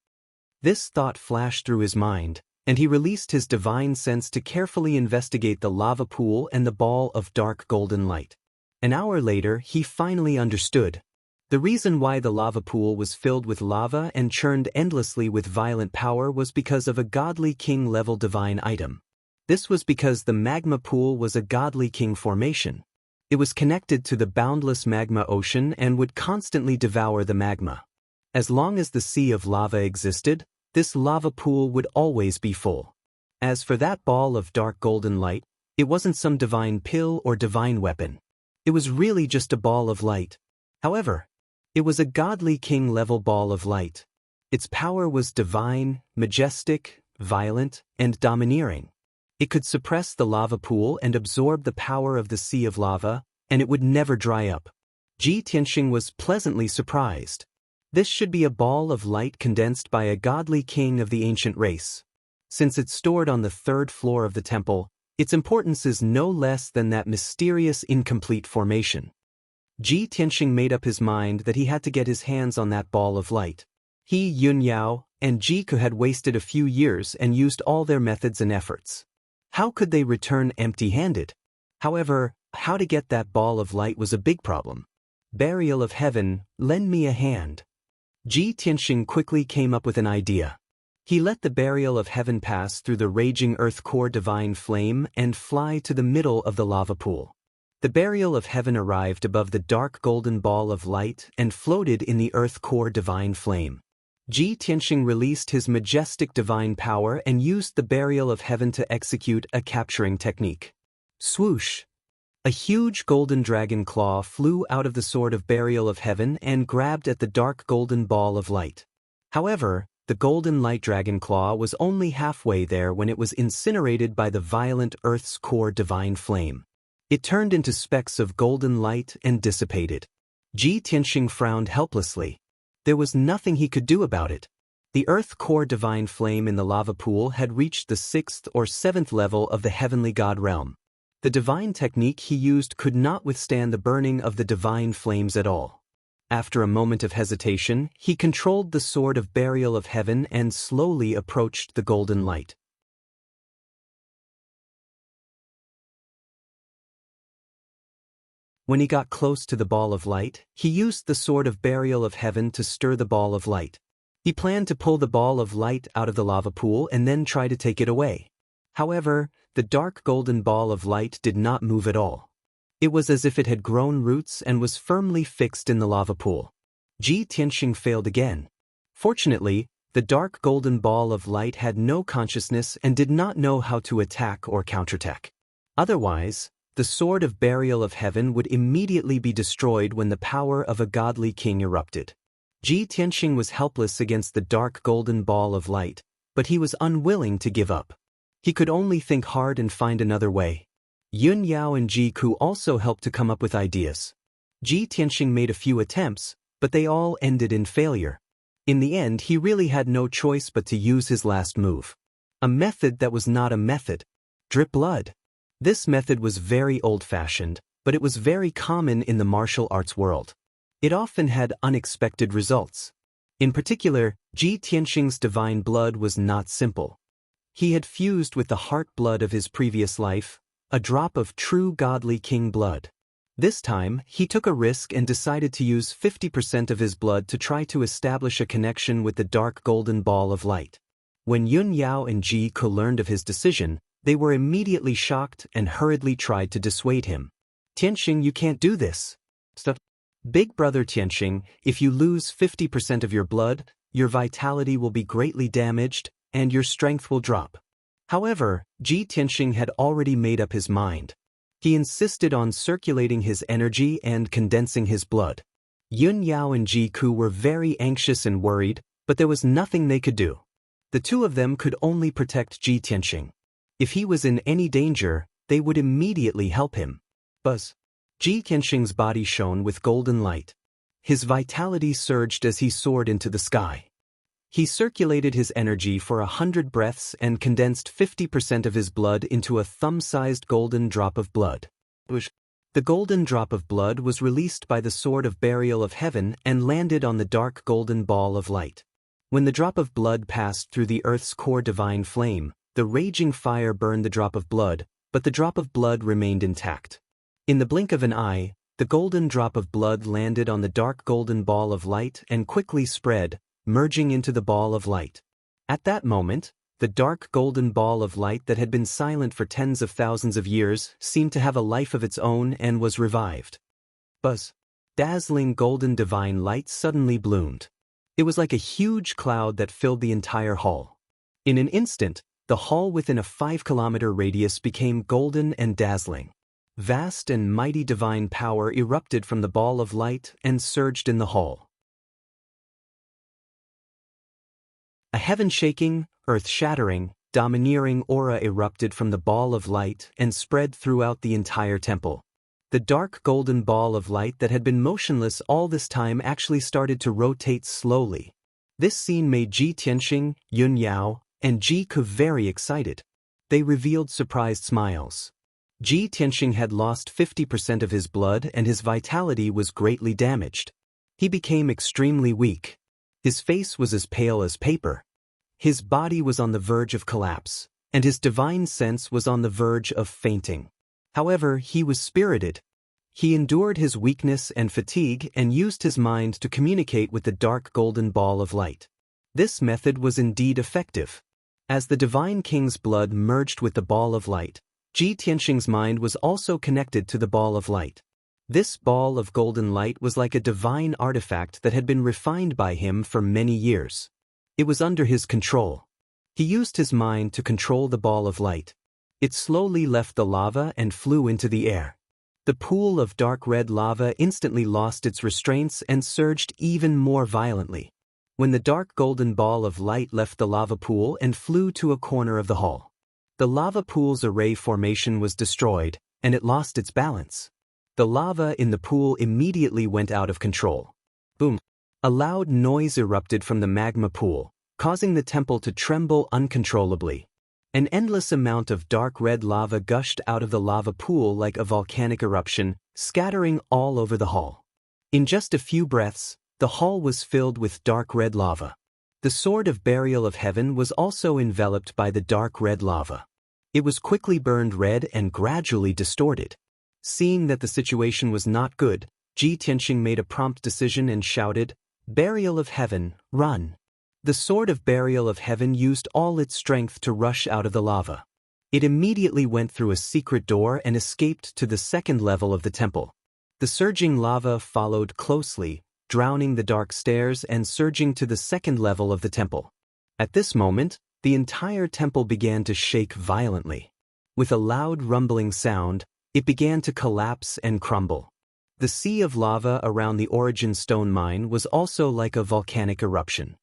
Speaker 1: This thought flashed through his mind, and he released his divine sense to carefully investigate the lava pool and the ball of dark golden light. An hour later, he finally understood. The reason why the lava pool was filled with lava and churned endlessly with violent power was because of a godly king-level divine item. This was because the magma pool was a godly king formation. It was connected to the boundless magma ocean and would constantly devour the magma. As long as the sea of lava existed, this lava pool would always be full. As for that ball of dark golden light, it wasn't some divine pill or divine weapon. It was really just a ball of light. However, it was a godly king-level ball of light. Its power was divine, majestic, violent, and domineering. It could suppress the lava pool and absorb the power of the sea of lava, and it would never dry up. Ji Tianxing was pleasantly surprised. This should be a ball of light condensed by a godly king of the ancient race. Since it's stored on the third floor of the temple, its importance is no less than that mysterious incomplete formation. Ji Tianxing made up his mind that he had to get his hands on that ball of light. He, Yun Yao, and Ji Ke had wasted a few years and used all their methods and efforts. How could they return empty-handed? However, how to get that ball of light was a big problem. Burial of heaven, lend me a hand. Ji Tianxing quickly came up with an idea. He let the burial of heaven pass through the raging earth core divine flame and fly to the middle of the lava pool. The burial of heaven arrived above the dark golden ball of light and floated in the earth core divine flame. Ji Tianxing released his majestic divine power and used the burial of heaven to execute a capturing technique. Swoosh! A huge golden dragon claw flew out of the sword of burial of heaven and grabbed at the dark golden ball of light. However, the golden light dragon claw was only halfway there when it was incinerated by the violent Earth's core divine flame. It turned into specks of golden light and dissipated. Ji Tianxing frowned helplessly. There was nothing he could do about it. The Earth core divine flame in the lava pool had reached the 6th or 7th level of the heavenly god realm. The divine technique he used could not withstand the burning of the divine flames at all. After a moment of hesitation, he controlled the sword of burial of heaven and slowly approached the golden light. When he got close to the ball of light, he used the sword of burial of heaven to stir the ball of light. He planned to pull the ball of light out of the lava pool and then try to take it away. However, the dark golden ball of light did not move at all. It was as if it had grown roots and was firmly fixed in the lava pool. Ji Tianxing failed again. Fortunately, the dark golden ball of light had no consciousness and did not know how to attack or counterattack. Otherwise, the sword of burial of heaven would immediately be destroyed when the power of a godly king erupted. Ji Tianxing was helpless against the dark golden ball of light, but he was unwilling to give up. He could only think hard and find another way. Yun Yao and Ji Ku also helped to come up with ideas. Ji Tianxing made a few attempts, but they all ended in failure. In the end, he really had no choice but to use his last move. A method that was not a method. Drip blood. This method was very old-fashioned, but it was very common in the martial arts world. It often had unexpected results. In particular, Ji Tianxing's divine blood was not simple. He had fused with the heart blood of his previous life, a drop of true godly king blood. This time, he took a risk and decided to use 50% of his blood to try to establish a connection with the dark golden ball of light. When Yun Yao and Ji Ku learned of his decision, they were immediately shocked and hurriedly tried to dissuade him. Tianxing, you can't do this. Stop. Big brother Tianxing, if you lose 50% of your blood, your vitality will be greatly damaged, and your strength will drop. However, Ji Tianxing had already made up his mind. He insisted on circulating his energy and condensing his blood. Yun Yao and Ji Ku were very anxious and worried, but there was nothing they could do. The two of them could only protect Ji Tianxing. If he was in any danger, they would immediately help him. Buzz. Ji Tianxing's body shone with golden light. His vitality surged as he soared into the sky. He circulated his energy for 100 breaths and condensed 50% of his blood into a thumb-sized golden drop of blood. The golden drop of blood was released by the sword of burial of heaven and landed on the dark golden ball of light. When the drop of blood passed through the earth's core divine flame, the raging fire burned the drop of blood, but the drop of blood remained intact. In the blink of an eye, the golden drop of blood landed on the dark golden ball of light and quickly spread, merging into the ball of light. At that moment, the dark golden ball of light that had been silent for tens of thousands of years seemed to have a life of its own and was revived. Buzz. Dazzling golden divine light suddenly bloomed. It was like a huge cloud that filled the entire hall. In an instant, the hall within a 5-kilometer radius became golden and dazzling. Vast and mighty divine power erupted from the ball of light and surged in the hall. A heaven-shaking, earth-shattering, domineering aura erupted from the ball of light and spread throughout the entire temple. The dark golden ball of light that had been motionless all this time actually started to rotate slowly. This scene made Ji Tianxing, Yun Yao, and Ji Ku very excited. They revealed surprised smiles. Ji Tianxing had lost 50% of his blood and his vitality was greatly damaged. He became extremely weak. His face was as pale as paper. His body was on the verge of collapse, and his divine sense was on the verge of fainting. However, he was spirited. He endured his weakness and fatigue and used his mind to communicate with the dark golden ball of light. This method was indeed effective. As the divine king's blood merged with the ball of light, Ji Tianxing's mind was also connected to the ball of light. This ball of golden light was like a divine artifact that had been refined by him for many years. It was under his control. He used his mind to control the ball of light. It slowly left the lava and flew into the air. The pool of dark red lava instantly lost its restraints and surged even more violently. when the dark golden ball of light left the lava pool and flew to a corner of the hall. The lava pool's array formation was destroyed, and it lost its balance. The lava in the pool immediately went out of control. Boom! A loud noise erupted from the magma pool, causing the temple to tremble uncontrollably. An endless amount of dark red lava gushed out of the lava pool like a volcanic eruption, scattering all over the hall. In just a few breaths, the hall was filled with dark red lava. The sword of burial of heaven was also enveloped by the dark red lava. It was quickly burned red and gradually distorted. Seeing that the situation was not good, Ji Tianxing made a prompt decision and shouted, "Burial of heaven, run!" The sword of burial of heaven used all its strength to rush out of the lava. It immediately went through a secret door and escaped to the second level of the temple. The surging lava followed closely, drowning the dark stairs and surging to the second level of the temple. At this moment, the entire temple began to shake violently. With a loud rumbling sound, it began to collapse and crumble. The sea of lava around the Origin stone mine was also like a volcanic eruption.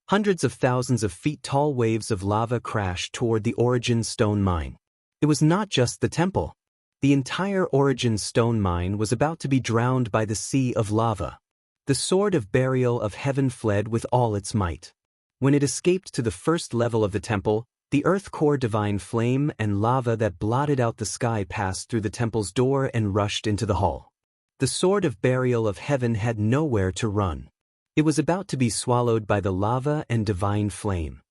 Speaker 1: Hundreds of thousands of feet tall waves of lava crashed toward the Origin stone mine. It was not just the temple. The entire Origin stone mine was about to be drowned by the sea of lava. The sword of burial of heaven fled with all its might. When it escaped to the first level of the temple, the earth core divine flame and lava that blotted out the sky passed through the temple's door and rushed into the hall. The sword of burial of heaven had nowhere to run. It was about to be swallowed by the lava and divine flame.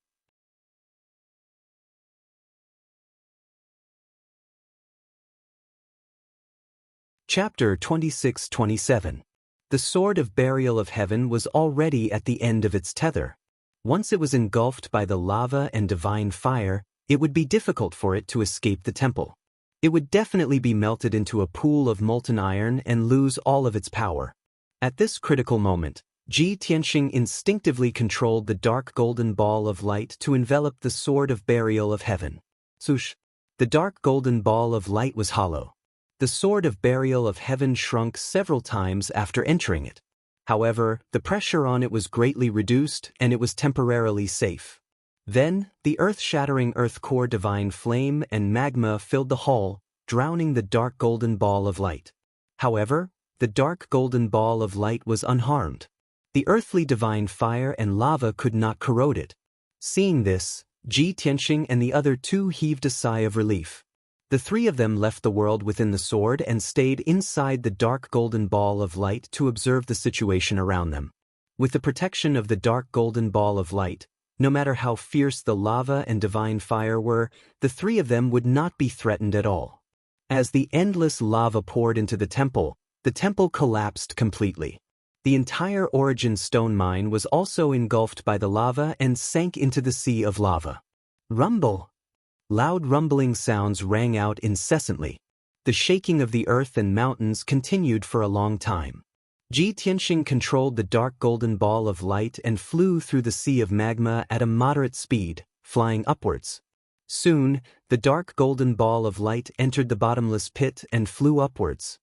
Speaker 1: Chapter 26-27. The sword of burial of heaven was already at the end of its tether. Once it was engulfed by the lava and divine fire, it would be difficult for it to escape the temple. It would definitely be melted into a pool of molten iron and lose all of its power. At this critical moment, Ji Tianxing instinctively controlled the dark golden ball of light to envelop the sword of burial of heaven. Swoosh! The dark golden ball of light was hollow. The sword of burial of heaven shrunk several times after entering it. However, the pressure on it was greatly reduced and it was temporarily safe. Then, the earth-shattering earth core divine flame and magma filled the hall, drowning the dark golden ball of light. However, the dark golden ball of light was unharmed. The earthly divine fire and lava could not corrode it. Seeing this, Ji Tianxing and the other two heaved a sigh of relief. The three of them left the world within the sword and stayed inside the dark golden ball of light to observe the situation around them. With the protection of the dark golden ball of light, no matter how fierce the lava and divine fire were, the three of them would not be threatened at all. As the endless lava poured into the temple collapsed completely. The entire Origin stone mine was also engulfed by the lava and sank into the sea of lava. Rumble! Loud rumbling sounds rang out incessantly. The shaking of the earth and mountains continued for a long time. Ji Tianxing controlled the dark golden ball of light and flew through the sea of magma at a moderate speed, flying upwards. Soon, the dark golden ball of light entered the bottomless pit and flew upwards.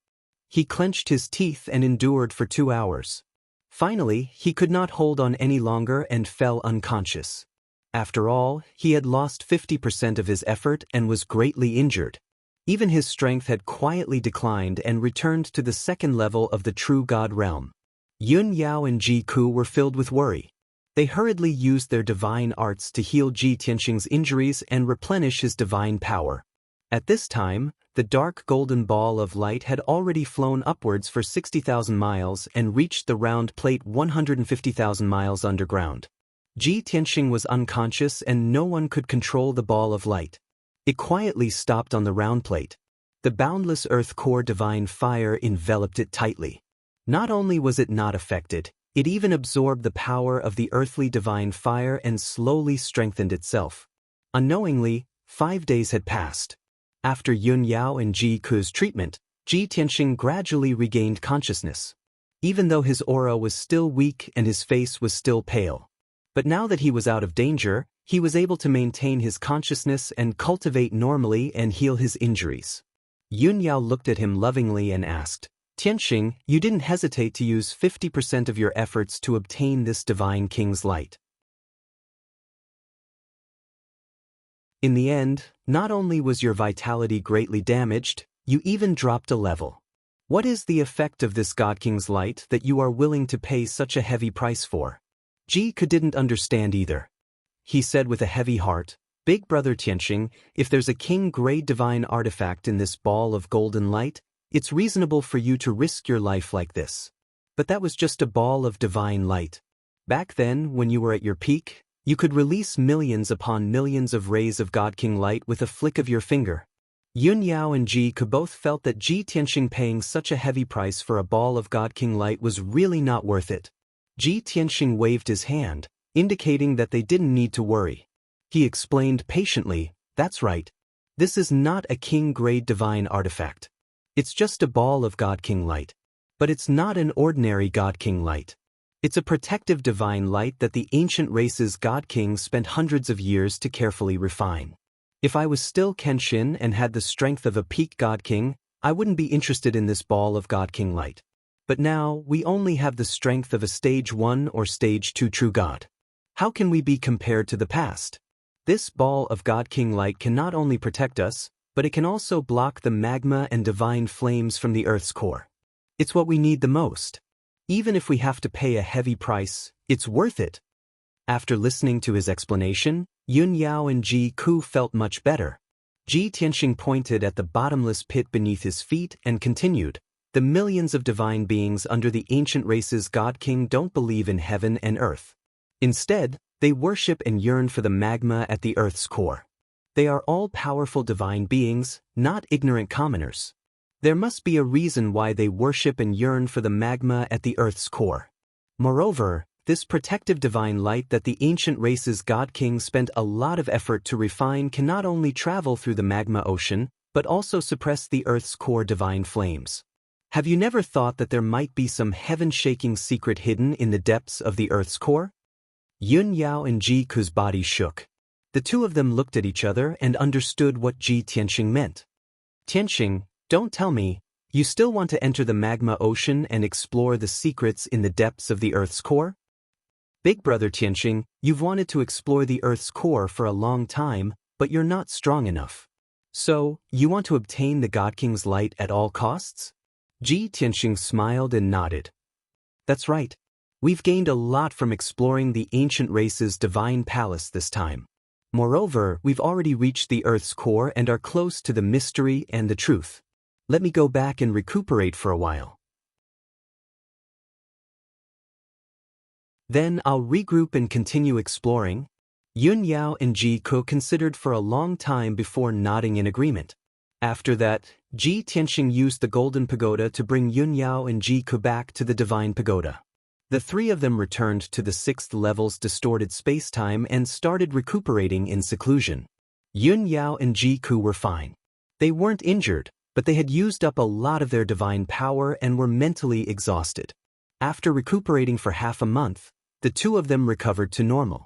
Speaker 1: He clenched his teeth and endured for 2 hours. Finally, he could not hold on any longer and fell unconscious. After all, he had lost 50% of his effort and was greatly injured. Even his strength had quietly declined and returned to the second level of the true God realm. Yun Yao and Ji Ku were filled with worry. They hurriedly used their divine arts to heal Ji Tianxing's injuries and replenish his divine power. At this time, the dark golden ball of light had already flown upwards for 60,000 miles and reached the round plate 150,000 miles underground. Ji Tianxing was unconscious and no one could control the ball of light. It quietly stopped on the round plate. The boundless earth core divine fire enveloped it tightly. Not only was it not affected, it even absorbed the power of the earthly divine fire and slowly strengthened itself. Unknowingly, 5 days had passed. After Yun Yao and Ji Ku's treatment, Ji Tianxing gradually regained consciousness. Even though his aura was still weak and his face was still pale. But now that he was out of danger, he was able to maintain his consciousness and cultivate normally and heal his injuries. Yun Yao looked at him lovingly and asked, Tianxing, you didn't hesitate to use 50% of your efforts to obtain this divine king's light. In the end, not only was your vitality greatly damaged, you even dropped a level. What is the effect of this God King's light that you are willing to pay such a heavy price for? Jike didn't understand either. He said with a heavy heart, Big Brother Tianxing, if there's a king-grade divine artifact in this ball of golden light, it's reasonable for you to risk your life like this. But that was just a ball of divine light. Back then, when you were at your peak, you could release millions upon millions of rays of God King light with a flick of your finger. Yun Yao and Jike both felt that Ji Tianxing paying such a heavy price for a ball of God King light was really not worth it. Ji Tianxing waved his hand, indicating that they didn't need to worry. He explained patiently, that's right. This is not a king-grade divine artifact. It's just a ball of God King light. But it's not an ordinary God King light. It's a protective divine light that the ancient race's God Kings spent hundreds of years to carefully refine. If I was still Kenshin and had the strength of a peak God King, I wouldn't be interested in this ball of God King light. But now, we only have the strength of a stage 1 or stage 2 true God. How can we be compared to the past? This ball of God King light can not only protect us, but it can also block the magma and divine flames from the Earth's core. It's what we need the most. Even if we have to pay a heavy price, it's worth it. After listening to his explanation, Yun Yao and Ji Ku felt much better. Ji Tianxing pointed at the bottomless pit beneath his feet and continued, the millions of divine beings under the ancient race's God King don't believe in heaven and earth. Instead, they worship and yearn for the magma at the Earth's core. They are all-powerful divine beings, not ignorant commoners. There must be a reason why they worship and yearn for the magma at the Earth's core. Moreover, this protective divine light that the ancient race's God King spent a lot of effort to refine can not only travel through the magma ocean, but also suppress the Earth's core divine flames. Have you never thought that there might be some heaven-shaking secret hidden in the depths of the Earth's core? Yun Yao and Ji Ku's body shook. The two of them looked at each other and understood what Ji Tianxing meant. Tianxing, don't tell me, you still want to enter the magma ocean and explore the secrets in the depths of the Earth's core? Big Brother Tianxing, you've wanted to explore the Earth's core for a long time, but you're not strong enough. So, you want to obtain the God King's light at all costs? Ji Tianxing smiled and nodded. That's right. We've gained a lot from exploring the ancient race's divine palace this time. Moreover, we've already reached the Earth's core and are close to the mystery and the truth. Let me go back and recuperate for a while. Then I'll regroup and continue exploring. Yun Yao and Ji Ku considered for a long time before nodding in agreement. After that, Ji Tianxing used the Golden Pagoda to bring Yun Yao and Ji Ku back to the Divine Pagoda. The three of them returned to the 6th level's distorted spacetime and started recuperating in seclusion. Yun Yao and Ji Ku were fine. They weren't injured, but they had used up a lot of their divine power and were mentally exhausted. After recuperating for half a month, the two of them recovered to normal.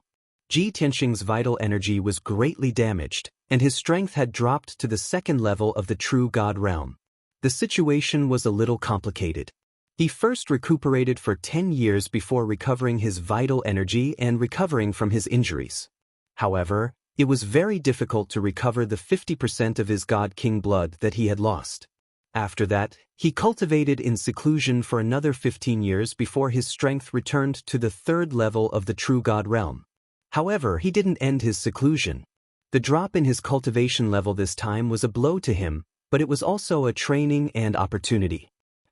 Speaker 1: Ji Tianxing's vital energy was greatly damaged, and his strength had dropped to the 2nd level of the true God realm. The situation was a little complicated. He first recuperated for 10 years before recovering his vital energy and recovering from his injuries. However, it was very difficult to recover the 50% of his God King blood that he had lost. After that, he cultivated in seclusion for another 15 years before his strength returned to the 3rd level of the true God realm. However, he didn't end his seclusion. The drop in his cultivation level this time was a blow to him, but it was also a training and opportunity.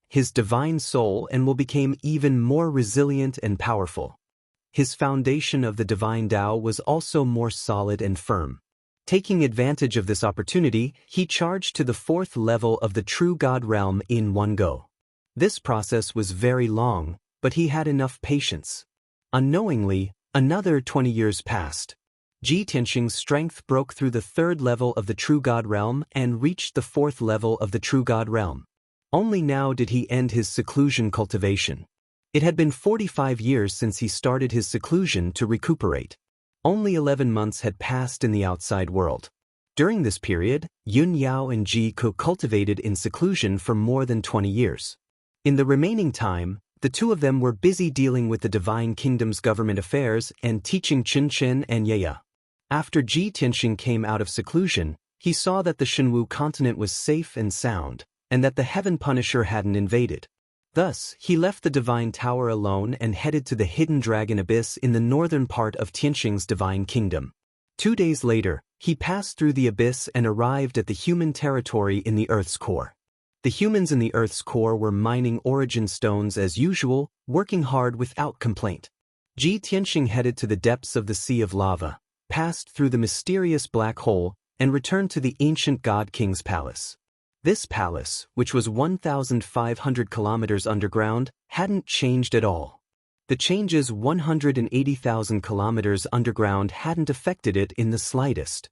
Speaker 1: His divine soul and will become even more resilient and powerful. His foundation of the divine Tao was also more solid and firm. Taking advantage of this opportunity, he charged to the 4th level of the true God realm in one go. This process was very long, but he had enough patience. Unknowingly, another 20 years passed. Ji Tianxing's strength broke through the 3rd level of the true God realm and reached the 4th level of the true God realm. Only now did he end his seclusion cultivation. It had been 45 years since he started his seclusion to recuperate. Only 11 months had passed in the outside world. During this period, Yun Yao and Ji Ku cultivated in seclusion for more than 20 years. In the remaining time, the two of them were busy dealing with the Divine Kingdom's government affairs and teaching Chen and Yaya. After Ji Tianxing came out of seclusion, he saw that the Shenwu continent was safe and sound, and that the Heaven Punisher hadn't invaded. Thus, he left the Divine Tower alone and headed to the Hidden Dragon Abyss in the northern part of Tianxing's Divine Kingdom. 2 days later, he passed through the abyss and arrived at the human territory in the Earth's core. The humans in the Earth's core were mining origin stones as usual, working hard without complaint. Ji Tianxing headed to the depths of the Sea of Lava, passed through the mysterious black hole, and returned to the ancient God King's palace. This palace, which was 1,500 kilometers underground, hadn't changed at all. The changes 180,000 kilometers underground hadn't affected it in the slightest.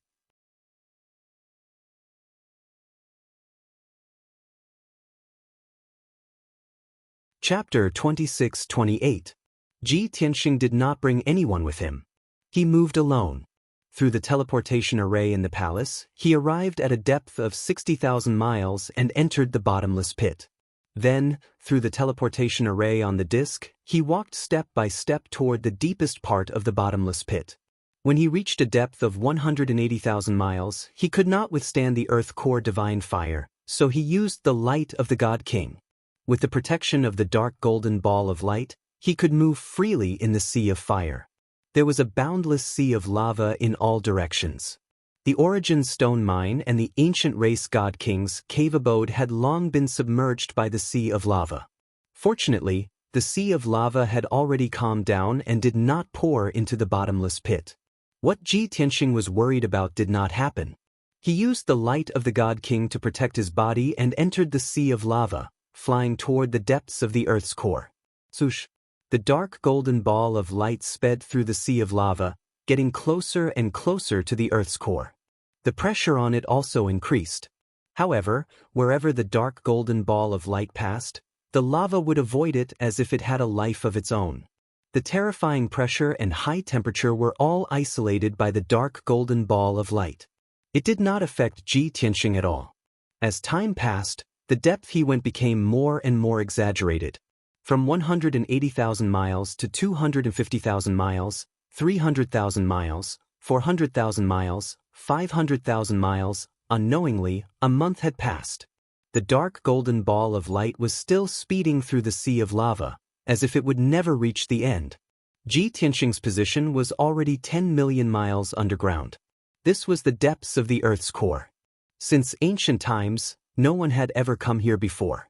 Speaker 1: Chapter 26-28. Ji Tianxing did not bring anyone with him. He moved alone. Through the teleportation array in the palace, he arrived at a depth of 60,000 miles and entered the bottomless pit. Then, through the teleportation array on the disk, he walked step by step toward the deepest part of the bottomless pit. When he reached a depth of 180,000 miles, he could not withstand the Earth core divine fire, so he used the light of the God King. With the protection of the dark golden ball of light, he could move freely in the sea of fire. There was a boundless sea of lava in all directions. The Origin Stone Mine and the ancient race God King's cave abode had long been submerged by the sea of lava. Fortunately, the sea of lava had already calmed down and did not pour into the bottomless pit. What Ji Tianxing was worried about did not happen. He used the light of the God King to protect his body and entered the sea of lava, flying toward the depths of the Earth's core. Swoosh! The dark golden ball of light sped through the sea of lava, getting closer and closer to the Earth's core. The pressure on it also increased. However, wherever the dark golden ball of light passed, the lava would avoid it as if it had a life of its own. The terrifying pressure and high temperature were all isolated by the dark golden ball of light. It did not affect Ji Tianxing at all. As time passed, the depth he went became more and more exaggerated. From 180,000 miles to 250,000 miles, 300,000 miles, 400,000 miles, 500,000 miles, unknowingly, a month had passed. The dark golden ball of light was still speeding through the sea of lava, as if it would never reach the end. Ji Tianxing's position was already 10 million miles underground. This was the depths of the Earth's core. Since ancient times, no one had ever come here before.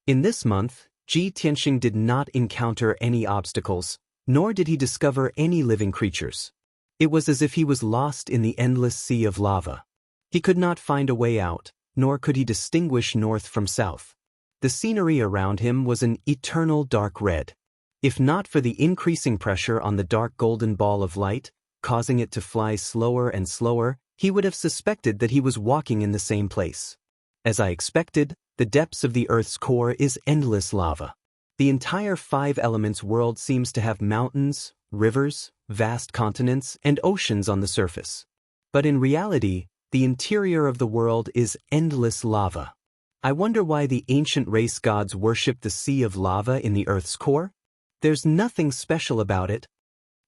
Speaker 1: In this month, Ji Tianxing did not encounter any obstacles, nor did he discover any living creatures. It was as if he was lost in the endless sea of lava. He could not find a way out, nor could he distinguish north from south. The scenery around him was an eternal dark red. If not for the increasing pressure on the dark golden ball of light, causing it to fly slower and slower, he would have suspected that he was walking in the same place. As I expected, the depths of the Earth's core is endless lava. The entire five elements world seems to have mountains, rivers, vast continents, and oceans on the surface. But in reality, the interior of the world is endless lava. I wonder why the ancient race gods worship the sea of lava in the Earth's core? There's nothing special about it.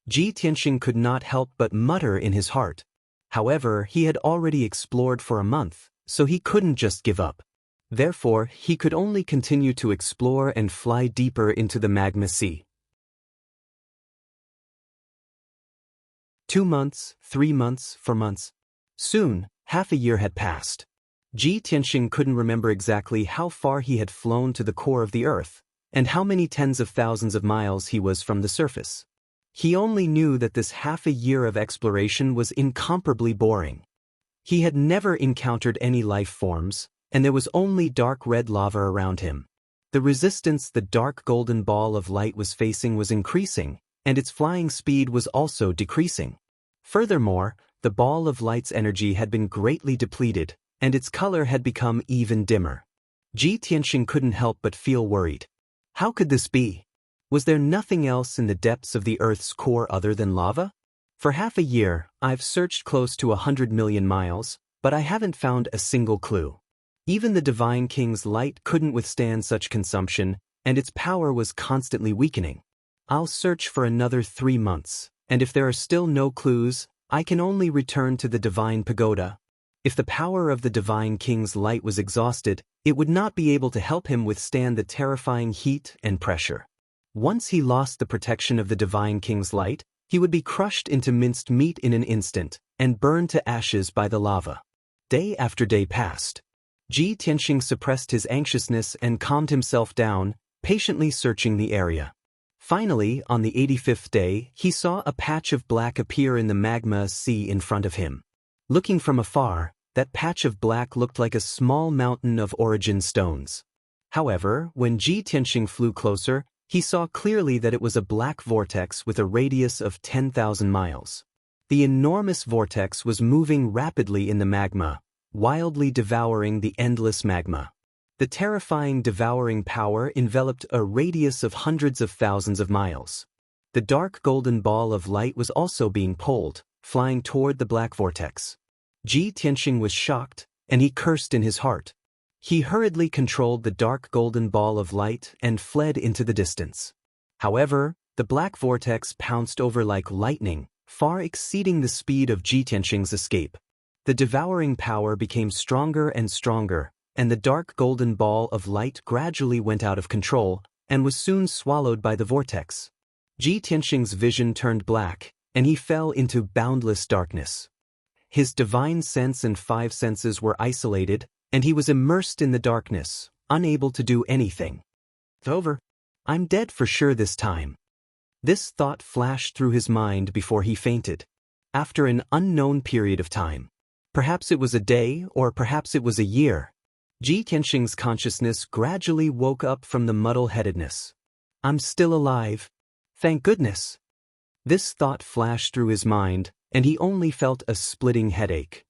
Speaker 1: Ji Tianxing could not help but mutter in his heart. However, he had already explored for a month, so he couldn't just give up. Therefore, he could only continue to explore and fly deeper into the magma sea. 2 months, 3 months, 4 months. Soon, half a year had passed. Ji Tianxing couldn't remember exactly how far he had flown to the core of the Earth, and how many tens of thousands of miles he was from the surface. He only knew that this half a year of exploration was incomparably boring. He had never encountered any life forms, and there was only dark red lava around him. The resistance the dark golden ball of light was facing was increasing, and its flying speed was also decreasing. Furthermore, the ball of light's energy had been greatly depleted, and its color had become even dimmer. Ji Tianxing couldn't help but feel worried. How could this be? Was there nothing else in the depths of the Earth's core other than lava? For half a year, I've searched close to 100 million miles, but I haven't found a single clue. Even the Divine King's light couldn't withstand such consumption, and its power was constantly weakening. I'll search for another 3 months, and if there are still no clues, I can only return to the divine pagoda. If the power of the divine king's light was exhausted, it would not be able to help him withstand the terrifying heat and pressure. Once he lost the protection of the divine king's light, he would be crushed into minced meat in an instant, and burned to ashes by the lava. Day after day passed. Ji Tianxing suppressed his anxiousness and calmed himself down, patiently searching the area. Finally, on the 85th day, he saw a patch of black appear in the magma sea in front of him. Looking from afar, that patch of black looked like a small mountain of origin stones. However, when Ji Tianxing flew closer, he saw clearly that it was a black vortex with a radius of 10,000 miles. The enormous vortex was moving rapidly in the magma, wildly devouring the endless magma. The terrifying devouring power enveloped a radius of hundreds of thousands of miles. The dark golden ball of light was also being pulled, flying toward the black vortex. Ji Tianxing was shocked, and he cursed in his heart. He hurriedly controlled the dark golden ball of light and fled into the distance. However, the black vortex pounced over like lightning, far exceeding the speed of Ji Tianxing's escape. The devouring power became stronger and stronger, and the dark golden ball of light gradually went out of control and was soon swallowed by the vortex. Ji Tianxing's vision turned black, and he fell into boundless darkness. His divine sense and 5 senses were isolated, and he was immersed in the darkness, unable to do anything. It's over. I'm dead for sure this time. This thought flashed through his mind before he fainted. After an unknown period of time. Perhaps it was a day, or perhaps it was a year. Ji Tianxing's consciousness gradually woke up from the muddle-headedness. I'm still alive. Thank goodness. This thought flashed through his mind, and he only felt a splitting headache.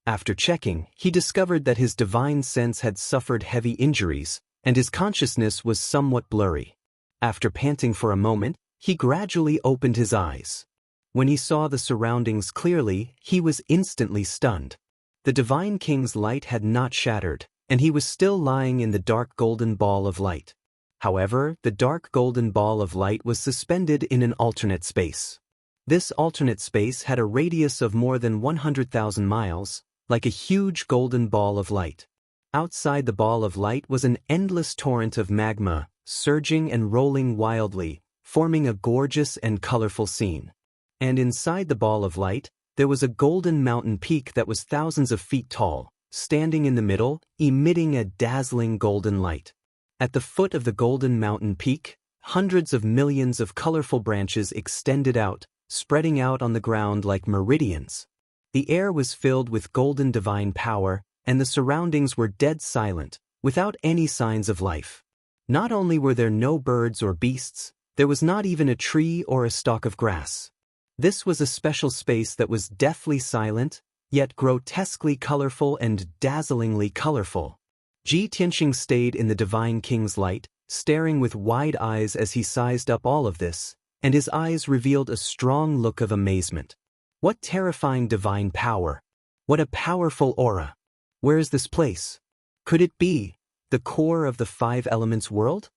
Speaker 1: After checking, he discovered that his divine sense had suffered heavy injuries, and his consciousness was somewhat blurry. After panting for a moment, he gradually opened his eyes. When he saw the surroundings clearly, he was instantly stunned. The divine king's light had not shattered, and he was still lying in the dark golden ball of light. However, the dark golden ball of light was suspended in an alternate space. This alternate space had a radius of more than 100,000 miles, like a huge golden ball of light. Outside the ball of light was an endless torrent of magma, surging and rolling wildly, forming a gorgeous and colorful scene. And inside the ball of light, there was a golden mountain peak that was thousands of feet tall, standing in the middle, emitting a dazzling golden light. At the foot of the golden mountain peak, hundreds of millions of colorful branches extended out, spreading out on the ground like meridians. The air was filled with golden divine power, and the surroundings were dead silent, without any signs of life. Not only were there no birds or beasts, there was not even a tree or a stalk of grass. This was a special space that was deathly silent, yet grotesquely colorful and dazzlingly colorful. Ji Tianxing stayed in the divine king's light, staring with wide eyes as he sized up all of this, and his eyes revealed a strong look of amazement. What terrifying divine power! What a powerful aura! Where is this place? Could it be the core of the 5 elements world?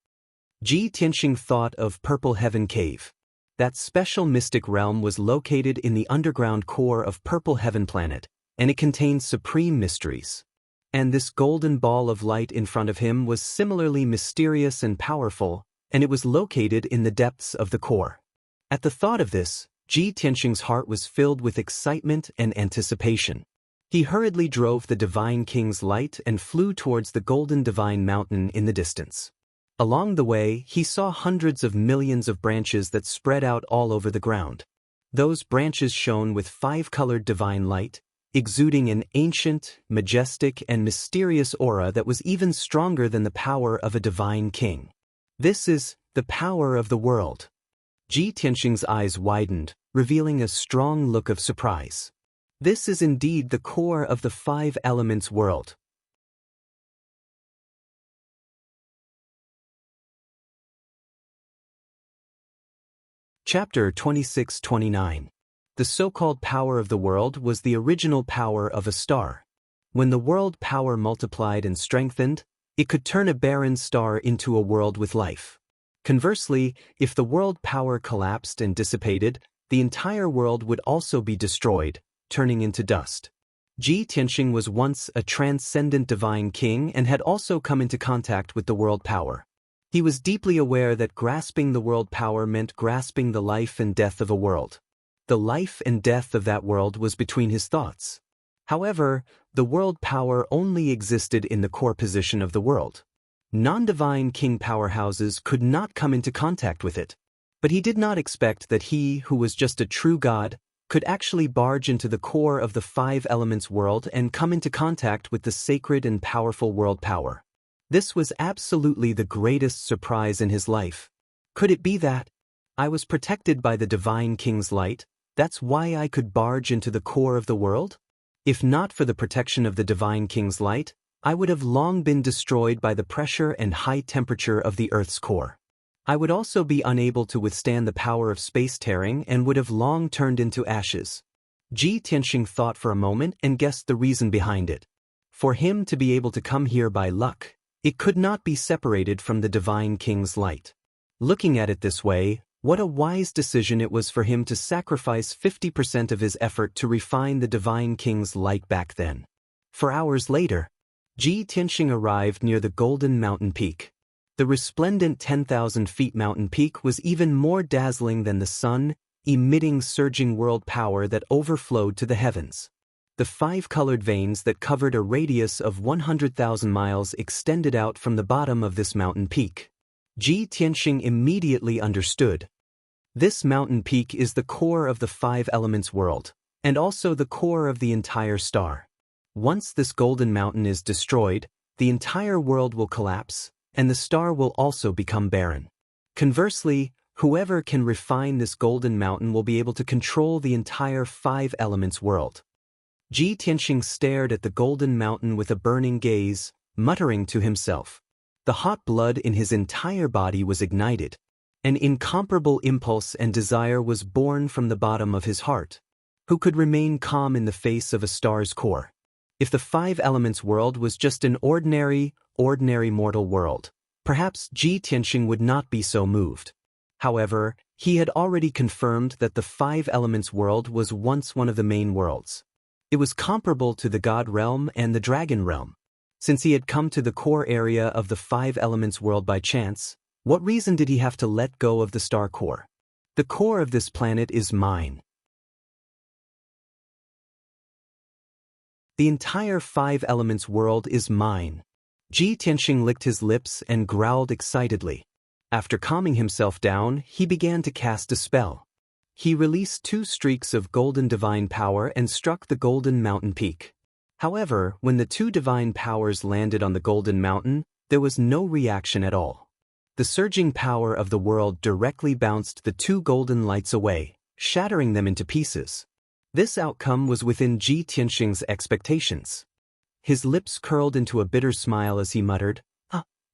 Speaker 1: Ji Tianxing thought of Purple Heaven Cave. That special mystic realm was located in the underground core of Purple Heaven Planet, and it contained supreme mysteries. And this golden ball of light in front of him was similarly mysterious and powerful, and it was located in the depths of the core. At the thought of this, Ji Tianxing's heart was filled with excitement and anticipation. He hurriedly drove the divine king's light and flew towards the golden divine mountain in the distance. Along the way, he saw hundreds of millions of branches that spread out all over the ground. Those branches shone with 5-colored divine light, exuding an ancient, majestic, and mysterious aura that was even stronger than the power of a divine king. This is the power of the world. Ji Tianxing's eyes widened, revealing a strong look of surprise. This is indeed the core of the 5 elements world. Chapter 26-29. The so-called power of the world was the original power of a star. When the world power multiplied and strengthened, it could turn a barren star into a world with life. Conversely, if the world power collapsed and dissipated, the entire world would also be destroyed, turning into dust. Ji Tianxing was once a transcendent divine king and had also come into contact with the world power. He was deeply aware that grasping the world power meant grasping the life and death of a world. The life and death of that world was between his thoughts. However, the world power only existed in the core position of the world. Non-divine king powerhouses could not come into contact with it. But he did not expect that he, who was just a true god, could actually barge into the core of the five elements world and come into contact with the sacred and powerful world power. This was absolutely the greatest surprise in his life. Could it be that I was protected by the divine king's light? That's why I could barge into the core of the world? If not for the protection of the divine king's light, I would have long been destroyed by the pressure and high temperature of the Earth's core. I would also be unable to withstand the power of space tearing and would have long turned into ashes. Ji Tianxing thought for a moment and guessed the reason behind it. For him to be able to come here by luck, it could not be separated from the divine king's light. Looking at it this way, what a wise decision it was for him to sacrifice 50% of his effort to refine the divine king's light back then. 4 hours later, Ji Tianxing arrived near the Golden Mountain Peak. The resplendent 10,000 feet mountain peak was even more dazzling than the sun, emitting surging world power that overflowed to the heavens. The 5 colored veins that covered a radius of 100,000 miles extended out from the bottom of this mountain peak. Ji Tianxing immediately understood. This mountain peak is the core of the 5 elements world, and also the core of the entire star. Once this golden mountain is destroyed, the entire world will collapse, and the star will also become barren. Conversely, whoever can refine this golden mountain will be able to control the entire 5 elements world. Ji Tianxing stared at the golden mountain with a burning gaze, muttering to himself. The hot blood in his entire body was ignited. An incomparable impulse and desire was born from the bottom of his heart. Who could remain calm in the face of a star's core? If the 5 elements world was just an ordinary mortal world, perhaps Ji Tianxing would not be so moved. However, he had already confirmed that the 5 elements world was once one of the main worlds. It was comparable to the God realm and the Dragon realm. Since he had come to the core area of the 5 elements world by chance, what reason did he have to let go of the star core? The core of this planet is mine. The entire 5 elements world is mine. Ji Tianxing licked his lips and growled excitedly. After calming himself down, he began to cast a spell. He released 2 streaks of golden divine power and struck the golden mountain peak. However, when the 2 divine powers landed on the golden mountain, there was no reaction at all. The surging power of the world directly bounced the 2 golden lights away, shattering them into pieces. This outcome was within Ji Tianxing's expectations. His lips curled into a bitter smile as he muttered,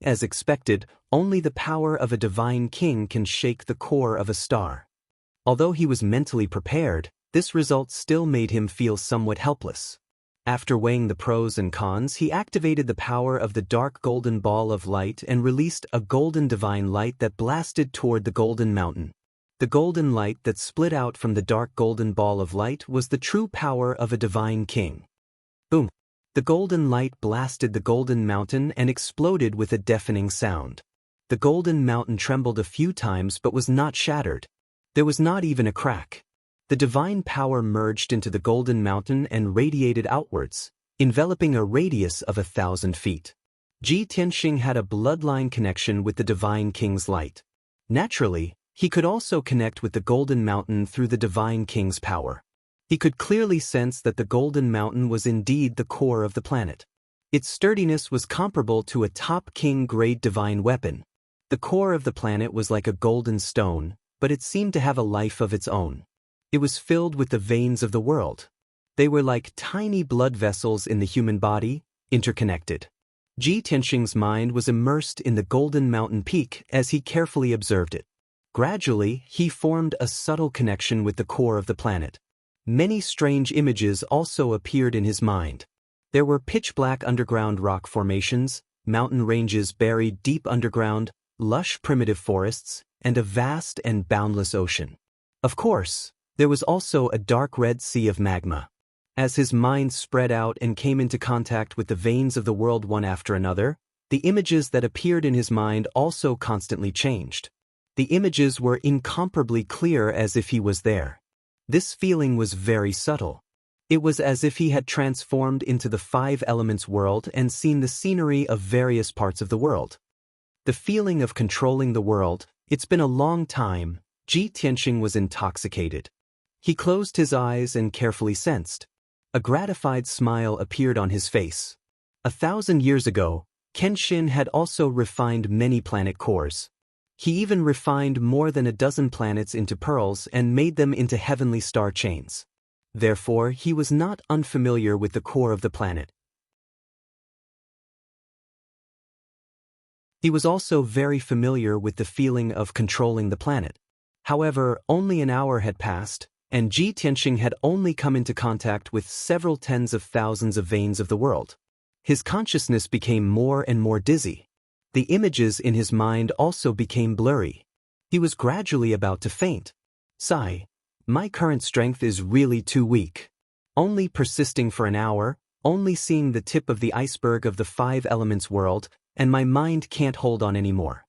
Speaker 1: As expected, only the power of a divine king can shake the core of a star. Although he was mentally prepared, this result still made him feel somewhat helpless. After weighing the pros and cons, he activated the power of the dark golden ball of light and released a golden divine light that blasted toward the golden mountain. The golden light that split out from the dark golden ball of light was the true power of a divine king. Boom! The golden light blasted the golden mountain and exploded with a deafening sound. The golden mountain trembled a few times but was not shattered. There was not even a crack. The divine power merged into the golden mountain and radiated outwards, enveloping a radius of 1,000 feet. Ji Tianxing had a bloodline connection with the divine king's light. Naturally, he could also connect with the golden mountain through the divine king's power. He could clearly sense that the golden mountain was indeed the core of the planet. Its sturdiness was comparable to a top king-grade divine weapon. The core of the planet was like a golden stone, but it seemed to have a life of its own. It was filled with the veins of the world. They were like tiny blood vessels in the human body, interconnected. Ji Tianxing's mind was immersed in the golden mountain peak as he carefully observed it. Gradually, he formed a subtle connection with the core of the planet. Many strange images also appeared in his mind. There were pitch-black underground rock formations, mountain ranges buried deep underground, lush primitive forests, and a vast and boundless ocean. Of course, there was also a dark red sea of magma. As his mind spread out and came into contact with the veins of the world one after another, the images that appeared in his mind also constantly changed. The images were incomparably clear as if he was there. This feeling was very subtle. It was as if he had transformed into the five elements world and seen the scenery of various parts of the world. The feeling of controlling the world, it's been a long time, Ji Tianxing was intoxicated. He closed his eyes and carefully sensed. A gratified smile appeared on his face. 1,000 years ago, Kenshin had also refined many planet cores. He even refined more than a dozen planets into pearls and made them into heavenly star chains. Therefore, he was not unfamiliar with the core of the planet. He was also very familiar with the feeling of controlling the planet. However, only an hour had passed, and Ji Tianxing had only come into contact with several tens of thousands of veins of the world. His consciousness became more and more dizzy. The images in his mind also became blurry. He was gradually about to faint. Sigh. My current strength is really too weak. Only persisting for an hour, only seeing the tip of the iceberg of the five elements world, and my mind can't hold on anymore.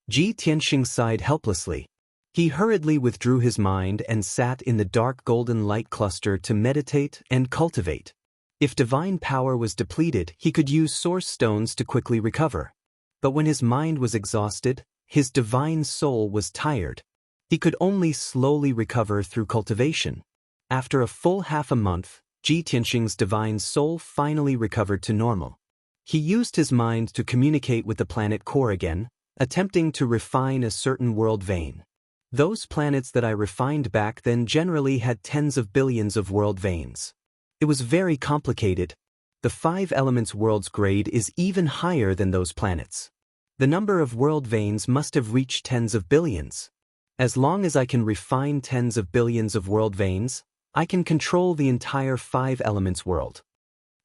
Speaker 1: Ji Tianxing sighed helplessly. He hurriedly withdrew his mind and sat in the dark golden light cluster to meditate and cultivate. If divine power was depleted, he could use source stones to quickly recover. But when his mind was exhausted, his divine soul was tired. He could only slowly recover through cultivation. After a full half a month, Ji Tianxing's divine soul finally recovered to normal. He used his mind to communicate with the planet core again, attempting to refine a certain world vein. Those planets that I refined back then generally had tens of billions of world veins. It was very complicated. The five elements world's grade is even higher than those planets. The number of world veins must have reached tens of billions. As long as I can refine tens of billions of world veins, I can control the entire five elements world.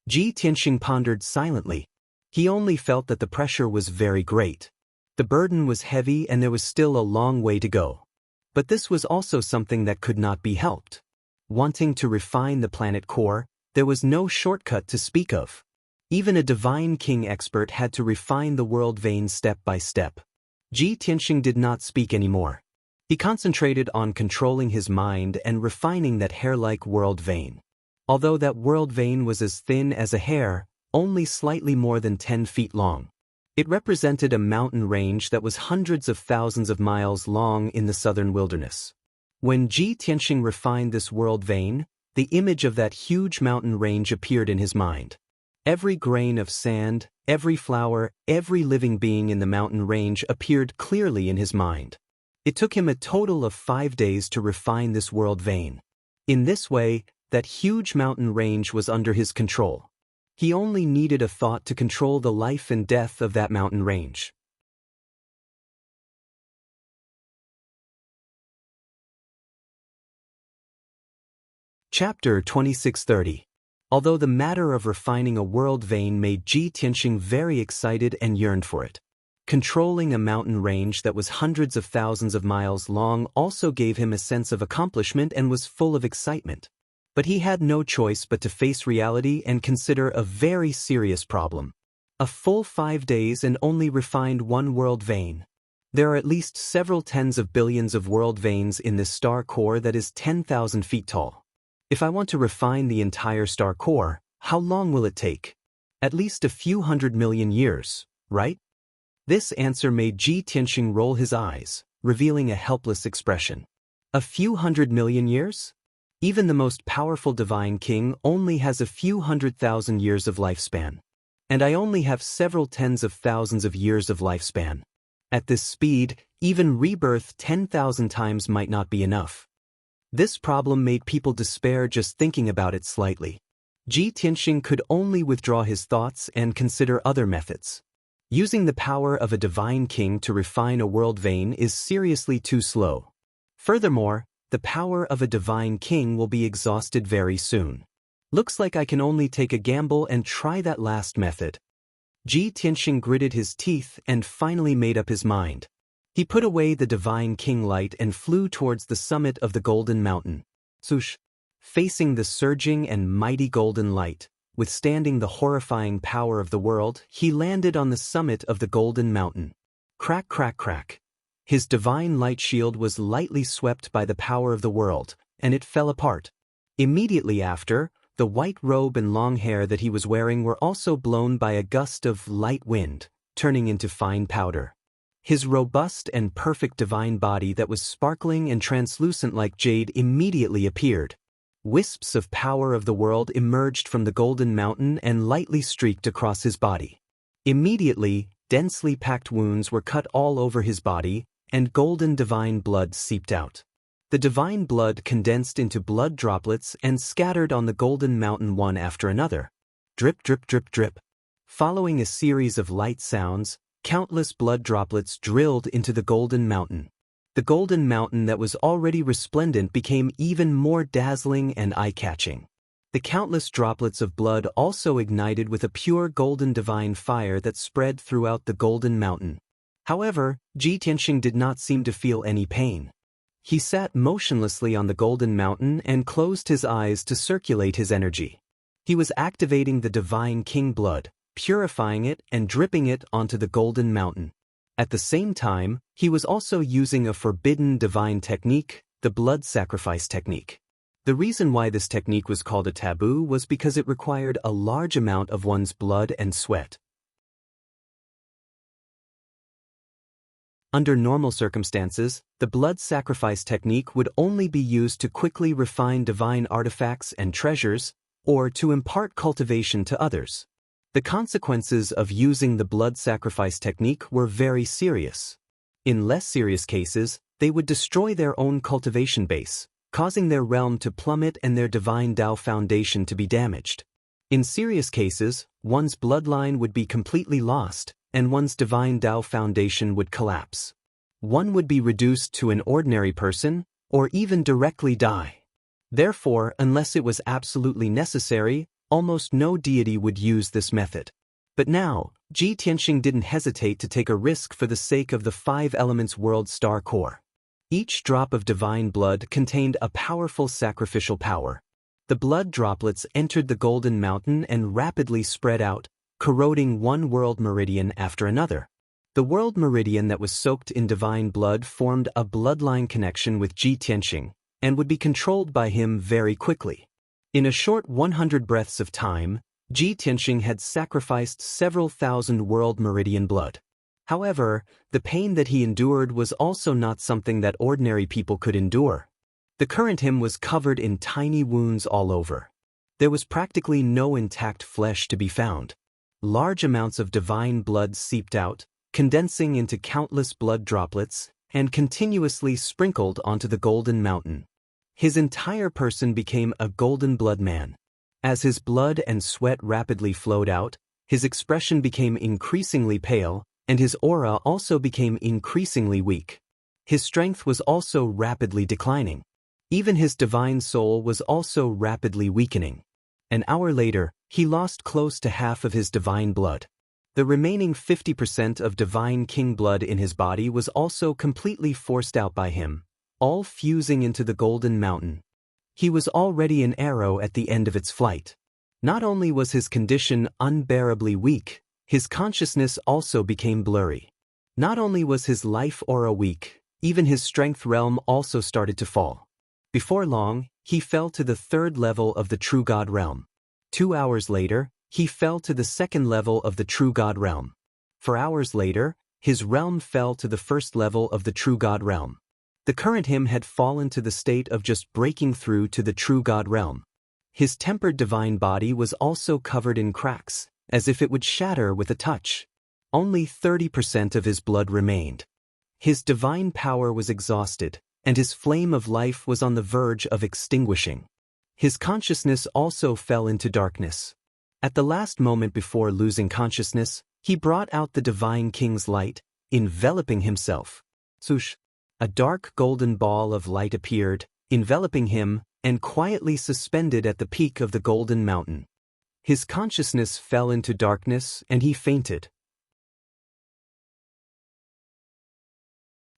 Speaker 1: Ji Tianxing pondered silently. He only felt that the pressure was very great. The burden was heavy and there was still a long way to go. But this was also something that could not be helped. Wanting to refine the planet core, there was no shortcut to speak of. Even a divine king expert had to refine the world vein step by step. Ji Tianxing did not speak anymore. He concentrated on controlling his mind and refining that hair-like world vein. Although that world vein was as thin as a hair, only slightly more than 10 feet long. It represented a mountain range that was hundreds of thousands of miles long in the southern wilderness. When Ji Tianxing refined this world vein, the image of that huge mountain range appeared in his mind. Every grain of sand, every flower, every living being in the mountain range appeared clearly in his mind. It took him a total of 5 days to refine this world vein. In this way, that huge mountain range was under his control. He only needed a thought to control the life and death of that mountain range. Chapter 2630. Although the matter of refining a world vein made Ji Tianxing very excited and yearned for it. Controlling a mountain range that was hundreds of thousands of miles long also gave him a sense of accomplishment and was full of excitement. But he had no choice but to face reality and consider a very serious problem. A full 5 days and only refined one world vein. There are at least several tens of billions of world veins in this star core that is 10,000 feet tall. If I want to refine the entire star core, how long will it take? At least a few 100 million years, right? This answer made Ji Tianxing roll his eyes, revealing a helpless expression. A few 100 million years? Even the most powerful divine king only has a few 100,000 years of lifespan. And I only have several tens of thousands of years of lifespan. At this speed, even rebirth 10,000 times might not be enough. This problem made people despair just thinking about it slightly. Ji Tianxing could only withdraw his thoughts and consider other methods. Using the power of a divine king to refine a world vein is seriously too slow. Furthermore, the power of a divine king will be exhausted very soon. Looks like I can only take a gamble and try that last method. Ji Tianxing gritted his teeth and finally made up his mind. He put away the divine king light and flew towards the summit of the golden mountain. Swoosh! Facing the surging and mighty golden light, withstanding the horrifying power of the world, he landed on the summit of the golden mountain. Crack, crack, crack. His divine light shield was lightly swept by the power of the world, and it fell apart. Immediately after, the white robe and long hair that he was wearing were also blown by a gust of light wind, turning into fine powder. His robust and perfect divine body that was sparkling and translucent like jade immediately appeared. Wisps of power of the world emerged from the golden mountain and lightly streaked across his body. Immediately, densely packed wounds were cut all over his body, and golden divine blood seeped out. The divine blood condensed into blood droplets and scattered on the golden mountain one after another. Drip, drip, drip, drip. Following a series of light sounds, countless blood droplets drilled into the golden mountain. The golden mountain that was already resplendent became even more dazzling and eye-catching. The countless droplets of blood also ignited with a pure golden divine fire that spread throughout the golden mountain. However, Ji Tianxing did not seem to feel any pain. He sat motionlessly on the golden mountain and closed his eyes to circulate his energy. He was activating the divine king blood, purifying it and dripping it onto the golden mountain. At the same time, he was also using a forbidden divine technique, the blood sacrifice technique. The reason why this technique was called a taboo was because it required a large amount of one's blood and sweat. Under normal circumstances, the blood sacrifice technique would only be used to quickly refine divine artifacts and treasures, or to impart cultivation to others. The consequences of using the blood sacrifice technique were very serious. In less serious cases, they would destroy their own cultivation base, causing their realm to plummet and their divine Dao foundation to be damaged. In serious cases, one's bloodline would be completely lost, and one's divine Dao foundation would collapse. One would be reduced to an ordinary person, or even directly die. Therefore, unless it was absolutely necessary, almost no deity would use this method. But now, Ji Tianxing didn't hesitate to take a risk for the sake of the 5 elements world star core. Each drop of divine blood contained a powerful sacrificial power. The blood droplets entered the golden mountain and rapidly spread out, corroding one world meridian after another. The world meridian that was soaked in divine blood formed a bloodline connection with Ji Tianxing, and would be controlled by him very quickly. In a short 100 breaths of time, Ji Tianxing had sacrificed several thousand world meridian blood. However, the pain that he endured was also not something that ordinary people could endure. The current him was covered in tiny wounds all over. There was practically no intact flesh to be found. Large amounts of divine blood seeped out, condensing into countless blood droplets, and continuously sprinkled onto the golden mountain. His entire person became a golden blood man. As his blood and sweat rapidly flowed out, his expression became increasingly pale, and his aura also became increasingly weak. His strength was also rapidly declining. Even his divine soul was also rapidly weakening. An hour later, he lost close to half of his divine blood. The remaining 50% of divine king blood in his body was also completely forced out by him, all fusing into the golden mountain. He was already an arrow at the end of its flight. Not only was his condition unbearably weak, his consciousness also became blurry. Not only was his life aura weak, even his strength realm also started to fall. Before long, he fell to the 3rd level of the true God realm. 2 hours later, he fell to the 2nd level of the true God realm. 4 hours later, his realm fell to the 1st level of the true God realm. The current him had fallen to the state of just breaking through to the true God realm. His tempered divine body was also covered in cracks, as if it would shatter with a touch. Only 30% of his blood remained. His divine power was exhausted, and his flame of life was on the verge of extinguishing. His consciousness also fell into darkness. At the last moment before losing consciousness, he brought out the divine king's light, enveloping himself. Swoosh! A dark golden ball of light appeared, enveloping him, and quietly suspended at the peak of the Golden Mountain. His consciousness fell into darkness and he fainted.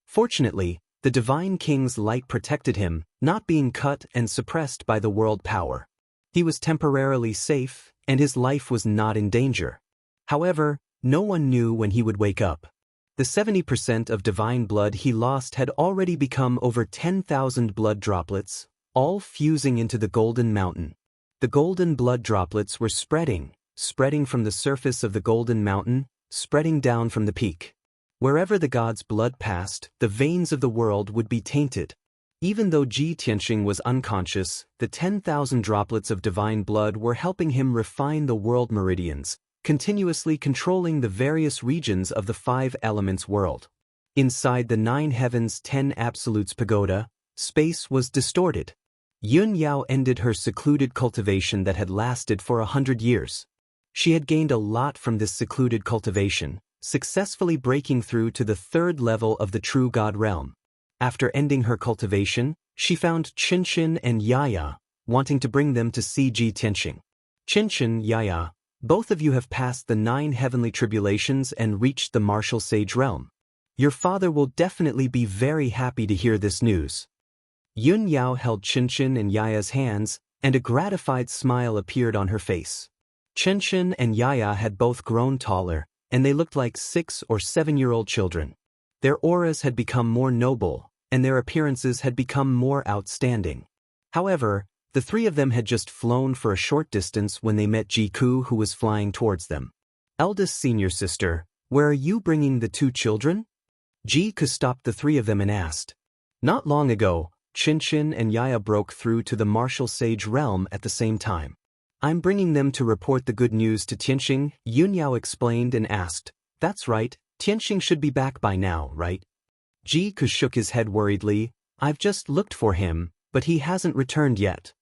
Speaker 1: Fortunately, the Divine King's light protected him, not being cut and suppressed by the world power. He was temporarily safe, and his life was not in danger. However, no one knew when he would wake up. The 70% of divine blood he lost had already become over 10,000 blood droplets, all fusing into the Golden Mountain. The golden blood droplets were spreading from the surface of the Golden Mountain, spreading down from the peak. Wherever the god's blood passed, the veins of the world would be tainted. Even though Ji Tianxing was unconscious, the 10,000 droplets of divine blood were helping him refine the world meridians, continuously controlling the various regions of the 5 elements world. Inside the 9 heavens 10 absolutes pagoda, space was distorted. Yun Yao ended her secluded cultivation that had lasted for 100 years. She had gained a lot from this secluded cultivation, successfully breaking through to the 3rd level of the true God realm. After ending her cultivation, she found Xianxia and Xianxia, wanting to bring them to see Ji Tianxing. Xianxia, Xianxia, both of you have passed the 9 heavenly tribulations and reached the martial sage realm. Your father will definitely be very happy to hear this news. Yun Yao held Xianxia and Xianxia's hands, and a gratified smile appeared on her face. Xianxia and Xianxia had both grown taller, and they looked like 6 or 7-year-old children. Their auras had become more noble, and their appearances had become more outstanding. However, the 3 of them had just flown for a short distance when they met Ji Ku, who was flying towards them. Eldest senior sister, where are you bringing the 2 children? Ji Ku stopped the 3 of them and asked. Not long ago, Xianxia and Xianxia broke through to the martial sage realm at the same time. I'm bringing them to report the good news to Tianxing, Yun Yao explained and asked. That's right, Tianxing should be back by now, right? Ji Ku shook his head worriedly. I've just looked for him, but he hasn't returned yet.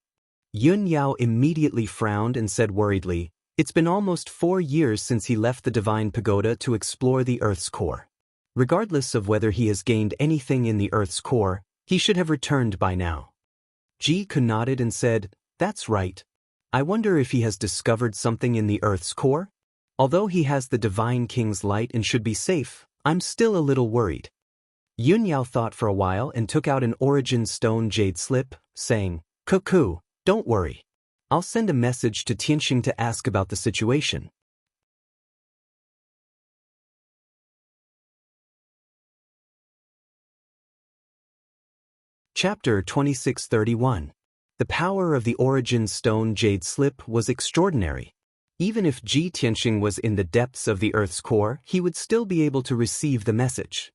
Speaker 1: Yun Yao immediately frowned and said worriedly, it's been almost 4 years since he left the Divine Pagoda to explore the Earth's core. Regardless of whether he has gained anything in the Earth's core, he should have returned by now. Ji Ku nodded and said, that's right. I wonder if he has discovered something in the Earth's core? Although he has the Divine King's light and should be safe, I'm still a little worried. Yun Yao thought for a while and took out an origin stone jade slip, saying, Cuckoo, don't worry. I'll send a message to Tianxing to ask about the situation. Chapter 2631. The power of the origin stone jade slip was extraordinary. Even if Ji Tianxing was in the depths of the Earth's core, he would still be able to receive the message.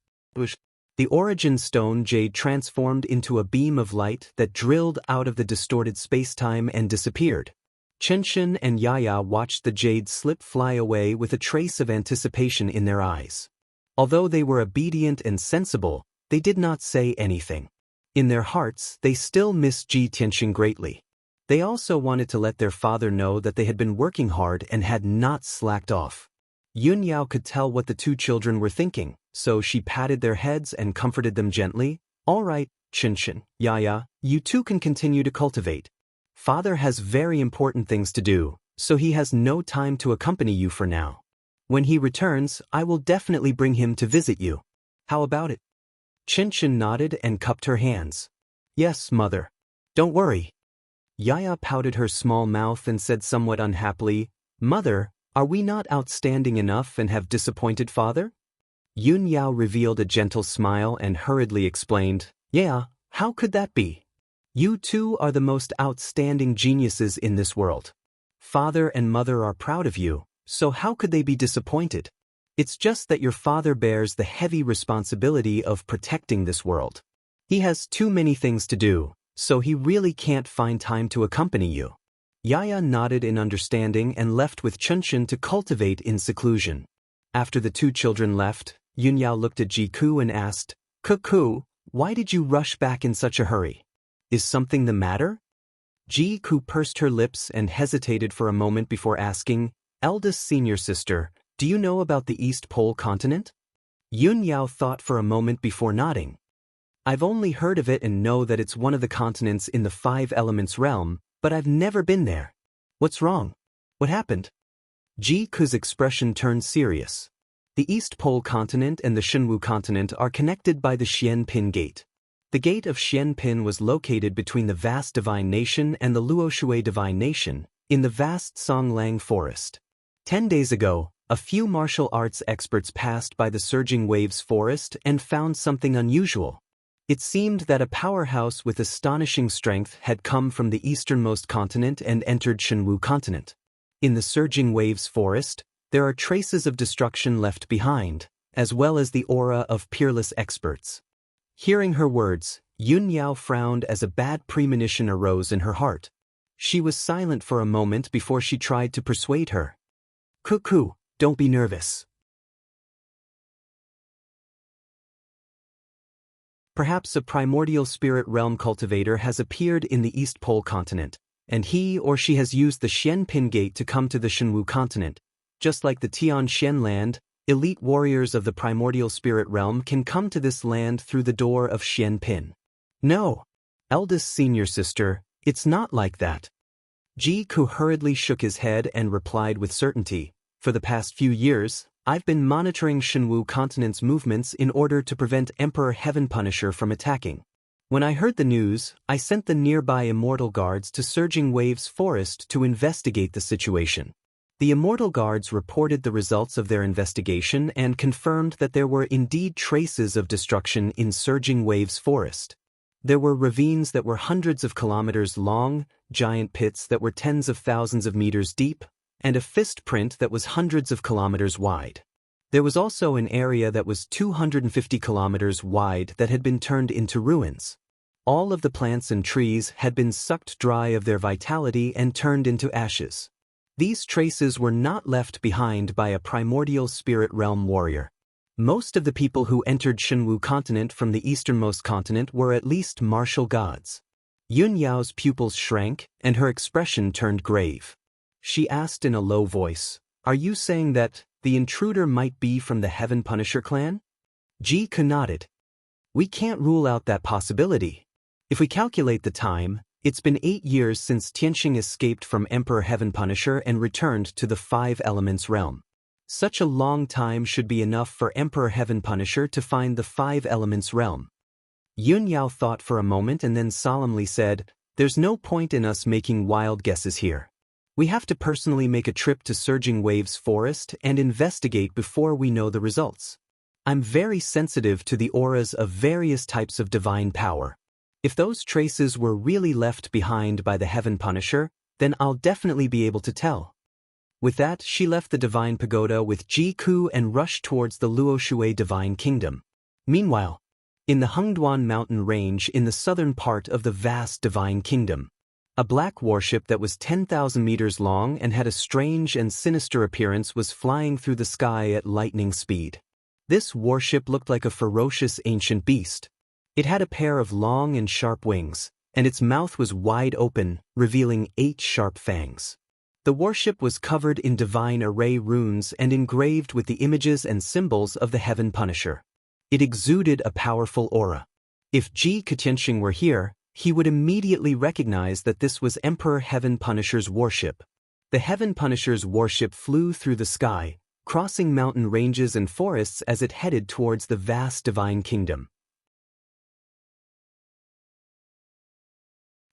Speaker 1: The origin stone jade transformed into a beam of light that drilled out of the distorted spacetime and disappeared. Xianxia and Xianxia watched the jade slip fly away with a trace of anticipation in their eyes. Although they were obedient and sensible, they did not say anything. In their hearts, they still missed Ji Tianxing greatly. They also wanted to let their father know that they had been working hard and had not slacked off. Yun Yao could tell what the 2 children were thinking, so she patted their heads and comforted them gently. All right, Xianxia, Xianxia, you 2 can continue to cultivate. Father has very important things to do, so he has no time to accompany you for now. When he returns, I will definitely bring him to visit you. How about it? Xianxia nodded and cupped her hands. Yes, mother. Don't worry. Xianxia pouted her small mouth and said somewhat unhappily, Mother, are we not outstanding enough and have disappointed father? Yun Yao revealed a gentle smile and hurriedly explained, Yeah, how could that be? You 2 are the most outstanding geniuses in this world. Father and mother are proud of you, so how could they be disappointed? It's just that your father bears the heavy responsibility of protecting this world. He has too many things to do, so he really can't find time to accompany you. Xianxia nodded in understanding and left with Xianxia to cultivate in seclusion. After the 2 children left, Yun Yao looked at Ji Ku and asked, Cuckoo, why did you rush back in such a hurry? Is something the matter? Ji Ku pursed her lips and hesitated for a moment before asking, Eldest senior sister, do you know about the East Pole continent? Yun Yao thought for a moment before nodding. I've only heard of it and know that it's one of the continents in the Five Elements realm, but I've never been there. What's wrong? What happened? Ji Ku's expression turned serious. The East Pole continent and the Shenwu continent are connected by the Xianpin Gate. The Gate of Xianpin was located between the vast Divine Nation and the Luoshui Divine Nation, in the vast Songlang Forest. 10 days ago, a few martial arts experts passed by the Surging Waves Forest and found something unusual. It seemed that a powerhouse with astonishing strength had come from the easternmost continent and entered Shenwu continent. In the Surging Waves Forest, there are traces of destruction left behind, as well as the aura of peerless experts. Hearing her words, Yun Yao frowned as a bad premonition arose in her heart. She was silent for a moment before she tried to persuade her. Cuckoo, don't be nervous. Perhaps a primordial spirit realm cultivator has appeared in the East Pole continent, and he or she has used the Xianpin Gate to come to the Shenwu continent. Just like the Tian Shen land, elite warriors of the primordial spirit realm can come to this land through the door of Xianpin. No, eldest senior sister, it's not like that. Ji Ku hurriedly shook his head and replied with certainty, for the past few years, I've been monitoring Shenwu continent's movements in order to prevent Emperor Heaven Punisher from attacking. When I heard the news, I sent the nearby Immortal guards to Surging Waves Forest to investigate the situation. The Immortal guards reported the results of their investigation and confirmed that there were indeed traces of destruction in Surging Waves Forest. There were ravines that were hundreds of kilometers long, giant pits that were tens of thousands of meters deep, and a fist print that was hundreds of kilometers wide. There was also an area that was 250 kilometers wide that had been turned into ruins. All of the plants and trees had been sucked dry of their vitality and turned into ashes. These traces were not left behind by a primordial spirit realm warrior. Most of the people who entered Shenwu continent from the easternmost continent were at least martial gods. Yun Yao's pupils shrank, and her expression turned grave. She asked in a low voice, "Are you saying that the intruder might be from the Heaven Punisher clan?" Ji Ku nodded. "We can't rule out that possibility. If we calculate the time, it's been 8 years since Tianxing escaped from Emperor Heaven Punisher and returned to the Five Elements realm. Such a long time should be enough for Emperor Heaven Punisher to find the Five Elements realm." Yun Yao thought for a moment and then solemnly said, "There's no point in us making wild guesses here. We have to personally make a trip to Surging Waves Forest and investigate before we know the results. I'm very sensitive to the auras of various types of divine power. If those traces were really left behind by the Heaven Punisher, then I'll definitely be able to tell." With that, she left the Divine Pagoda with Ji Ku and rushed towards the Luoshui Divine Kingdom. Meanwhile, in the Hengduan mountain range in the southern part of the vast Divine Kingdom, a black warship that was 10,000 meters long and had a strange and sinister appearance was flying through the sky at lightning speed. This warship looked like a ferocious ancient beast. It had a pair of long and sharp wings, and its mouth was wide open, revealing 8 sharp fangs. The warship was covered in divine array runes and engraved with the images and symbols of the Heaven Punisher. It exuded a powerful aura. If Ji Tianxing were here, he would immediately recognize that this was Emperor Heaven Punisher's warship. The Heaven Punisher's warship flew through the sky, crossing mountain ranges and forests as it headed towards the vast Divine Kingdom.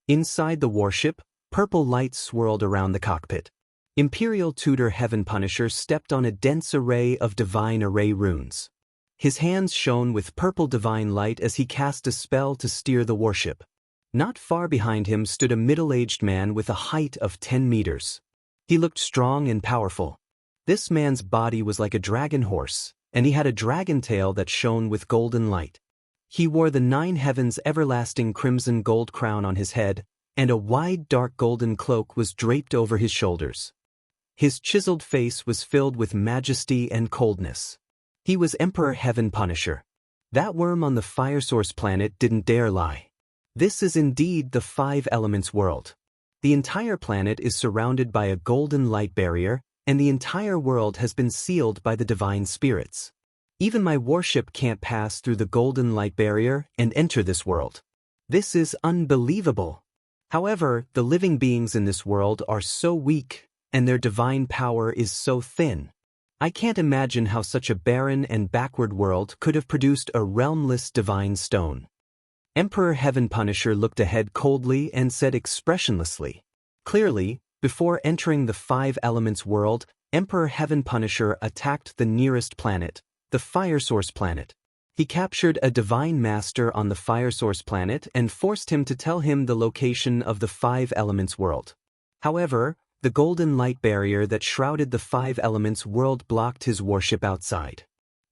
Speaker 1: Inside the warship, purple light swirled around the cockpit. Imperial Tutor Heaven Punisher stepped on a dense array of divine array runes. His hands shone with purple divine light as he cast a spell to steer the warship. Not far behind him stood a middle-aged man with a height of 10 meters. He looked strong and powerful. This man's body was like a dragon horse, and he had a dragon tail that shone with golden light. He wore the 9 heavens everlasting crimson gold crown on his head, and a wide dark golden cloak was draped over his shoulders. His chiseled face was filled with majesty and coldness. He was Emperor Heaven Punisher. That worm on the Fire Source planet didn't dare lie. This is indeed the Five Elements world. The entire planet is surrounded by a golden light barrier, and the entire world has been sealed by the divine spirits. Even my warship can't pass through the golden light barrier and enter this world. This is unbelievable. However, the living beings in this world are so weak, and their divine power is so thin. I can't imagine how such a barren and backward world could have produced a realmless divine stone. Emperor Heaven Punisher looked ahead coldly and said expressionlessly. Clearly, before entering the Five Elements world, Emperor Heaven Punisher attacked the nearest planet, the Fire Source planet. He captured a divine master on the Fire Source planet and forced him to tell him the location of the Five Elements world. However, the golden light barrier that shrouded the Five Elements world blocked his warship outside.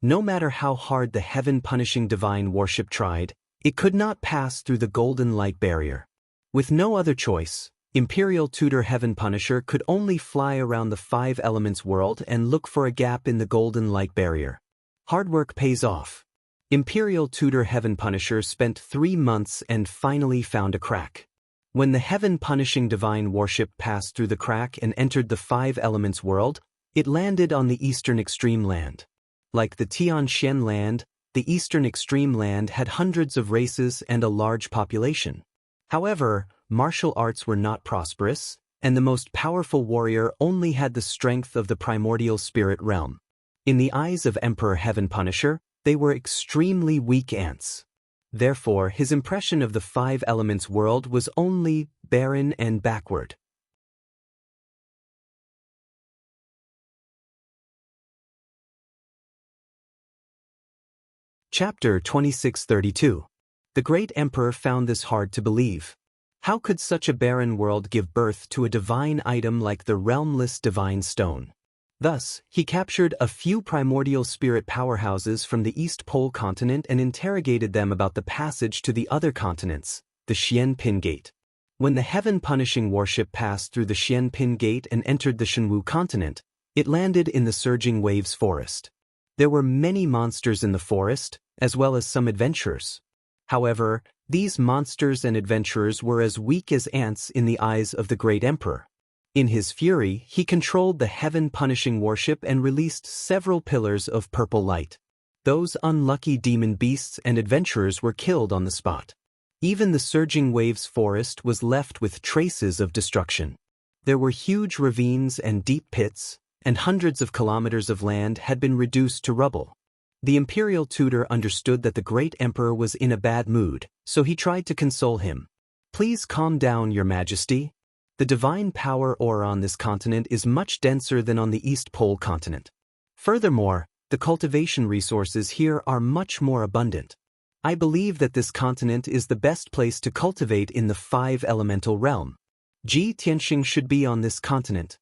Speaker 1: No matter how hard the heaven-punishing divine warship tried, it could not pass through the golden light barrier. With no other choice, Imperial Tutor Heaven Punisher could only fly around the Five Elements world and look for a gap in the golden light barrier. Hard work pays off. Imperial Tutor Heaven Punisher spent 3 months and finally found a crack. When the heaven-punishing divine warship passed through the crack and entered the Five Elements world, it landed on the Eastern Extreme Land. Like the Tianxian Land, the Eastern Extreme Land had hundreds of races and a large population. However, martial arts were not prosperous, and the most powerful warrior only had the strength of the primordial spirit realm. In the eyes of Emperor Heaven Punisher, they were extremely weak ants. Therefore, his impression of the Five Elements world was only barren and backward. Chapter 2632. The Great Emperor found this hard to believe. How could such a barren world give birth to a divine item like the realmless divine stone? Thus, he captured a few primordial spirit powerhouses from the East Pole continent and interrogated them about the passage to the other continents, the Xian Pin Gate. When the heaven-punishing warship passed through the Xian Pin Gate and entered the Shenwu continent, it landed in the Surging Waves forest. There were many monsters in the forest, as well as some adventurers. However, these monsters and adventurers were as weak as ants in the eyes of the Great Emperor. In his fury, he controlled the heaven-punishing warship and released several pillars of purple light. Those unlucky demon beasts and adventurers were killed on the spot. Even the Surging Waves forest was left with traces of destruction. There were huge ravines and deep pits, and hundreds of kilometers of land had been reduced to rubble. The Imperial Tutor understood that the Great Emperor was in a bad mood, so he tried to console him. "Please calm down, Your Majesty. The divine power aura on this continent is much denser than on the East Pole continent. Furthermore, the cultivation resources here are much more abundant. I believe that this continent is the best place to cultivate in the Five Elemental realm. Ji Tianxing should be on this continent."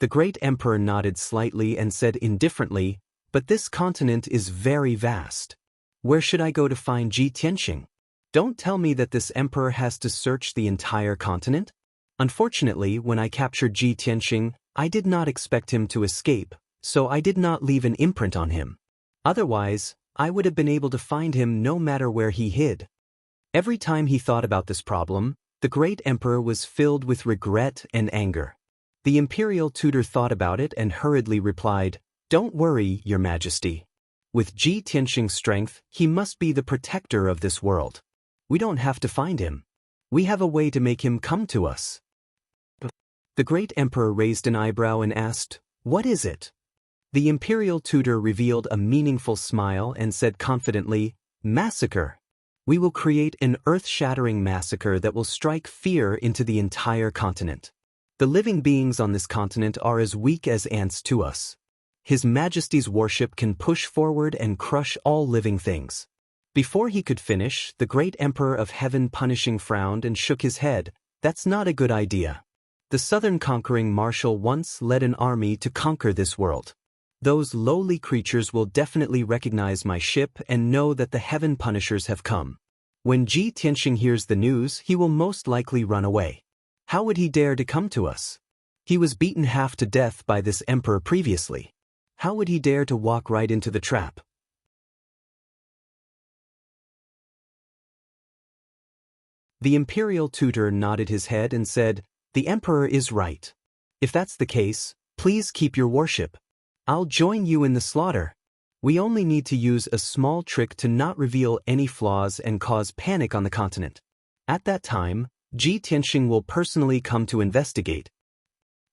Speaker 1: The Great Emperor nodded slightly and said indifferently, "But this continent is very vast. Where should I go to find Ji Tianxing? Don't tell me that this emperor has to search the entire continent? Unfortunately, when I captured Ji Tianxing, I did not expect him to escape, so I did not leave an imprint on him. Otherwise, I would have been able to find him no matter where he hid." Every time he thought about this problem, the Great Emperor was filled with regret and anger. The Imperial Tutor thought about it and hurriedly replied, "Don't worry, Your Majesty. With Ji Tianxing's strength, he must be the protector of this world. We don't have to find him. We have a way to make him come to us." The Great Emperor raised an eyebrow and asked, "What is it?" The Imperial Tutor revealed a meaningful smile and said confidently, "Massacre. We will create an earth-shattering massacre that will strike fear into the entire continent. The living beings on this continent are as weak as ants to us. His Majesty's warship can push forward and crush all living things." Before he could finish, the Great Emperor of Heaven Punishing frowned and shook his head. "That's not a good idea. The Southern Conquering Marshal once led an army to conquer this world. Those lowly creatures will definitely recognize my ship and know that the Heaven Punishers have come. When Ji Tianxing hears the news, he will most likely run away. How would he dare to come to us? He was beaten half to death by this emperor previously. How would he dare to walk right into the trap?" The Imperial Tutor nodded his head and said, "The Emperor is right. If that's the case, please keep your warship. I'll join you in the slaughter." We only need to use a small trick to not reveal any flaws and cause panic on the continent. At that time, Ji Tianxing will personally come to investigate.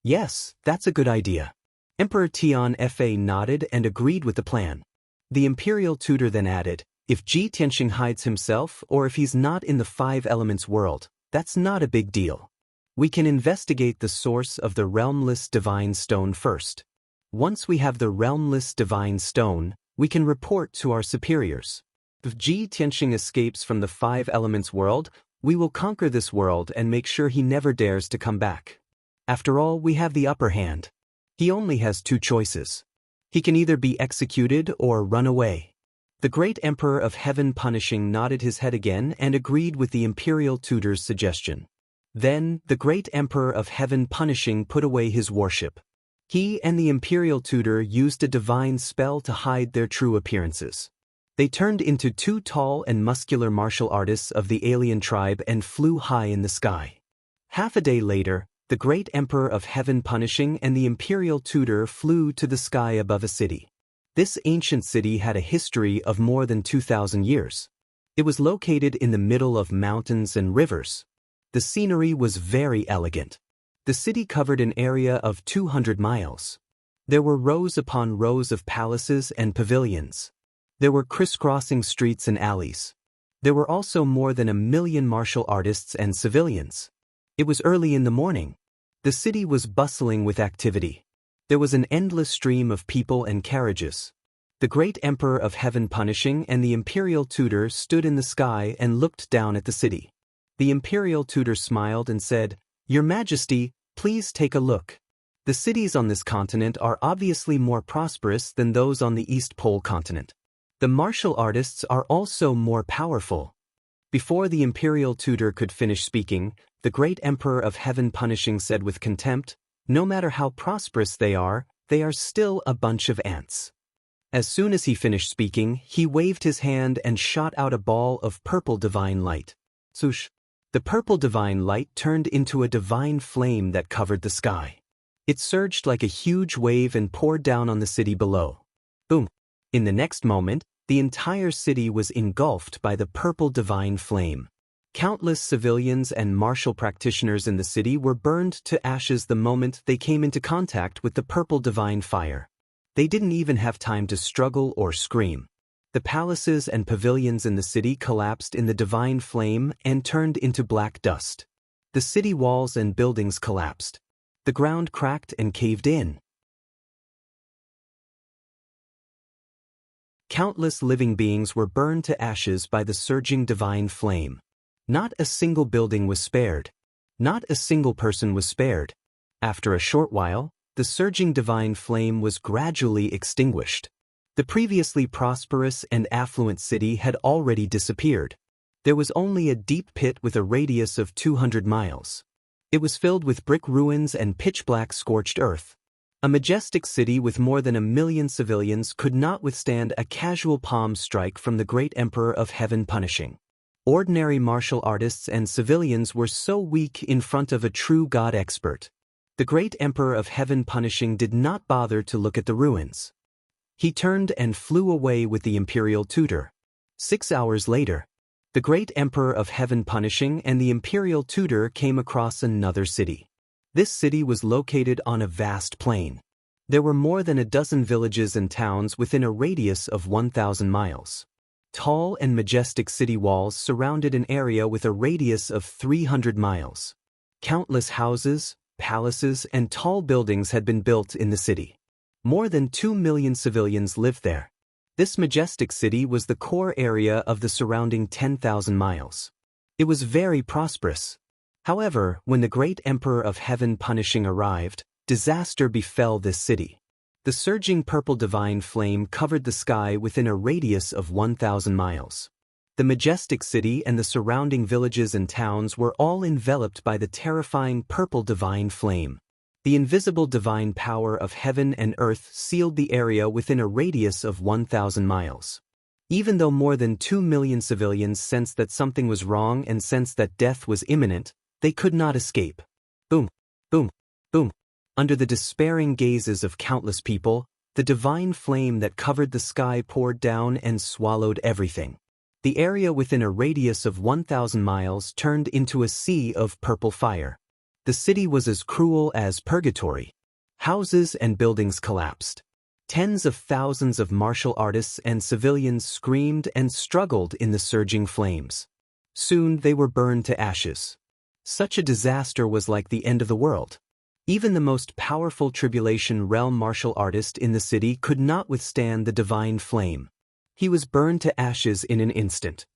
Speaker 1: Yes, that's a good idea. Emperor Tian Fa nodded and agreed with the plan. The imperial tutor then added, if Ji Tianxing hides himself or if he's not in the five elements world, that's not a big deal. We can investigate the source of the realmless divine stone first. Once we have the realmless divine stone, we can report to our superiors. If Ji Tianxing escapes from the five elements world, we will conquer this world and make sure he never dares to come back. After all, we have the upper hand. He only has two choices. He can either be executed or run away. The great Emperor of Heaven Punishing nodded his head again and agreed with the imperial tutor's suggestion. Then, the great Emperor of Heaven Punishing put away his warship. He and the imperial tutor used a divine spell to hide their true appearances. They turned into two tall and muscular martial artists of the alien tribe and flew high in the sky. Half a day later, the great Emperor of Heaven Punishing and the imperial tutor flew to the sky above a city. This ancient city had a history of more than 2,000 years. It was located in the middle of mountains and rivers. The scenery was very elegant. The city covered an area of 200 miles. There were rows upon rows of palaces and pavilions. There were crisscrossing streets and alleys. There were also more than 1 million martial artists and civilians. It was early in the morning. The city was bustling with activity. There was an endless stream of people and carriages. The great Emperor of Heaven Punishing and the imperial tutor stood in the sky and looked down at the city. The imperial tutor smiled and said, "Your Majesty, please take a look. The cities on this continent are obviously more prosperous than those on the East Pole continent. The martial artists are also more powerful." Before the imperial tutor could finish speaking, the great Emperor of Heaven Punishing said with contempt, "No matter how prosperous they are still a bunch of ants." As soon as he finished speaking, he waved his hand and shot out a ball of purple divine light. Swoosh! The purple divine light turned into a divine flame that covered the sky. It surged like a huge wave and poured down on the city below. Boom! In the next moment, the entire city was engulfed by the purple divine flame. Countless civilians and martial practitioners in the city were burned to ashes the moment they came into contact with the purple divine fire. They didn't even have time to struggle or scream. The palaces and pavilions in the city collapsed in the divine flame and turned into black dust. The city walls and buildings collapsed. The ground cracked and caved in. Countless living beings were burned to ashes by the surging divine flame. Not a single building was spared. Not a single person was spared. After a short while, the surging divine flame was gradually extinguished. The previously prosperous and affluent city had already disappeared. There was only a deep pit with a radius of 200 miles. It was filled with brick ruins and pitch-black scorched earth. A majestic city with more than 1 million civilians could not withstand a casual palm strike from the great Emperor of Heaven Punishing. Ordinary martial artists and civilians were so weak in front of a true god expert. The great Emperor of Heaven Punishing did not bother to look at the ruins. He turned and flew away with the imperial tutor. 6 hours later, the great Emperor of Heaven Punishing and the imperial tutor came across another city. This city was located on a vast plain. There were more than a dozen villages and towns within a radius of 1,000 miles. Tall and majestic city walls surrounded an area with a radius of 300 miles. Countless houses, palaces, and tall buildings had been built in the city. More than 2 million civilians lived there. This majestic city was the core area of the surrounding 10,000 miles. It was very prosperous. However, when the great Emperor of Heaven Punishing arrived, disaster befell this city. The surging purple divine flame covered the sky within a radius of 1,000 miles. The majestic city and the surrounding villages and towns were all enveloped by the terrifying purple divine flame. The invisible divine power of heaven and earth sealed the area within a radius of 1,000 miles. Even though more than 2 million civilians sensed that something was wrong and sensed that death was imminent, they could not escape. Boom, boom, boom. Under the despairing gazes of countless people, The divine flame that covered the sky poured down and swallowed everything. The area within a radius of 1,000 miles turned into a sea of purple fire. The city was as cruel as purgatory. Houses and buildings collapsed. Tens of thousands of martial artists and civilians screamed and struggled in the surging flames. Soon they were burned to ashes. Such a disaster was like the end of the world. Even the most powerful Tribulation Realm martial artist in the city could not withstand the divine flame. He was burned to ashes in an instant.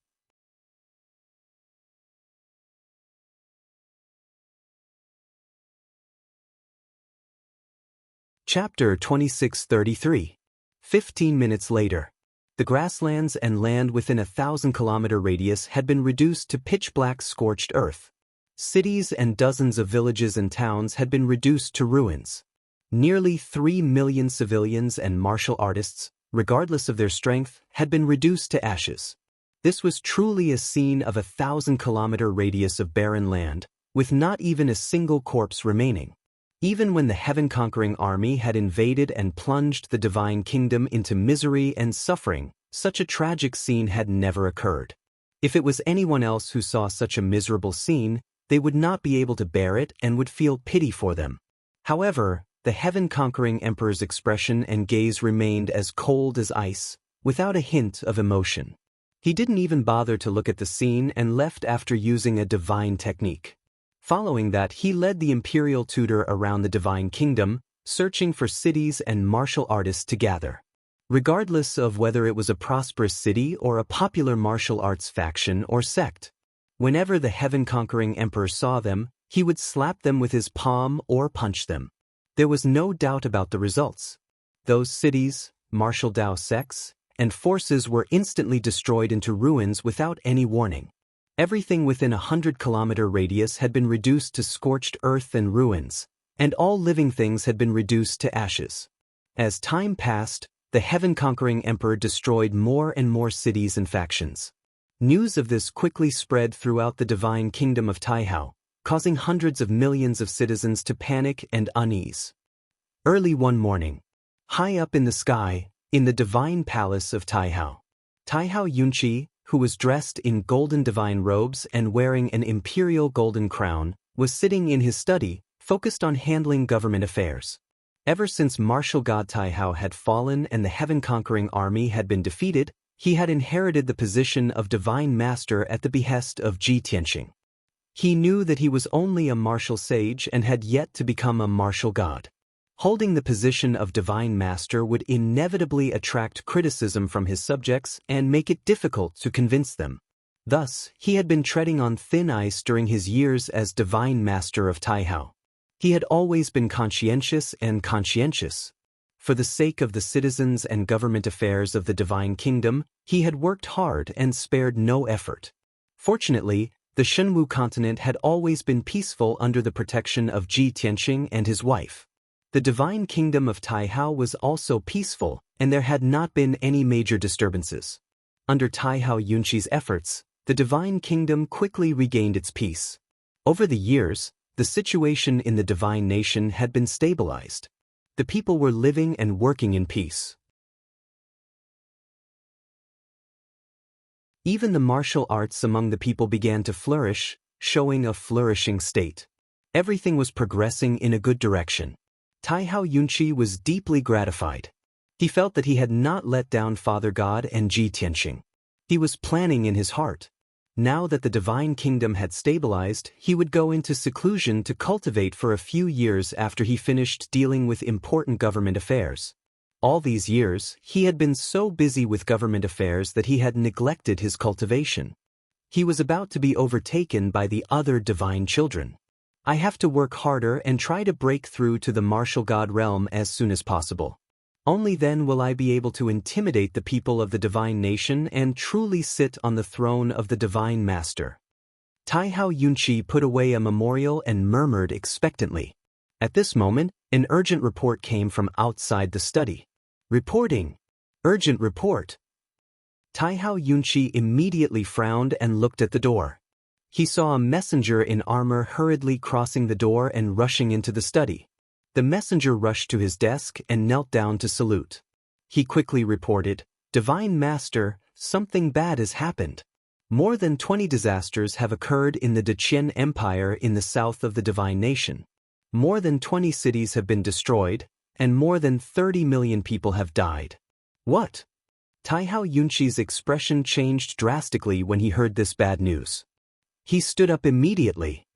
Speaker 1: Chapter 2633. 15 minutes later. The grasslands and land within a 1,000-kilometer radius had been reduced to pitch-black scorched earth. Cities and dozens of villages and towns had been reduced to ruins. Nearly 3 million civilians and martial artists, regardless of their strength, had been reduced to ashes. This was truly a scene of a 1,000-kilometer radius of barren land, with not even a single corpse remaining. Even when the heaven-conquering army had invaded and plunged the divine kingdom into misery and suffering, such a tragic scene had never occurred. If it was anyone else who saw such a miserable scene, they would not be able to bear it and would feel pity for them. However, the heaven-conquering emperor's expression and gaze remained as cold as ice, without a hint of emotion. He didn't even bother to look at the scene and left after using a divine technique. Following that, he led the imperial tutor around the divine kingdom, searching for cities and martial artists to gather. Regardless of whether it was a prosperous city or a popular martial arts faction or sect. Whenever the heaven-conquering emperor saw them, he would slap them with his palm or punch them. There was no doubt about the results. Those cities, martial Dao sects, and forces were instantly destroyed into ruins without any warning. Everything within a 100-kilometer radius had been reduced to scorched earth and ruins, and all living things had been reduced to ashes. As time passed, the heaven-conquering emperor destroyed more and more cities and factions. News of this quickly spread throughout the divine kingdom of Taihao, causing hundreds of millions of citizens to panic and unease. Early one morning, high up in the sky, in the divine palace of Taihao, Xianxia, who was dressed in golden divine robes and wearing an imperial golden crown, was sitting in his study, focused on handling government affairs. Ever since martial god Taihao had fallen and the heaven-conquering army had been defeated, he had inherited the position of divine master at the behest of Ji Tianxing. He knew that he was only a martial sage and had yet to become a martial god. Holding the position of divine master would inevitably attract criticism from his subjects and make it difficult to convince them. Thus, he had been treading on thin ice during his years as divine master of Taihao. He had always been conscientious and conscientious. For the sake of the citizens and government affairs of the divine kingdom, he had worked hard and spared no effort. Fortunately, the Shenwu continent had always been peaceful under the protection of Ji Tianxing and his wife. The divine kingdom of Taihao was also peaceful, and there had not been any major disturbances. Under Xianxia's efforts, the divine kingdom quickly regained its peace. Over the years, the situation in the divine nation had been stabilized. The people were living and working in peace. Even the martial arts among the people began to flourish, showing a flourishing state. Everything was progressing in a good direction. Xianxia was deeply gratified. He felt that he had not let down Father God and Ji Tianxing. He was planning in his heart. Now that the divine kingdom had stabilized, he would go into seclusion to cultivate for a few years after he finished dealing with important government affairs. All these years, he had been so busy with government affairs that he had neglected his cultivation. He was about to be overtaken by the other divine children. I have to work harder and try to break through to the martial god realm as soon as possible. Only then will I be able to intimidate the people of the divine nation and truly sit on the throne of the divine master. Xianxia put away a memorial and murmured expectantly. At this moment, an urgent report came from outside the study. Reporting. Urgent report. Xianxia immediately frowned and looked at the door. He saw a messenger in armor hurriedly crossing the door and rushing into the study. The messenger rushed to his desk and knelt down to salute. He quickly reported, "Divine Master, something bad has happened. More than 20 disasters have occurred in the Daoist Empire in the south of the Divine Nation. More than 20 cities have been destroyed, and more than 30 million people have died." What? Taihao Yunqi's expression changed drastically when he heard this bad news. He stood up immediately.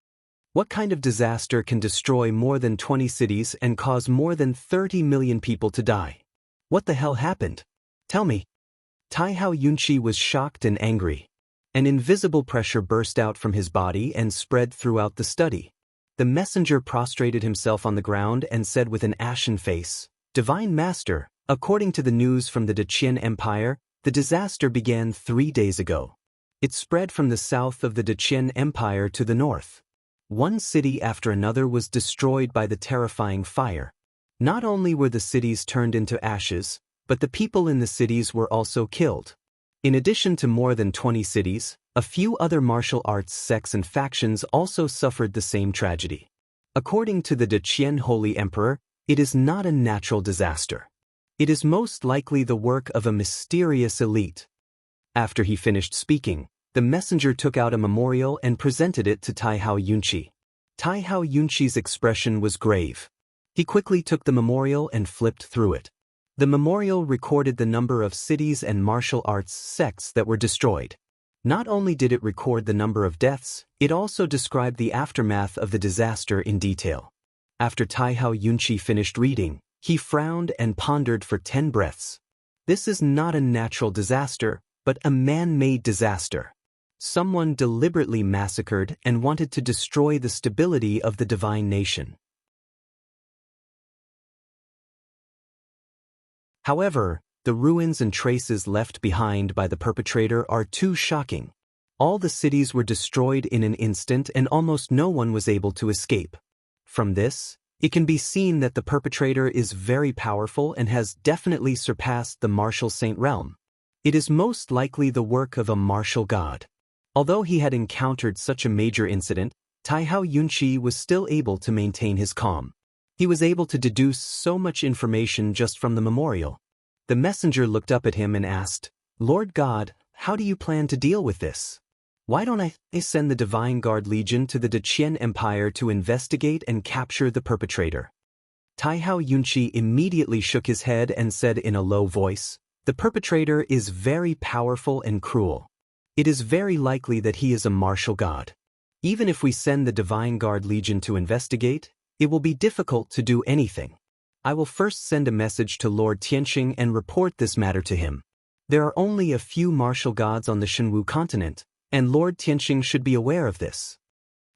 Speaker 1: What kind of disaster can destroy more than 20 cities and cause more than 30 million people to die? What the hell happened? Tell me. Taihao Yunqi was shocked and angry. An invisible pressure burst out from his body and spread throughout the study. The messenger prostrated himself on the ground and said with an ashen face, "Divine Master, according to the news from the Daoist Empire, the disaster began 3 days ago. It spread from the south of the Daoist Empire to the north. One city after another was destroyed by the terrifying fire. Not only were the cities turned into ashes, but the people in the cities were also killed. In addition to more than 20 cities, a few other martial arts sects and factions also suffered the same tragedy. According to the Daoist Holy Emperor, it is not a natural disaster. It is most likely the work of a mysterious elite." After he finished speaking, the messenger took out a memorial and presented it to Taihao Yunqi. Taihao Yunqi's expression was grave. He quickly took the memorial and flipped through it. The memorial recorded the number of cities and martial arts sects that were destroyed. Not only did it record the number of deaths, it also described the aftermath of the disaster in detail. After Taihao Yunqi finished reading, he frowned and pondered for 10 breaths. This is not a natural disaster, but a man-made disaster. Someone deliberately massacred and wanted to destroy the stability of the divine nation. However, the ruins and traces left behind by the perpetrator are too shocking. All the cities were destroyed in an instant and almost no one was able to escape. From this, it can be seen that the perpetrator is very powerful and has definitely surpassed the martial saint realm. It is most likely the work of a martial god. Although he had encountered such a major incident, Taihao Yunqi was still able to maintain his calm. He was able to deduce so much information just from the memorial. The messenger looked up at him and asked, "Lord God, how do you plan to deal with this? Why don't I send the Divine Guard Legion to the Daoist Empire to investigate and capture the perpetrator?" Taihao Yunqi immediately shook his head and said in a low voice, "The perpetrator is very powerful and cruel. It is very likely that he is a martial god. Even if we send the Divine Guard Legion to investigate, it will be difficult to do anything. I will first send a message to Lord Tianxing and report this matter to him. There are only a few martial gods on the Shenwu continent, and Lord Tianxing should be aware of this."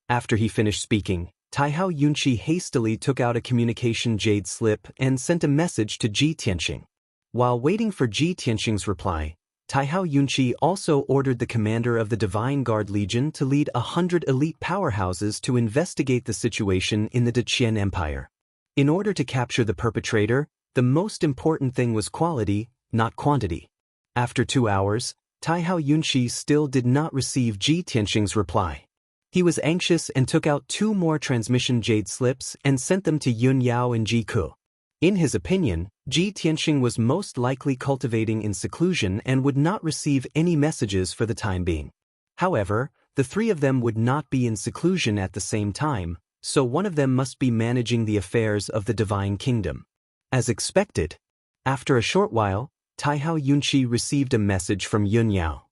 Speaker 1: After he finished speaking, Taihao Yunqi hastily took out a communication jade slip and sent a message to Ji Tianxing. While waiting for Ji Tianxing's reply, Taihao Yunqi also ordered the commander of the Divine Guard Legion to lead 100 elite powerhouses to investigate the situation in the Daoist Empire. In order to capture the perpetrator, the most important thing was quality, not quantity. After 2 hours, Taihao Yunqi still did not receive Ji Tianxing's reply. He was anxious and took out 2 more transmission jade slips and sent them to Yun Yao and Ji Ku. In his opinion, Ji Tianxing was most likely cultivating in seclusion and would not receive any messages for the time being. However, the 3 of them would not be in seclusion at the same time, so one of them must be managing the affairs of the Divine Kingdom. As expected, after a short while, Taihao Yunqi received a message from Yun Yao.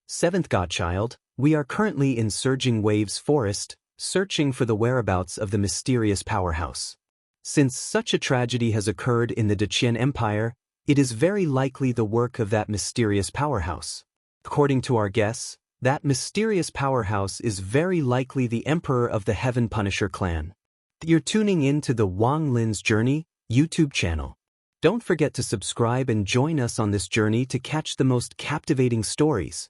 Speaker 1: "7th Godchild, we are currently in Surging Waves Forest, searching for the whereabouts of the mysterious powerhouse. Since such a tragedy has occurred in the Daoist Empire, it is very likely the work of that mysterious powerhouse. According to our guess, that mysterious powerhouse is very likely the Emperor of the Heaven Punisher clan." You're tuning in to the Wang Lin's Journey YouTube channel. Don't forget to subscribe and join us on this journey to catch the most captivating stories.